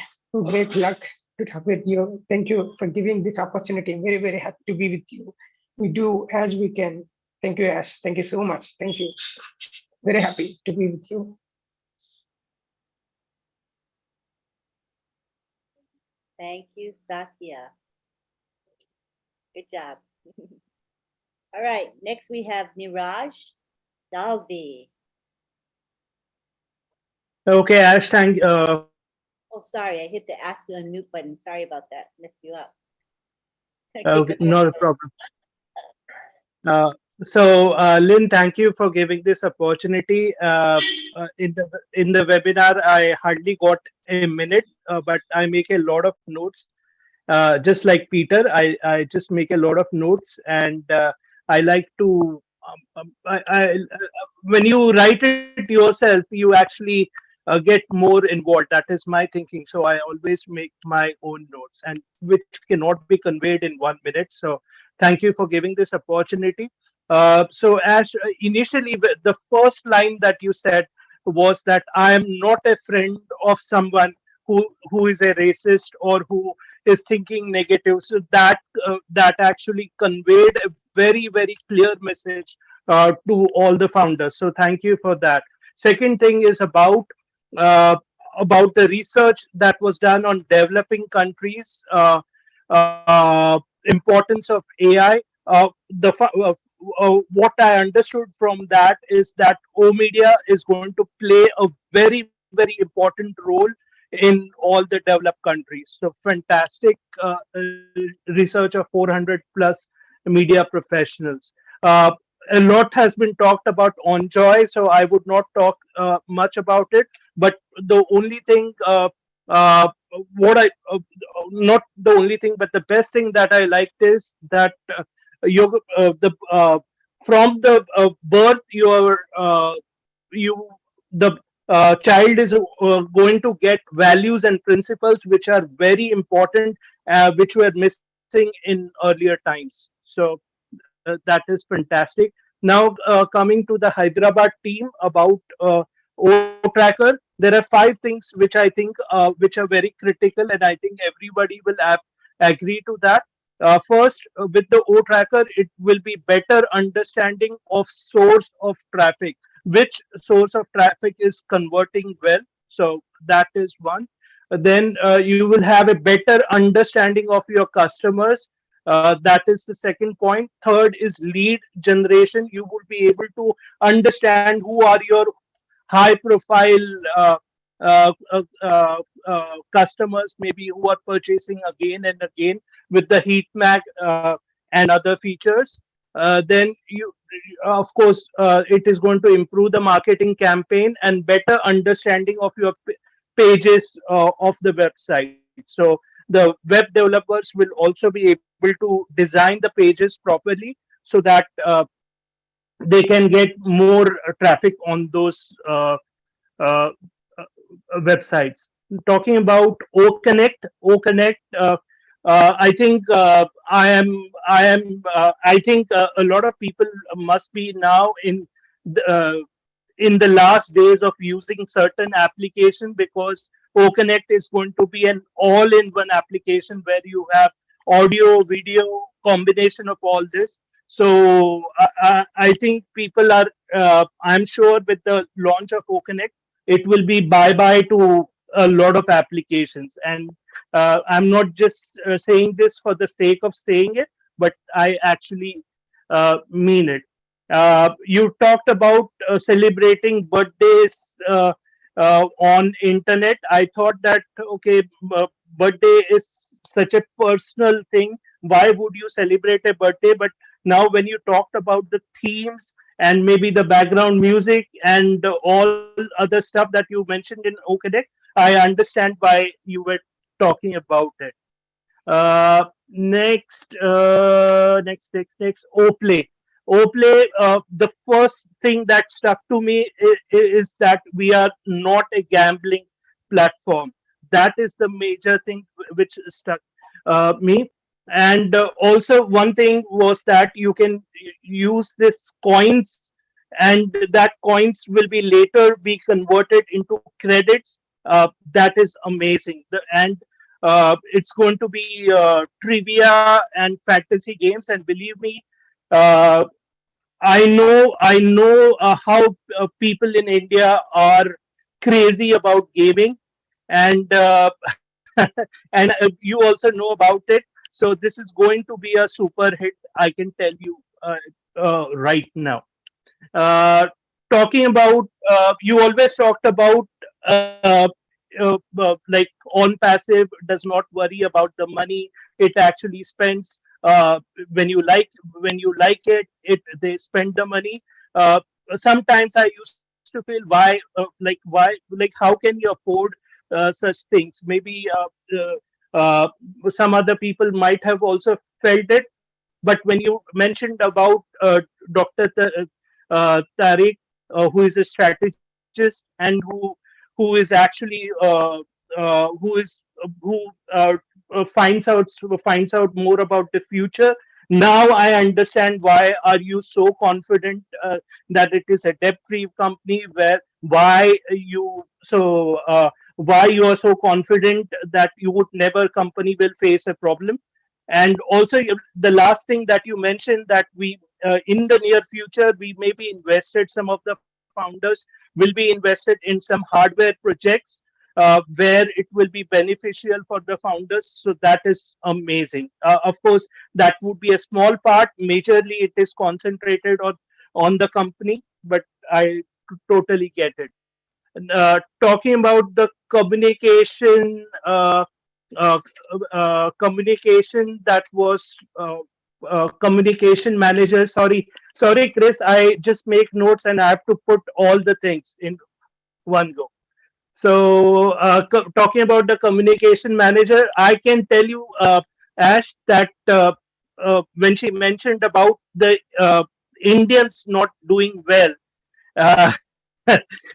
great luck to talk with you. Thank you for giving this opportunity. I'm very, very happy to be with you. We do as we can. Thank you, Ash. Thank you so much. Thank you. Very happy to be with you. Thank you, Satya. Good job. All right, next we have Niraj Dalvi. Okay, Ash, thank Oh, sorry, I hit the ask to unmute button. Sorry about that. Messed you up. okay, not a problem. Lynn, thank you for giving this opportunity. In the webinar, I hardly got a minute, but I make a lot of notes. Just like Peter, I just make a lot of notes, and I like to. When you write it yourself, you actually get more involved. That is my thinking. So I always make my own notes, and which cannot be conveyed in 1 minute. So thank you for giving this opportunity. So Ash, initially the first line that you said was that I am not a friend of someone who is a racist or who is thinking negative. So that actually conveyed a very clear message to all the founders. So thank you for that. Second thing is uh, about the research that was done on developing countries, importance of AI. What I understood from that is that O Media is going to play a very important role in all the developed countries. So fantastic research of 400 plus media professionals. A lot has been talked about on Joy, so I would not talk much about it. But the only thing, what I not the only thing, but the best thing that I liked is that from the birth you the child is going to get values and principles which are very important, which were missing in earlier times. So that is fantastic. Now coming to the Hyderabad team about O Tracker, there are 5 things which I think which are very critical, and I think everybody will agree to that. First, with the O Tracker, it will be better understanding of source of traffic, which source of traffic is converting well. So that is one. Then you will have a better understanding of your customers. That is the second point. Third is lead generation. You will be able to understand who are your high profile customers, maybe who are purchasing again and again with the heat map and other features. Then you, of course, it is going to improve the marketing campaign and better understanding of your pages of the website. So the web developers will also be able to design the pages properly so that they can get more traffic on those uh, websites. Talking about O Connect, I think I think a lot of people must be now in the last days of using certain application, because OConnect is going to be an all-in-one application where you have audio, video, combination of all this. So I think people are, I'm sure with the launch of OConnect, it will be bye-bye to a lot of applications. And I'm not just saying this for the sake of saying it, but I actually mean it. You talked about celebrating birthdays on internet. I thought that okay, birthday is such a personal thing. Why would you celebrate a birthday? But Now, when you talked about the themes and maybe the background music and all other stuff that you mentioned in OKDEC, I understand why you were talking about it. Next, Oplay. Oplay, the first thing that stuck to me is that we are not a gambling platform. That is the major thing which stuck me. And also one thing was that you can use this coins, and that coins will be later be converted into credits. That is amazing. And it's going to be trivia and fantasy games. And believe me, uh, I know how people in India are crazy about gaming, and and you also know about it. So this is going to be a super hit. I can tell you right now. Uh, Talking about, you always talked about like OnPassive does not worry about the money it actually spends. When you like it, they spend the money. Uh, Sometimes I used to feel why how can you afford such things? Maybe some other people might have also felt it, but when you mentioned about Dr. Tariq, who is a strategist and who is actually who finds out more about the future. Now I understand why are you so confident that it is a debt-free company, why you are so confident that you would never company will face a problem. And also the last thing that you mentioned, that we in the near future we may be invested, some of the founders will be invested in some hardware projects where it will be beneficial for the founders. So that is amazing. Of course, that would be a small part. Majorly, it is concentrated on the company, but I totally get it. Talking about the uh, communication that was communication manager. Sorry, Chris. I just make notes and I have to put all the things in one go. So, talking about the communication manager, I can tell you, Ash, that when she mentioned about the Indians not doing well, uh,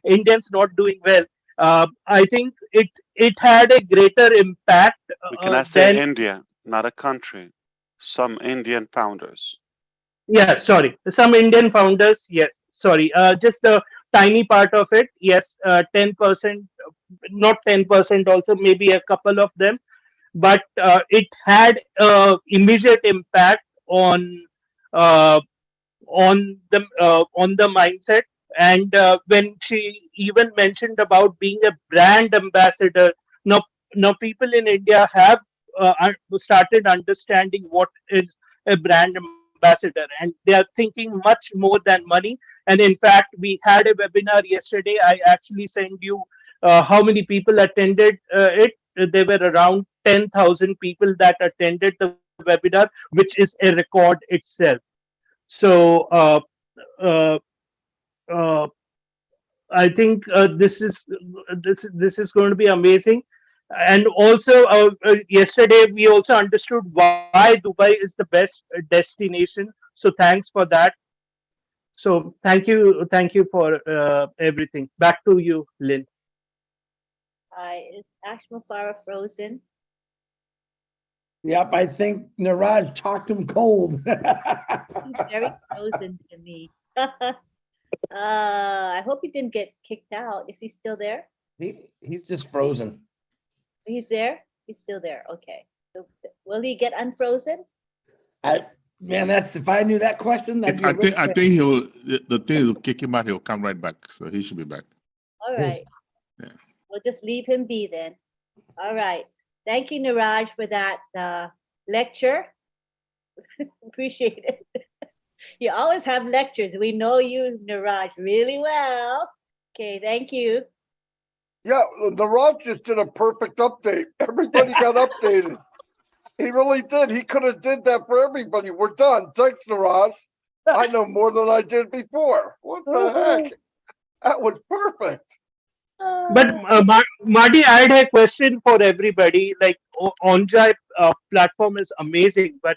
Indians not doing well, I think it had a greater impact We cannot say than. India, not a country. Some Indian founders. Yeah, sorry. Some Indian founders, yes. Sorry, just a tiny part of it. Yes, 10%, not 10%. Also, maybe a couple of them, but it had immediate impact uh, on the mindset. And when she even mentioned about being a brand ambassador, now people in India have started understanding what is a brand ambassador, and they are thinking much more than money. And in fact, we had a webinar yesterday. I actually sent you how many people attended it. There were around 10,000 people that attended the webinar, which is a record itself. So uh, uh, I think this is going to be amazing. And also, yesterday we also understood why Dubai is the best destination. So thanks for that. So thank you for everything. Back to you, Lynn. Hi, is Ash Mufareh frozen? Yep, I think Niraj talked him cold. He's very frozen to me. I hope he didn't get kicked out. Is he still there? He's just frozen. He's there? He's still there. Okay. So, will he get unfrozen? Man, that's if I knew that question. That'd be I think he'll. The thing is, kick him out. He'll come right back, so he should be back. All right. Yeah. We'll just leave him be then. All right. Thank you, Niraj, for that lecture. Appreciate it. You always have lectures. We know you, Niraj, really well. Okay, thank you. Yeah, Niraj just did a perfect update. Everybody got updated. He really did. He could have did that for everybody. We're done. Thanks, Niraj. I know more than I did before. What the heck? That was perfect. But Marty, I had a question for everybody. Like OnJai platform is amazing, but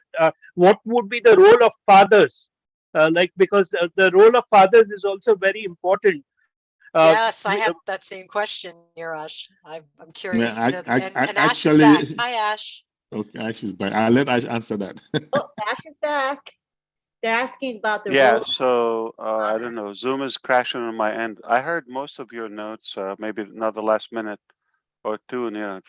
what would be the role of fathers? Like because the role of fathers is also very important. Yes, I had that same question, Niraj. I'm curious to know. And Ash is back. Hi, Ash. Okay, Ash is back. I'll let Ash answer that. Oh, Ash is back. They're asking about the Yeah, role. so I don't know. Zoom is crashing on my end. I heard most of your notes, maybe not the last minute or two, Niraj.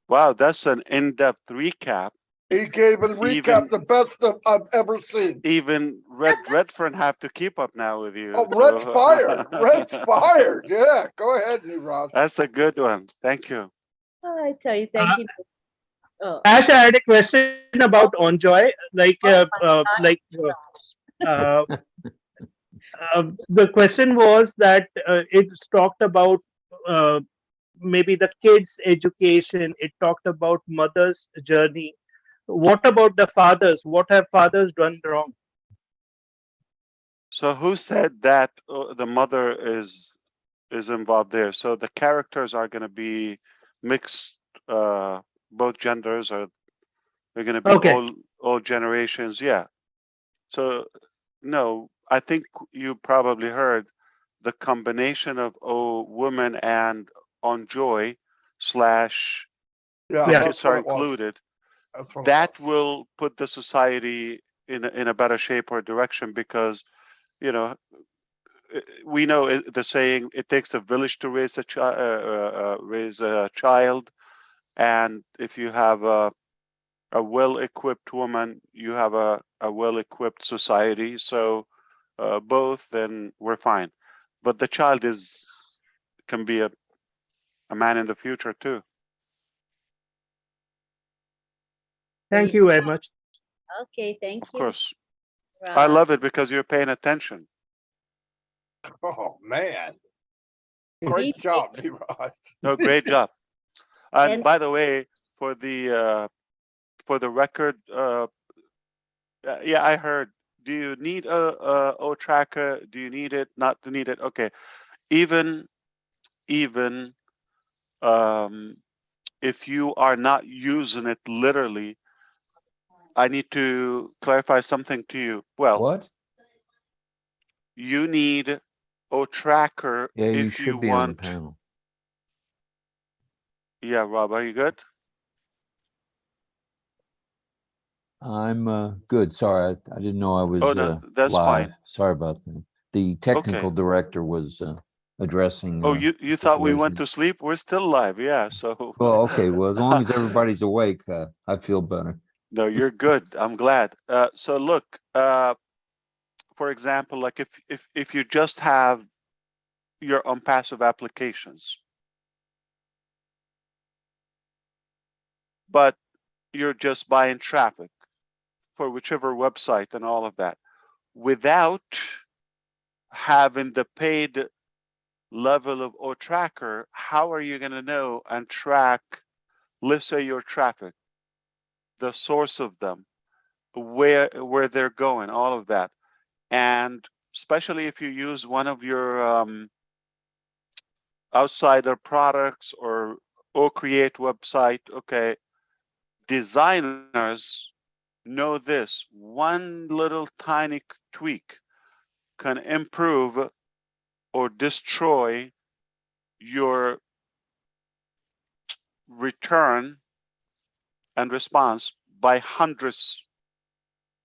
Wow, that's an in-depth recap. He gave a recap the best I've ever seen. Even Redfern have to keep up now with you. Oh, Red's fired. Red's fired. Yeah, go ahead, Niraj. That's a good one. Thank you. Oh, I tell you, thank you. Oh. Ash, I had a question about OnJoy. The question was that it's talked about maybe the kids' education. It talked about mother's journey. What about the fathers? What have fathers done wrong? So who said that the mother is involved there? So the characters are going to be mixed, both genders, or they're going to be all generations. Yeah. So no, I think you probably heard the combination of women and OnJoy slash kids are included. That will put the society in a better shape or direction, because we know the saying, it takes a village to raise a child, and if you have a well-equipped woman, you have a well-equipped society. So both, then we're fine. But the child can be a man in the future too. Thank you very much. Okay, thank you. Of course. I love it because you're paying attention. Oh, man. Great job, Niraj. No, great job. And by the way, for the record, yeah, I heard. Do you need a O tracker? Do you need it? Not to need it? Okay. Even if you are not using it literally, I need to clarify something to you. Well, what? You need O tracker you if should you be want. on the panel. Yeah, Rob, are you good? I'm good. Sorry, I didn't know I was that's live. fine. Sorry about that. The technical director was addressing. Oh, you thought we went to sleep? We're still live. Yeah. So. Well, okay. Well, as long as everybody's awake, I feel better. No, you're good. I'm glad. So look, for example, like if you just have your OnPassive applications, but you're just buying traffic for whichever website and all of that, without having the paid level of O tracker, how are you going to know and track, let's say, your traffic, the source of them, where they're going, all of that? And especially if you use one of your outsider products or create website, okay, designers know this. One little tiny tweak can improve or destroy your return and response by hundreds.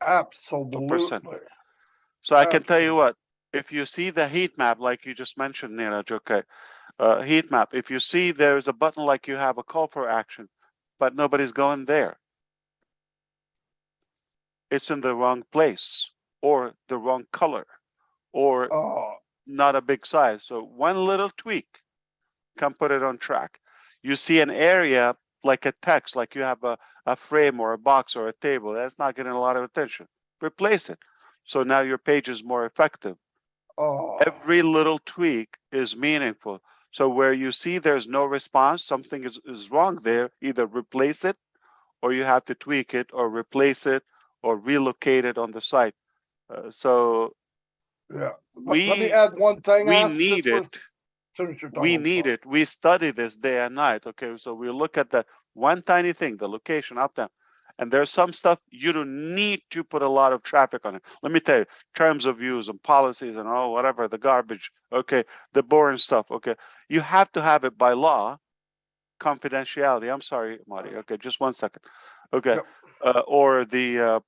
Absolutely. So I can tell you what, if you see the heat map, like you just mentioned, Niraj, okay, heat map, if you see there's a button like you have a call for action, but nobody's going there, it's in the wrong place or the wrong color or not a big size. So one little tweak can put it on track. You see an area like a text, like you have a frame or a box or a table, that's not getting a lot of attention. Replace it. So now your page is more effective. Every little tweak is meaningful. So where you see there's no response, something is wrong there, either replace it or you have to tweak it or replace it or relocate it on the site. So yeah, let me add one thing. we need it. We done, need it. We study this day and night. Okay, so we look at the one tiny thing, the location up there, and there's some stuff you don't need to put a lot of traffic on it. Let me tell you, terms of use and policies and all whatever, the garbage. Okay, the boring stuff. Okay, you have to have it by law. Confidentiality. I'm sorry, Marty. Okay, just 1 second. Okay, or the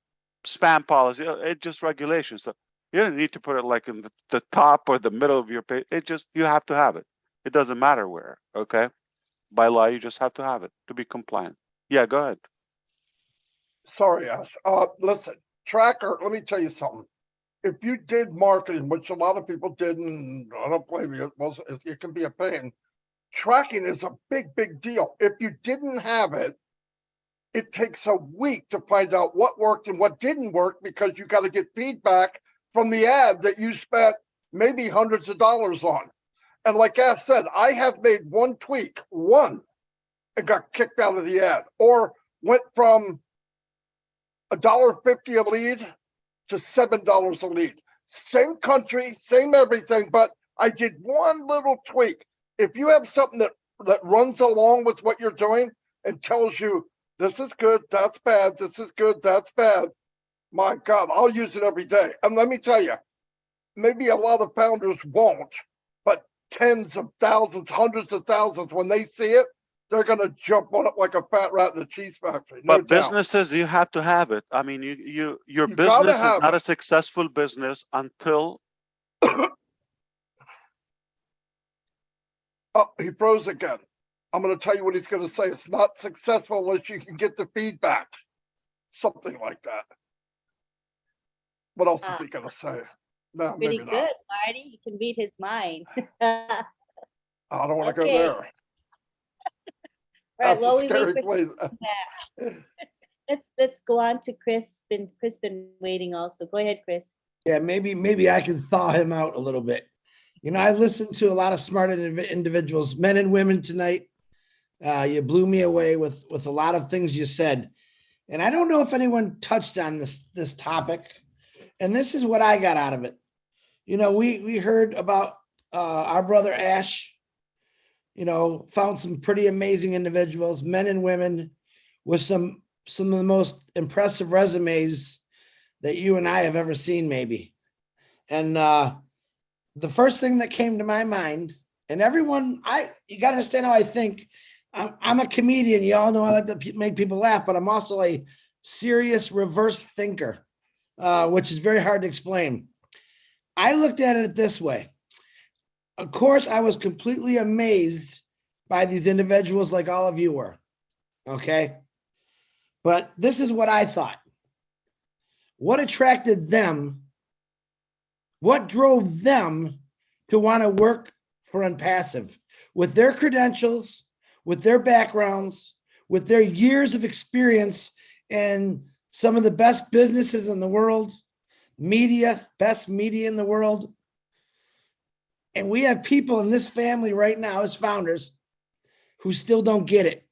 spam policy. It just regulations. So you don't need to put it like in the top or the middle of your page. It just, you have to have it. It doesn't matter where. Okay, by law, you just have to have it to be compliant. Yeah, go ahead. Sorry, Ash. Listen, Tracker, let me tell you something. If you did marketing, which a lot of people did, and I don't blame you, it can be a pain. Tracking is a big, big deal. If you didn't have it, it takes a week to find out what worked and what didn't work, because you got to get feedback from the ad that you spent maybe hundreds of dollars on. And like Ash said, I have made one tweak, and got kicked out of the ad, or went from $1.50 a lead to $7 a lead. Same country, same everything, but I did one little tweak. If you have something that runs along with what you're doing and tells you this is good, that's bad, this is good, that's bad, my God, I'll use it every day. And let me tell you, maybe a lot of founders won't, but tens of thousands, hundreds of thousands, when they see it, they're going to jump on it like a fat rat in a cheese factory. No But doubt. businesses, you have to have it. I mean, your business is not a successful business until. Oh, he froze again. I'm going to tell you what he's going to say. It's not successful unless you can get the feedback. Something like that. What else is he going to say? No, Pretty maybe good, not. Marty. You can read his mind. I don't want to Okay. go there. All right, That's well, a we scary wait for place. let's go on to Chris. Chris been waiting also. Go ahead, Chris. Yeah, maybe I can thaw him out a little bit. You know, I listened to a lot of smart individuals, men and women tonight. You blew me away with a lot of things you said. And I don't know if anyone touched on this topic. And this is what I got out of it. You know, we heard about our brother Ash, you know, found some pretty amazing individuals, men and women, with some of the most impressive resumes that you and I have ever seen, maybe. And the first thing that came to my mind, and everyone, you got to understand how I think. I'm a comedian. You all know I like to make people laugh, but I'm also a serious reverse thinker, which is very hard to explain. I looked at it this way. Of course, I was completely amazed by these individuals like all of you were, okay? But this is what I thought. What attracted them? What drove them to want to work for OnPassive? With their credentials, with their backgrounds, with their years of experience in some of the best businesses in the world, best media in the world. And we have people in this family right now as founders who still don't get it.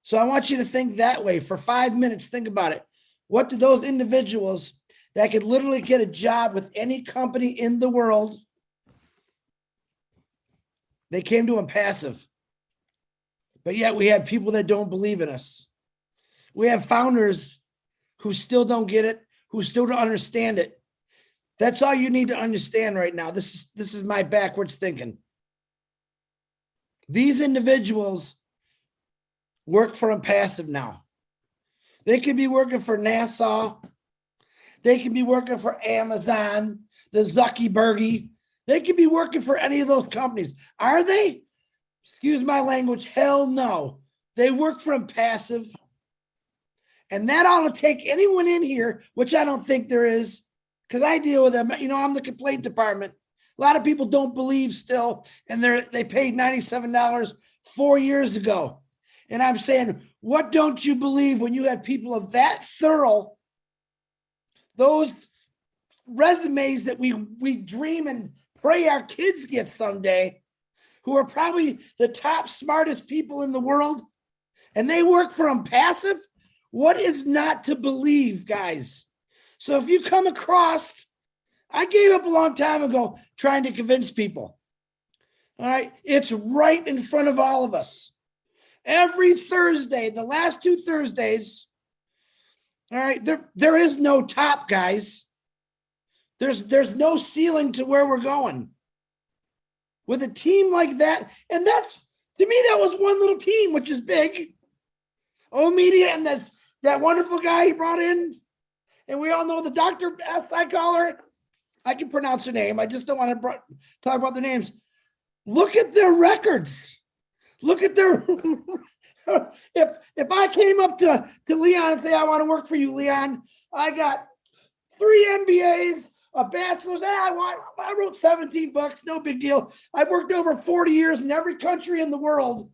So I want you to think that way for 5 minutes. Think about it. What do those individuals that could literally get a job with any company in the world, they came to OnPassive. But yet we have people that don't believe in us. We have founders who still don't get it, who still don't understand it. That's all you need to understand right now. This is my backwards thinking. These individuals work for OnPassive now. They could be working for NASA. They could be working for Amazon, the Zuckerberg. They could be working for any of those companies. Are they? Excuse my language. Hell no. They work for OnPassive. And that ought to take anyone in here, which I don't think there is, because I deal with them. You know, I'm the complaint department. A lot of people don't believe still, and they paid $97 4 years ago. And I'm saying, what don't you believe when you have people of that thorough, those resumes that we dream and pray our kids get someday, who are probably the top smartest people in the world, and they work for OnPassive? What is not to believe, guys? So if you come across, I gave up a long time ago trying to convince people. All right. It's right in front of all of us. Every Thursday, the last 2 Thursdays, all right, there is no top, guys. There's no ceiling to where we're going. With a team like that, and that's, to me, that was one little team, which is big. Media, and that wonderful guy he brought in. And we all know the doctor, as I call her. I can pronounce her name. I just don't want to talk about their names. Look at their records. Look at their, if I came up to Leon and say, I want to work for you, Leon, I got 3 MBAs, a bachelor's. I wrote 17 books, no big deal. I've worked over 40 years in every country in the world.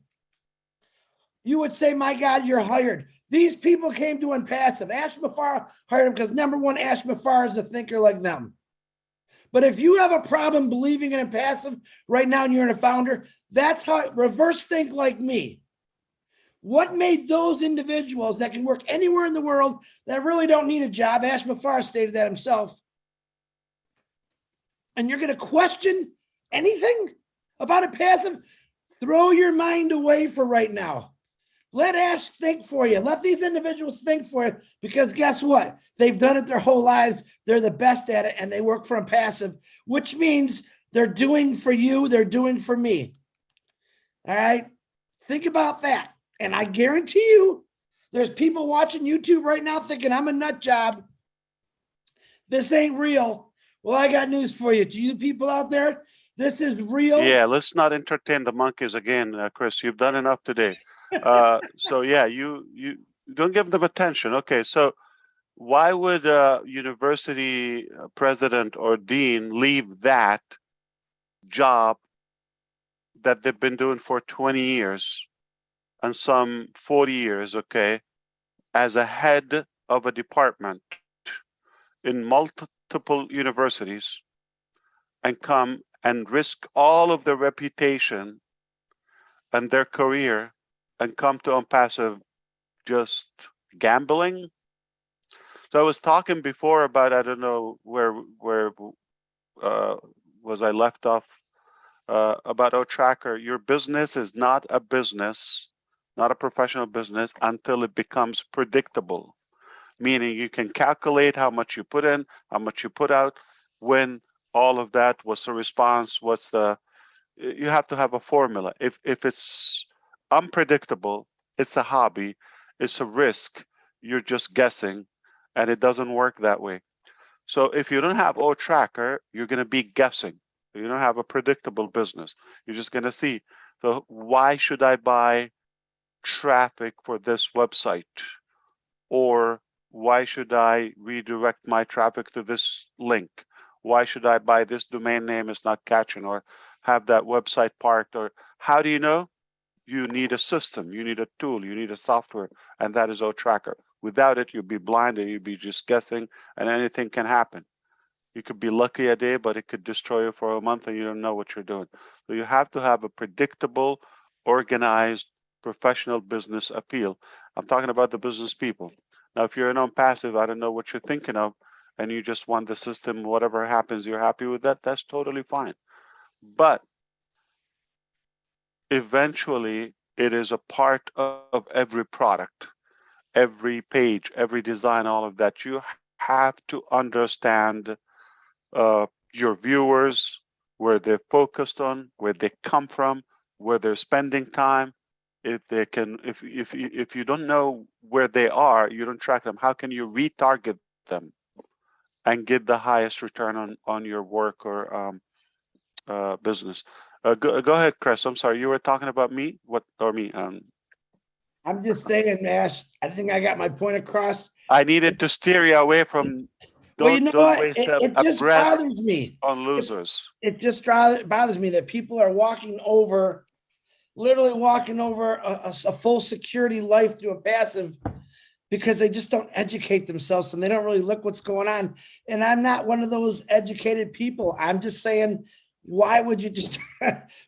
You would say, my God, you're hired. These people came to OnPassive. Ash Mufareh hired them because, number one, Ash Mufareh is a thinker like them. But if you have a problem believing in OnPassive right now and you're a founder, that's how, reverse think like me. What made those individuals that can work anywhere in the world that really don't need a job? Ash Mufareh stated that himself. And you're going to question anything about OnPassive? Throw your mind away for right now. Let Ash think for you. Let these individuals think for you, because guess what? They've done it their whole lives. They're the best at it, and they work for OnPassive, which means they're doing for you. They're doing for me. All right? Think about that. And I guarantee you, there's people watching YouTube right now thinking, I'm a nut job. This ain't real. Well, I got news for you. To you people out there, this is real. Yeah, let's not entertain the monkeys again, Chris. You've done enough today. So yeah, you don't give them attention. Okay, so why would a university president or dean leave that job that they've been doing for 20 years and some 40 years, okay, as a head of a department in multiple universities, and come and risk all of their reputation and their career and come to OnPassive just gambling? So I was talking before about, I don't know where was I left off, about OTracker. Your business is not a business, not a professional business, until it becomes predictable. Meaning you can calculate how much you put in, how much you put out, when all of that, what's the response, you have to have a formula. If it's unpredictable, it's a hobby, it's a risk, you're just guessing, and it doesn't work that way. So if you don't have OTracker, you're going to be guessing. You don't have a predictable business. You're just going to see. So why should I buy traffic for this website? Or why should I redirect my traffic to this link? Why should I buy this domain name is not catching, or have that website parked? Or how do you know? You need a system, you need a tool, you need a software, and that is OTracker. Without it, you'll be blind and you'll be just guessing, and anything can happen. You could be lucky a day, but it could destroy you for a month and you don't know what you're doing. So you have to have a predictable, organized, professional business appeal. I'm talking about the business people. Now, if you're an OnPassive, I don't know what you're thinking of, and you just want the system, whatever happens, you're happy with that, that's totally fine. But eventually, it is a part of every product, every page, every design, all of that. You have to understand your viewers, where they're focused on, where they come from, where they're spending time. If they can, if you don't know where they are, you don't track them. How can you retarget them and get the highest return on your work or business? Go ahead, Chris. I'm sorry, you were talking about me. What or me? I'm just saying, Ash. I think I got my point across. I needed to steer you away from. Well, you know don't what? waste It a just breath bothers me. on losers. It just bothers me that people are literally walking over a full security life through OnPassive because they just don't educate themselves and they don't really look what's going on. And I'm not one of those educated people. I'm just saying, Why would you just?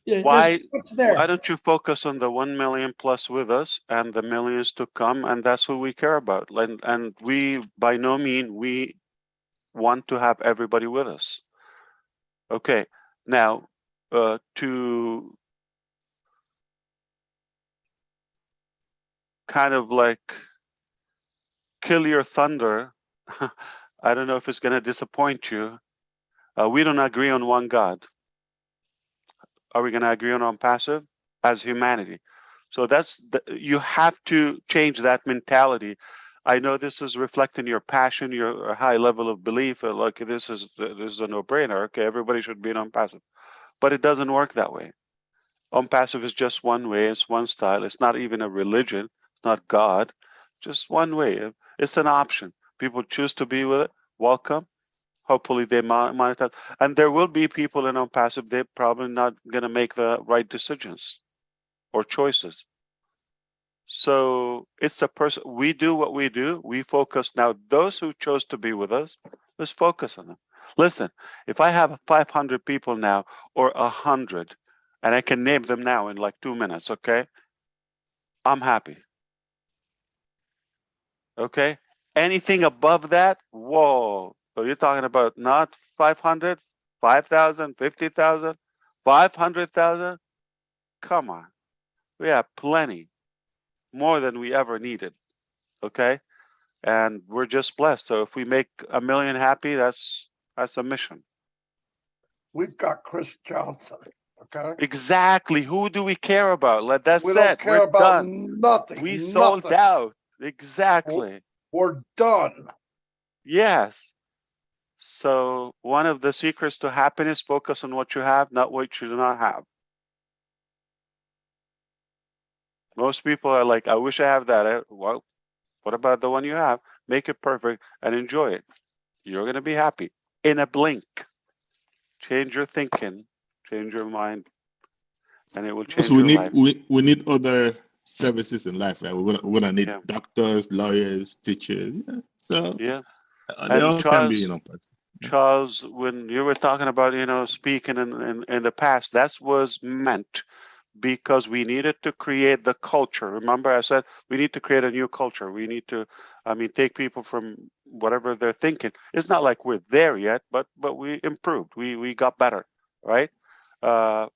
Yeah, Why what's there? why don't you focus on the 1 million plus with us and the millions to come, and that's who we care about. And we by no mean we want to have everybody with us. Okay, now to kind of like kill your thunder, I don't know if it's going to disappoint you. We don't agree on one God. Are we going to agree on OnPassive as humanity? So you have to change that mentality. I know this is reflecting your passion, your high level of belief. Like this is a no-brainer. Okay, everybody should be an OnPassive, but it doesn't work that way. OnPassive is just one way. It's one style. It's not even a religion. It's not God. Just one way. It's an option. People choose to be with it. Welcome. Hopefully they monetize. And there will be people in OnPassive, they're probably not going to make the right decisions or choices. So it's a person. We do what we do. We focus. Now, those who chose to be with us, let's focus on them. Listen, if I have 500 people now or 100, and I can name them now in like 2 minutes, okay? I'm happy. Okay? Anything above that, whoa. So you're talking about not 500, 5,000, 50,000, 500,000? Come on. We have plenty, more than we ever needed. Okay? And we're just blessed. So if we make 1 million happy, that's a mission. We've got Chris Johnson. Okay. Exactly. Who do we care about? That's We it. don't care We're about done. nothing. We sold nothing. out. Exactly. We're done. Yes. So one of the secrets to happiness, focus on what you have, not what you do not have. Most people are like, I wish I have that. Well, what about the one you have? Make it perfect and enjoy it. You're going to be happy in a blink. Change your thinking, change your mind, and it will change So we your need life. we need other services in life, right? We're gonna need Yeah. doctors, lawyers, teachers. Yeah. So Yeah. they And all can be, you know, Charles, when you were talking about, speaking in the past, that was meant because we needed to create the culture. Remember, I said we need to create a new culture. We need to, take people from whatever they're thinking. It's not like we're there yet, but we improved. We got better, right?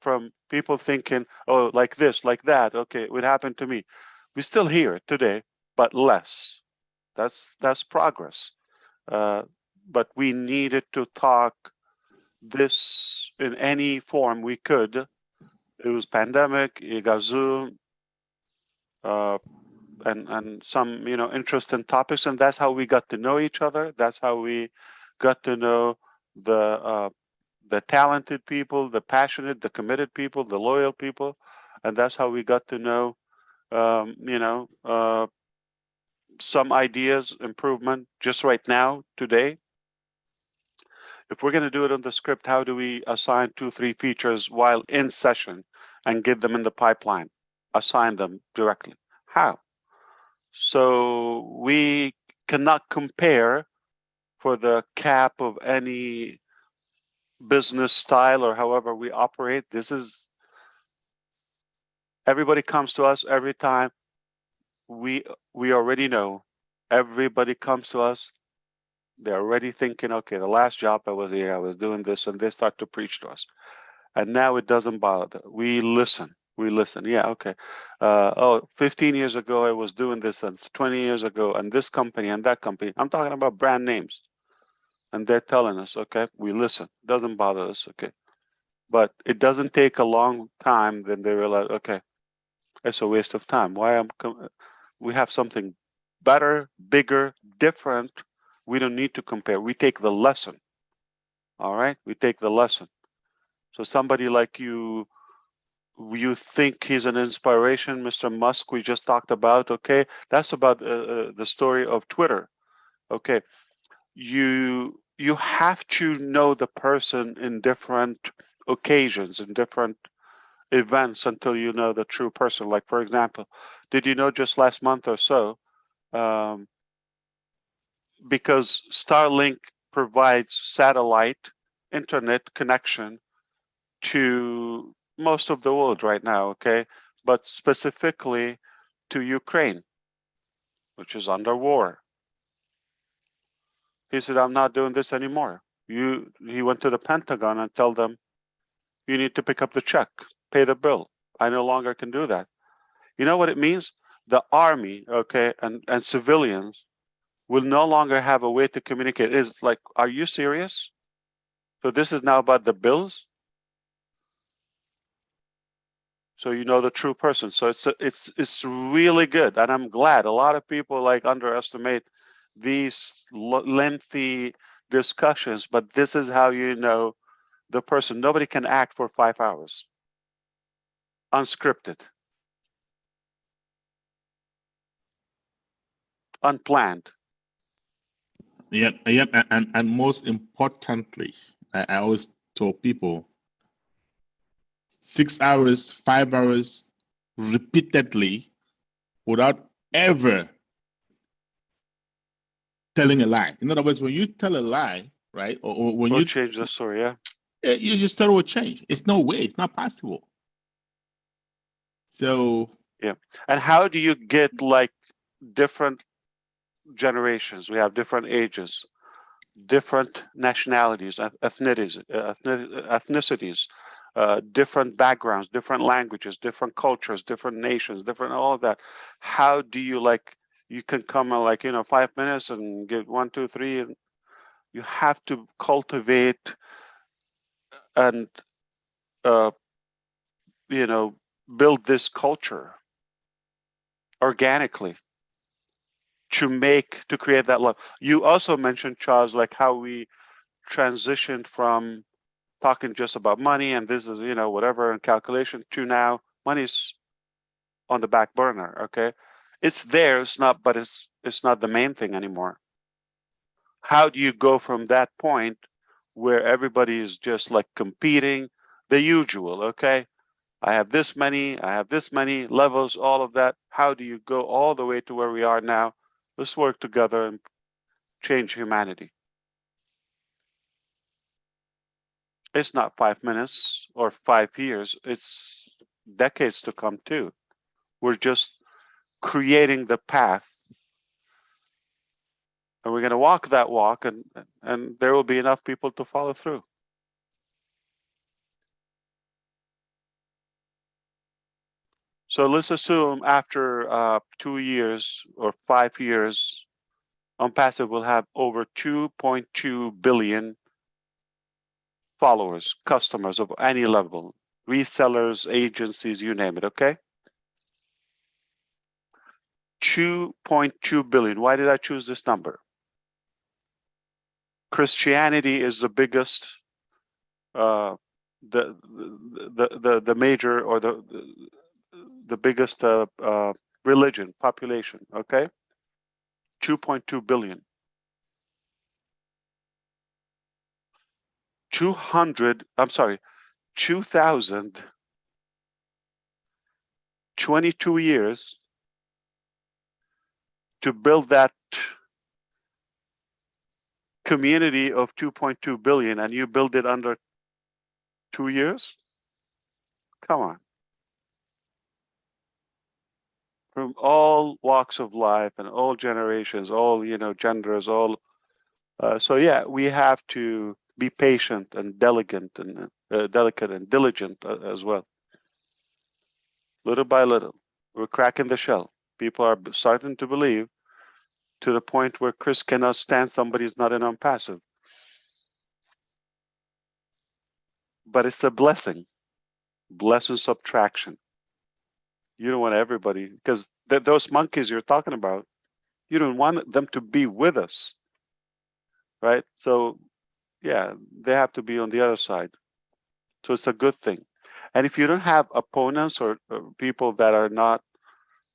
From people thinking, oh, like this, like that. Okay, it would happen to me. We still hear it today, but less. That's progress. But we needed to talk this in any form we could. It was pandemic, you got Zoom, and some interesting topics, and that's how we got to know each other. That's how we got to know the talented people, the passionate, the committed people, the loyal people, and that's how we got to know some ideas, improvement just right now, today. If we're going to do it on the script, how do we assign 2-3 features while in session and get them in the pipeline? Assign them directly. How? So we cannot compare for the cap of any business style or however we operate. This is, everybody comes to us every time. We already know. Everybody comes to us. They're already thinking, okay, the last job I was here, I was doing this, and they start to preach to us. And now it doesn't bother. We listen. We listen. Yeah, okay. 15 years ago, I was doing this, and 20 years ago, and this company and that company. I'm talking about brand names. And they're telling us, okay, we listen. Doesn't bother us, okay. But it doesn't take a long time, then they realize, okay, it's a waste of time. We have something better, bigger, different. We don't need to compare. We take the lesson. All right? We take the lesson. So somebody like you think he's an inspiration, Mr. Musk, we just talked about, okay? That's about the story of Twitter. Okay. You have to know the person in different occasions, in different events until you know the true person. Like, for example, did you know just last month or so, because Starlink provides satellite internet connection to most of the world right now, okay? But specifically to Ukraine, which is under war. He said, I'm not doing this anymore. He went to the Pentagon and told them, you need to pick up the check, pay the bill. I no longer can do that. You know what it means? The army, okay, and civilians will no longer have a way to communicate. It's like, are you serious? So this is now about the bills. So you know the true person. So it's really good, and I'm glad. A lot of people like underestimate these lengthy discussions, but this is how you know the person. Nobody can act for 5 hours unscripted, unplanned. Yep, and most importantly, I always tell people 6 hours, 5 hours repeatedly without ever telling a lie. In other words, when you tell a lie, right, or when We'll you change the story, yeah. You just thought it would change. It's no way. It's not possible. So yeah, and how do you get like different generations? We have different ages, different nationalities, ethnicities, different backgrounds, different languages, different cultures, different nations, different all of that. How do you like? You can come in like 5 minutes and get 1, 2, 3, and you have to cultivate and build this culture organically to create that love. You also mentioned, Charles, like how we transitioned from talking just about money and this is whatever and calculation to now money's on the back burner. Okay, it's there, it's not, but it's not the main thing anymore. How do you go from that point where everybody is just like competing, the usual? Okay, I have this many levels, all of that. How do you go all the way to where we are now? Let's work together and change humanity. It's not 5 minutes or 5 years, it's decades to come too. We're just creating the path. And we're going to walk that walk, and there will be enough people to follow through. So let's assume after 2 years or 5 years, OnPassive will have over 2.2 billion followers, customers of any level, resellers, agencies, you name it, okay? 2.2 billion. Why did I choose this number? Christianity is the biggest, the major or the biggest religion, population, okay? 2.2 billion. 2022 years to build that community of 2.2 billion, and you build it under 2 years? Come on. From all walks of life and all generations, all genders, all. So yeah, we have to be patient and delicate and diligent as well. Little by little, we're cracking the shell. People are starting to believe, to the point where Chris cannot stand somebody's not an OnPassive. But it's a blessing subtraction. You don't want everybody, because those monkeys you're talking about, you don't want them to be with us, right? So yeah, they have to be on the other side. So it's a good thing. And if you don't have opponents or people that are not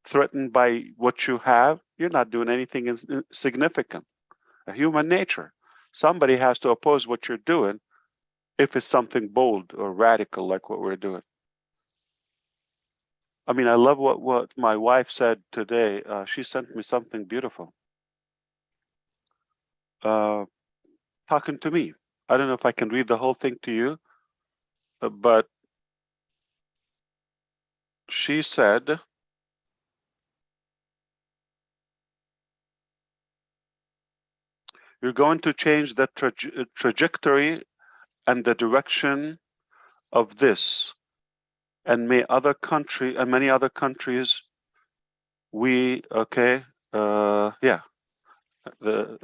threatened by what you have, you're not doing anything significant. A human nature. Somebody has to oppose what you're doing if it's something bold or radical like what we're doing. I mean, I love what my wife said today. She sent me something beautiful. Talking to me. I don't know if I can read the whole thing to you, but she said, you're going to change the trajectory and the direction of this, and many other countries, yeah.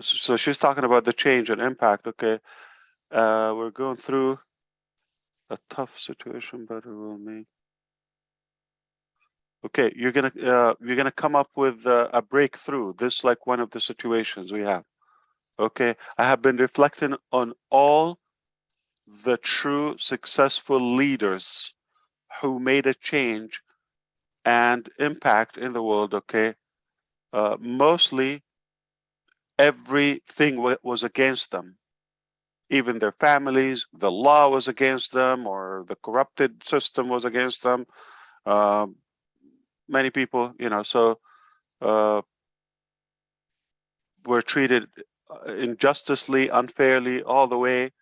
So she's talking about the change and impact. Okay, we're going through a tough situation, but it will make. Okay, you're gonna come up with a breakthrough. This like one of the situations we have. Okay, I have been reflecting on all the true successful leaders who made a change and impact in the world. Okay, mostly everything was against them. Even their families, the law was against them, or the corrupted system was against them. Many people, so were treated injusticely, unfairly, all the way,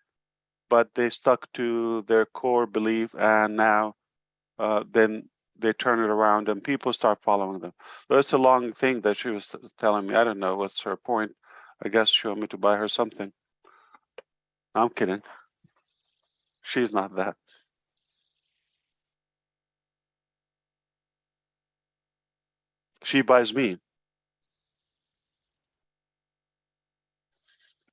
but they stuck to their core belief, and now then they turn it around and people start following them. So it's a long thing that she was telling me. I don't know what's her point. I guess she wanted me to buy her something. I'm kidding. She's not that. She buys me.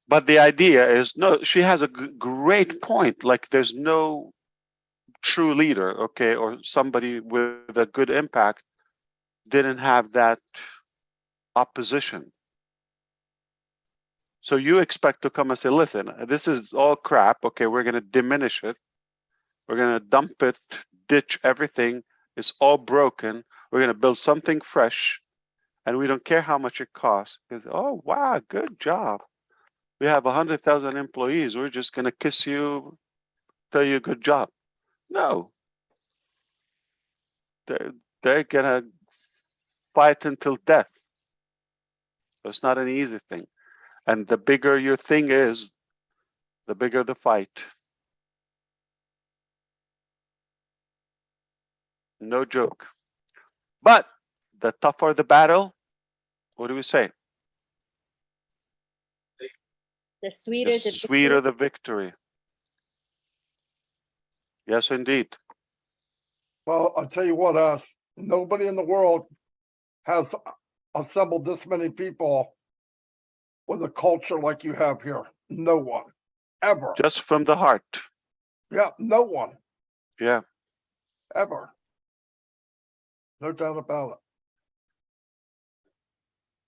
But the idea is, no, she has a great point. Like, there's no true leader, okay, or somebody with a good impact didn't have that opposition. So you expect to come and say, listen, this is all crap. Okay, we're going to diminish it. We're going to dump it, ditch everything. It's all broken. We're going to build something fresh, and we don't care how much it costs. Because, oh, wow, good job. We have 100,000 employees. We're just going to kiss you, tell you good job. No. They're going to fight until death. It's not an easy thing. And the bigger your thing is, the bigger the fight. No joke. But the tougher the battle, what do we say? The sweeter the victory. Yes, indeed. Well, I'll tell you what, nobody in the world has assembled this many people with a culture like you have here. No one, ever. Just from the heart. Yeah, no one. Yeah. Ever. No doubt about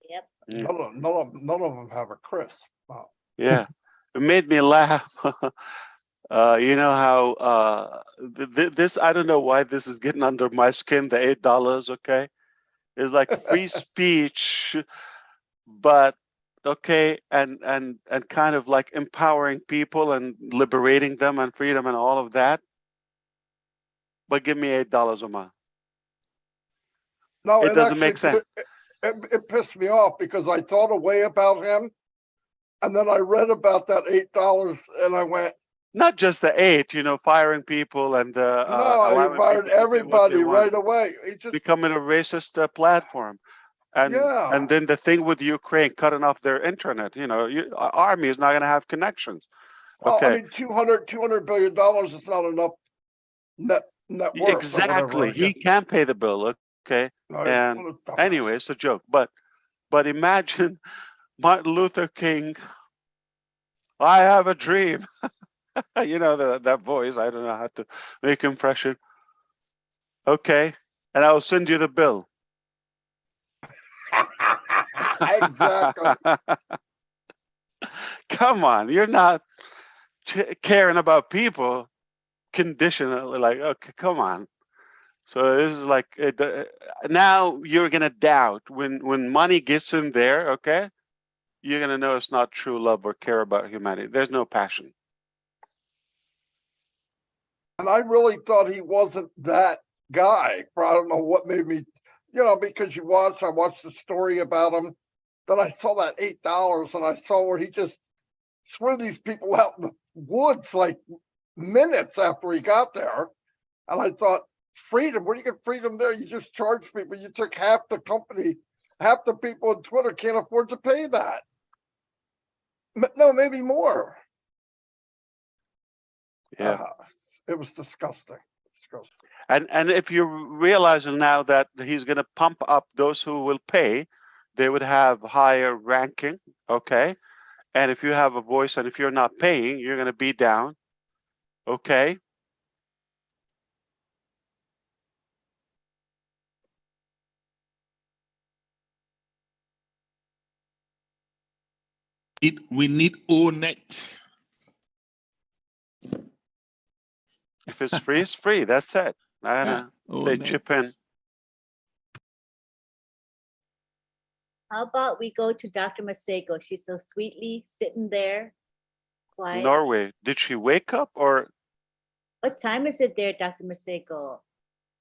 it. Yep. None of them have a Chris. Wow. Yeah. It made me laugh. You know how this, I don't know why this is getting under my skin, the $8, okay? It's like free speech, but okay, and kind of like empowering people and liberating them and freedom and all of that. But give me $8 a month. No, it doesn't make sense. It pissed me off because I thought a way about him, and then I read about that $8, and I went. Not just the 8, firing people and no, he fired everybody right away. He just becoming a racist platform, and yeah. And then the thing with Ukraine cutting off their internet. Army is not going to have connections. Well, okay. I mean, $200 billion is not enough net worth. Exactly. He can't pay the bill. Okay. And anyway, it's a joke. But imagine Martin Luther King. I have a dream. That voice. I don't know how to make impression. Okay. And I'll send you the bill. Exactly. Come on. You're not caring about people conditionally. Like, okay, come on. So this is like, now you're going to doubt when money gets in there. Okay. You're going to know it's not true love or care about humanity. There's no passion. And I really thought he wasn't that guy. I don't know what made me, because I watched the story about him. Then I saw that $8 and I saw where he just threw these people out in the woods like minutes after he got there. And I thought, freedom, where do you get freedom there? You just charge people. You took half the company, half the people on Twitter can't afford to pay that. No, maybe more. Yeah. It was disgusting. And if you're realizing now that he's going to pump up those who will pay, they would have higher ranking, okay? And if you have a voice and if you're not paying, you're going to be down, okay? We need O-net. If it's free, it's free. That's it. I Yeah, know. They O-net. chip in. How about we go to Dr. Masego? She's so sweetly sitting there, quiet. Norway. Did she wake up or What time is it there, Dr. Masego?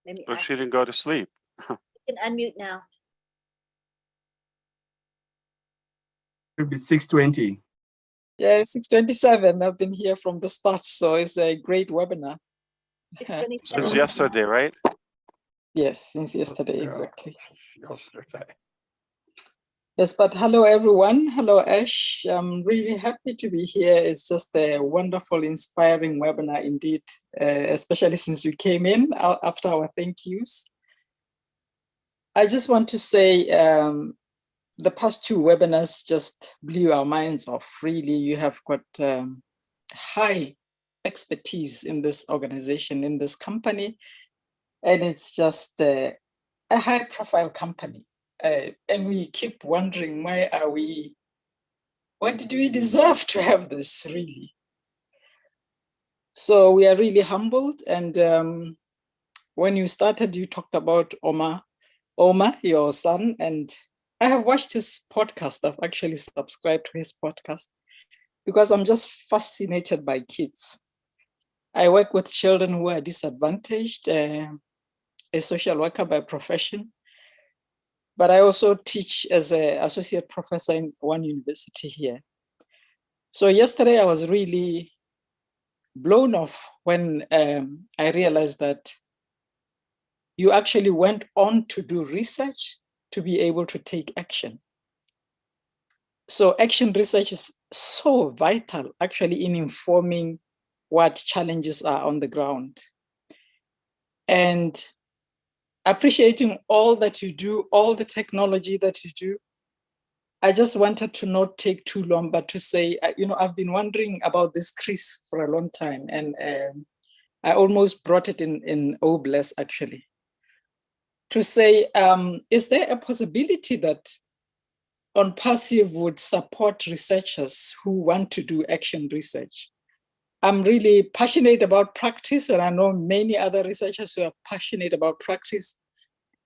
Let me ask she didn't go to sleep? you can unmute now. It'll be 6:20. Yeah, 6:27. I've been here from the start, so it's a great webinar. Since yesterday, right? Yes, since yesterday, Yeah, exactly. Yesterday. Yes, but hello, everyone. Hello, Ash. I'm really happy to be here. It's just a wonderful, inspiring webinar indeed, especially since you came in after our thank yous. I just want to say the past two webinars just blew our minds off. Really, you have got high expertise in this organization, in this company, and it's just a high profile company. And we keep wondering, what did we deserve to have this, really? So we are really humbled. And when you started, you talked about Omar, your son, and I have watched his podcast. I've actually subscribed to his podcast because I'm just fascinated by kids. I work with children who are disadvantaged, a social worker by profession, but I also teach as an associate professor in one university here. So yesterday I was really blown off when I realized that you actually went on to do research to be able to take action. So action research is so vital actually in informing what challenges are on the ground. And appreciating all that you do, all the technology that you do, I just wanted to not take too long, but to say, I've been wondering about this Chris for a long time, and I almost brought it in OBLESS actually, to say, is there a possibility that OnPassive would support researchers who want to do action research? I'm really passionate about practice, and I know many other researchers who are passionate about practice,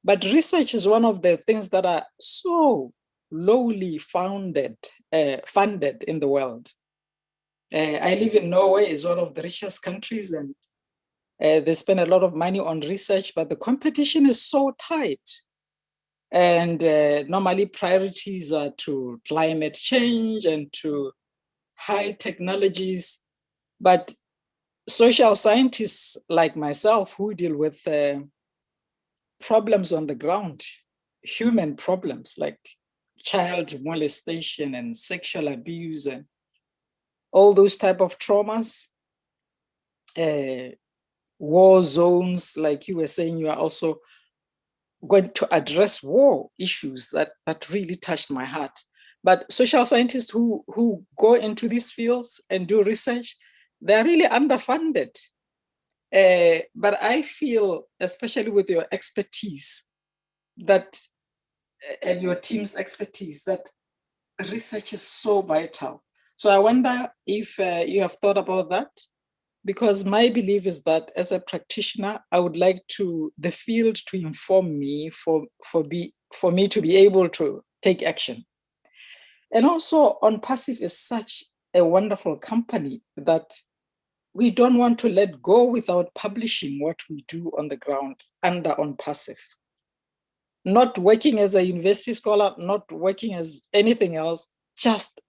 but research is one of the things that are so lowly funded in the world. I live in Norway, it's one of the richest countries, and they spend a lot of money on research, but the competition is so tight. And normally priorities are to climate change and to high technologies. But social scientists like myself who deal with problems on the ground, human problems like child molestation and sexual abuse and all those type of traumas, war zones, like you were saying, you are also going to address war issues that really touched my heart. But social scientists who go into these fields and do research, they're really underfunded. But I feel, especially with your expertise, that and your team's expertise, that research is so vital. So I wonder if you have thought about that, because my belief is that as a practitioner, I would like the field to inform me for me to be able to take action. And also OnPassive is such a wonderful company that we don't want to let go without publishing what we do on the ground under OnPassive. Not working as a university scholar, not working as anything else, just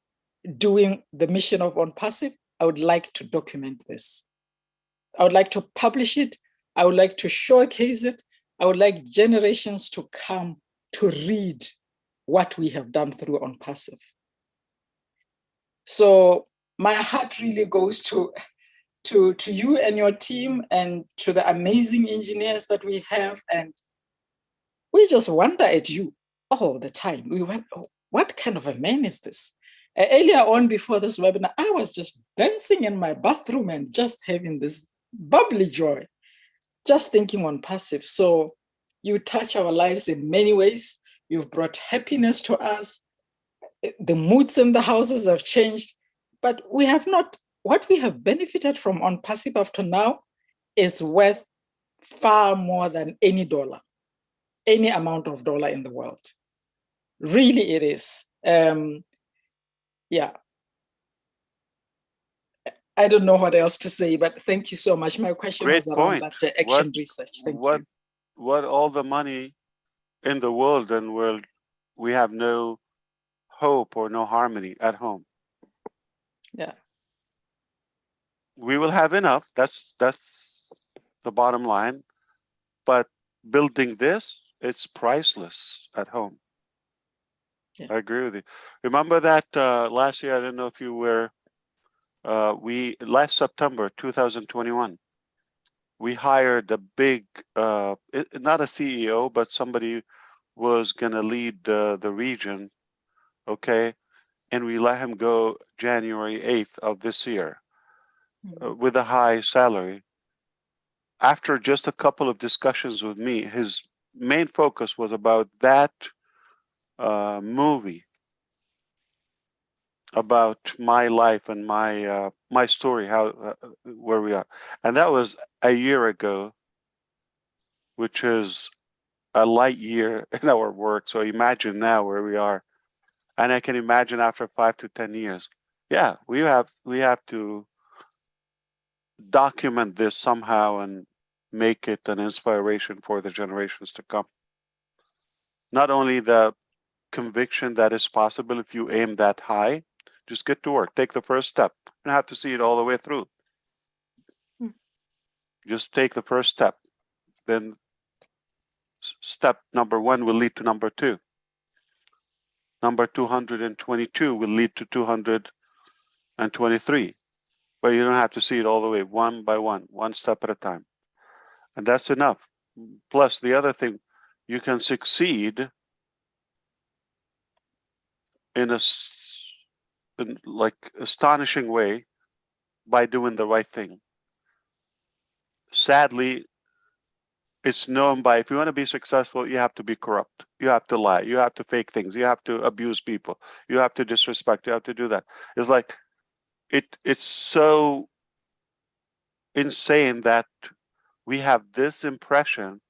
doing the mission of OnPassive. I would like to document this. I would like to publish it. I would like to showcase it. I would like generations to come to read what we have done through OnPassive. So my heart really goes to you and your team and to the amazing engineers that we have. And we just wonder at you all the time. We went, oh, what kind of a man is this? Earlier on before this webinar, I was just dancing in my bathroom and just having this bubbly joy, just thinking OnPassive. So you touch our lives in many ways. You've brought happiness to us. The moods in the houses have changed, but we have not, what we have benefited from OnPassive up to now is worth far more than any dollar, any amount of dollar in the world. Really it is. Yeah. I don't know what else to say, but thank you so much. My question Great was around point. that action research. Thank you. What all the money in the world and we have no hope or no harmony at home. Yeah. We will have enough. That's the bottom line. But building this, it's priceless at home. Yeah. I agree with you. Remember that last year, I don't know if you were, last September 2021, we hired a big, not a CEO, but somebody was going to lead the region, okay? And we let him go January 8th of this year with a high salary. After just a couple of discussions with me, his main focus was about that movie, about my life and my story, how where we are, and that was a year ago, which is a light year in our work. So imagine now where we are, and I can imagine after 5 to 10 years. Yeah, we have to document this somehow and make it an inspiration for the generations to come. Not only the conviction that is possible if you aim that high, just get to work, take the first step. You don't have to see it all the way through. Just take the first step. Then step number 1 will lead to number 2. Number 222 will lead to 223. But you don't have to see it all the way, one by one step at a time. And that's enough. Plus, the other thing, you can succeed in like astonishing way by doing the right thing. Sadly, it's known by, if you want to be successful, you have to be corrupt. You have to lie. You have to fake things. You have to abuse people. You have to disrespect. You have to do that. It's like, it's so insane that we have this impression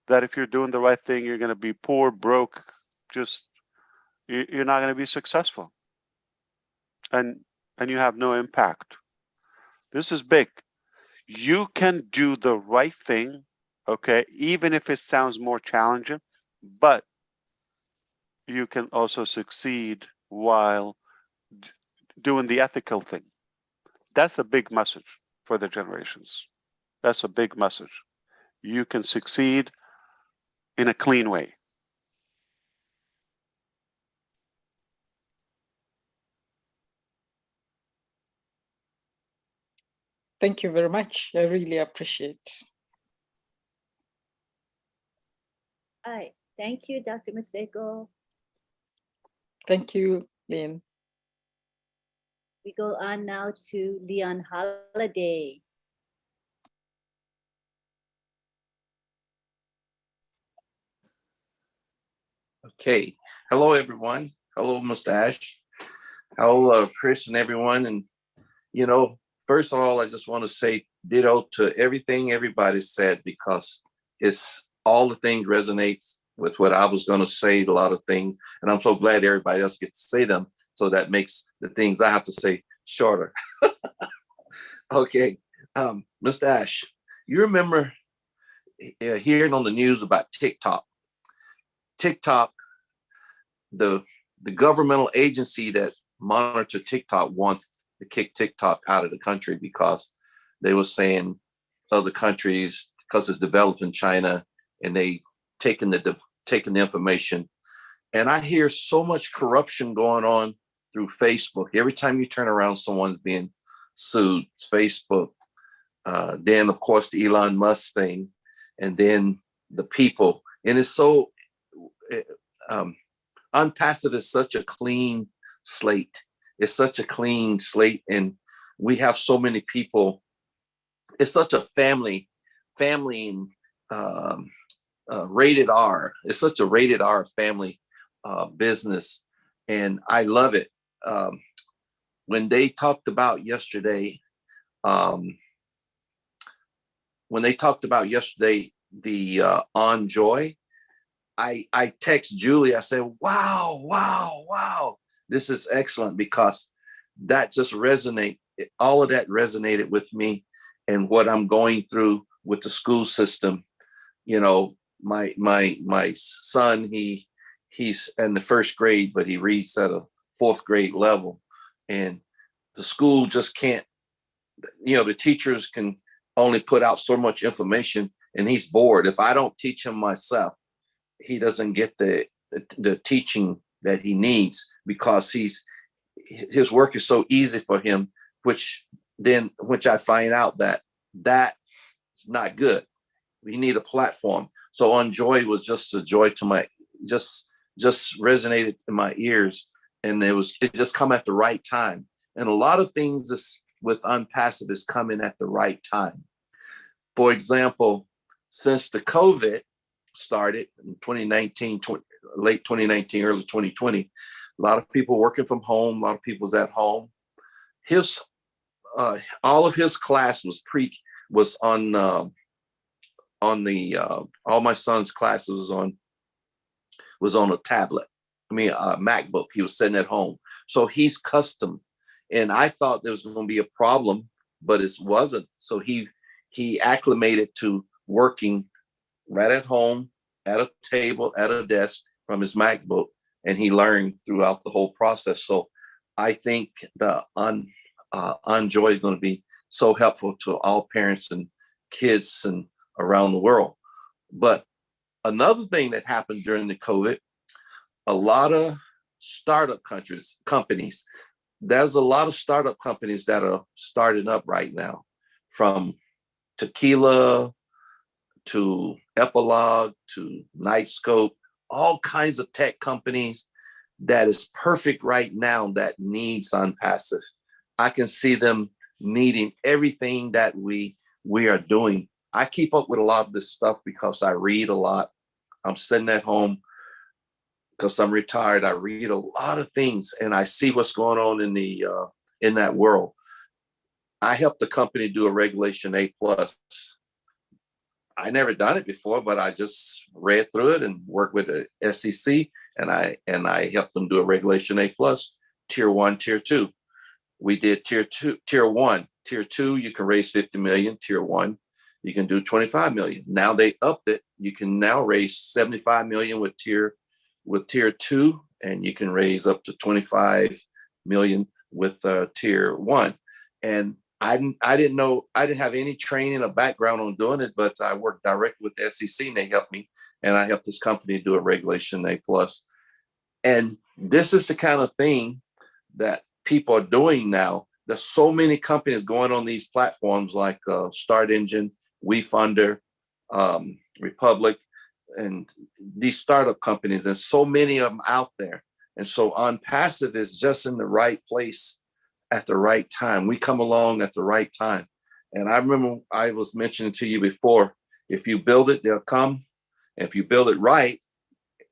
that if you're doing the right thing, you're going to be poor, broke, just, you're not going to be successful. And you have no impact. This is big. You can do the right thing, okay, even if it sounds more challenging, but you can also succeed while doing the ethical thing. That's a big message for the generations. That's a big message. You can succeed in a clean way. Thank you very much. I really appreciate. Hi, thank you, Dr. Maseko. Thank you, Lynn. We go on now to Leon Holiday. Okay. Hello, everyone. Hello, Mustache. Hello, Chris and everyone. And, you know, first of all, I just want to say ditto to everything everybody said, because it's all the things resonates with what I was going to say, a lot of things. And I'm so glad everybody else gets to say them. So that makes the things I have to say shorter. Okay. Mustache, you remember hearing on the news about TikTok? TikTok, the governmental agency that monitor TikTok wants to kick TikTok out of the country because they were saying other countries because it's developed in China, and they taking the information. And I hear so much corruption going on through Facebook. Every time you turn around, someone's being sued. It's Facebook. Then, of course, the Elon Musk thing, and then the people. And it's so, OnPassive is such a clean slate. It's such a clean slate. And we have so many people. It's such a family rated R. It's such a rated R family business. And I love it. When they talked about yesterday, the on joy, I text Julie, I said, wow, this is excellent, because that just all of that resonated with me and what I'm going through with the school system. You know, my son, he's in the first grade, but he reads at a fourth grade level, and the school just can't, the teachers can only put out so much information, and he's bored. If I don't teach him myself, he doesn't get the teaching that he needs, because his work is so easy for him, which I find out that is not good. We need a platform. So On Joy was just a joy to my, just resonated in my ears, and it just come at the right time. And a lot of things with OnPassive is coming at the right time. For example, since the COVID started in 2019, late 2019, early 2020, a lot of people working from home, a lot of people's at home. All of his class was on all my son's classes was on a tablet. I mean, a MacBook. He was sitting at home. So he's custom. And I thought there was going to be a problem, but it wasn't. So he acclimated to working right at home, at a table, at a desk from his MacBook, and he learned throughout the whole process. So I think the On Joy is going to be so helpful to all parents and kids and around the world. But another thing that happened during the COVID, a lot of startup companies, there's a lot of startup companies that are starting up right now, from Tequila to Epilogue to Nightscope, all kinds of tech companies that is perfect right now that needs OnPassive. I can see them needing everything that we are doing. I keep up with a lot of this stuff because I read a lot. I'm sitting at home because I'm retired. I read a lot of things, and I see what's going on in that world. I helped the company do a Regulation A+. I never done it before, but I just read through it and worked with the SEC, and I helped them do a Regulation A+, Tier 1, Tier 2. We did Tier 1. Tier 2, you can raise 50 million. Tier 1, you can do 25 million. Now they upped it. You can now raise 75 million with Tier 2, and you can raise up to 25 million with Tier 1. And I didn't know, I didn't have any training or background on doing it, but I worked directly with the SEC, and they helped me, and I helped this company do a Regulation A+. And this is the kind of thing that people are doing now. There's so many companies going on these platforms like Start Engine, WeFunder, Republic, and these startup companies. There's so many of them out there. And so OnPassive is just in the right place at the right time. We come along at the right time. And I remember I was mentioning to you before, if you build it, they'll come. And if you build it right,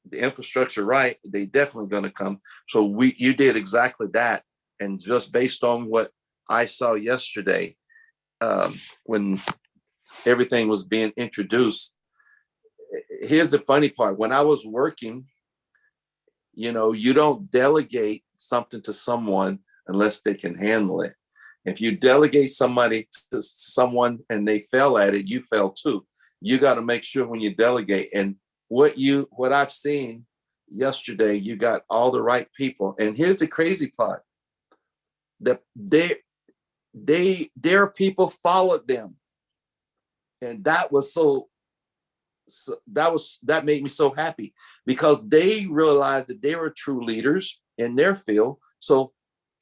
the infrastructure right, they definitely going to come. So you did exactly that. And just based on what I saw yesterday, when everything was being introduced, here's the funny part. When I was working, you don't delegate something to someone unless they can handle it. If you delegate somebody to someone and they fail at it, you fail too. You got to make sure when you delegate. And what I've seen yesterday, you got all the right people. And here's the crazy part. That their people followed them. And that was that made me so happy, because they realized that they were true leaders in their field. So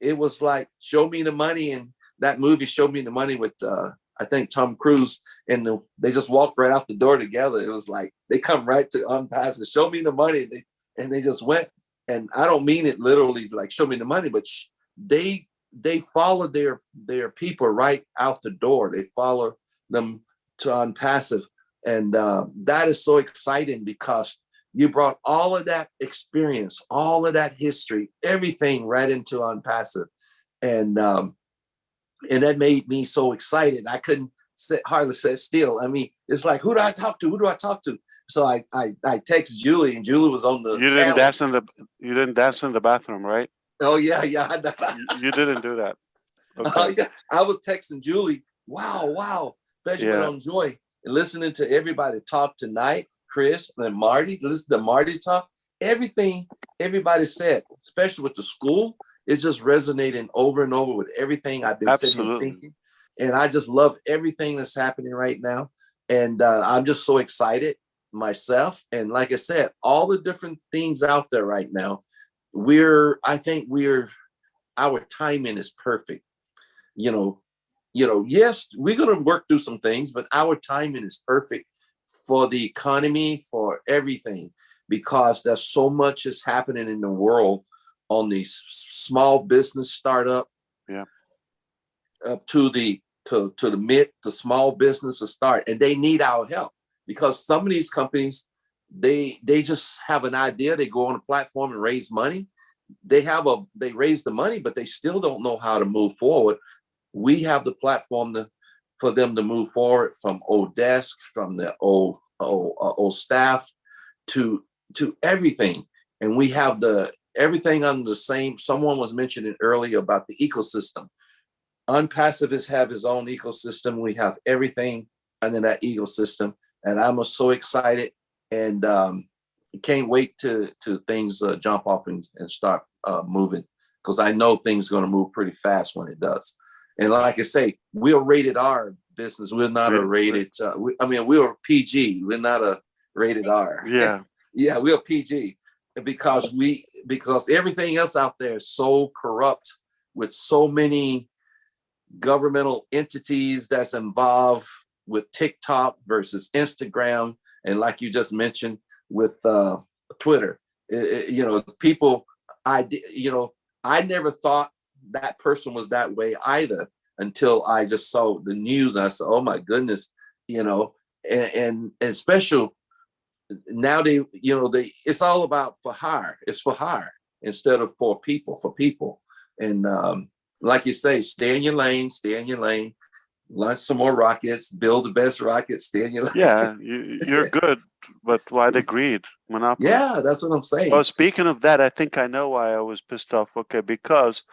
it was like, show me the money. And that movie, Showed Me the Money, with I think Tom Cruise, and they just walked right out the door together. It was like they come right to OnPassive, show me the money, and they just went. And I don't mean it literally like show me the money, but they follow their people right out the door. They follow them to OnPassive, and that is so exciting, because you brought all of that experience, all of that history, everything right into OnPassive, and that made me so excited. I couldn't hardly sit still. I mean, it's like, who do I talk to? Who do I talk to? So I texted Julie, and Julie was on the You didn't dance in the bathroom, right? Oh yeah. You didn't do that. Okay. Yeah. I was texting Julie. Wow. Especially on Joy, and listening to everybody talk tonight, Chris and Marty. Listen to Marty talk. Everything everybody said, especially with the school, it's just resonating over and over with everything I've been sitting and thinking. And I just love everything that's happening right now. And I'm just so excited myself. And like I said, all the different things out there right now, I think our timing is perfect. Yes, we're going to work through some things, but our timing is perfect for the economy, for everything, because there's so much is happening in the world on these small business startup, up to the mid to small business to start, and they need our help, because some of these companies, they just have an idea, they go on a platform and raise money, they raise the money, but they still don't know how to move forward. We have the platform for them to move forward, from old desk, from the old staff to everything, and we have everything under the same. Someone was mentioning earlier about the ecosystem. OnPassive have his own ecosystem. We have everything under that ecosystem, and I'm so excited, and can't wait to things jump off and start moving, because I know things are going to move pretty fast when it does. And like I say, we're rated R business. We're not a rated. We're PG. We're not a rated R. Yeah. Yeah, we're PG, because everything else out there is so corrupt, with so many governmental entities that's involved with TikTok versus Instagram, and like you just mentioned with Twitter. People. I never thought that person was that way either, until I just saw the news. And I said, oh my goodness, and special. Now it's all about for hire. It's for hire instead of for people. And like you say, stay in your lane, launch some more rockets, build the best rockets, stay in your lane. Yeah, you're good, but why the greed? Monopoly. Yeah, that's what I'm saying. Oh, speaking of that, I think I know why I was pissed off. Okay, because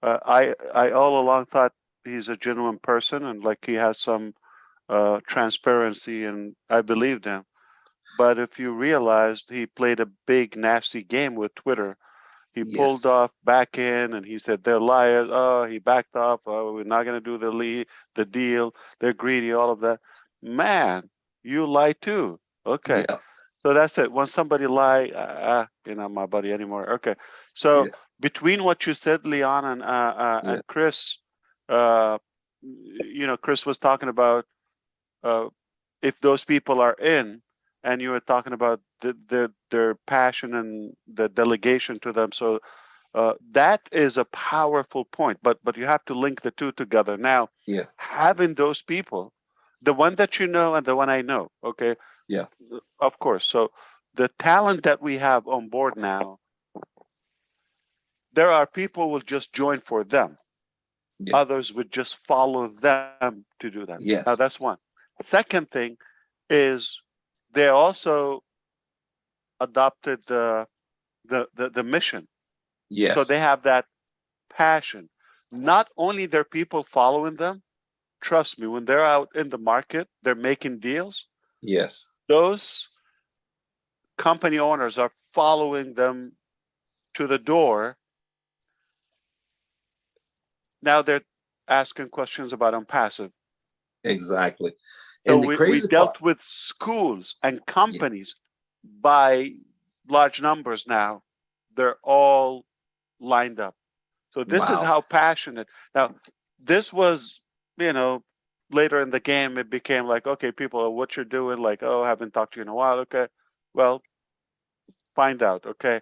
I all along thought he's a genuine person, and like he has some transparency, and I believed him. But if you realized, he played a big nasty game with Twitter. He pulled off back in, and he said they're liars. Oh, he backed off. Oh, we're not going to do the deal. They're greedy. All of that. Man, you lie too. Okay. Yeah. So that's it. When somebody lie, you're not my buddy anymore. Okay. So between what you said, Leon, and Chris, Chris was talking about if those people are in, and you were talking about their passion and the delegation to them. So that is a powerful point, but you have to link the two together. Now, having those people, the one that you know and the one I know, okay? Yeah. Of course. So the talent that we have on board now, there are people who will just join for them. Yeah. Others would just follow them to do that. Yes. Now that's one. Second thing is they also adopted the mission. Yes. So they have that passion. Not only their people following them, trust me, when they're out in the market, they're making deals. Yes. Those company owners are following them to the door. Now they're asking questions about OnPassive. Exactly. So And the we crazy dealt part, with schools and companies by large numbers now. They're all lined up. So this is wow. how passionate. Now, this was, later in the game, it became like, okay, people, what you're doing, like, oh, I haven't talked to you in a while. Okay, well, find out. Okay.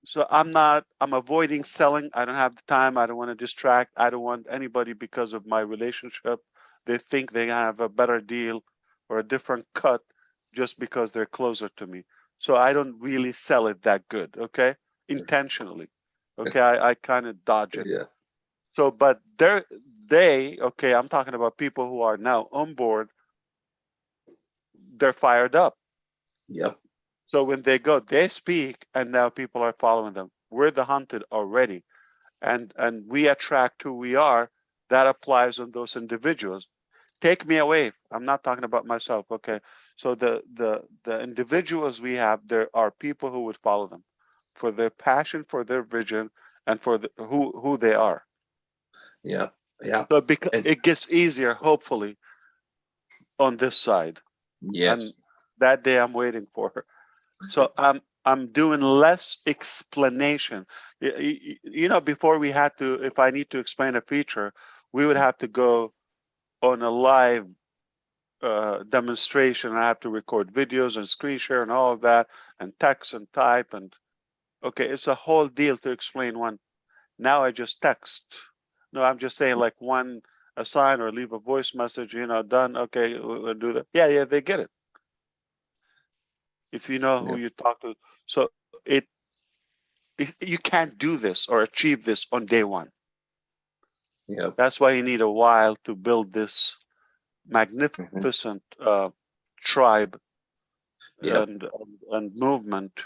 So I'm avoiding selling. I don't have the time. I don't want to distract. I don't want anybody because of my relationship. They think they have a better deal or a different cut just because they're closer to me. So I don't really sell it that good. Okay. Intentionally. Okay. I kind of dodge it. Yeah. So, but okay, I'm talking about people who are now on board. They're fired up. Yep. So when they go, they speak, and now people are following them. We're the hunted already, and we attract who we are. That applies on those individuals. Take me away. I'm not talking about myself. Okay. So the individuals we have, there are people who would follow them for their passion, for their vision, and for who they are. Yeah. Yeah. So it gets easier, hopefully, on this side. Yes. And that day I'm waiting for. So I'm doing less explanation. Before we had to, if I need to explain a feature, we would have to go on a live demonstration. I have to record videos and screen share and all of that, and text and type, and okay, it's a whole deal to explain one. Now I just text. No, I'm just saying like one assign or leave a voice message, done. Okay, we'll do that. Yeah, they get it. If you know who you talk to. So you can't do this or achieve this on day one. Yep. That's why you need a while to build this magnificent tribe and movement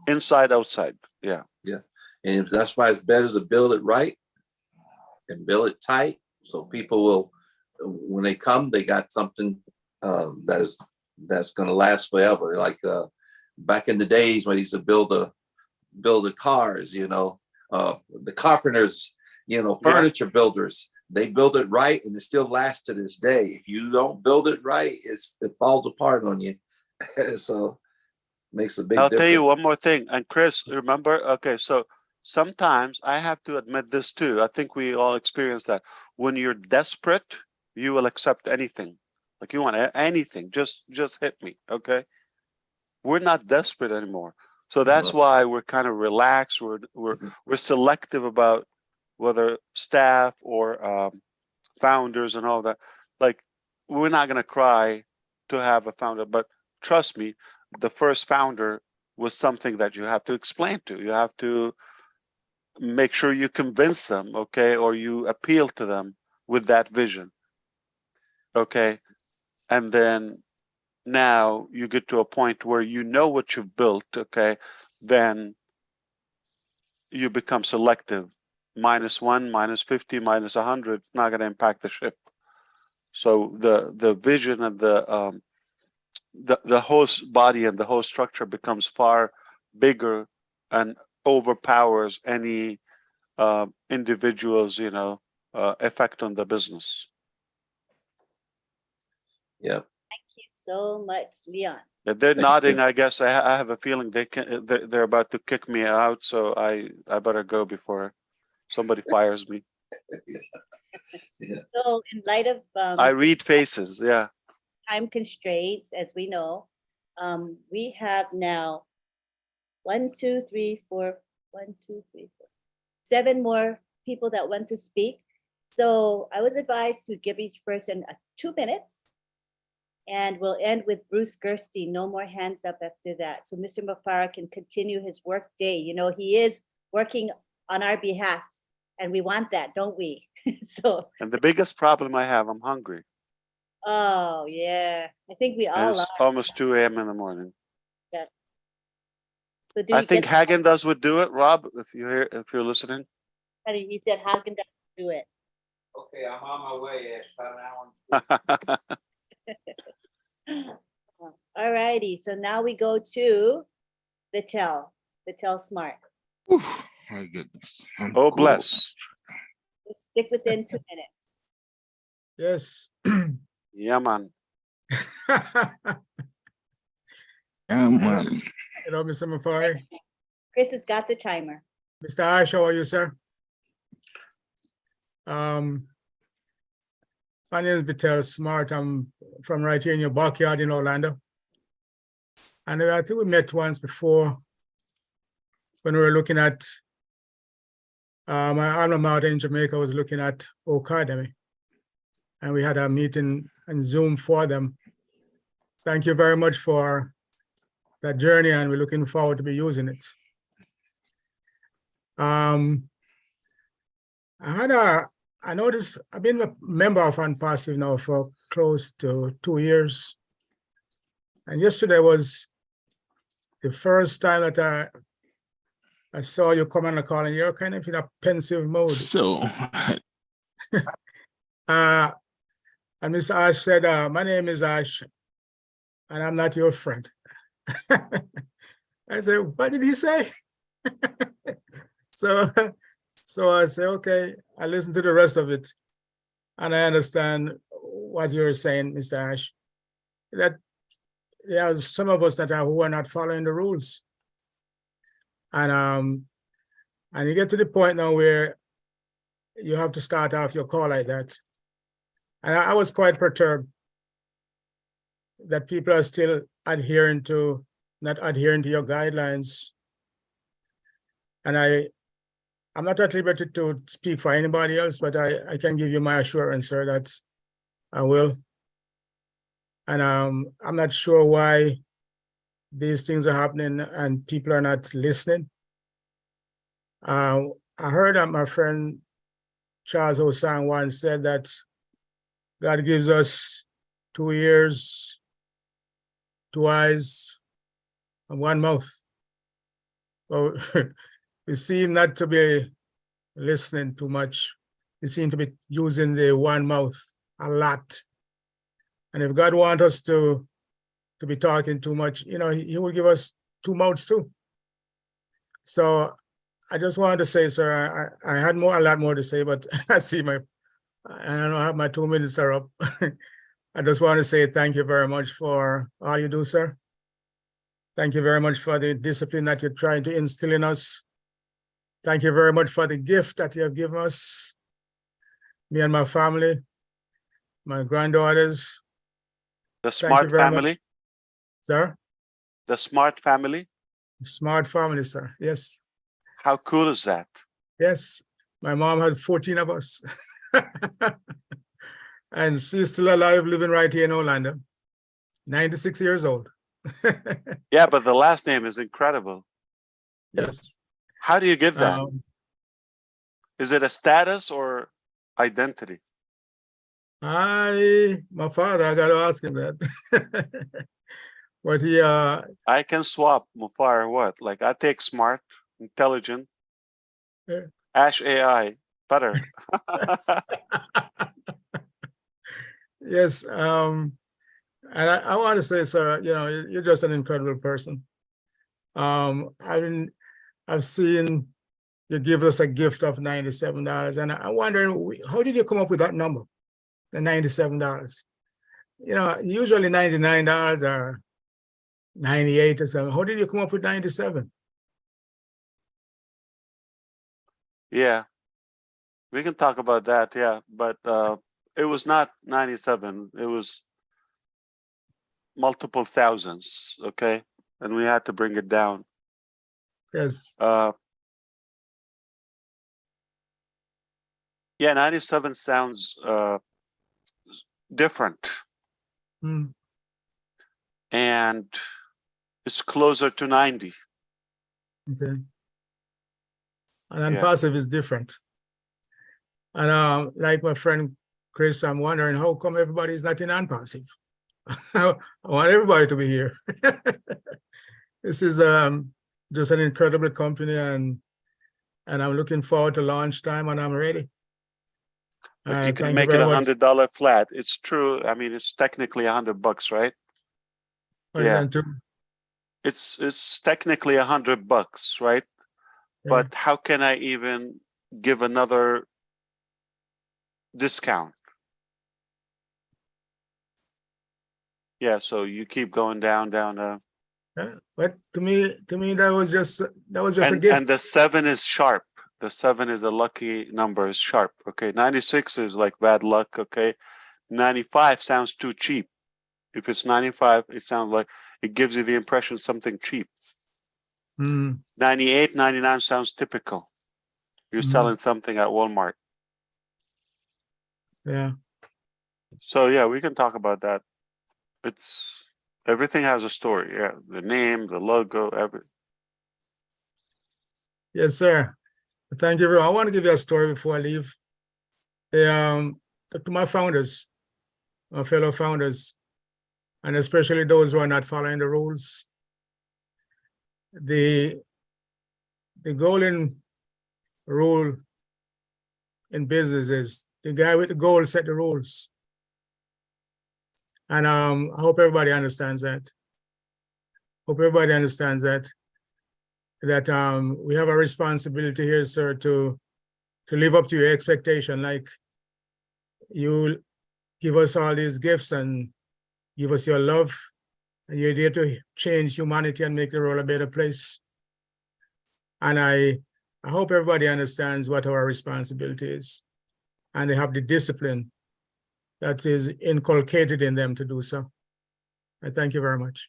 inside, outside. Yeah. Yeah. And that's why it's better to build it right and build it tight, so people will, when they come, they got something that's going to last forever. Like back in the days when he used to build the cars, the carpenters, furniture builders, they build it right and it still lasts to this day. If you don't build it right, it falls apart on you. So makes a big I'll difference. tell you one more thing. And Chris, remember, okay, so sometimes I have to admit this too. I think we all experience that. When you're desperate, you will accept anything. Like you want anything, just hit me, okay? We're not desperate anymore. So that's why we're kind of relaxed. We're selective about whether staff or founders and all that. Like we're not gonna cry to have a founder, but trust me, the first founder was something that you have to explain to. You have to make sure you convince them, okay, or you appeal to them with that vision, okay, and then now you get to a point where you know what you've built, okay, then you become selective. -1, -50, -100, not going to impact the ship. So the vision and the whole body and the whole structure becomes far bigger and overpowers any individual's effect on the business. Yeah. Thank you so much, Leon. They're nodding. I guess I have a feeling they're about to kick me out, so I better go before somebody fires me. So in light of I read faces. Yeah. time constraints, as we know, we have now 7 more people that want to speak. So I was advised to give each person 2 minutes, and we'll end with Bruce Gerstein. No more hands up after that. So Mr. Mufareh can continue his work day. He is working on our behalf, and we want that, don't we? So. And the biggest problem I have, I'm hungry. Oh yeah, I think we all It's are. almost 2 a.m. in the morning. Yeah. So I think Häagen-Dazs would do it, Rob, if you're listening. He said Häagen-Dazs would do it. Okay, I'm on my way. It's about an hour. All righty. So now we go to Vittel Smart. My goodness. Oh, bless. Let's stick within 2 minutes. Yes. Yeah, man. Hello, Mr. Mufareh. Chris has got the timer. Mr. Ash, how are you, sir? My name is Vitel Smart. I'm from right here in your backyard in Orlando. And I think we met once before when we were looking at my alma mater in Jamaica was looking at Academy. And we had a meeting on Zoom for them. Thank you very much for that journey, and we're looking forward to be using it. I noticed I've been a member of OnPassive now for close to 2 years. And yesterday was the first time that I saw you come on the call, and you're kind of in a pensive mode. So, and Mr. Ash said, my name is Ash, and I'm not your friend. I said, what did he say? So I say, okay, I listened to the rest of it, and I understand what you're saying, Mr. Ash, that there's some of us who are not following the rules. And you get to the point now where you have to start off your call like that. And I was quite perturbed that people are still not adhering to your guidelines. And I'm not at liberty to speak for anybody else, but I can give you my assurance, sir, that I will. And I'm not sure why these things are happening and people are not listening. I heard that my friend Charles Osang once said that God gives us 2 ears, 2 eyes, and 1 mouth. So we seem not to be listening too much. We seem to be using the 1 mouth a lot. And if God wants us to be talking too much, he will give us 2 mouths too. So I just wanted to say, sir, I had a lot more to say, but I don't have my 2 minutes are up. I just want to say thank you very much for all you do, sir. Thank you very much for the discipline that you're trying to instill in us. Thank you very much for the gift that you have given us, me and my family, my granddaughters. The Smart family? Much. Sir? The Smart family? Smart family, sir, yes. How cool is that? Yes, my mom had 14 of us. And she's still alive, living right here in Orlando, 96 years old. Yeah, but the last name is incredible. Yes. How do you get that? Is it a status or identity? My father, I got to ask him that. But he I can swap Mufareh what? Like I take smart, intelligent, Ash AI, better. Yes, and I want to say, sir, you're just an incredible person. I've seen you give us a gift of $97, and I'm wondering, how did you come up with that number, the $97? Usually $99 or $98 or something. How did you come up with 97? Yeah, we can talk about that. Yeah, but it was not 97. It was multiple thousands. Okay, and we had to bring it down. Yes. Yeah, 97 sounds different. And it's closer to 90. Okay. And OnPassive is different. And like my friend Chris, I'm wondering how come everybody's not in OnPassive? I want everybody to be here. This is just an incredible company, and I'm looking forward to launch time, and I'm ready. But you can make it $100 flat. It's true. I mean, it's technically $100, right? Yeah. It's technically $100, right? Yeah. But how can I even give another discount? Yeah, so you keep going down, down, down. Yeah, but to me, that was just a gift. And the 7 is sharp. The 7 is a lucky number, is sharp. Okay, 96 is like bad luck. Okay, 95 sounds too cheap. If it's 95, it sounds like it gives you the impression something cheap. 98, 99 sounds typical. You're selling something at Walmart. Yeah. So yeah, we can talk about that. It's everything has a story. Yeah, the name, the logo, everything. Yes, sir. Thank you. I want to give you a story before I leave. To my founders, my fellow founders, and especially those who are not following the rules. The golden rule in business is the guy with the goal set the rules. And I hope everybody understands that. Hope everybody understands that we have a responsibility here, sir, to live up to your expectation. Like you give us all these gifts and give us your love, and you're there to change humanity and make the world a better place. And I hope everybody understands what our responsibility is, and they have the discipline that is inculcated in them to do so. I thank you very much.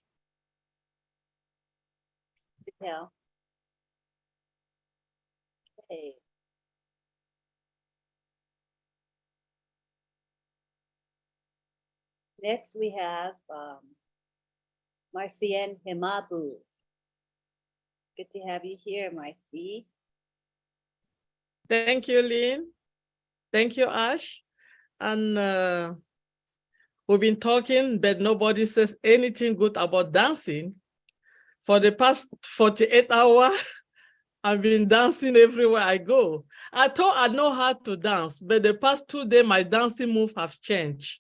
Yeah. Okay. Next, we have Marcian Himabu. Good to have you here, Marcy. Thank you, Lynn. Thank you, Ash. And we've been talking, but nobody says anything good about dancing. For the past 48 hours, I've been dancing everywhere I go. I thought I know how to dance, but the past 2 days, my dancing move have changed.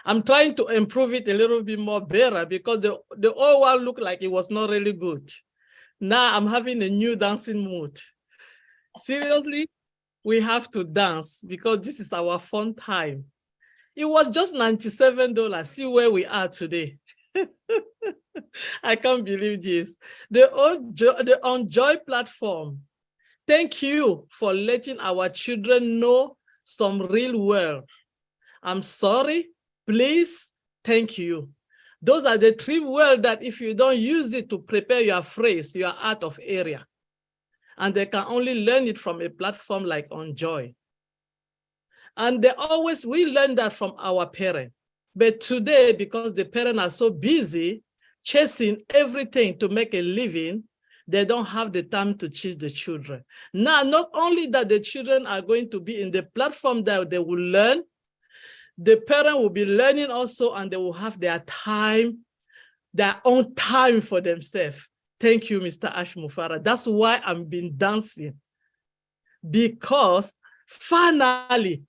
I'm trying to improve it a little bit more better because the old one looked like it was not really good. Now I'm having a new dancing mood. Seriously, we have to dance because this is our fun time. It was just $97. See where we are today. I can't believe this. The OnJoy platform. Thank you for letting our children know some real world. I'm sorry, please, thank you. Those are the 3 words that if you don't use it to prepare your phrase, you are out of area. And they can only learn it from a platform like OnJoy. And we learn that from our parents. But today, because the parents are so busy chasing everything to make a living, they don't have the time to teach the children. Now, not only that the children are going to be in the platform that they will learn, the parent will be learning also, and they will have their time, their own time for themselves. Thank you, Mr. Ash Mufareh. That's why I've been dancing, because finally,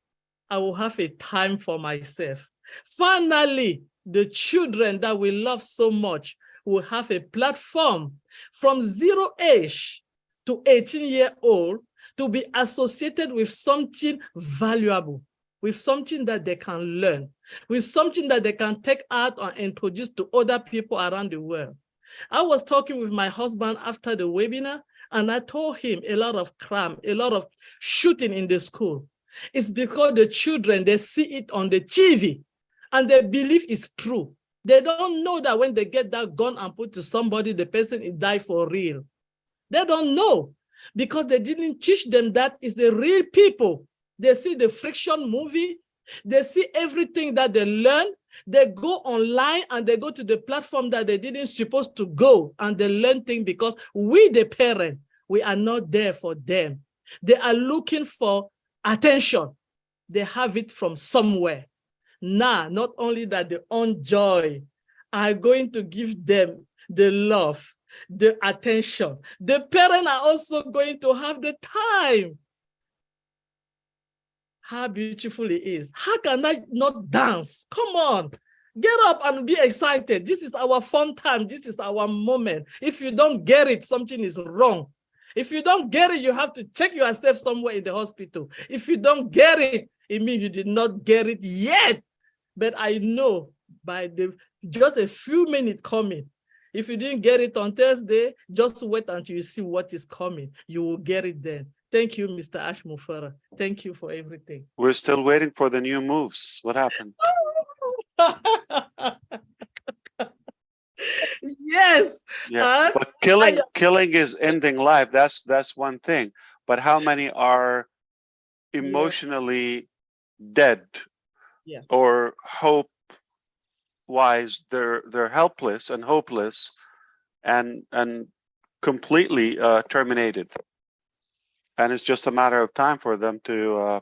I will have a time for myself. Finally, the children that we love so much will have a platform from 0 age to 18-year-old to be associated with something valuable, with something that they can learn, with something that they can take out and introduce to other people around the world. I was talking with my husband after the webinar, and I told him a lot of crime, a lot of shooting in the school. It's because the children, they see it on the TV and they believe it's true. They don't know that when they get that gun and put to somebody, the person is die for real. They don't know because they didn't teach them that it's the real people. They see the friction movie. They see everything that they learn. They go online and they go to the platform that they didn't supposed to go, and they learn things because we, the parent, we are not there for them. They are looking for attention. They have it from somewhere. Now, not only that, the OnJoy are going to give them the love, the attention. The parents are also going to have the time. How beautiful it is. How can I not dance? Come on, get up and be excited. This is our fun time. This is our moment. If you don't get it, something is wrong. If you don't get it, you have to check yourself somewhere in the hospital. If you don't get it, it means you did not get it yet. But I know by just a few minutes coming. If you didn't get it on Thursday, just wait until you see what is coming. You will get it then. Thank you, Mr. Ash Mufareh. Thank you for everything. We're still waiting for the new moves. What happened? Yes. Yeah, but killing is ending life. That's one thing. But how many are emotionally dead, yeah, or hope wise they're helpless and hopeless and completely terminated, and it's just a matter of time for them to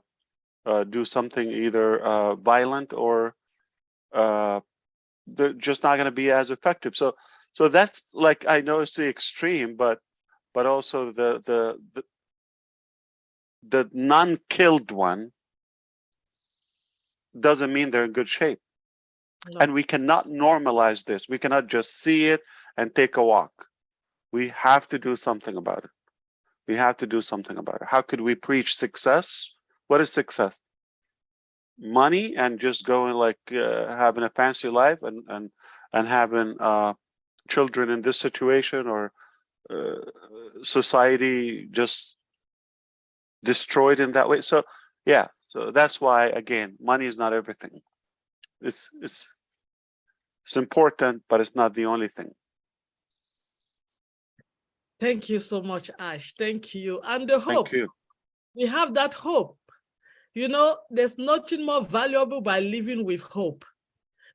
do something either violent or they're just not going to be as effective. So that's, like, I know it's the extreme, but also the non-killed one doesn't mean they're in good shape. No. And we cannot normalize this. We cannot just see it and take a walk. We have to do something about it. We have to do something about it. How could we preach success? What is success? Money and just going like having a fancy life and having children in this situation, or society just destroyed in that way. So yeah, so that's why, again, money is not everything. It's important, but it's not the only thing. Thank you so much, Ash. Thank you. And the hope. Thank you. We have that hope. You know, there's nothing more valuable by living with hope,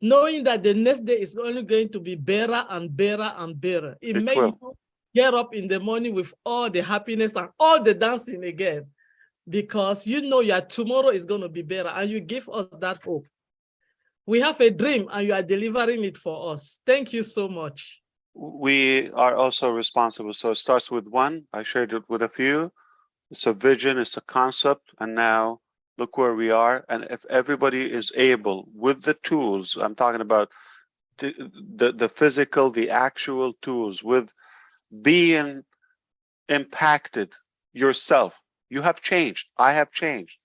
knowing that the next day is only going to be better and better and better. It makes you get up in the morning with all the happiness and all the dancing again, because you know your tomorrow is going to be better, and you give us that hope. We have a dream and you are delivering it for us. Thank you so much. We are also responsible. So it starts with one. I shared it with a few. It's a vision, it's a concept, and now look where we are. And if everybody is able, with the tools, I'm talking about the physical, the actual tools, with being impacted yourself. You have changed. I have changed.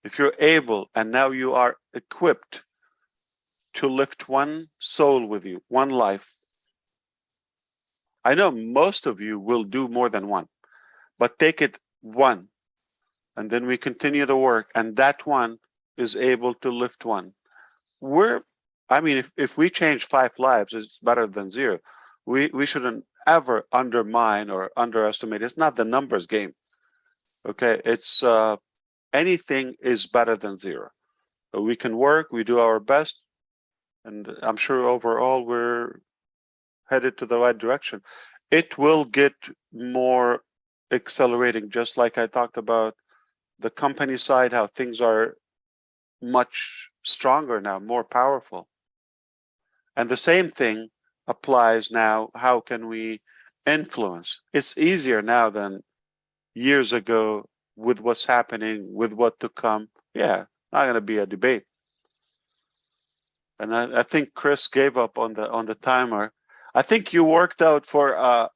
If you're able, and now you are equipped to lift one soul with you, one life. I know most of you will do more than one, but take it one, and then we continue the work, and that one is able to lift one. I mean, if we change 5 lives, it's better than 0. We shouldn't ever undermine or underestimate. It's not the numbers game. Okay, it's anything is better than 0. We can work, we do our best, and I'm sure overall we're headed to the right direction. It will get more accelerating, just like I talked about the company side, how things are much stronger now, more powerful. And the same thing applies now. How can we influence? It's easier now than years ago with what's happening, with what to come. Yeah, not going to be a debate. And I think Chris gave up on the timer. I think you worked out for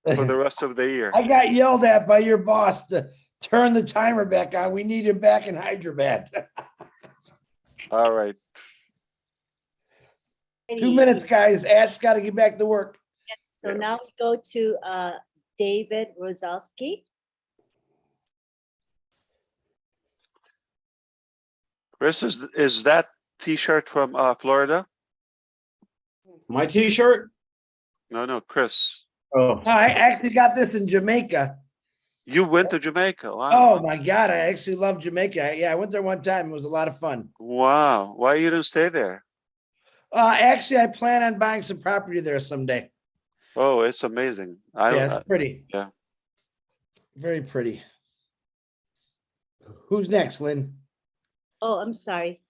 the rest of the year. I got yelled at by your boss to turn the timer back on. We need him back in Hyderabad. All right. 2 minutes, guys. Ash got to get back to work. Yes, so now we go to David Rosalski. Chris, is that T-shirt from Florida? My T-shirt? No, Chris. Oh, I actually got this in Jamaica. You went to Jamaica? Wow. Oh my God, I actually love Jamaica. Yeah, I went there one time. It was a lot of fun. Wow. Why you didn't stay there? Actually, I plan on buying some property there someday. Oh, it's amazing. Yeah, it's pretty. Yeah. Very pretty. Who's next, Lynn? Oh, I'm sorry.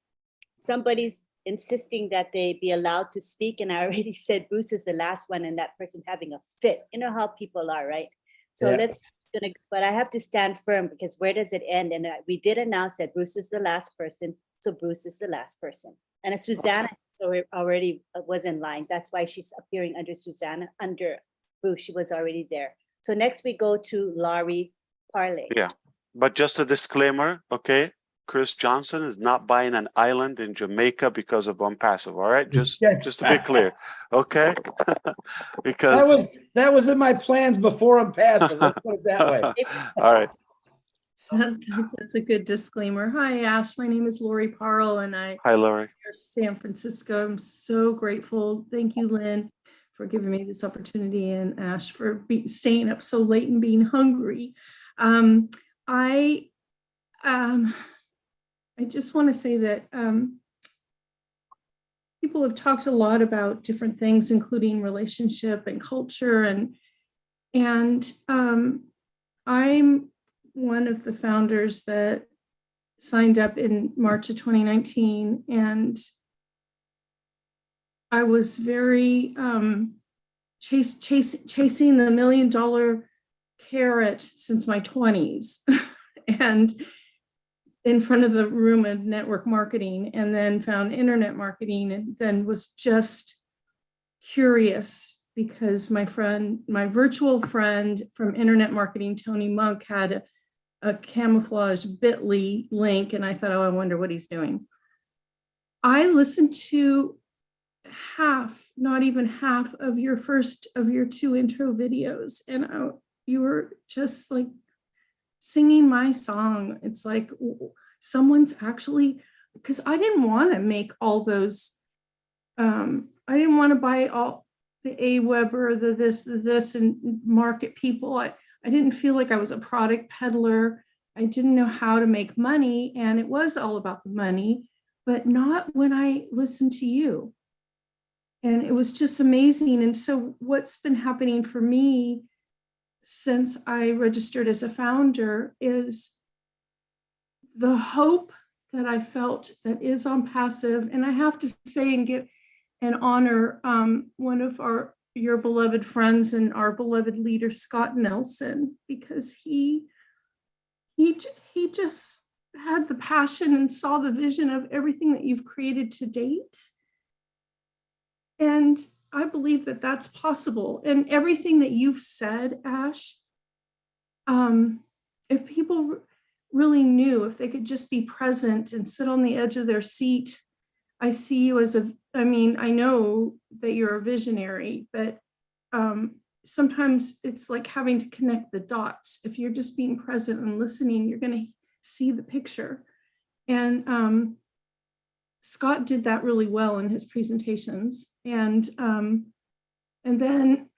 Somebody's insisting that they be allowed to speak, and I already said Bruce is the last one, and that person having a fit. You know how people are, right? So Yeah. but I have to stand firm, because where does it end? And we did announce that Bruce is the last person, so Bruce is the last person. And Susanna already was in line. That's why she's appearing under Susanna, under Bruce. She was already there. So next we go to Laurie Parley. Yeah. But just a disclaimer, okay? Chris Johnson is not buying an island in Jamaica because of OnPassive. All right, just to be clear, okay? Because that was in my plans before OnPassive. Let's put it that way. all right. That's a good disclaimer. Hi, Ash. My name is Lori Parle, and Hi, Lori. San Francisco. I'm so grateful. Thank you, Lynn, for giving me this opportunity, and Ash for staying up so late and being hungry. I just want to say that people have talked a lot about different things, including relationship and culture, and I'm one of the founders that signed up in March of 2019, and I was very chasing the $1 million carrot since my 20s, and in front of the room of network marketing, and then found internet marketing, and then was just curious because my virtual friend from internet marketing, Tony Monk, had a camouflage bit.ly link, and I thought, oh, I wonder what he's doing. I listened to not even half of your two intro videos, and you were just like singing my song. It's like someone's actually, because I didn't want to make all those, I didn't want to buy all the AWeber, the this, and market people. I didn't feel like I was a product peddler. I didn't know how to make money, and it was all about the money, but not when I listened to you. And it was just amazing. And so what's been happening for me since I registered as a founder is the hope that I felt that is OnPassive. And I have to say and give and honor one of your beloved friends and our beloved leader, Scott Nelson, because he just had the passion and saw the vision of everything that you've created to date. And I believe that that's possible. And everything that you've said, Ash, if people really knew, if they could just be present and sit on the edge of their seat, I see you as I know that you're a visionary, but sometimes it's like having to connect the dots. If you're just being present and listening, you're going to see the picture. And Scott did that really well in his presentations. And then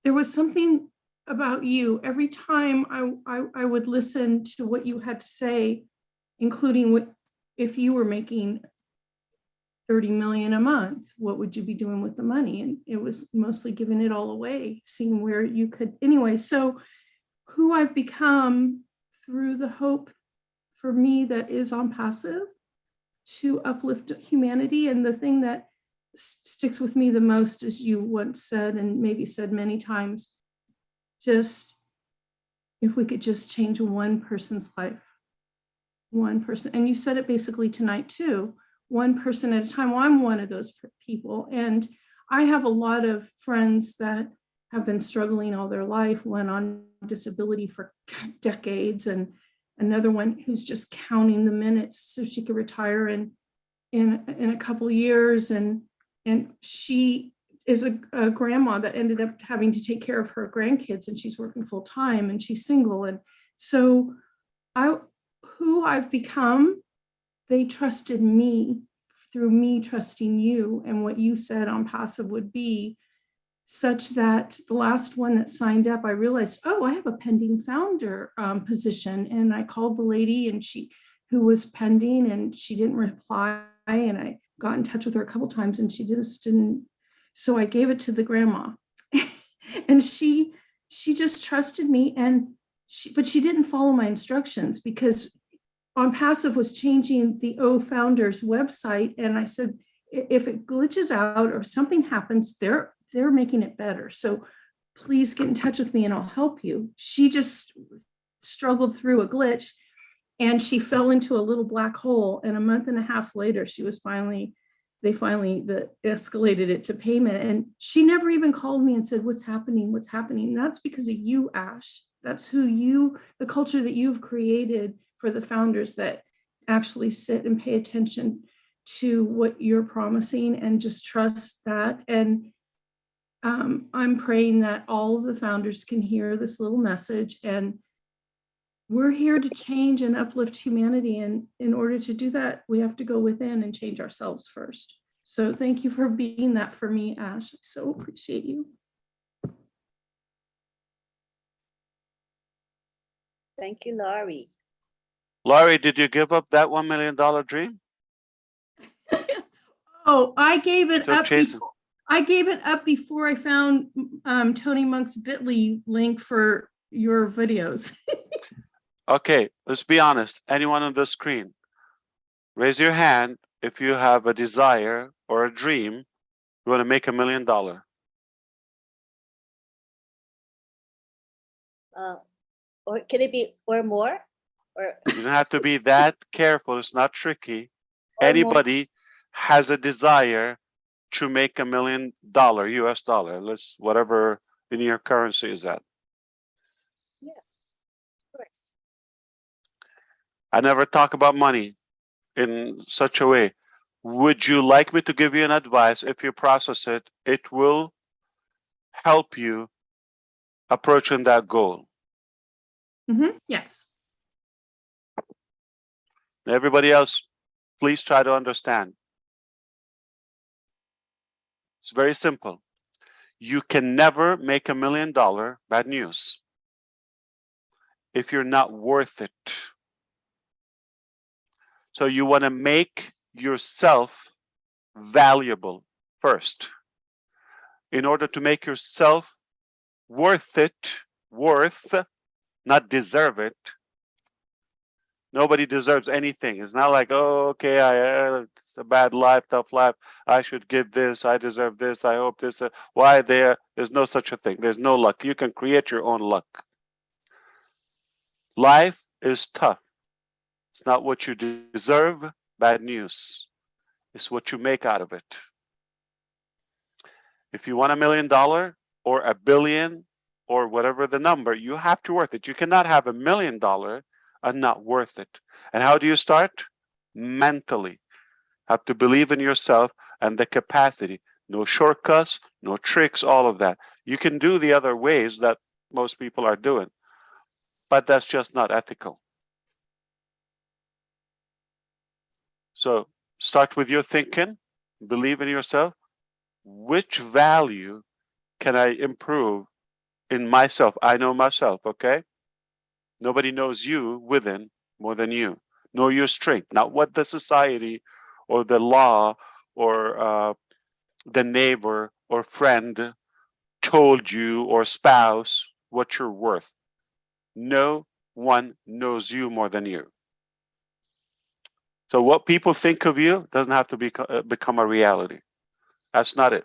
there was something about you. Every time I would listen to what you had to say, including if you were making 30 million a month, what would you be doing with the money? And it was mostly giving it all away, seeing where you could. Anyway, so who I've become through the hope for me that is OnPassive, to uplift humanity. And the thing that sticks with me the most, as you once said, and maybe said many times, just if we could just change one person's life, one person. And you said it basically tonight too, one person at a time. Well, I'm one of those people. And I have a lot of friends that have been struggling all their life, one on disability for decades, and another one who's just counting the minutes so she could retire in a couple of years. And she is a grandma that ended up having to take care of her grandkids, and she's working full time, and she's single. And so who I've become, they trusted me through me trusting you and what you said OnPassive would be, such that the last one that signed up, I realized, oh, I have a pending founder position. And I called the lady, and who was pending, and she didn't reply. And I got in touch with her a couple times, and she just didn't. So I gave it to the grandma, and she just trusted me. But she didn't follow my instructions, because OnPassive was changing the founders website. And I said, if it glitches out or something happens, they're making it better. So please get in touch with me and I'll help you. She just struggled through a glitch, and she fell into a little black hole. And a month and a half later, they finally escalated it to payment. And she never even called me and said, what's happening? What's happening? And that's because of you, Ash. That's the culture that you've created for the founders that actually sit and pay attention to what you're promising and just trust that. And I'm praying that all of the founders can hear this little message, and we're here to change and uplift humanity. And in order to do that, we have to go within and change ourselves first. So thank you for being that for me, Ash. I so appreciate you. Thank you, Laurie. Laurie, did you give up that $1 million dream? Oh, I gave it Still up. chasing. I gave it up before I found Tony Monk's bit.ly link for your videos. Okay, let's be honest. Anyone on the screen, raise your hand if you have a desire or a dream, you want to make $1 million. Or can it be or more? Or You don't have to be that careful. It's not tricky. Or more. Anybody has a desire to make $1 million US dollar. Let's whatever in your currency is that. Yeah, of course. I never talk about money in such a way. Would you like me to give you an advice? If you process it, it will help you approaching that goal. Yes. Everybody else, please try to understand. It's very simple. You can never make $1 million, bad news, if you're not worth it. So you want to make yourself valuable first. In order to make yourself worth it, not deserve it. Nobody deserves anything. It's not like, oh, okay, it's a bad life, tough life. I should get this. I deserve this. I hope this. Why there? There's no such a thing. There's no luck. You can create your own luck. Life is tough. It's not what you deserve. Bad news. It's what you make out of it. If you want $1 million or $1 billion or whatever the number, you have to worth it. You cannot have $1 million and not worth it. And how do you start? Mentally. Have to believe in yourself and the capacity. No shortcuts, no tricks, all of that. You can do the other ways that most people are doing, but that's just not ethical. So start with your thinking, believe in yourself. Which value can I improve in myself? I know myself, okay? Nobody knows you within more than you. Know your strength, not what the society or the law or the neighbor or friend told you or spouse what you're worth. No one knows you more than you. So what people think of you doesn't have to become a reality. That's not it.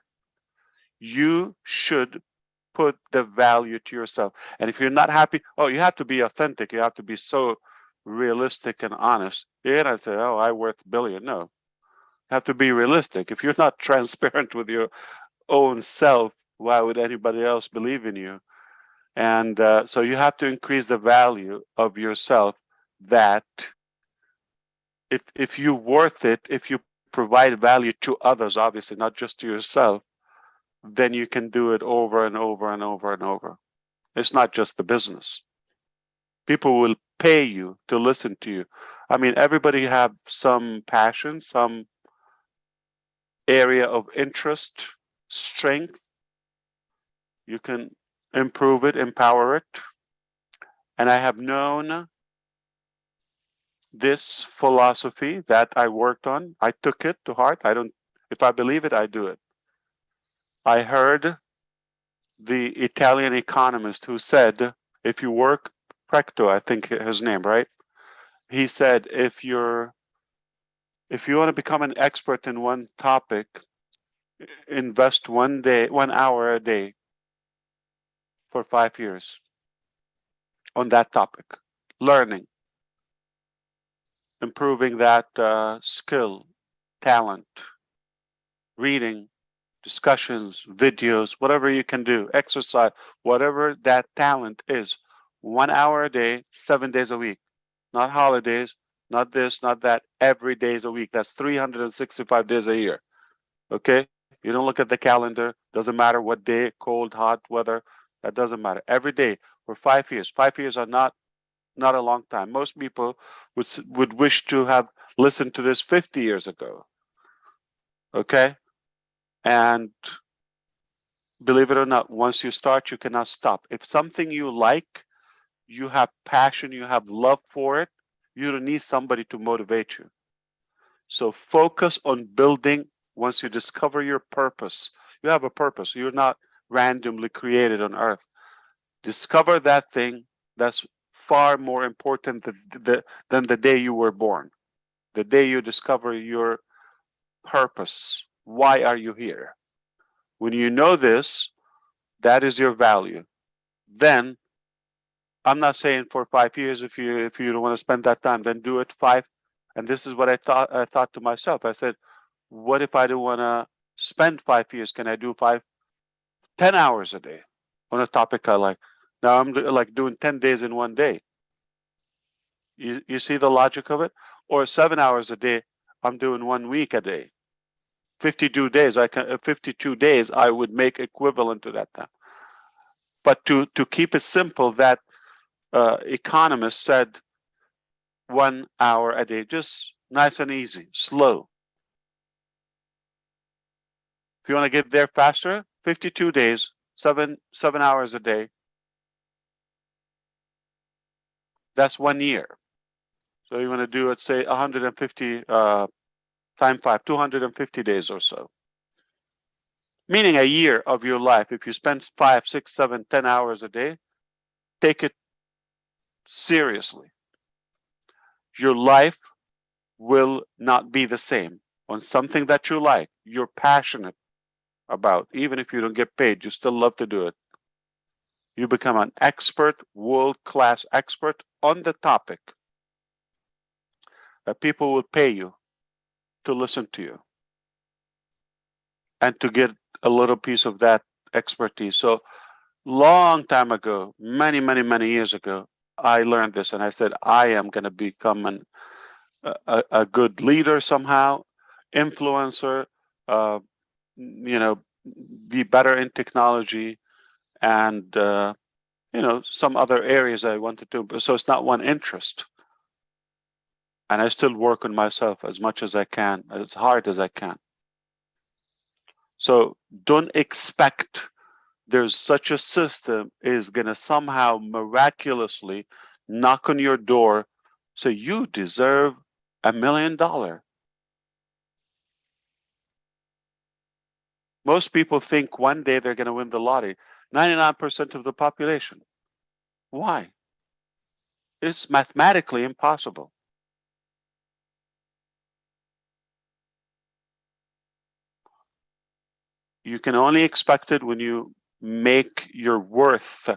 You should put the value to yourself. And if you're not happy, oh, you have to be authentic. You have to be so realistic and honest. You're gonna say, oh, I worth $1 billion. No, you have to be realistic. If you're not transparent with your own self, why would anybody else believe in you? And so you have to increase the value of yourself, that if you're worth it, if you provide value to others, obviously not just to yourself, then you can do it over and over and over and over. It's not just the business. People will pay you to listen to you. I mean, everybody have some passion, some area of interest, strength. You can improve it, empower it. And I have known this philosophy that I worked on. I took it to heart. If I believe it, I do it. I heard the Italian economist who said, if you work, Precto, I think his name, right? He said, if you want to become an expert in one topic, invest 1 hour a day for 5 years on that topic, learning, improving that skill, talent, reading, discussions, videos, whatever you can do, exercise, whatever that talent is, 1 hour a day, 7 days a week. not holidays, not this, not that, every day is a week. That's 365 days a year. Okay? You don't look at the calendar, doesn't matter what day, cold, hot, weather, that doesn't matter. Every day for 5 years. 5 years are not a long time. Most people would wish to have listened to this 50 years ago. Okay? And believe it or not, once you start, you cannot stop. If something you like, you have passion, you have love for it, you don't need somebody to motivate you. So focus on building. Once you discover your purpose, you have a purpose. You're not randomly created on earth. Discover that thing. That's far more important than the day you were born. The day you discover your purpose. Why are you here? When you know this, that is your value. Then I'm not saying for 5 years, if you don't want to spend that time, then do it 5. And this is what I thought to myself. I said, what if I don't want to spend 5 years? Can I do 10 hours a day on a topic I like? Now I'm like doing 10 days in one day. You see the logic of it? Or 7 hours a day, I'm doing 1 week a day. 52 days, 52 days, I would make equivalent to that time. But to keep it simple, that economist said 1 hour a day, just nice and easy, slow. If you want to get there faster, 52 days, 7 hours a day. That's 1 year. So you want to do it, say 150 times 5, 250 days or so. Meaning a year of your life. If you spend 5, 6, 7, 10 hours a day, take it seriously. Your life will not be the same on something that you like, you're passionate about. Even if you don't get paid, you still love to do it. You become an expert, world-class expert on the topic that people will pay you to listen to you and to get a little piece of that expertise. So long time ago, many years ago, I learned this and I said, I am going to become a good leader somehow, influencer, be better in technology and, some other areas I wanted to. So it's not one interest. And I still work on myself as much as I can, as hard as I can. So don't expect there's such a system is going to somehow miraculously knock on your door, say you deserve $1 million. Most people think one day they're going to win the lottery. 99% of the population. Why? It's mathematically impossible. You can only expect it when you make your worth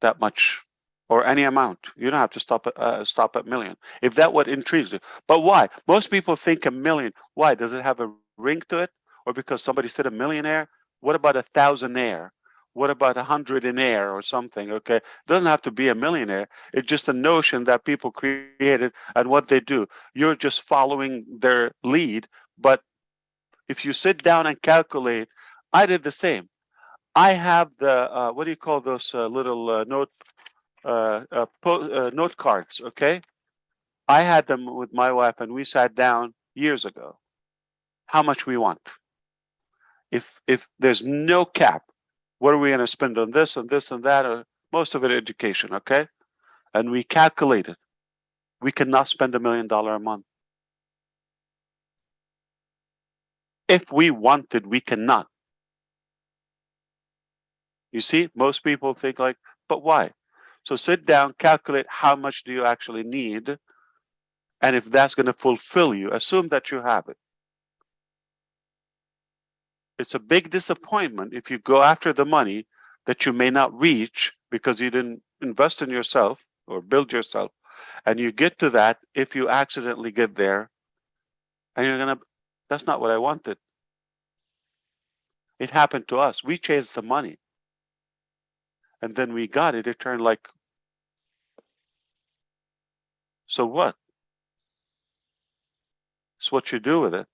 that much or any amount. You don't have to stop at million. If that what intrigues you. But why? Most people think $1 million. Why? Does it have a ring to it? Or because somebody said a millionaire? What about a thousandaire? What about 100-aire or something? Okay, it doesn't have to be a millionaire. It's just a notion that people created and what they do. You're just following their lead. But if you sit down and calculate, I did the same. I have the what do you call those little note cards? Okay, I had them with my wife, and we sat down years ago. How much we want? If there's no cap, what are we going to spend on this and this and that? Or most of it education, okay? And we calculated. We cannot spend $1 million a month. If we wanted, we cannot. You see, most people think like, but why? So sit down, calculate how much do you actually need, and if that's going to fulfill you, assume that you have it. It's a big disappointment if you go after the money that you may not reach because you didn't invest in yourself or build yourself, and you get to that if you accidentally get there, and you're going to, that's not what I wanted. It happened to us. We chased the money. And then we got it. It turned like So what? It's what you do with it.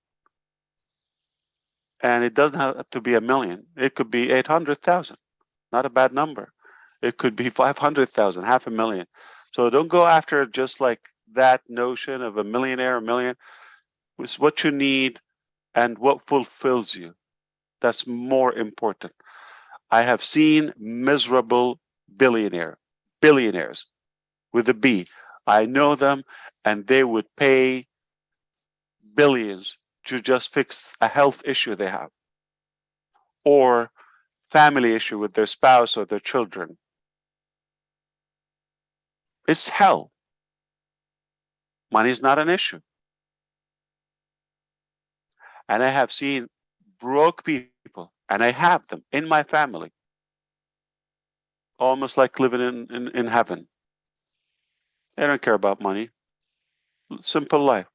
And it doesn't have to be 1 million. It could be 800,000. Not a bad number. It could be 500,000, 500,000. So don't go after just like that notion of a millionaire, a million. It's what you need and what fulfills you. That's more important. I have seen miserable billionaires with a B. I know them, and they would pay billions to just fix a health issue they have, or family issue with their spouse or their children. It's hell. Money is not an issue. And I have seen broke people, and I have them in my family, almost like living in heaven. They don't care about money. Simple life.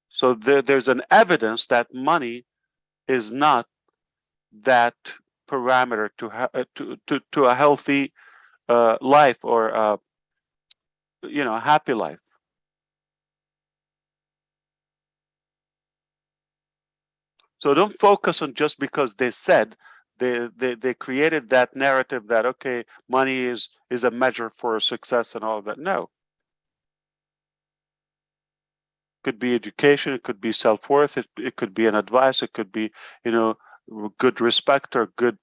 So there's an evidence that money is not that parameter to a healthy life, or a happy life. So don't focus on just because they said they created that narrative that, okay, money is a measure for success and all of that. No. Could be education, it could be self-worth, it could be an advice, it could be, good respect or good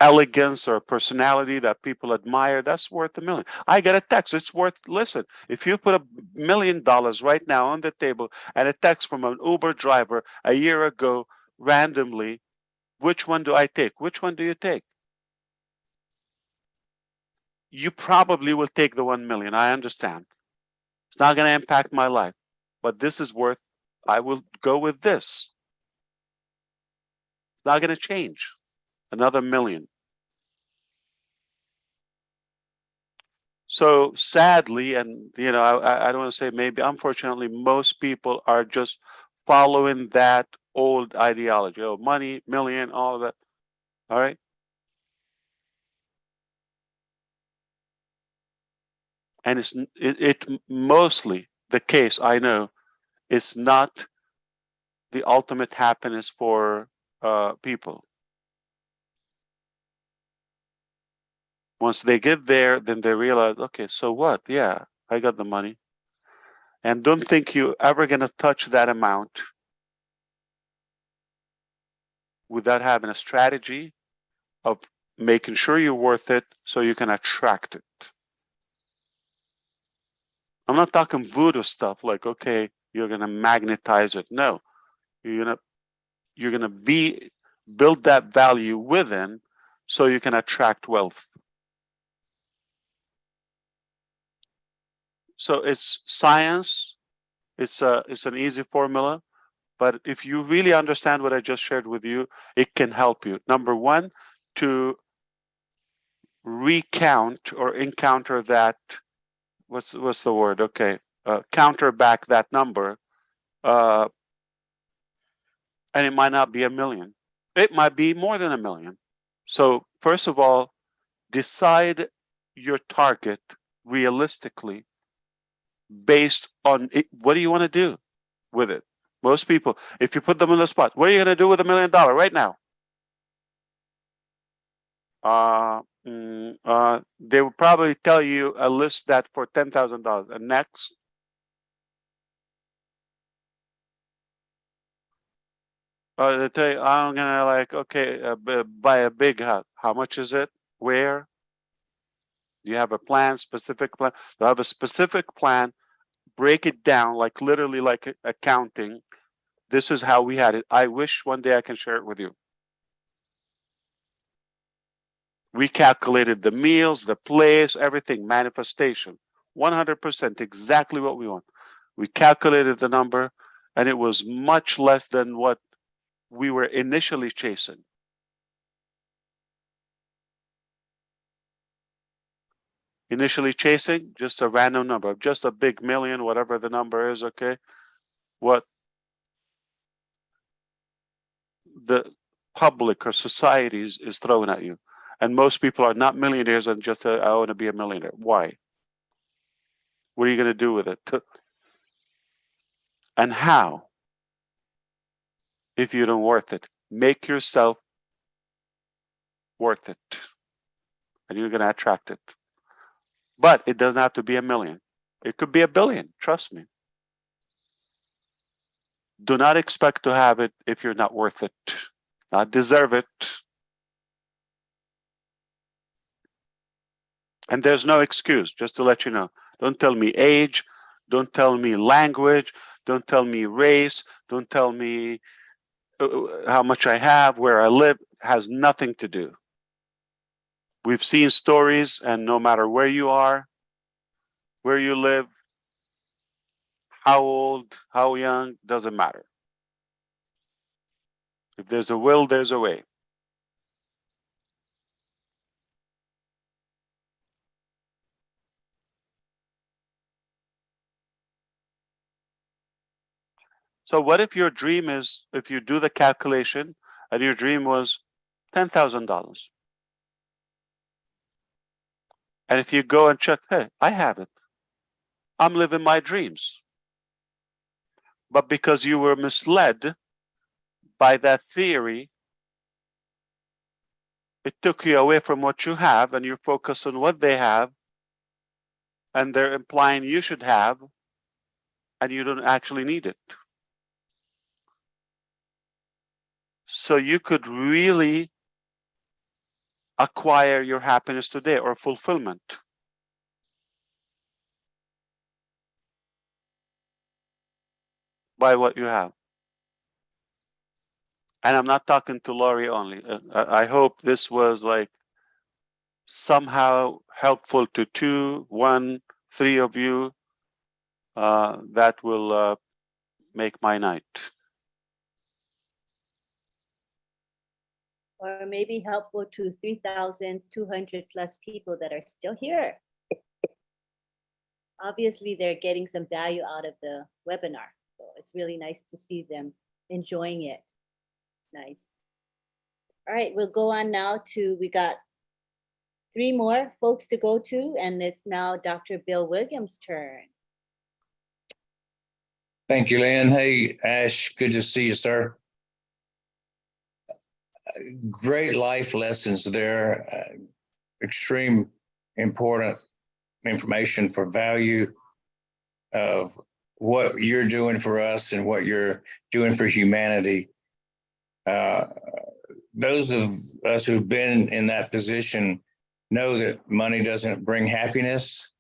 elegance or personality that people admire. That's worth $1 million. I get a text. It's worth, listen, if you put $1 million right now on the table and a text from an Uber driver a year ago randomly, which one do I take? Which one do you take? You probably will take the 1 million. I understand. It's not going to impact my life, but this is worth, I will go with this. It's not going to change. Another 1 million. So sadly, and I don't want to say maybe, unfortunately, most people are just following that old ideology. Oh, money, million, all of that. All right. And it's mostly the case, I know, it's not the ultimate happiness for people. Once they get there, then they realize, okay, so what? Yeah, I got the money. And don't think you're ever going to touch that amount without having a strategy of making sure you're worth it so you can attract it. I'm not talking voodoo stuff like, okay, you're going to magnetize it. No, you're going to build that value within so you can attract wealth. So it's science. It's an easy formula, but if you really understand what I just shared with you, it can help you. Number one, to recount or encounter that, what's the word? Okay, counter back that number, and it might not be 1 million. It might be more than 1 million. So first of all, decide your target realistically based on it. What do you want to do with it? Most people, if you put them on the spot, what are you going to do with $1 million right now? They will probably tell you a list that for $10,000. And next, they tell you, I'm gonna buy a big house. How much is it? Where? Do you have a plan? Specific plan? Do you have a specific plan? Break it down, like literally like accounting. This is how we had it. I wish one day I can share it with you. We calculated the meals, the place, everything, manifestation, 100%, exactly what we want. We calculated the number, and it was much less than what we were initially chasing. Initially chasing just a random number, just a big million, whatever the number is, okay? What the public or society is throwing at you. And most people are not millionaires and just, I want to be a millionaire. Why? What are you going to do with it? And how? If you don't worth it, make yourself worth it, and you're going to attract it. But it doesn't have to be 1 million. It could be 1 billion. Trust me. Do not expect to have it if you're not worth it, not deserve it. And there's no excuse, just to let you know. Don't tell me age. Don't tell me language. Don't tell me race. Don't tell me how much I have, where I live. Has nothing to do. We've seen stories, and no matter where you are, where you live, how old, how young, doesn't matter. If there's a will, there's a way. So what if your dream is, if you do the calculation and your dream was $10,000? And if you go and check, hey, I have it. I'm living my dreams. But because you were misled by that theory, it took you away from what you have, and you're focused on what they have, and they're implying you should have, and you don't actually need it. So you could really acquire your happiness today, or fulfillment. By what you have. And I'm not talking to Laurie only. I hope this was like somehow helpful to 2, 1, 3 of you. That will make my night. Or maybe helpful to 3,200 plus people that are still here. Obviously, they're getting some value out of the webinar. So it's really nice to see them enjoying it. Nice. All right, we'll go on now to, we got 3 more folks to go to, and it's now Dr. Bill Williams' turn. Thank you, Lynn. Hey, Ash, good to see you, sir. Great life lessons there. Extreme important information for value of what you're doing for us and what you're doing for humanity. Those of us who've been in that position know that money doesn't bring happiness.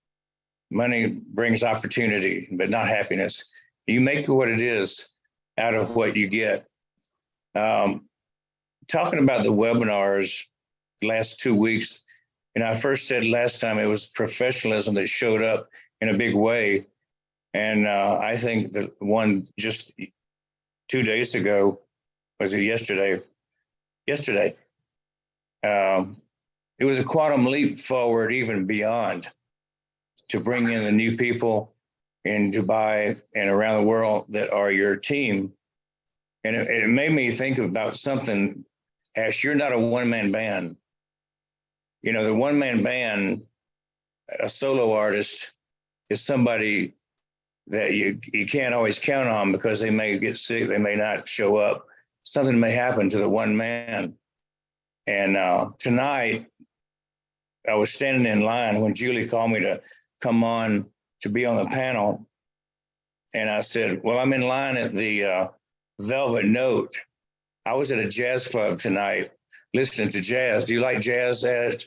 Money brings opportunity, but not happiness. You make what it is out of what you get. Talking about the webinars last 2 weeks, and I first said last time it was professionalism that showed up in a big way. And I think the one just 2 days ago, was it yesterday? Yesterday, it was a quantum leap forward, even beyond, to bring in the new people in Dubai and around the world that are your team. And it made me think about something. Ash, you're not a one-man band. You know, the one-man band, a solo artist, is somebody that you can't always count on because they may get sick, they may not show up. Something may happen to the one man. And tonight, I was standing in line when Julie called me to come on to be on the panel. And I said, well, I'm in line at the Velvet Note. I was at a jazz club tonight listening to jazz. Do you like jazz, Ed?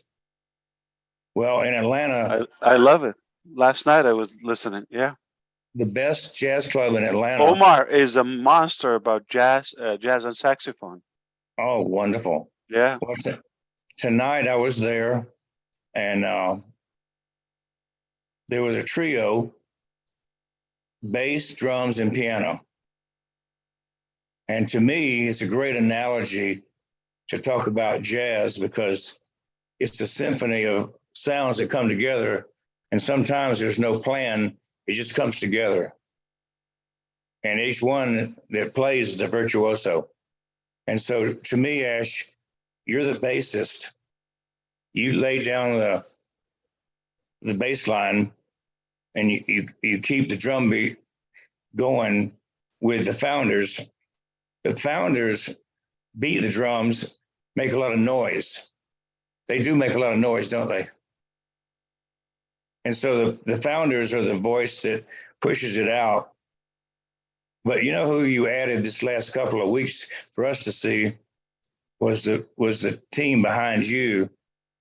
Well, in Atlanta. I love it. Last night I was listening. Yeah. The best jazz club in Atlanta. Omar is a monster about jazz, jazz and saxophone. Oh, wonderful. Yeah. Well, tonight I was there, and there was a trio, bass, drums, and piano. And to me, it's a great analogy to talk about jazz because it's a symphony of sounds that come together. And sometimes there's no plan, it just comes together. And each one that plays is a virtuoso. And so to me, Ash, you're the bassist. You lay down the bass line and you keep the drumbeat going with the founders. The founders beat the drums, make a lot of noise. They do make a lot of noise, don't they? And so the founders are the voice that pushes it out. But you know who you added this last couple of weeks for us to see was the team behind you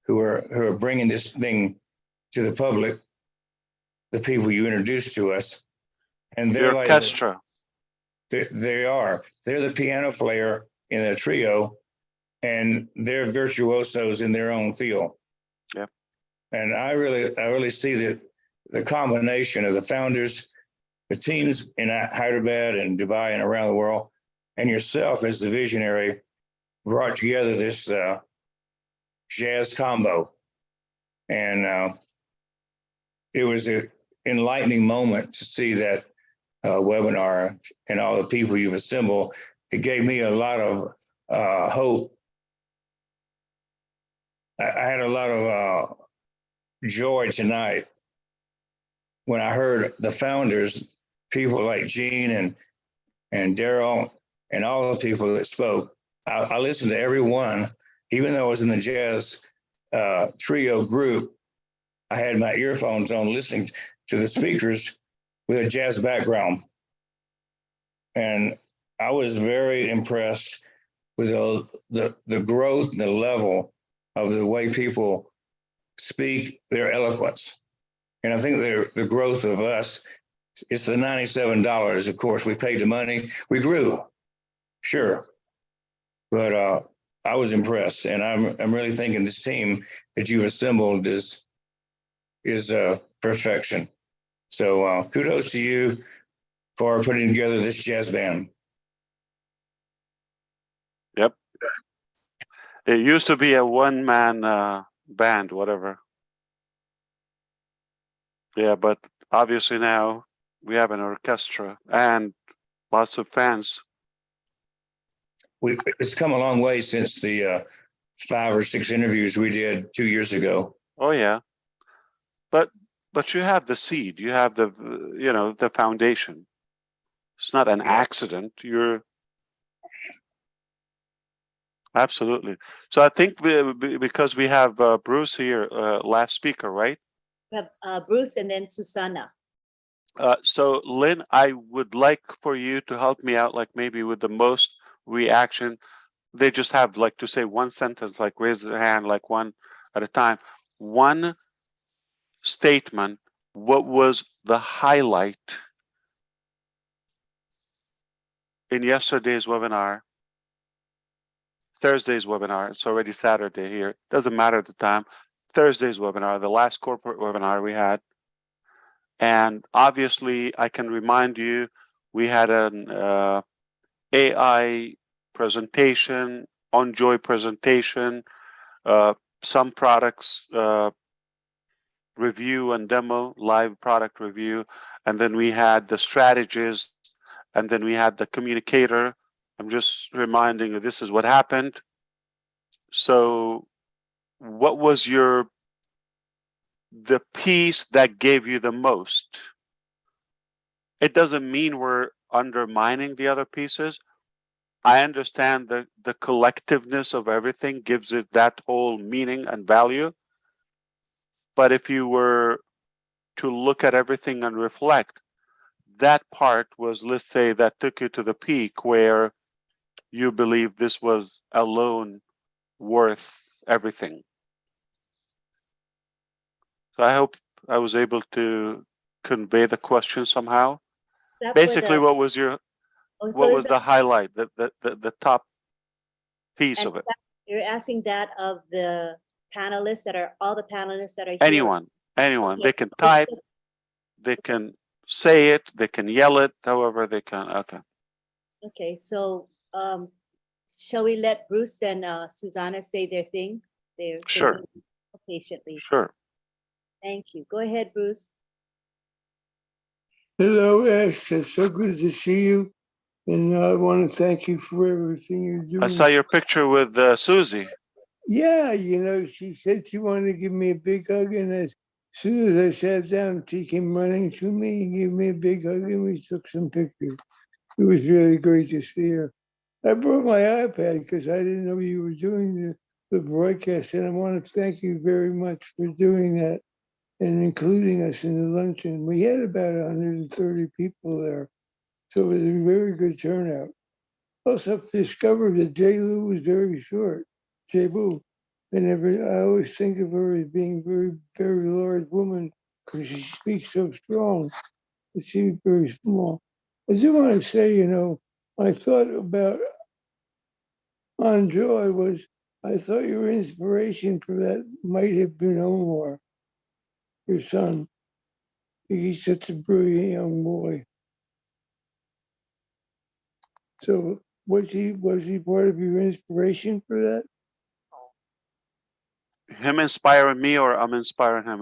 who are bringing this thing to the public, the people you introduced to us. And they're The like, orchestra. they are. They're the piano player in a trio, and they're virtuosos in their own field. Yep. And I really see the combination of the founders, the teams in Hyderabad and Dubai and around the world, and yourself as the visionary brought together this jazz combo. And it was an enlightening moment to see that webinar and all the people you've assembled. It gave me a lot of hope. I had a lot of joy tonight when I heard the founders, people like Gene and Daryl and all the people that spoke. I listened to every one, even though I was in the jazz trio group. I had my earphones on listening to the speakers with a jazz background. And I was very impressed with the growth, the level of the way people speak their eloquence. And I think the growth of us, it's the $97. Of course, we paid the money. We grew, sure. But I was impressed. And I'm really thinking this team that you've assembled is perfection. So kudos to you for putting together this jazz band. Yep. It used to be a one-man band, whatever. Yeah, but obviously now we have an orchestra and lots of fans. It's come a long way since the 5 or 6 interviews we did 2 years ago. Oh yeah, but you have the seed, you have the the foundation. It's not an accident. You're absolutely. So I think because we have Bruce here, last speaker, right? We have Bruce and then Susanna. So Lynn, I would like for you to help me out, like maybe with the most reaction. They just have like to say one sentence, like raise their hand, like one at a time. One statement. What was the highlight in yesterday's webinar? Thursday's webinar. It's already Saturday here. Doesn't matter the time. Thursday's webinar, the last corporate webinar we had. And obviously, I can remind you, we had an AI presentation, OnJoy presentation, some products review and demo, live product review, and then we had the strategist, and then we had the communicator. I'm just reminding you, this is what happened. So what was the piece that gave you the most? It doesn't mean we're undermining the other pieces. I understand the collectiveness of everything gives it that whole meaning and value. But if you were to look at everything and reflect, that part was, let's say, that took you to the peak where you believe this was alone worth everything. So I hope I was able to convey the question somehow. That's Basically, what was your what was that, the highlight, the top piece of it? You're asking that of the panelists that are all the panelists that are here. Anyone, Okay. they can type, they can say it, they can yell it, however they can. Okay. Okay, so shall we let Bruce and Susanna say their thing? Sure. Patiently. Sure. Thank you. Go ahead, Bruce. Hello, Ash. It's so good to see you. And I want to thank you for everything you're doing. I saw your picture with Susie. Yeah, she said she wanted to give me a big hug, and I soon as I sat down, he came running to me and gave me a big hug and we took some pictures. It was really great to see her. I brought my iPad because I didn't know you were doing the broadcast, and I want to thank you very much for doing that and including us in the luncheon. We had about 130 people there, so it was a very good turnout. Also discovered that J. Lou was very short, J. Boo. I always think of her as being a very, very large woman because she speaks so strong, but she's very small. I do want to say, I thought about on Joy I thought your inspiration for that might have been Omar, your son. He's such a brilliant young boy. So was he part of your inspiration for that? Him inspiring me, or I'm inspiring him?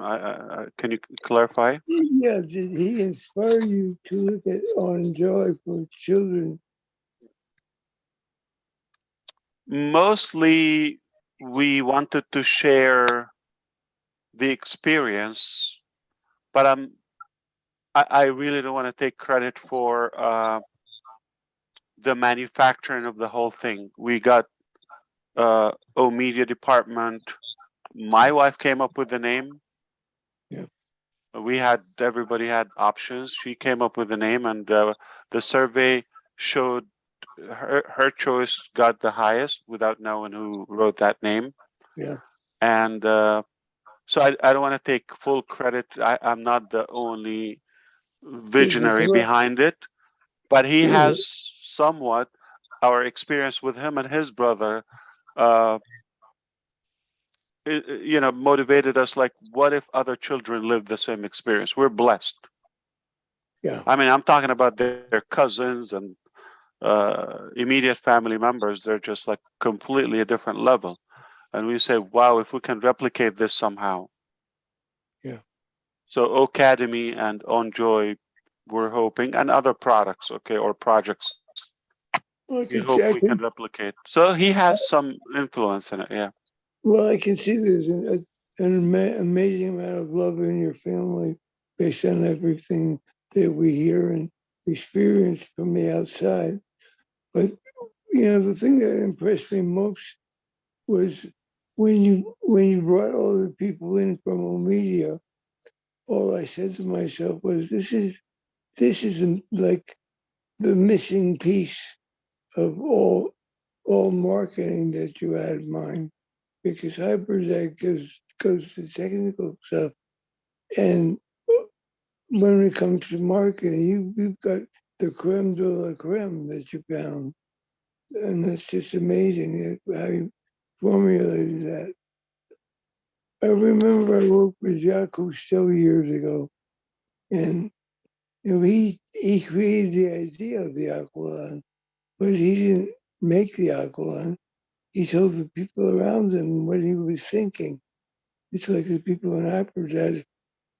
Can you clarify? Yeah, did he inspire you to look at on Joy for children? Mostly, we wanted to share the experience, but I really don't want to take credit for the manufacturing of the whole thing. We got media department. My wife came up with the name. Yeah. Everybody had options. She came up with the name, and the survey showed her choice got the highest without knowing who wrote that name. Yeah. And so I don't want to take full credit. I'm not the only visionary behind it, but he has somewhat our experience with him and his brother. Motivated us, like, what if other children live the same experience? We're blessed. Yeah. I mean, I'm talking about their cousins and immediate family members. They're just like completely a different level. And we say, wow, if we can replicate this somehow. Yeah. So Academy and OnJoy, we're hoping, and other products, or projects. We hope we can replicate. So he has some influence in it, yeah. Well, I can see there's an amazing amount of love in your family based on everything that we hear and experience from the outside. But, the thing that impressed me most was when you brought all the people in from media, all I said to myself was, this is like the missing piece of all marketing that you had in mind, because Hyperdeck goes to technical stuff, and when it comes to marketing, you've got the creme de la creme that you found, and that's just amazing how you formulated that. I remember I worked with Jacques Cousteau years ago, and he created the idea of the Aqualon, but he didn't make the Aqualon. He told the people around him what he was thinking. It's like the people in Hyperdeck,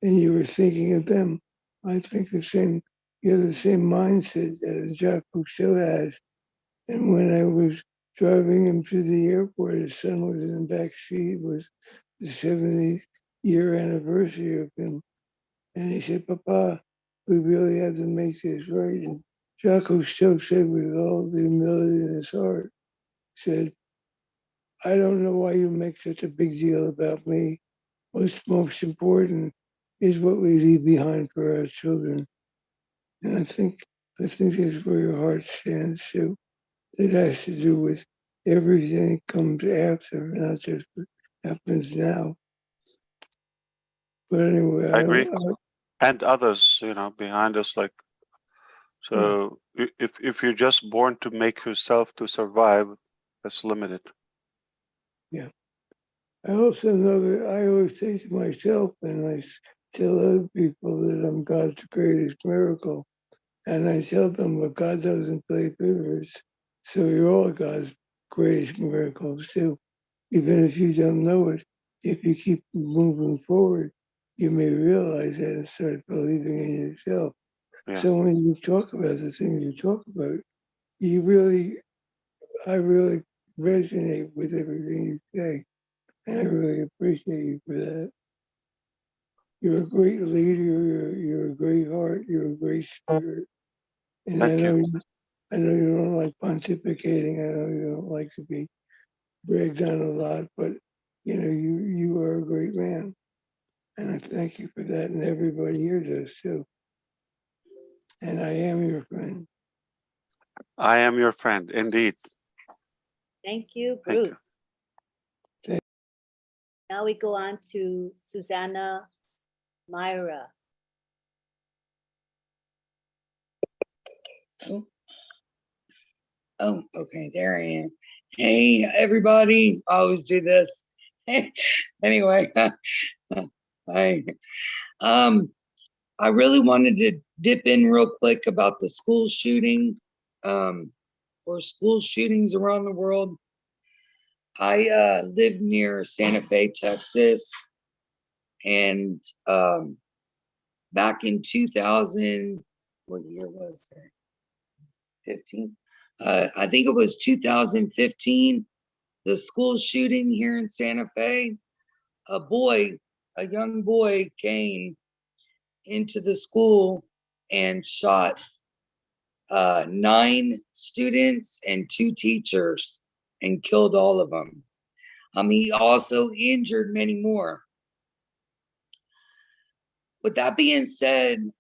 and you were thinking of them. I think you have the same mindset that Jacques Cousteau has. And when I was driving him to the airport, his son was in the back seat. It was the 70th-year anniversary of him. And he said, Papa, we really have to make this right. And Jacques Cousteau said with all the humility in his heart, said, I don't know why you make such a big deal about me. What's most important is what we leave behind for our children. And I think that's where your heart stands too. It has to do with everything that comes after, not just what happens now. But anyway, I agree. And others, behind us, like, so if you're just born to make yourself to survive, that's limited. Yeah. I also know that I always say to myself, and I tell other people that I'm God's greatest miracle. And I tell them, but God doesn't play favorites. So you're all God's greatest miracles too. Even if you don't know it, if you keep moving forward, you may realize that and start believing in yourself. Yeah. So when you talk about the things you talk about, I really resonate with everything you say. And I really appreciate you for that. you're a great leader. You're a great heart. You're a great spirit. And Thank you. I know you don't like pontificating. I know you don't like to be bragged on a lot, but you know, you are a great man. And I thank you for that. And everybody here does too. And I am your friend. I am your friend, indeed. Thank you, Thank Bruce. you. Now we go on to Susanna Myra. Oh, okay, there I am. Hey, everybody. I always do this. Anyway, I really wanted to dip in real quick about the school shooting, or school shootings around the world. I live near Santa Fe, Texas, and back in 2000, what year was it? 15? I think it was 2015, the school shooting here in Santa Fe. A young boy came into the school and shot 9 students and 2 teachers and killed all of them. He also injured many more. With that being said,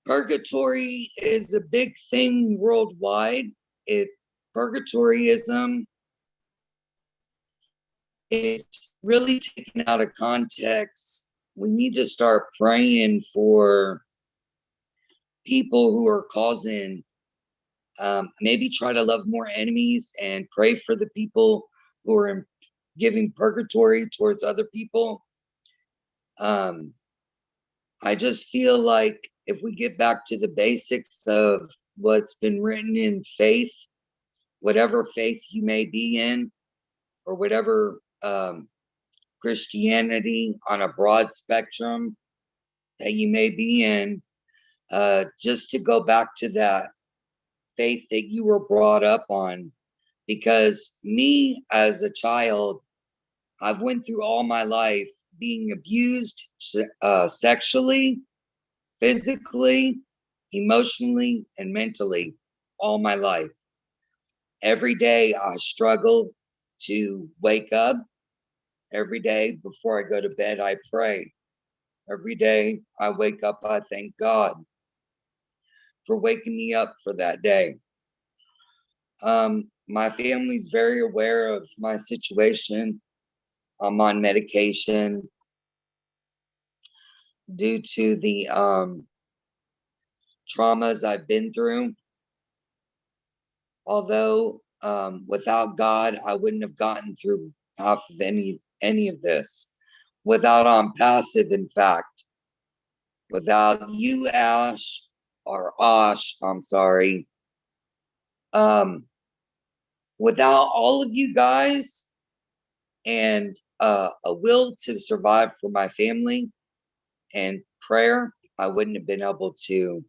purgatory is a big thing worldwide. Purgatoryism is really taken out of context. We need to start praying for people who are causing, maybe try to love more enemies and pray for the people who are giving purgatory towards other people. I just feel like if we get back to the basics of what's been written in faith, whatever faith you may be in, or whatever Christianity on a broad spectrum that you may be in, just to go back to that faith that you were brought up on. Because me as a child, I've went through all my life being abused sexually, physically, emotionally, and mentally all my life. Every day I struggle to wake up. Every day before I go to bed, I pray. Every day I wake up, I thank God for waking me up for that day. My family's very aware of my situation. I'm on medication due to the traumas I've been through. Although without God, I wouldn't have gotten through half of any of this. Without OnPassive, in fact, without you, Ash, or Osh, I'm sorry. Without all of you guys and a will to survive for my family and prayer, I wouldn't have been able to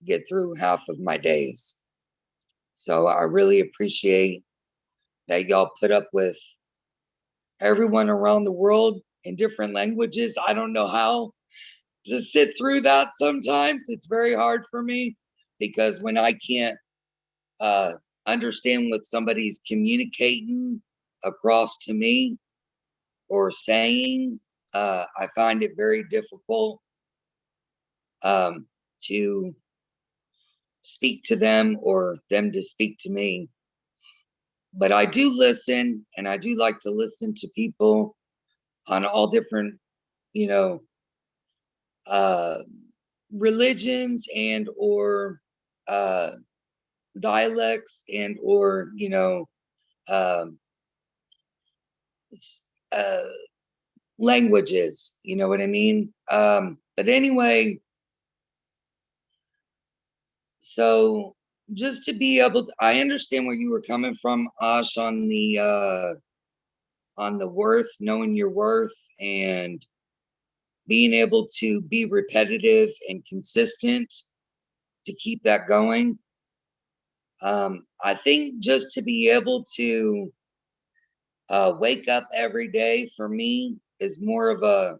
get through half of my days. So I really appreciate that y'all put up with everyone around the world in different languages. I don't know how to sit through that sometimes. It's very hard for me because when I can't understand what somebody's communicating across to me or saying, I find it very difficult to speak to them or them to speak to me. But I do listen, and I do like to listen to people on all different, religions and or dialects and or languages, you know what I mean? But anyway, so just to be able to, I understand where you were coming from, Ash, on the worth, knowing your worth and being able to be repetitive and consistent to keep that going. I think just to be able to wake up every day for me is more of a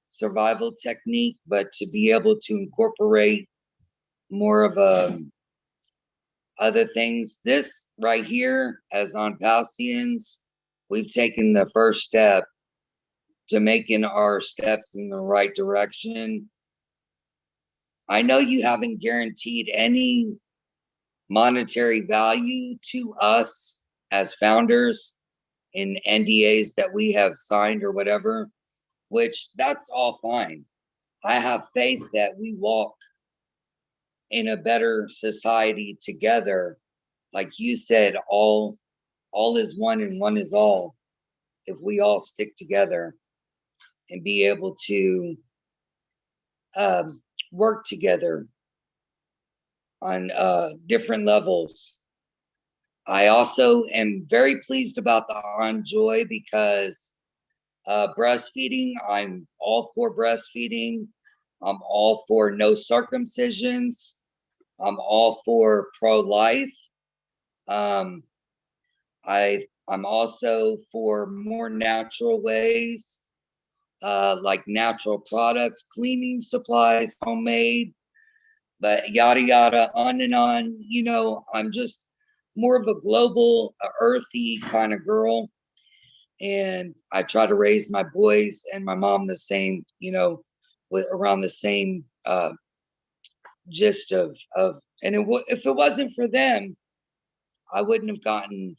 survival technique, but to be able to incorporate more of a other things. This right here, as OnPassive, we've taken the first step to making our steps in the right direction. I know you haven't guaranteed any monetary value to us as founders in NDAs that we have signed or whatever, which that's all fine. I have faith that we walk in a better society together. Like you said, all is one and one is all. If we all stick together and be able to work together on different levels. I also am very pleased about the On Joy because breastfeeding, I'm all for breastfeeding. I'm all for no circumcisions. I'm all for pro-life. I'm also for more natural ways, like natural products, cleaning supplies, homemade, but yada yada, on and on. You know, I'm just more of a global, earthy kind of girl. And I try to raise my boys and my mom the same, you know, with around the same gist of and if it wasn't for them, I wouldn't have gotten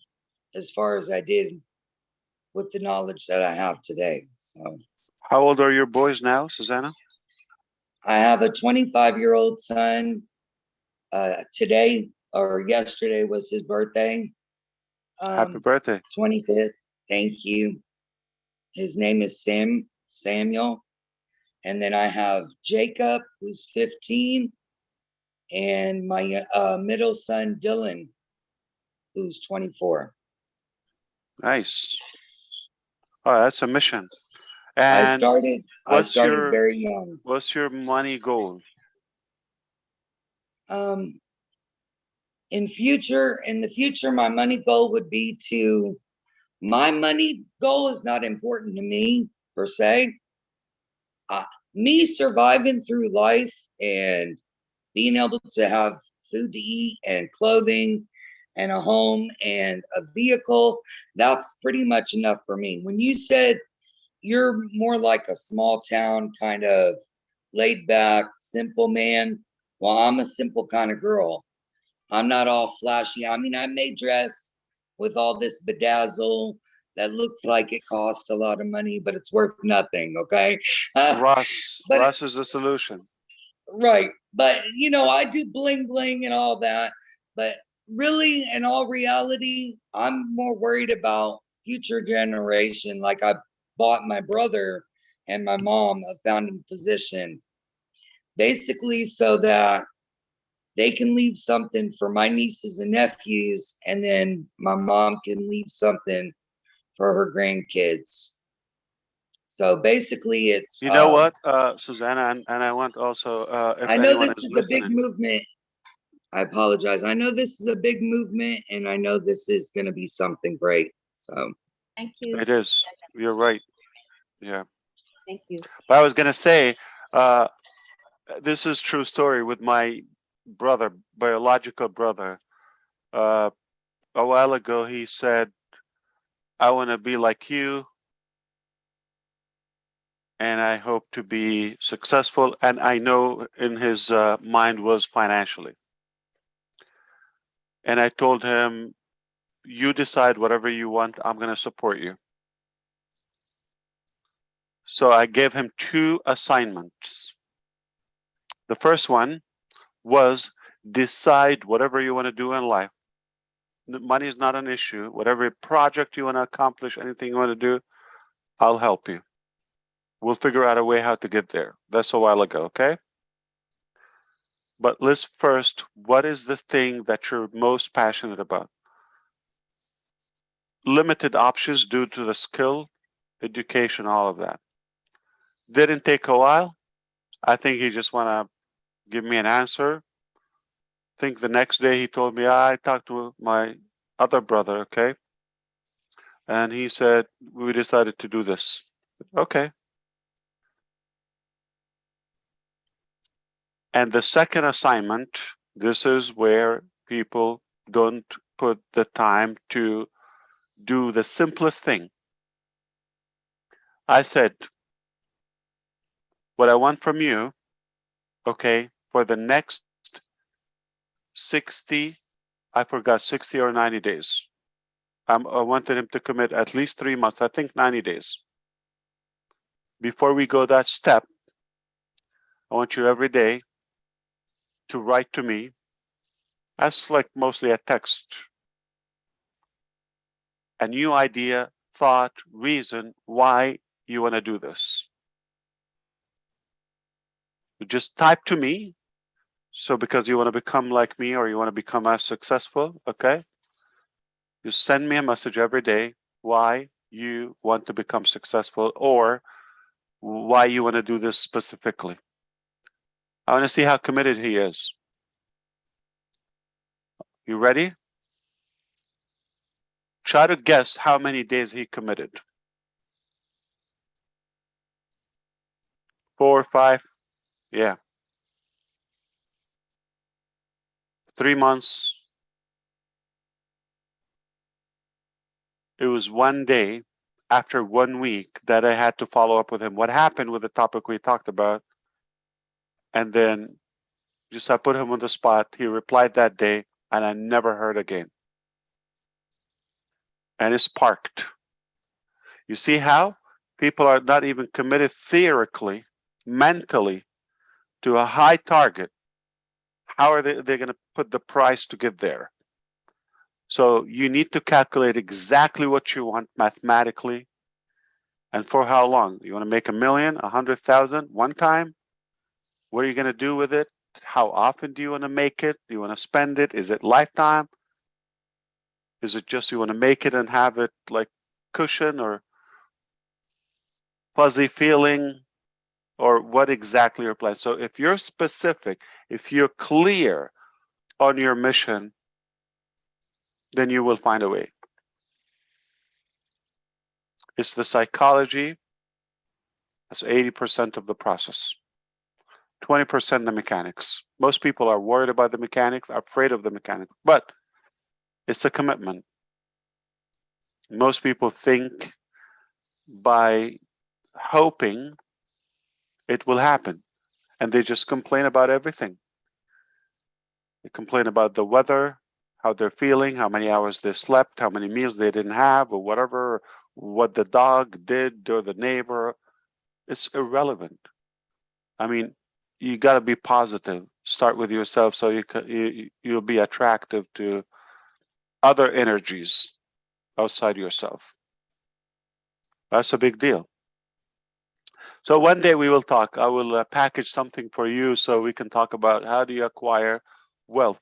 as far as I did with the knowledge that I have today. So How old are your boys now, Susanna? I have a 25-year-old son. Today or yesterday was his birthday. Happy birthday. 25th. Thank you. His name is Samuel. And then I have Jacob, who's 15, and my middle son, Dylan, who's 24. Nice. Oh, that's a mission. I And started very young. What's your money goal? In the future, my money goal would be my money goal is not important to me per se. Me surviving through life and being able to have food to eat and clothing and a home and a vehicle, that's pretty much enough for me. When you said you're more like a small town kind of laid back, simple man, well, I'm a simple kind of girl. I'm not all flashy. I mean, I may dress with all this bedazzle that looks like it costs a lot of money, but it's worth nothing, okay? Russ is the solution. Right. But, you know, I do bling bling and all that. But really, in all reality, I'm more worried about future generation. Like I bought my brother and my mom a founding position, basically so that they can leave something for my nieces and nephews, and then my mom can leave something for her grandkids. So basically it's You know what, Susanna, and I want also if I know anyone this is is a big listening. movement. I apologize. I know this is a big movement, and I know this is going to be something great. So thank you. It is. You're right. Yeah. Thank you. But I was gonna say, this is true story with my brother, biological brother. A while ago, he said, "I want to be like you, and I hope to be successful." And I know in his mind was financially. And I told him, "You decide whatever you want. I'm going to support you." So I gave him 2 assignments. The first one was decide whatever you want to do in life. Money is not an issue. Whatever project you want to accomplish, anything you want to do, I'll help you. We'll figure out a way how to get there. That's a while ago, okay? But let's first, what is the thing that you're most passionate about? Limited options due to the skill, education, all of that. Didn't take a while. I think he just want to give me an answer. I think the next day he told me, I talked to my other brother, okay? And he said, we decided to do this. Okay. And the second assignment, this is where people don't put the time to do the simplest thing. I said, what I want from you, okay, for the next 60, I forgot 60 or 90 days. I wanted him to commit at least 3 months, I think 90 days. Before we go that step, I want you every day to write to me as like mostly a text. A new idea, thought, reason why you want to do this. You just type to me. So because you want to become like me or you want to become as successful, okay? You send me a message every day why you want to become successful or why you want to do this specifically. I want to see how committed he is. You ready? Try to guess how many days he committed. 4 or 5? Yeah. 3 months. It was 1 day after 1 week that I had to follow up with him. What happened with the topic we talked about? And then just I put him on the spot. He replied that day and I never heard again. And it's parked. You see how people are not even committed theoretically, mentally to a high target. How are they're going to put the price to get there? So you need to calculate exactly what you want mathematically and for how long. You want to make 1 million, 100,000 one time? What are you going to do with it? How often do you want to make it? Do you want to spend it? Is it lifetime? Is it just you want to make it and have it like cushion or fuzzy feeling? Or what exactly your plan? So if you're specific, if you're clear on your mission, then you will find a way. It's the psychology. That's 80% of the process. 20% the mechanics. Most people are worried about the mechanics, are afraid of the mechanics, but it's a commitment. Most people think by hoping it will happen, and they just complain about everything. They complain about the weather, how they're feeling, how many hours they slept, how many meals they didn't have, or whatever, what the dog did or the neighbor. It's irrelevant. I mean, you got to be positive. Start with yourself so you'll be attractive to other energies outside yourself. That's a big deal. So one day we will talk. I will package something for you so we can talk about how do you acquire wealth,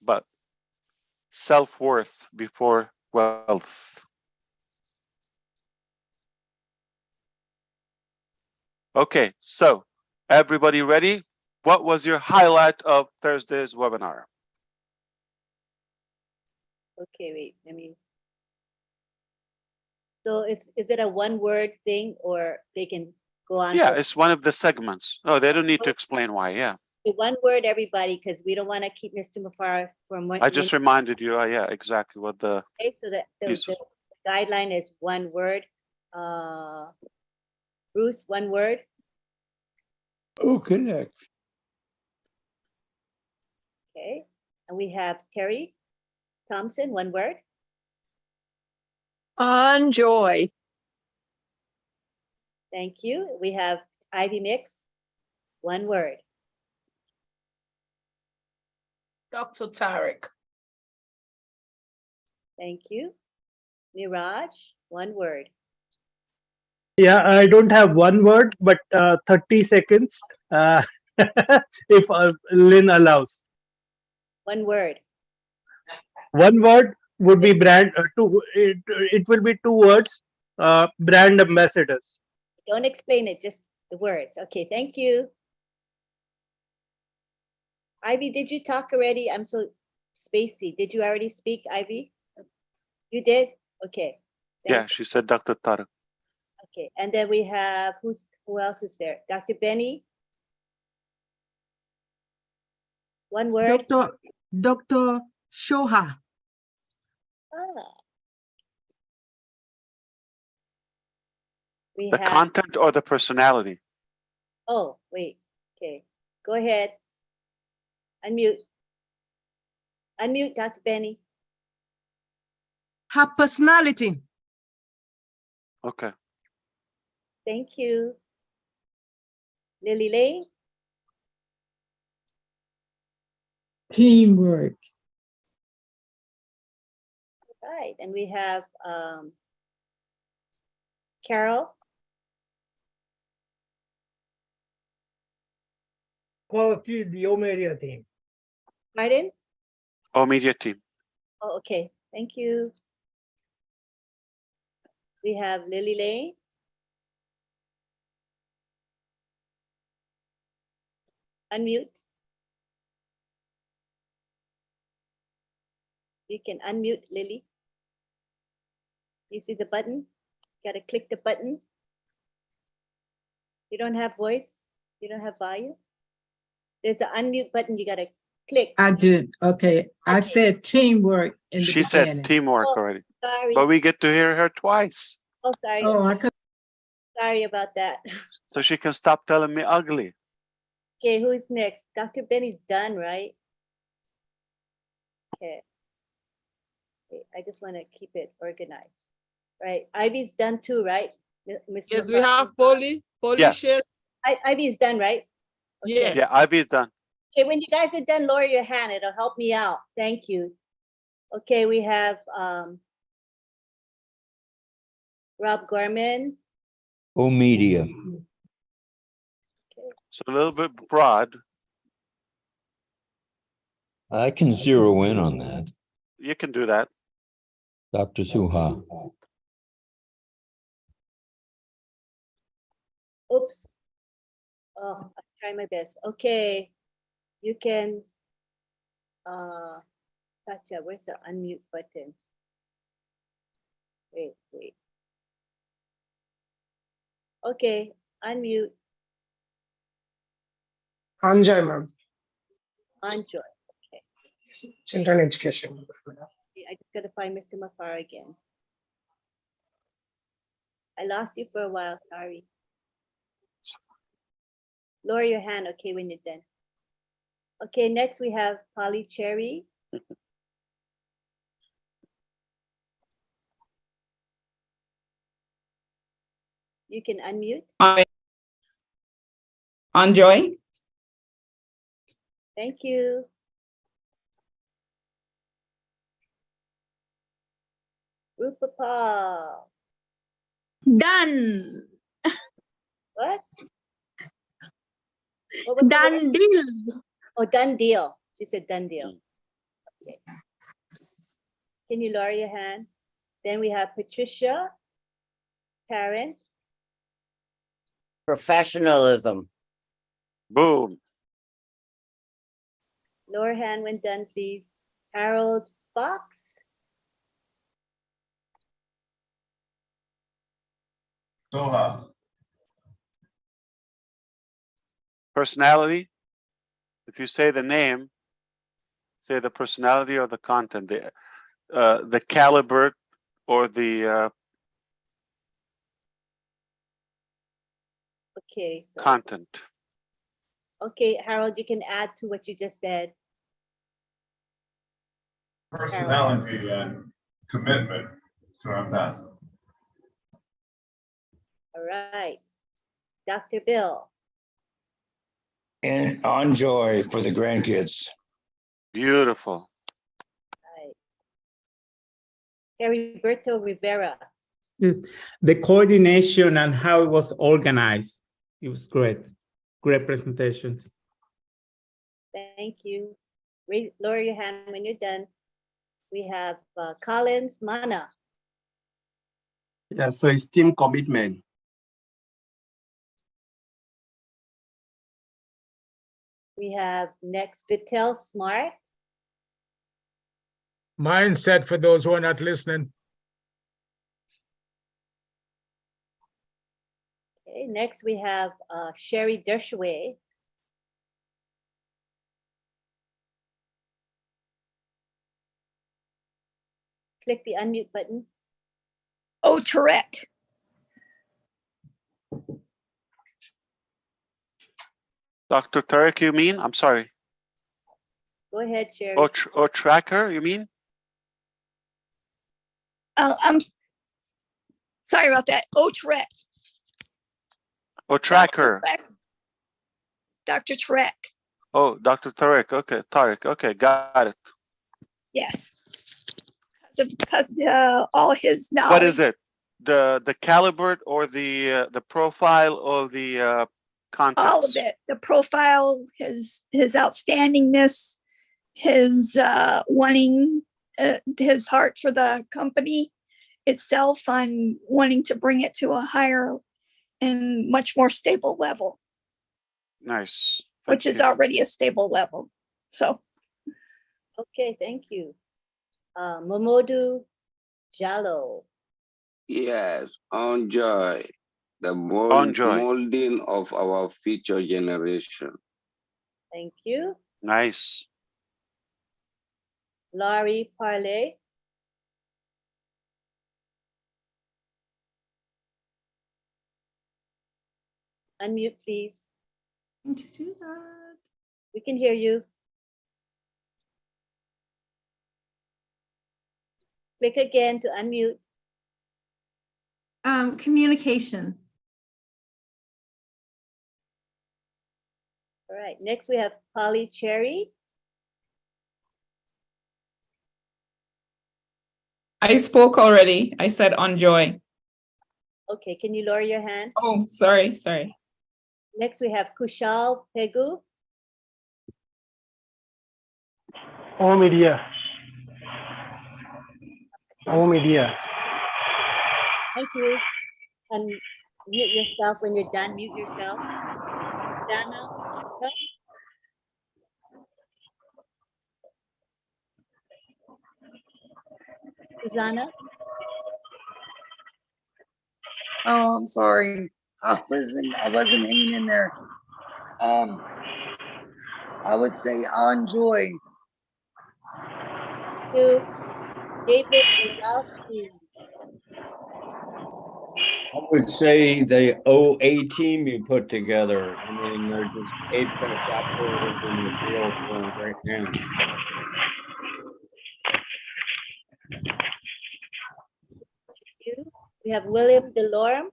but self-worth before wealth. Okay, so everybody ready? What was your highlight of Thursday's webinar? Okay, wait, let me. So is it a one-word thing or they can go on? Yeah, it's one of the segments. Oh, they don't need to explain why, yeah. One word, everybody, because we don't want to keep Mr. Mufareh for more. I just reminded you, yeah, exactly what the... Okay, so the guideline is one word. Bruce, one word. Connect. Okay, and we have Terry Thompson, one word. Enjoy. Thank you. We have Ivy Mix, one word. Dr. Tarek. Thank you. Niraj, one word. Yeah, I don't have one word, but 30 seconds, if Lynn allows. One word. One word would be brand. It will be 2 words. Brand ambassadors. Don't explain it, just the words. Okay, thank you. Ivy, did you talk already? I'm so spacey. Did you already speak, Ivy? You did? Okay. Yeah, she said Dr. Tarek. Okay, and then we have, who else is there? Dr. Benny? One word? Dr. Shoha. Ah. We The have, content or the personality? oh, wait, okay, go ahead. Unmute. Unmute, Dr. Benny. Her personality. Okay. Thank you. Lily Lane? Teamwork. Right, and we have Carol? Quality, the Omedia team. Martin? Oh, media team. Oh, okay, thank you. We have Lily Lane? Unmute. You can unmute, Lily. You see the button? You gotta click the button. You don't have voice? You don't have volume? There's an unmute button you gotta click. I did. Okay. I said teamwork in the She beginning. said teamwork Oh, already. sorry. But we get to hear her twice. Oh, sorry. Oh, I could. Sorry about that. So she can stop telling me ugly. Okay, who's next? Dr. Benny's done, right? Okay. Okay, I just want to keep it organized. Right, Ivy's done too, right? Miss Yes, we Mufareh? have Polly. Polly Yes. share. Ivy's done, right? Okay. Yes. Yeah, Ivy's done. Okay, when you guys are done, lower your hand. It'll help me out. Thank you. Okay, we have Rob Gorman. Media. It's a little bit broad. I can zero in on that. You can do that. Dr. Suha. Oops. Oh, I'll try my best. Okay, you can, Satya, where's the unmute button? Wait. Okay, unmute, Anjay, ma'am. Anjoy. Okay, Children education. I just gotta find Mr. Mufareh again. I lost you for a while, sorry. Lower your hand, okay, when you're done. Okay, next we have Polly Cherry. You can unmute. Enjoy. Thank you. Rupapal. Done. What? What was the Done word? deal. Oh, done deal. She said done deal. Okay. Can you lower your hand? Then we have Patricia, parent. Professionalism. Boom. Lower hand when done, please. Harold Fox. Soha. Personality. If you say the name, say the personality or the content, the caliber or the Okay. So, content. okay, Harold, you can add to what you just said. Personality and commitment to OnPassive. All right. Dr. Bill. And enjoy for the grandkids. Beautiful. Right. Heriberto Rivera. Yes. The coordination and how it was organized, it was great. Great presentations. Thank you. Lower your hand when you're done. We have Collins Mana. Yeah, so it's team commitment. We have next Vitel Smart. Mindset for those who are not listening. next we have Sherry Dershoway. Click the unmute button. Oh, Tarek. Dr. Tarek, you mean? I'm sorry. Go ahead, Sherry. Oh, tracker, you mean? I'm sorry about that. Oh, Tarek. Oh, tracker. Dr. Tarek. Oh, Dr. Tarek. Okay, Tarek. Okay, got it. Yes. Because all his knowledge. What is it? The caliber or the profile or the context? All of it. The profile, his outstandingness, his wanting, his heart for the company itself, on wanting to bring it to a higher and much more stable level. Nice. Which is already a stable level. So. Okay, thank you. Momodu Jallo. Yes, enjoy the molding of our future generation. Thank you. Nice. Laurie Parley. Unmute, please. To do that. We can hear you. Click again to unmute. Communication. All right, next we have Polly Cherry. I spoke already. I said on joy. Okay, can you lower your hand? Oh, sorry. Next we have Kushal Pegu. All media. All media. Thank you. And mute yourself when you're done. Mute yourself. Dana. Susanna. Oh, I'm sorry. I wasn't hanging in there. I would say enjoy. To David Wazowski. I would say the OA team you put together. I mean, they're just apex operators in the field doing great things. We have William Delorme.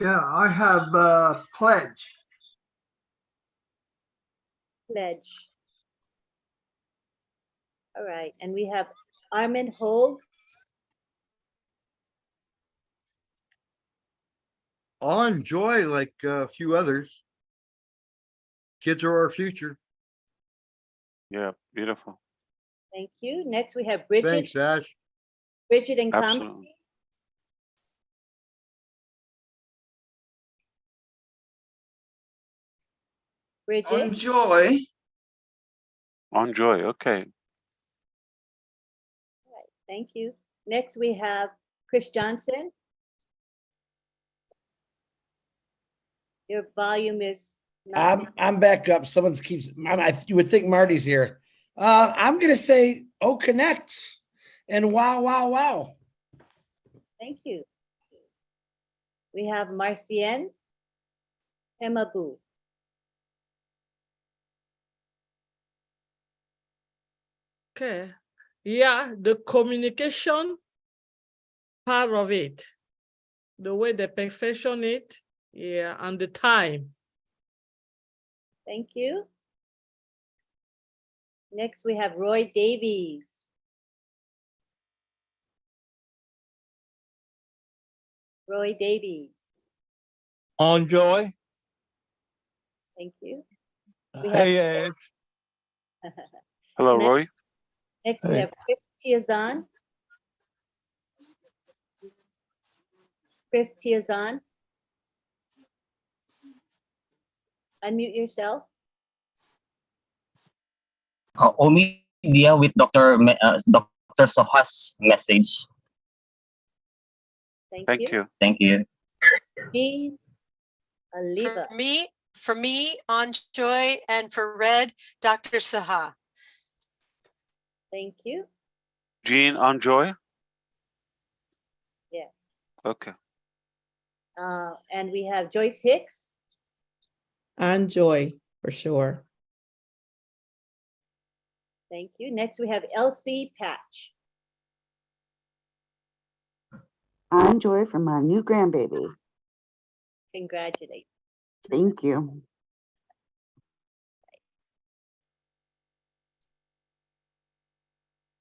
Yeah, I have pledge. Pledge. All right, and we have Armin Hove. I'll enjoy like a few others. Kids are our future. Yeah, beautiful. Thank you. Next we have Bridget. Thanks, Ash. Bridget and Absolutely. Bridget. Enjoy. Enjoy. Okay. All right, thank you. Next we have Chris Johnson. Your volume is not. I'm back up. Someone's keeps. You would think Marty's here. I'm gonna say, oh, connect, and wow. Thank you. We have Marcienne Hemabu. Okay. Yeah, the communication part of it, the way they perfection it, yeah, and the time. Thank you. Next, we have Roy Davies. Roy Davies. Enjoy. Thank you. Hey, Ed. Hello, Next- Roy. Next, we Hey. have Chris Tiazan. Chris Tiazan. Unmute yourself. Omidia with Dr. Dr. Soha's message. Thank you. Thank you. Jean, Aliva. For me, Enjoy, and for Red, Dr. Saha. Thank you. Jean, Enjoy. Yes. Okay. And we have Joyce Hicks. Enjoy, for sure. Thank you. Next, we have Elsie Patch. Enjoy from my new grandbaby. Congratulations. Thank you.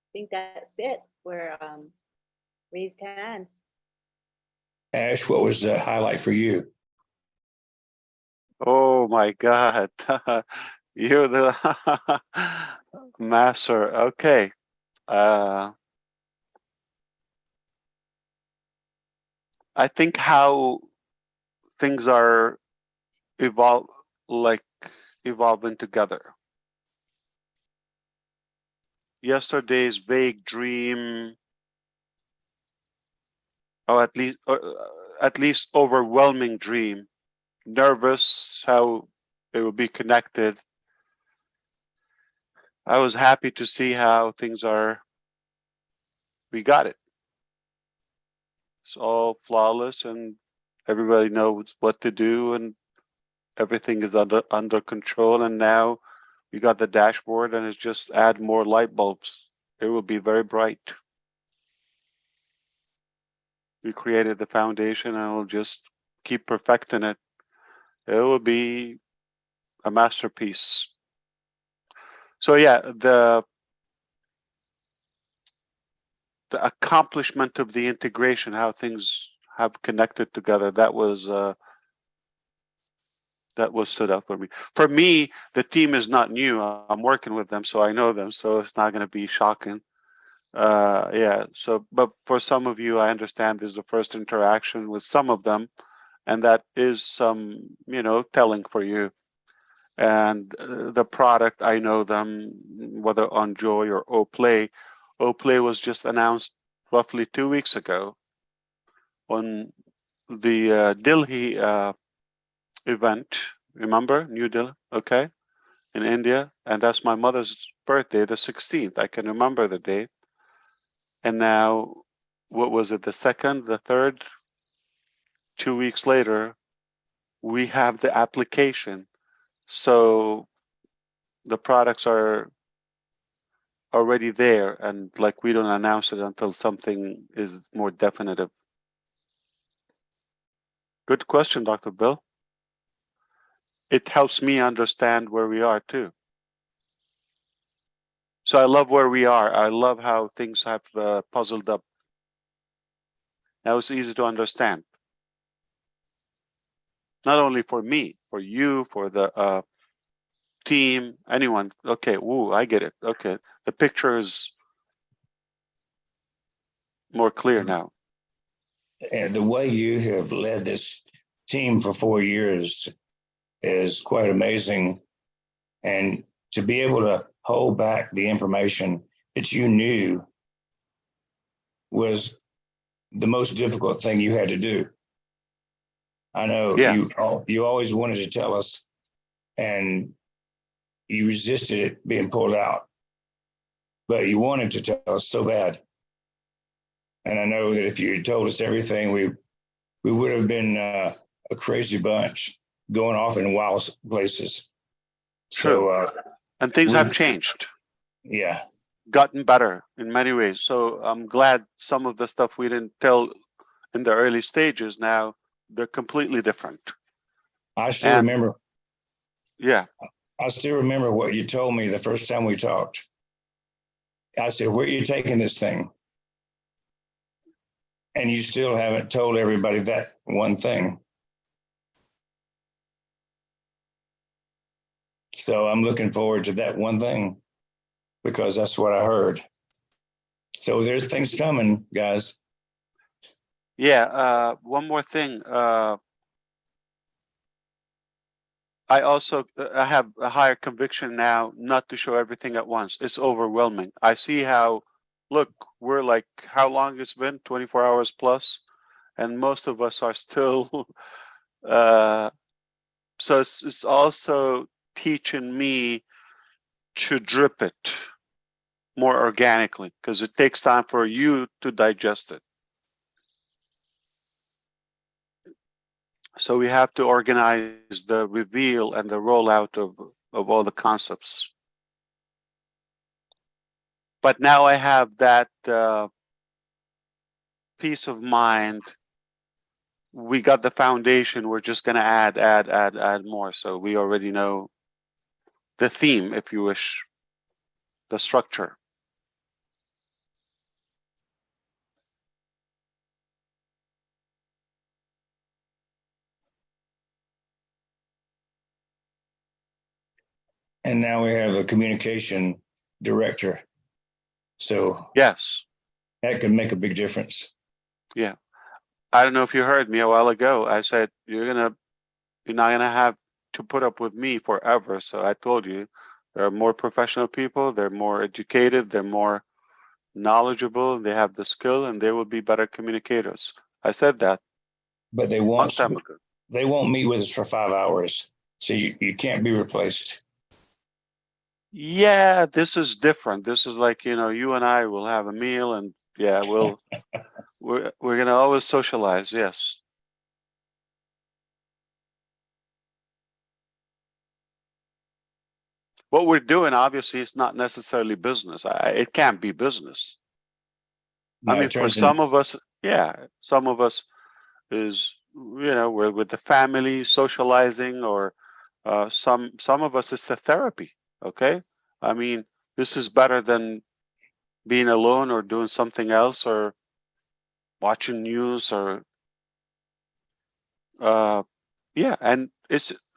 I think that's it. We're raised hands. Ash, what was the highlight for you? Oh my God. You're the master. Okay. I think how things are evolving together. Yesterday's vague dream, or at least overwhelming dream, nervous how it will be connected. I was happy to see how things are. We got it. It's all flawless and everybody knows what to do and everything is under control. And now we got the dashboard and it's just add more light bulbs. It will be very bright. We created the foundation and we'll just keep perfecting it. It will be a masterpiece. So yeah, the accomplishment of the integration, how things have connected together, that was stood out for me. For me, the team is not new. I'm working with them, so I know them. So it's not going to be shocking. Yeah. So, but for some of you, I understand this is the first interaction with some of them, and that is some, telling for you. And the product, I know them, whether Enjoy or OPlay. OPlay was just announced roughly 2 weeks ago on the Delhi event. Remember, New Delhi, okay, in India, and that's my mother's birthday, the 16th. I can remember the date. And now, what was it? The second, the third. 2 weeks later, we have the application. So the products are already there, and like we don't announce it until something is more definitive. Good question, Dr. Bill. It helps me understand where we are too. So I love where we are. I love how things have puzzled up. Now it's easy to understand. Not only for me, for you, for the team, anyone. Okay, woo, I get it. Okay, the picture is more clear now. And the way you have led this team for 4 years is quite amazing. And to be able to hold back the information that you knew was the most difficult thing you had to do. I know you always wanted to tell us and you resisted it being pulled out, but you wanted to tell us so bad. And I know that if you had told us everything, we would have been a crazy bunch going off in wild places. True. So, and things have changed. Yeah. Gotten better in many ways. So I'm glad some of the stuff we didn't tell in the early stages, now they're completely different. I still remember. Yeah. I still remember what you told me the first time we talked. I said, where are you taking this thing? And you still haven't told everybody that one thing. So I'm looking forward to that one thing because that's what I heard. So there's things coming, guys. Yeah. One more thing. I have a higher conviction now not to show everything at once. It's overwhelming. I see how, look, we're like, how long it's been? 24 hours plus. and most of us are still. So it's also teaching me to drip it more organically, because it takes time for you to digest it. So we have to organize the reveal and the rollout of all the concepts. But now I have that peace of mind. We got the foundation. We're just going to add more. So we already know the theme, if you wish, the structure. And now we have a communication director. So yes, that could make a big difference. Yeah. I don't know if you heard me a while ago. I said, you're not gonna have to put up with me forever. So I told you, there are more professional people, they're more educated, they're more knowledgeable, they have the skill, and they will be better communicators. I said that. But they won't meet with us for 5 hours. So you can't be replaced. Yeah, this is different. This is like, you and I will have a meal, and yeah, we're gonna always socialize. Yes. What we're doing, obviously, is not necessarily business. It can't be business. No, I mean, for some of us, yeah, some of us is, we're with the family, socializing, or some of us it's the therapy. Okay, I mean, this is better than being alone or doing something else or watching news or yeah, and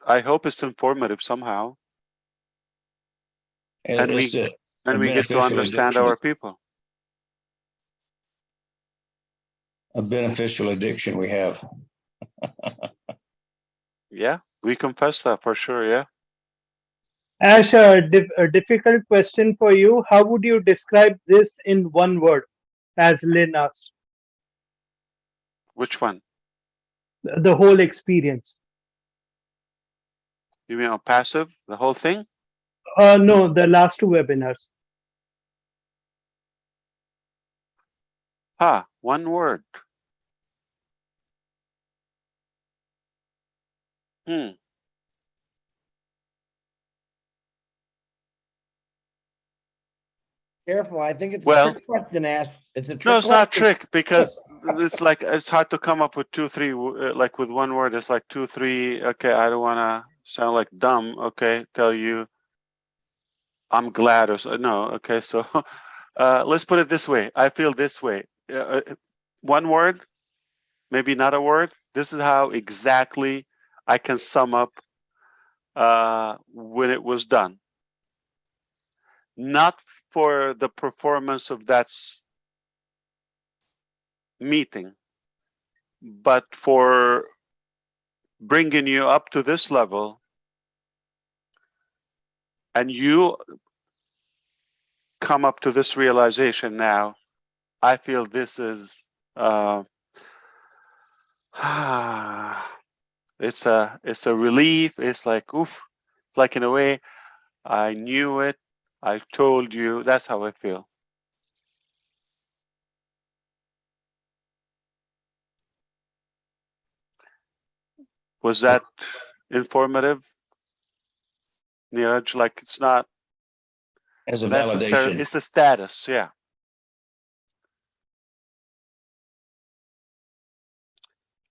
I hope it's informative somehow, and we get to understand our people. A beneficial addiction we have. Yeah, we confess that for sure. Yeah. Ash, a difficult question for you. How would you describe this in one word, as Lynn asked? Which one? The whole experience. You mean OnPassive, the whole thing? No, the last two webinars. One word. Careful, I think it's a Well, trick question, Ash. It's a trick no, it's not question. trick, because it's hard to come up with 2, 3, like with one word. It's like 2, 3. Okay, I don't want to sound like dumb. Okay, tell you I'm glad or so. No. Okay, so let's put it this way. I feel this way. One word, maybe not a word. This is how exactly I can sum up when it was done. Not for the performance of that meeting, but for bringing you up to this level, and you come up to this realization now. I feel this is it's a relief. It's like, oof, like in a way I knew it, I told you. That's how I feel. Was that informative, Neeraj? Like, it's not as a necessary, validation. it's a status. Yeah.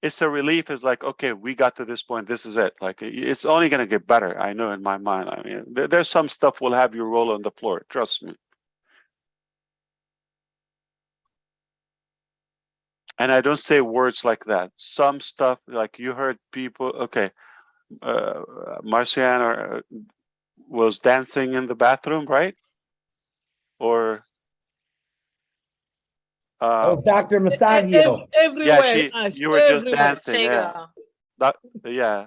It's a relief. It's like, okay, we got to this point. This is it. Like, it's only going to get better. I know in my mind. I mean, there's some stuff will have you roll on the floor. Trust me. And I don't say words like that. Some stuff, like you heard people, okay, Marciana was dancing in the bathroom, right? Or Dr. Masagio. Everywhere, yeah, Ash, you were just everywhere. dancing. Yeah. Yeah.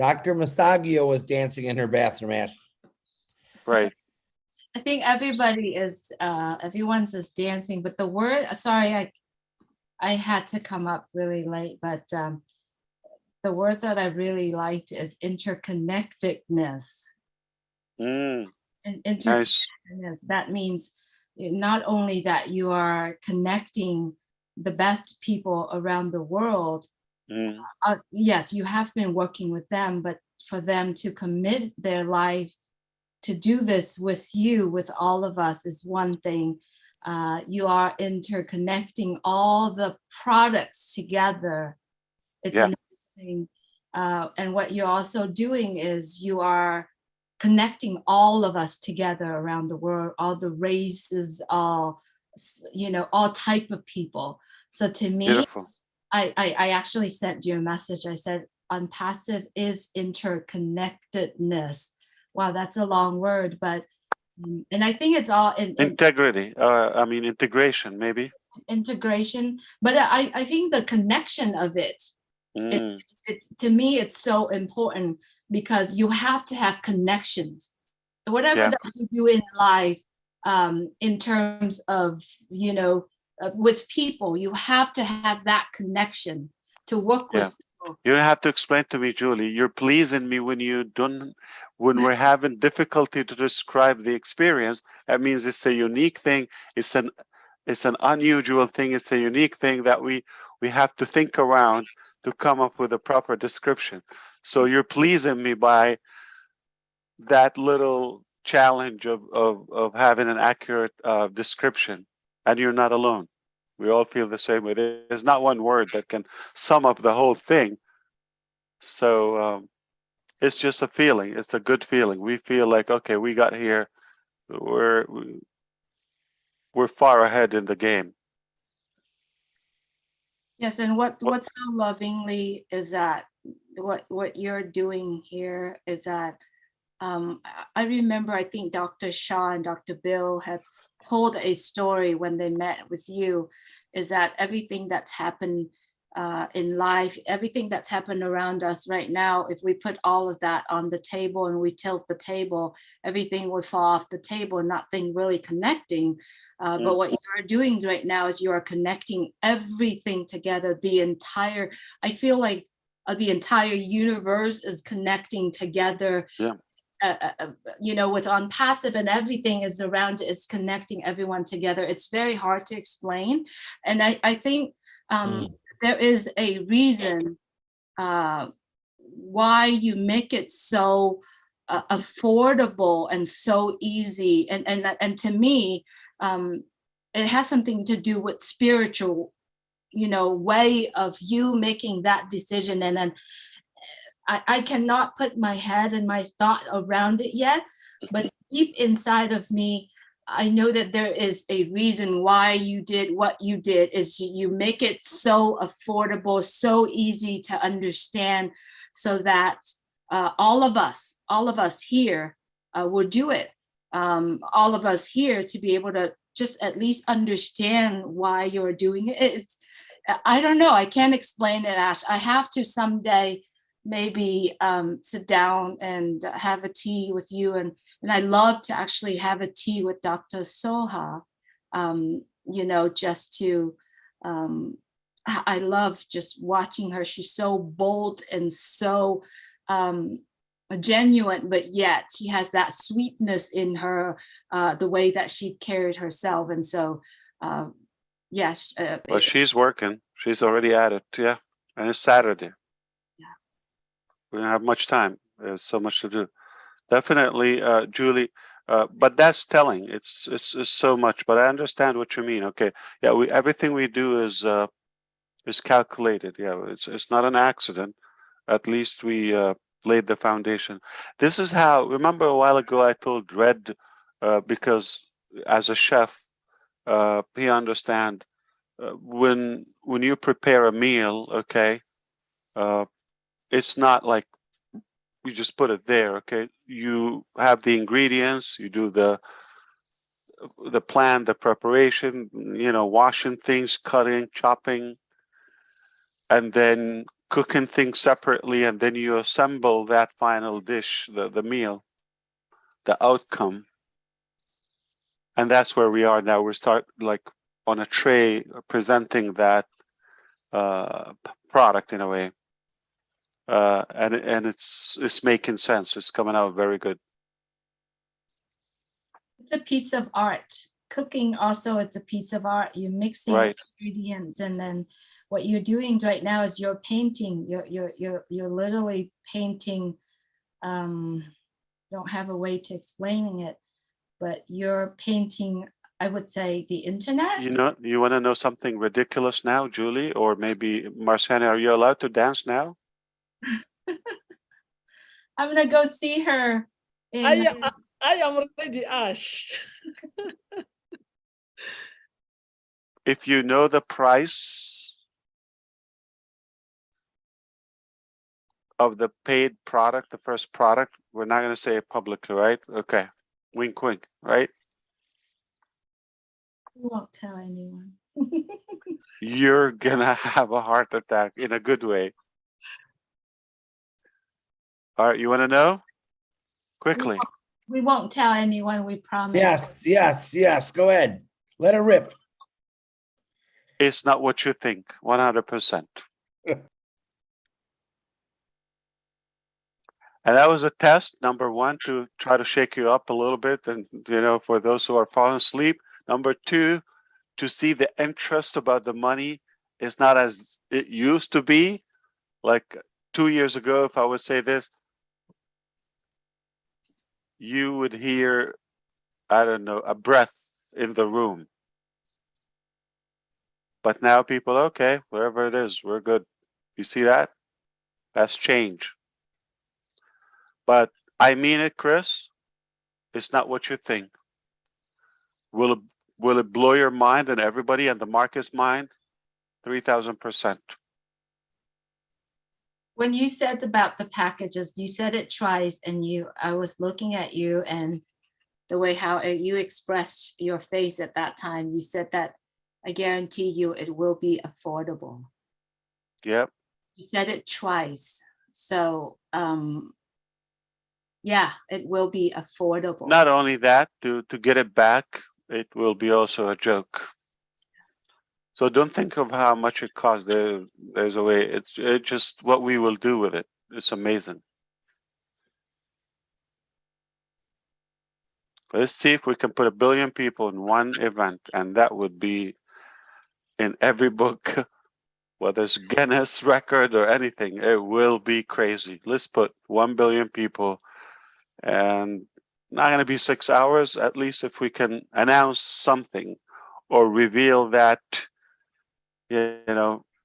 Dr. Masagio was dancing in her bathroom, Ash. Right. I think everybody is, everyone's is dancing, but the word, sorry, I had to come up really late, but the words that I really liked is interconnectedness. And interconnectedness, that means not only that you are connecting the best people around the world, yes, you have been working with them, but for them to commit their life to do this with you, with all of us, is one thing. You are interconnecting all the products together. It's another thing. And what you're also doing is you are connecting all of us together around the world, all the races, all, you know, all type of people. So to me, Beautiful. I actually sent you a message. I said, OnPassive is interconnectedness. Wow, that's a long word, but, and I think it's all in integrity. I mean, integration, maybe. Integration, but I think the connection of it, it's to me, it's so important because you have to have connections. Whatever that you do in life, in terms of, you know, with people, you have to have that connection to work with people. You don't have to explain to me, Julie. You're pleasing me when you don't, when we're having difficulty to describe the experience. That means it's a unique thing. It's an unusual thing. It's a unique thing that we have to think around to come up with a proper description. So you're pleasing me by that little challenge of having an accurate description, and you're not alone. We all feel the same way. There's not one word that can sum up the whole thing. So it's just a feeling. It's a good feeling. We feel like, okay, we got here. We're far ahead in the game. Yes, and what's so lovingly is that what you're doing here is that I remember, I think Dr. Shaw and Dr. Bill had told a story when they met with you, is that everything that's happened in life, everything that's happened around us right now, if we put all of that on the table and we tilt the table, everything would fall off the table, nothing really connecting. But what you're doing right now is you are connecting everything together. The entire, I feel like the entire universe is connecting together. You know, with OnPassive, and everything is around it, it's connecting everyone together. It's very hard to explain. And I think there is a reason why you make it so affordable and so easy. And to me, it has something to do with spiritual, you know, way of you making that decision. And then I cannot put my head and my thought around it yet, but deep inside of me, I know that there is a reason why you did what you did. Is you make it so affordable, so easy to understand, so that all of us here will do it. All of us here to be able to just at least understand why you're doing it. It's, I don't know, I can't explain it, Ash. I have to someday maybe sit down and have a tea with you, and I love to actually have a tea with Dr. Soha, you know, just to I love just watching her. She's so bold and so genuine, but yet she has that sweetness in her, the way that she carried herself. And so yes, well, she's working, she's already at it. And it's Saturday. We don't have much time. There's so much to do. Definitely, Julie. But that's telling. It's so much. But I understand what you mean. Okay. Yeah. Everything we do is calculated. Yeah. It's not an accident. At least we laid the foundation. This is how. Remember a while ago I told Red, because as a chef, he understand when you prepare a meal. Okay. It's not like you just put it there, okay? You have the ingredients, you do the plan, the preparation, you know, washing things, cutting, chopping, and then cooking things separately, and then you assemble that final dish, the meal, the outcome. And that's where we are now. We start like on a tray presenting that product in a way. And it's making sense. It's coming out very good. It's a piece of art. Cooking also, it's a piece of art. You're mixing Right. ingredients, and then what you're doing right now is you're painting. You're literally painting. Don't have a way to explaining it, but you're painting, I would say, the internet. You want to know something ridiculous now, Julie, or maybe Marciana? Are you allowed to dance now? I'm gonna go see her. I am ready, Ash. If you know the price of the paid product, the first product, we're not going to say it publicly, right? Okay. Wink, wink, right? We won't tell anyone. You're going to have a heart attack in a good way. All right. You want to know? Quickly. We won't tell anyone, we promise. Yes. Go ahead. Let it rip. It's not what you think, 100%. And that was a test, number one, to try to shake you up a little bit. And, for those who are falling asleep. Number two, to see the interest about the money is not as it used to be. Like 2 years ago, if I would say this, you would hear, I don't know, a breath in the room. But now people, okay, wherever it is, we're good. You see that? That's change. But I mean it, Chris. It's not what you think. Will it blow your mind and everybody and the market's mind? 3,000%. When you said about the packages, you said it twice, and I was looking at you and the way how you expressed your face at that time. You said that I guarantee you it will be affordable. Yep. You said it twice. So yeah, it will be affordable. Not only that, to get it back, it will be also a joke. So don't think of how much it costs. There's a way. It's just what we will do with it. It's amazing. Let's see if we can put 1 billion people in one event, and that would be in every book, whether it's Guinness record or anything. It will be crazy. Let's put 1 billion people, and not going to be 6 hours. At least if we can announce something or reveal that,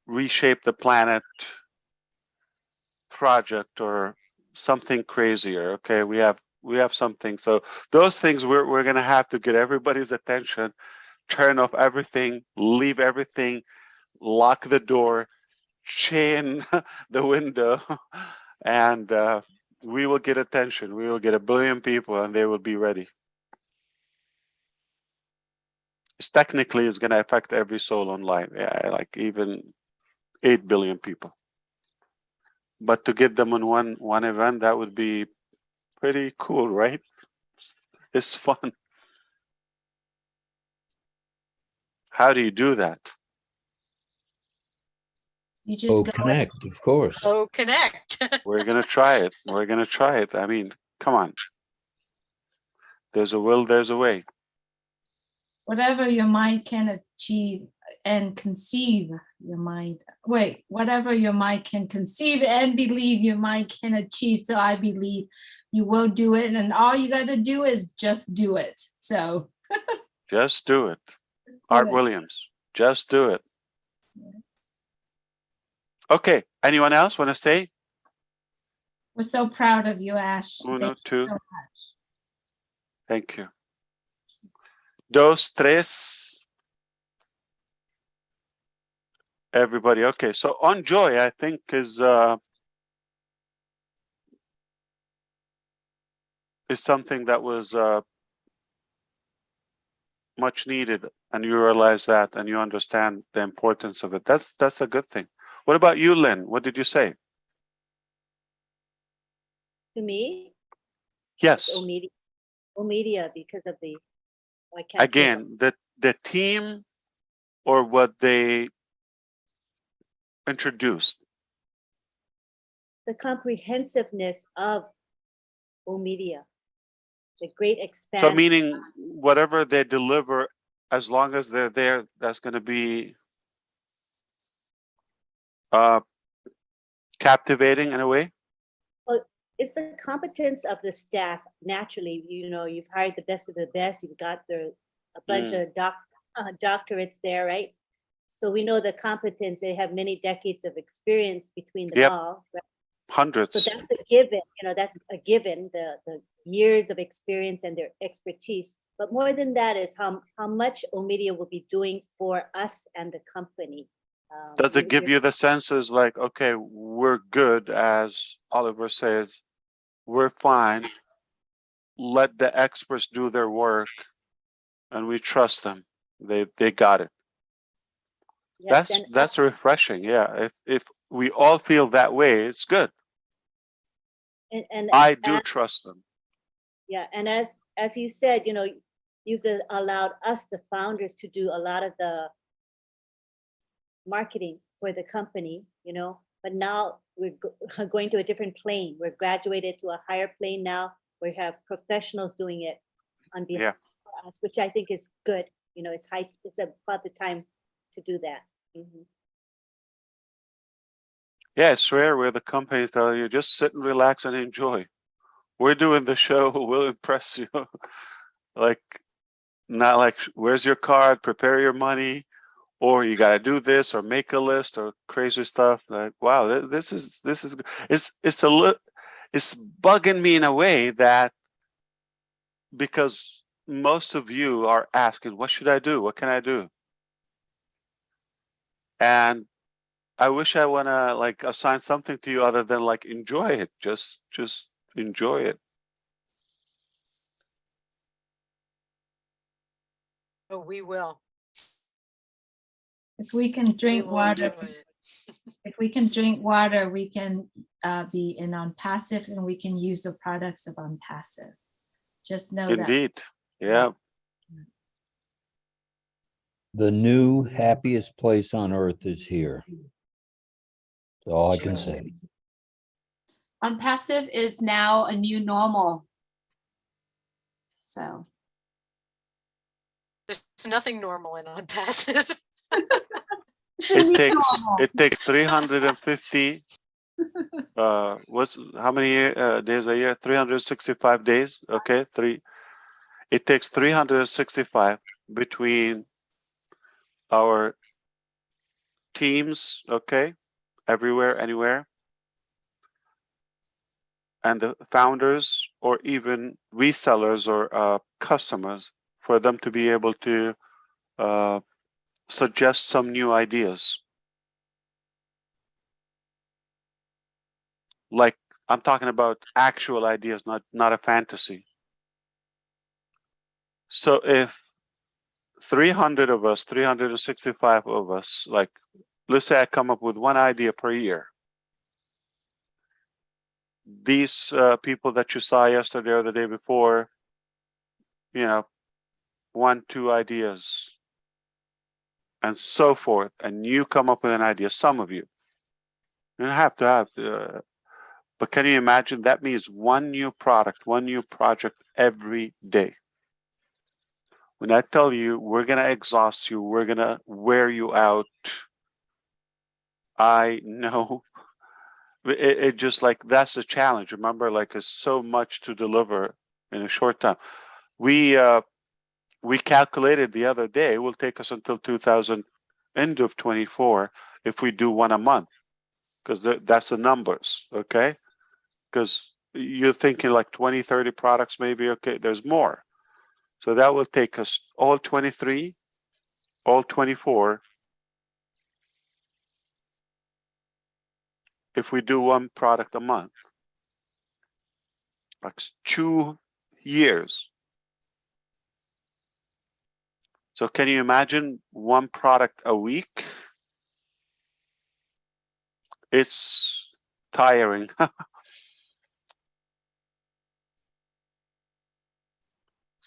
reshape the planet project or something crazier. Okay, we have something. So those things we're going to have to get everybody's attention, turn off everything, leave everything, lock the door, chain the window, and we will get attention. We will get 1 billion people, and they will be ready. Technically, it's going to affect every soul online. Yeah, like even 8 billion people. But to get them in one event, that would be pretty cool, right? It's fun. How do you do that? You just connect, of course. Oh, connect. We're gonna try it. We're gonna try it. I mean, come on. There's a will, there's a way. Whatever your mind can achieve and conceive, whatever your mind can conceive and believe, your mind can achieve. So I believe you will do it, and all you got to do is just do it. So just do it. Art Williams, just do it. Okay, anyone else want to say? We're so proud of you, Ash. Uno, Thank two. you so much. Thank you. Dos, tres. Everybody, okay. So on joy, I think is something that was much needed, and you realize that, and you understand the importance of it. That's a good thing. What about you, Lynn? What did you say? To me? Yes. Media, because of the I can't say Again, the team or what they introduced. the comprehensiveness of O-Media, the great expanse. So meaning whatever they deliver, as long as they're there, that's going to be captivating in a way. Well, it's the competence of the staff. Naturally, you know, you've hired the best of the best. You've got a bunch of doctorates there, right? So we know the competence. They have many decades of experience between them all. Right? Hundreds. So that's a given. You know, that's a given. The years of experience and their expertise. But more than that is how much O-Media will be doing for us and the company. Does it give you the senses like, okay, we're good, as Oliver says, we're fine. Let the experts do their work, and we trust them. They got it. Yes, that's refreshing. Yeah, if we all feel that way, it's good. And I do trust them. Yeah, and as you said, you know, you've allowed us, the founders, to do a lot of the marketing for the company, you know, but now we're going to a different plane. We're graduated to a higher plane now. We have professionals doing it on behalf of us, which I think is good. You know, it's about the time to do that. Mm-hmm. Yeah, it's rare where the company tell you just sit and relax and enjoy. We're doing the show. We'll impress you. Like, not like, where's your card? Prepare your money. Or you got to do this, or make a list, or crazy stuff. Like, wow, this is it's bugging me in a way that, because most of you are asking, what should I do? What can I do? And I wish I want to like assign something to you other than like enjoy it. Just enjoy it. Oh, we will. If we can drink will water, enjoy it. if we can drink water, we can be in OnPassive, and we can use the products of OnPassive. Just know that. Indeed. Yeah. The new happiest place on earth is here. That's all I can say. OnPassive is now a new normal. So There's nothing normal in OnPassive. It takes 350 how many days a year? 365 days. Okay, it takes 365 between our teams, okay, everywhere, anywhere, and the founders or even resellers or customers, for them to be able to suggest some new ideas. Like, I'm talking about actual ideas, not a fantasy. So if 300 of us, 365 of us, like, let's say I come up with one idea per year. These people that you saw yesterday or the day before, you know, 1, 2 ideas, and so forth, and you come up with an idea, some of you. You don't have to have, but can you imagine? That means one new product, one new project every day. When I tell you we're going to exhaust you, we're going to wear you out, I know it just like, that's the challenge. Remember, like, it's so much to deliver in a short time. We calculated the other day, it will take us until end of 24 if we do one a month, because that's the numbers, okay? Because you're thinking like 20, 30 products maybe, okay, there's more. So that will take us all 23, all 24. If we do one product a month, like 2 years. So can you imagine one product a week? It's tiring.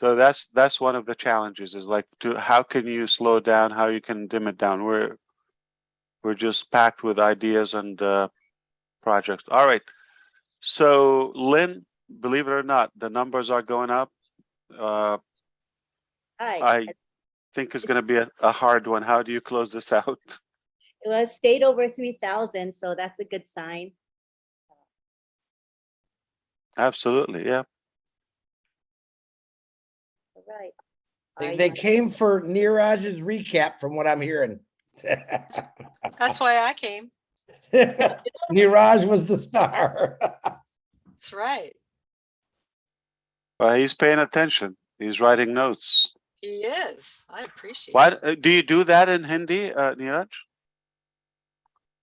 So that's one of the challenges, is like, how can you slow it down, how you can dim it down. We're just packed with ideas and projects. All right. So Lynn, believe it or not, the numbers are going up. I think it's going to be a hard one. How do you close this out? It was stayed over 3,000, so that's a good sign. Absolutely, yeah. All right. They came for Neeraj's recap from what I'm hearing. That's why I came. Neeraj was the star. That's right. Well, he's paying attention. He's writing notes. He is. I appreciate Why it. do you do that in Hindi, Neeraj?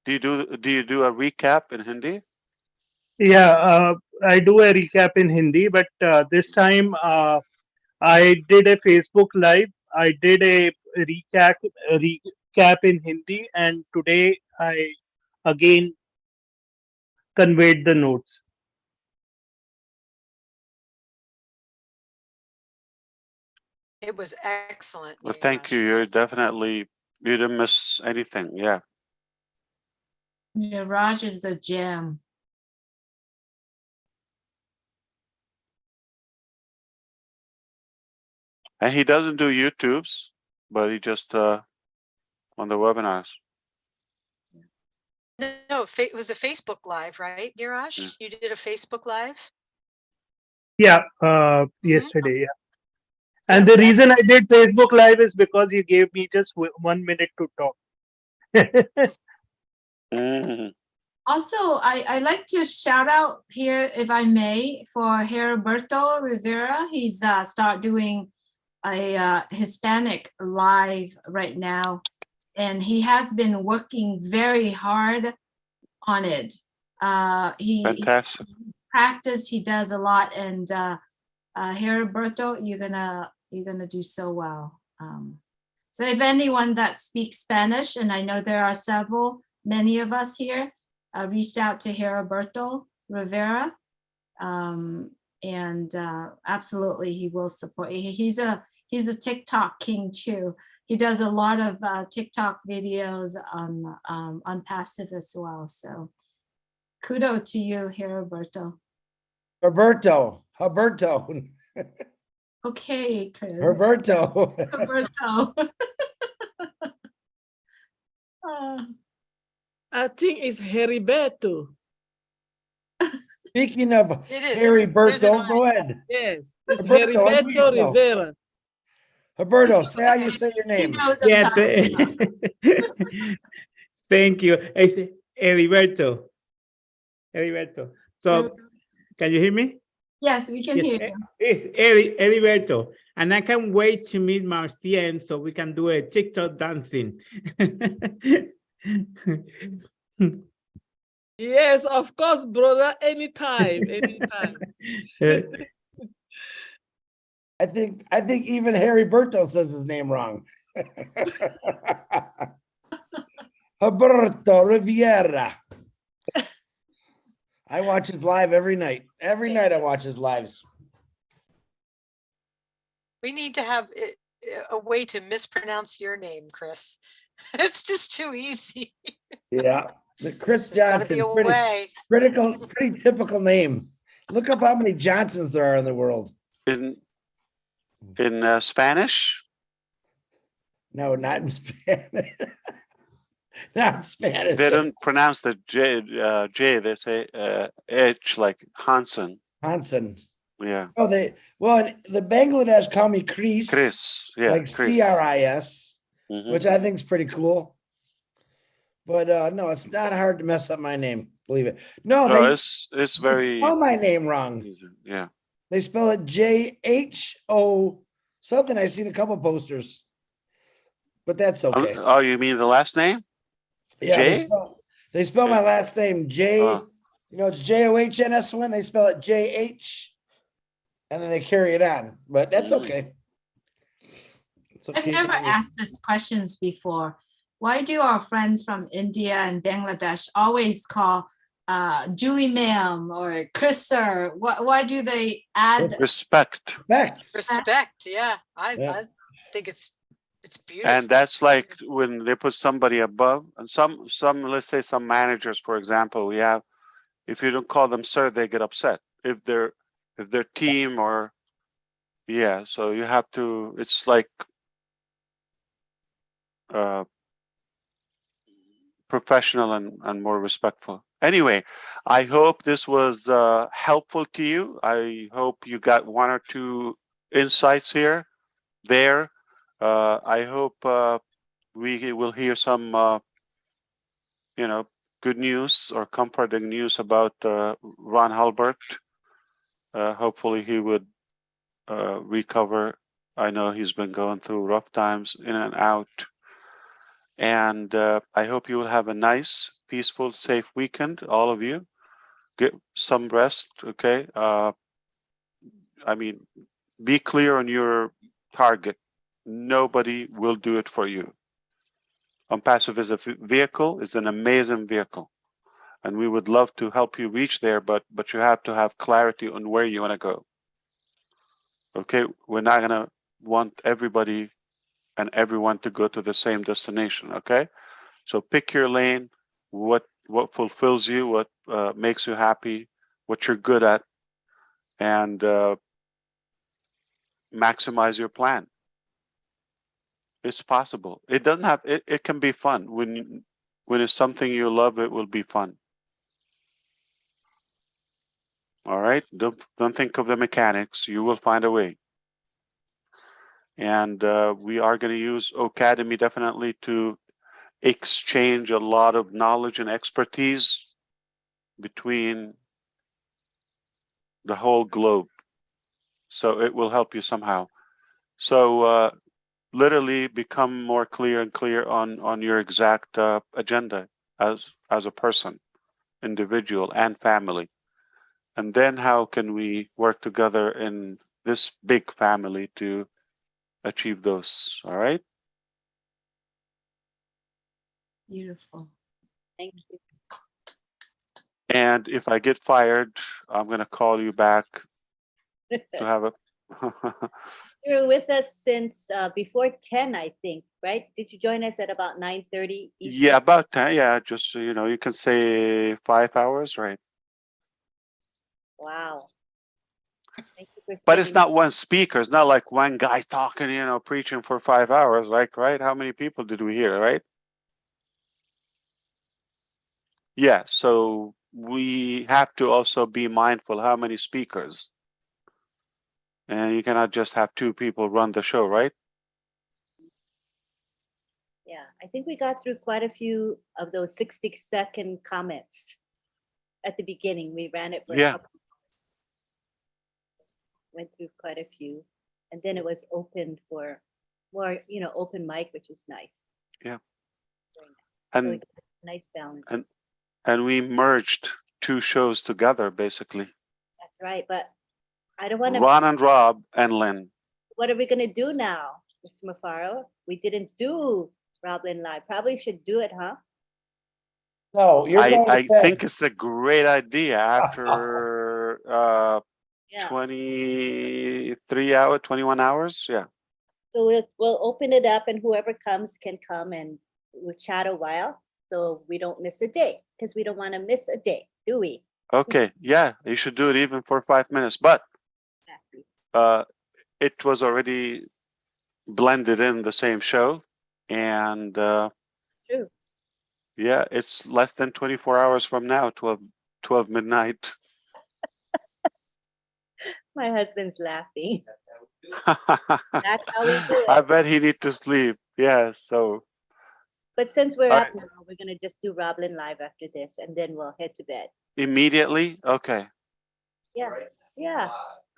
Do you do a recap in Hindi? Yeah, I do a recap in Hindi, but this time I did a Facebook Live. I did a recap in Hindi, and today I again conveyed the notes. It was excellent. Well, thank you. You didn't miss anything. Yeah. Yeah, Raj is a gem. And he doesn't do YouTubes, but he just on the webinars. No, it was a Facebook Live, right, Neeraj? Yeah. You did a Facebook Live? Yeah, yesterday. Yeah. And the reason I did Facebook Live is because you gave me just 1 minute to talk. Also, I like to shout out here, if I may, for Heriberto Rivera. He's start doing a Hispanic live right now, and he has been working very hard on it. Fantastic. He practice, he does a lot, and Heriberto, you're gonna do so well. So if anyone that speaks Spanish, and I know there are many of us here, reached out to Heriberto Rivera, and absolutely he will support. He's a TikTok king too. He does a lot of TikTok videos on OnPassive as well. So kudos to you, Heriberto. Roberto. Okay, Chris. Roberto. Roberto. I think it's Heriberto. Speaking of Heriberto, go ahead. Yes, it's Roberto, Heriberto Rivera. Roberto, say how you say your name. Yeah, thank you. It's Heriberto. Heriberto. So, can you hear me? Yes, we can hear you. It's Heriberto. And I can't wait to meet Marcian so we can do a TikTok dancing. Yes, of course, brother. Anytime. I think even Heriberto says his name wrong. Roberto Riviera. I watch his live every night. Every night I watch his lives. We need to have a way to mispronounce your name, Chris. It's just too easy. Yeah. The Chris There's gotta Johnson, be a way. pretty typical name. Look up how many Johnsons there are in the world. In Spanish? No, not in Spanish. Not in Spanish. They don't pronounce the J. They say H, like Hansen. Hansen. Yeah. Oh, the Bangladesh call me Chris. Chris. Yeah. Like CRIS, which I think is pretty cool. But no, it's not hard to mess up my name. Believe it. No, it's very. Spell my name wrong. Easy. Yeah. They spell it JHO something. I've seen a couple posters, but that's okay. Oh, you mean the last name? Yeah, J? they spell my last name J. You know, it's JOHNS when they spell it JH, and then they carry it on. But that's okay. It's okay. I've never asked this questions before. Why do our friends from India and Bangladesh always call Julie ma'am or Chris sir? Why do they add Respect. Respect. Yeah. Yeah. I think it's beautiful. And that's like when they put somebody above, and some let's say some managers, for example, we have, if you don't call them sir, they get upset. If their team or yeah, so you have to, it's like professional and more respectful. Anyway, I hope this was helpful to you. I hope you got one or two insights here, there. I hope we will hear some, good news or comforting news about Ron Halbert. Hopefully he would recover. I know he's been going through rough times, in and out. And I hope you will have a nice, peaceful, safe weekend, all of you. Get some rest, okay? I mean, be clear on your target. Nobody will do it for you. OnPassive is a vehicle, it's an amazing vehicle. And we would love to help you reach there, but you have to have clarity on where you want to go. Okay, we're not gonna want everybody and everyone to go to the same destination, okay? So pick your lane, what fulfills you, what makes you happy, what you're good at, and maximize your plan. It's possible. It doesn't have, it can be fun. When it's something you love, it will be fun. All right, don't think of the mechanics. You will find a way. And we are going to use Academy definitely to exchange a lot of knowledge and expertise between the whole globe. So it will help you somehow. So literally become more clear and clear on your exact agenda as a person, individual, and family. And then how can we work together in this big family to achieve those? All right. Beautiful. Thank you. And if I get fired, I'm going to call you back to have a. You were with us since before 10, I think, right? Did you join us at about 9:30 Eastern? Yeah, about 10. Yeah, just so you know, you can say 5 hours, right? Wow. Thank you for But it's spending- not one speaker. It's not like one guy talking, preaching for 5 hours, like, right? How many people did we hear, right? Yeah, so we have to also be mindful how many speakers. And you cannot just have 2 people run the show, right? Yeah, I think we got through quite a few of those 60-second comments at the beginning. We ran it for a Yeah. couple hours. Went through quite a few. And then it was open for more, open mic, which is nice. Yeah. Very nice. So And nice balance. and we merged 2 shows together, basically. That's right. But I don't want to. Ron and Rob and Lynn. What are we going to do now, Mr. Mufareh? We didn't do Roblin Live. Probably should do it, huh? No, you're going to I bed. think it's a great idea after 23 hours, 21 hours. Yeah. So we'll open it up, and whoever comes can come, and we'll chat a while, so we don't miss a day, because we don't want to miss a day, do we? Okay. Yeah, you should do it even for 5 minutes. But it was already blended in the same show, and True. yeah, it's less than 24 hours from now, 12 midnight. My husband's laughing. That's how we do I it. bet he need to sleep. Yeah. So But since we're All up now, we're gonna just do Roblin Live after this, and then we'll head to bed. immediately. Okay. Yeah, yeah.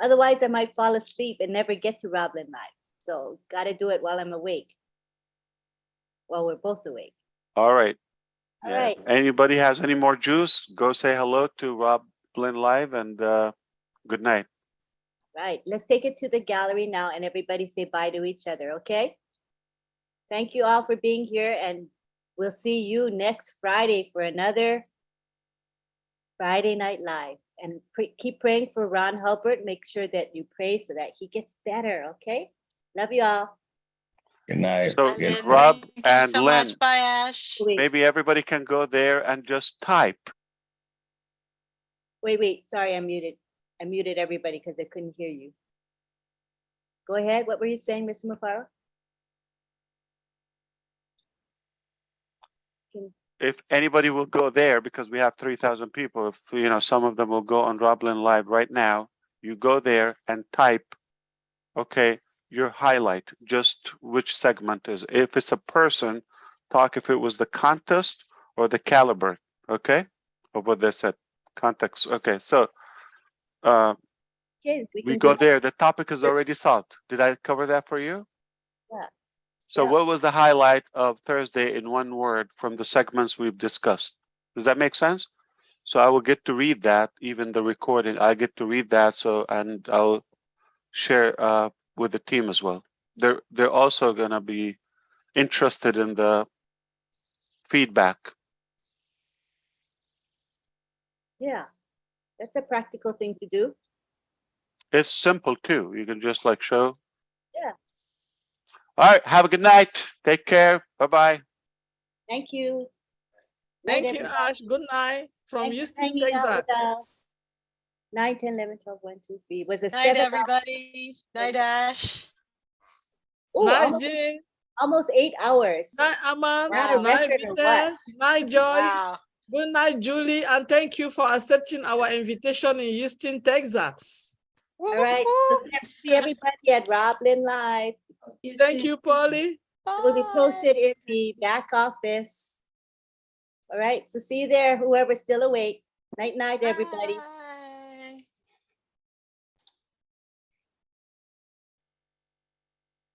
Otherwise, I might fall asleep and never get to Roblin Live. So gotta do it while I'm awake. While we're both awake. All right. All Yeah. right. Anybody has any more juice? Go say hello to Rob Blinn Live, and good night. Right. Let's take it to the gallery now, and everybody say bye to each other, okay? Thank you all for being here, and we'll see you next Friday for another Friday Night Live. And keep praying for Ron Hulbert. Make sure that you pray so that he gets better, okay? Love you all. Good night. So Good Rob Thank you and so Len, much. Bye, Ash. maybe everybody can go there and just type. Wait. Sorry, I muted everybody because I couldn't hear you. Go ahead. What were you saying, Mr. Mufareh? If anybody will go there, because we have 3,000 people, if you know, some of them will go on Roblin Live right now. You go there and type, okay, your highlight, just which segment is. If it's a person, talk if it was the contest or the caliber, okay, of what they said. Context. Okay, so Okay, we go there. The topic is already solved. Did I cover that for you? Yeah. So what was the highlight of Thursday in one word from the segments we've discussed? Does that make sense? So I will get to read that, even the recording, I get to read that. So, and I'll share with the team as well. They're also gonna be interested in the feedback. Yeah, that's a practical thing to do. It's simple too. You can just like show. Yeah. All right, have a good night. Take care. Bye-bye. Thank you. Thank Night, you, everybody. Ash. Good night from Thanks for Houston, hanging out with Texas. us. 9, 10, 11, 12, 1, 2, 3. Was a Night, 7 hour. everybody. Night, Ash. Oh, Night, Jean. almost 8 hours. Night, Aman. Not a Night, record or what? Vita. Night, Joyce. Wow. Good night, Julie. And thank you for accepting our invitation in Houston, Texas. All right. So see everybody at Roblin Live. Thank you, Polly. It will be posted in the back office. All right. So see you there, whoever's still awake. Night, night, everybody.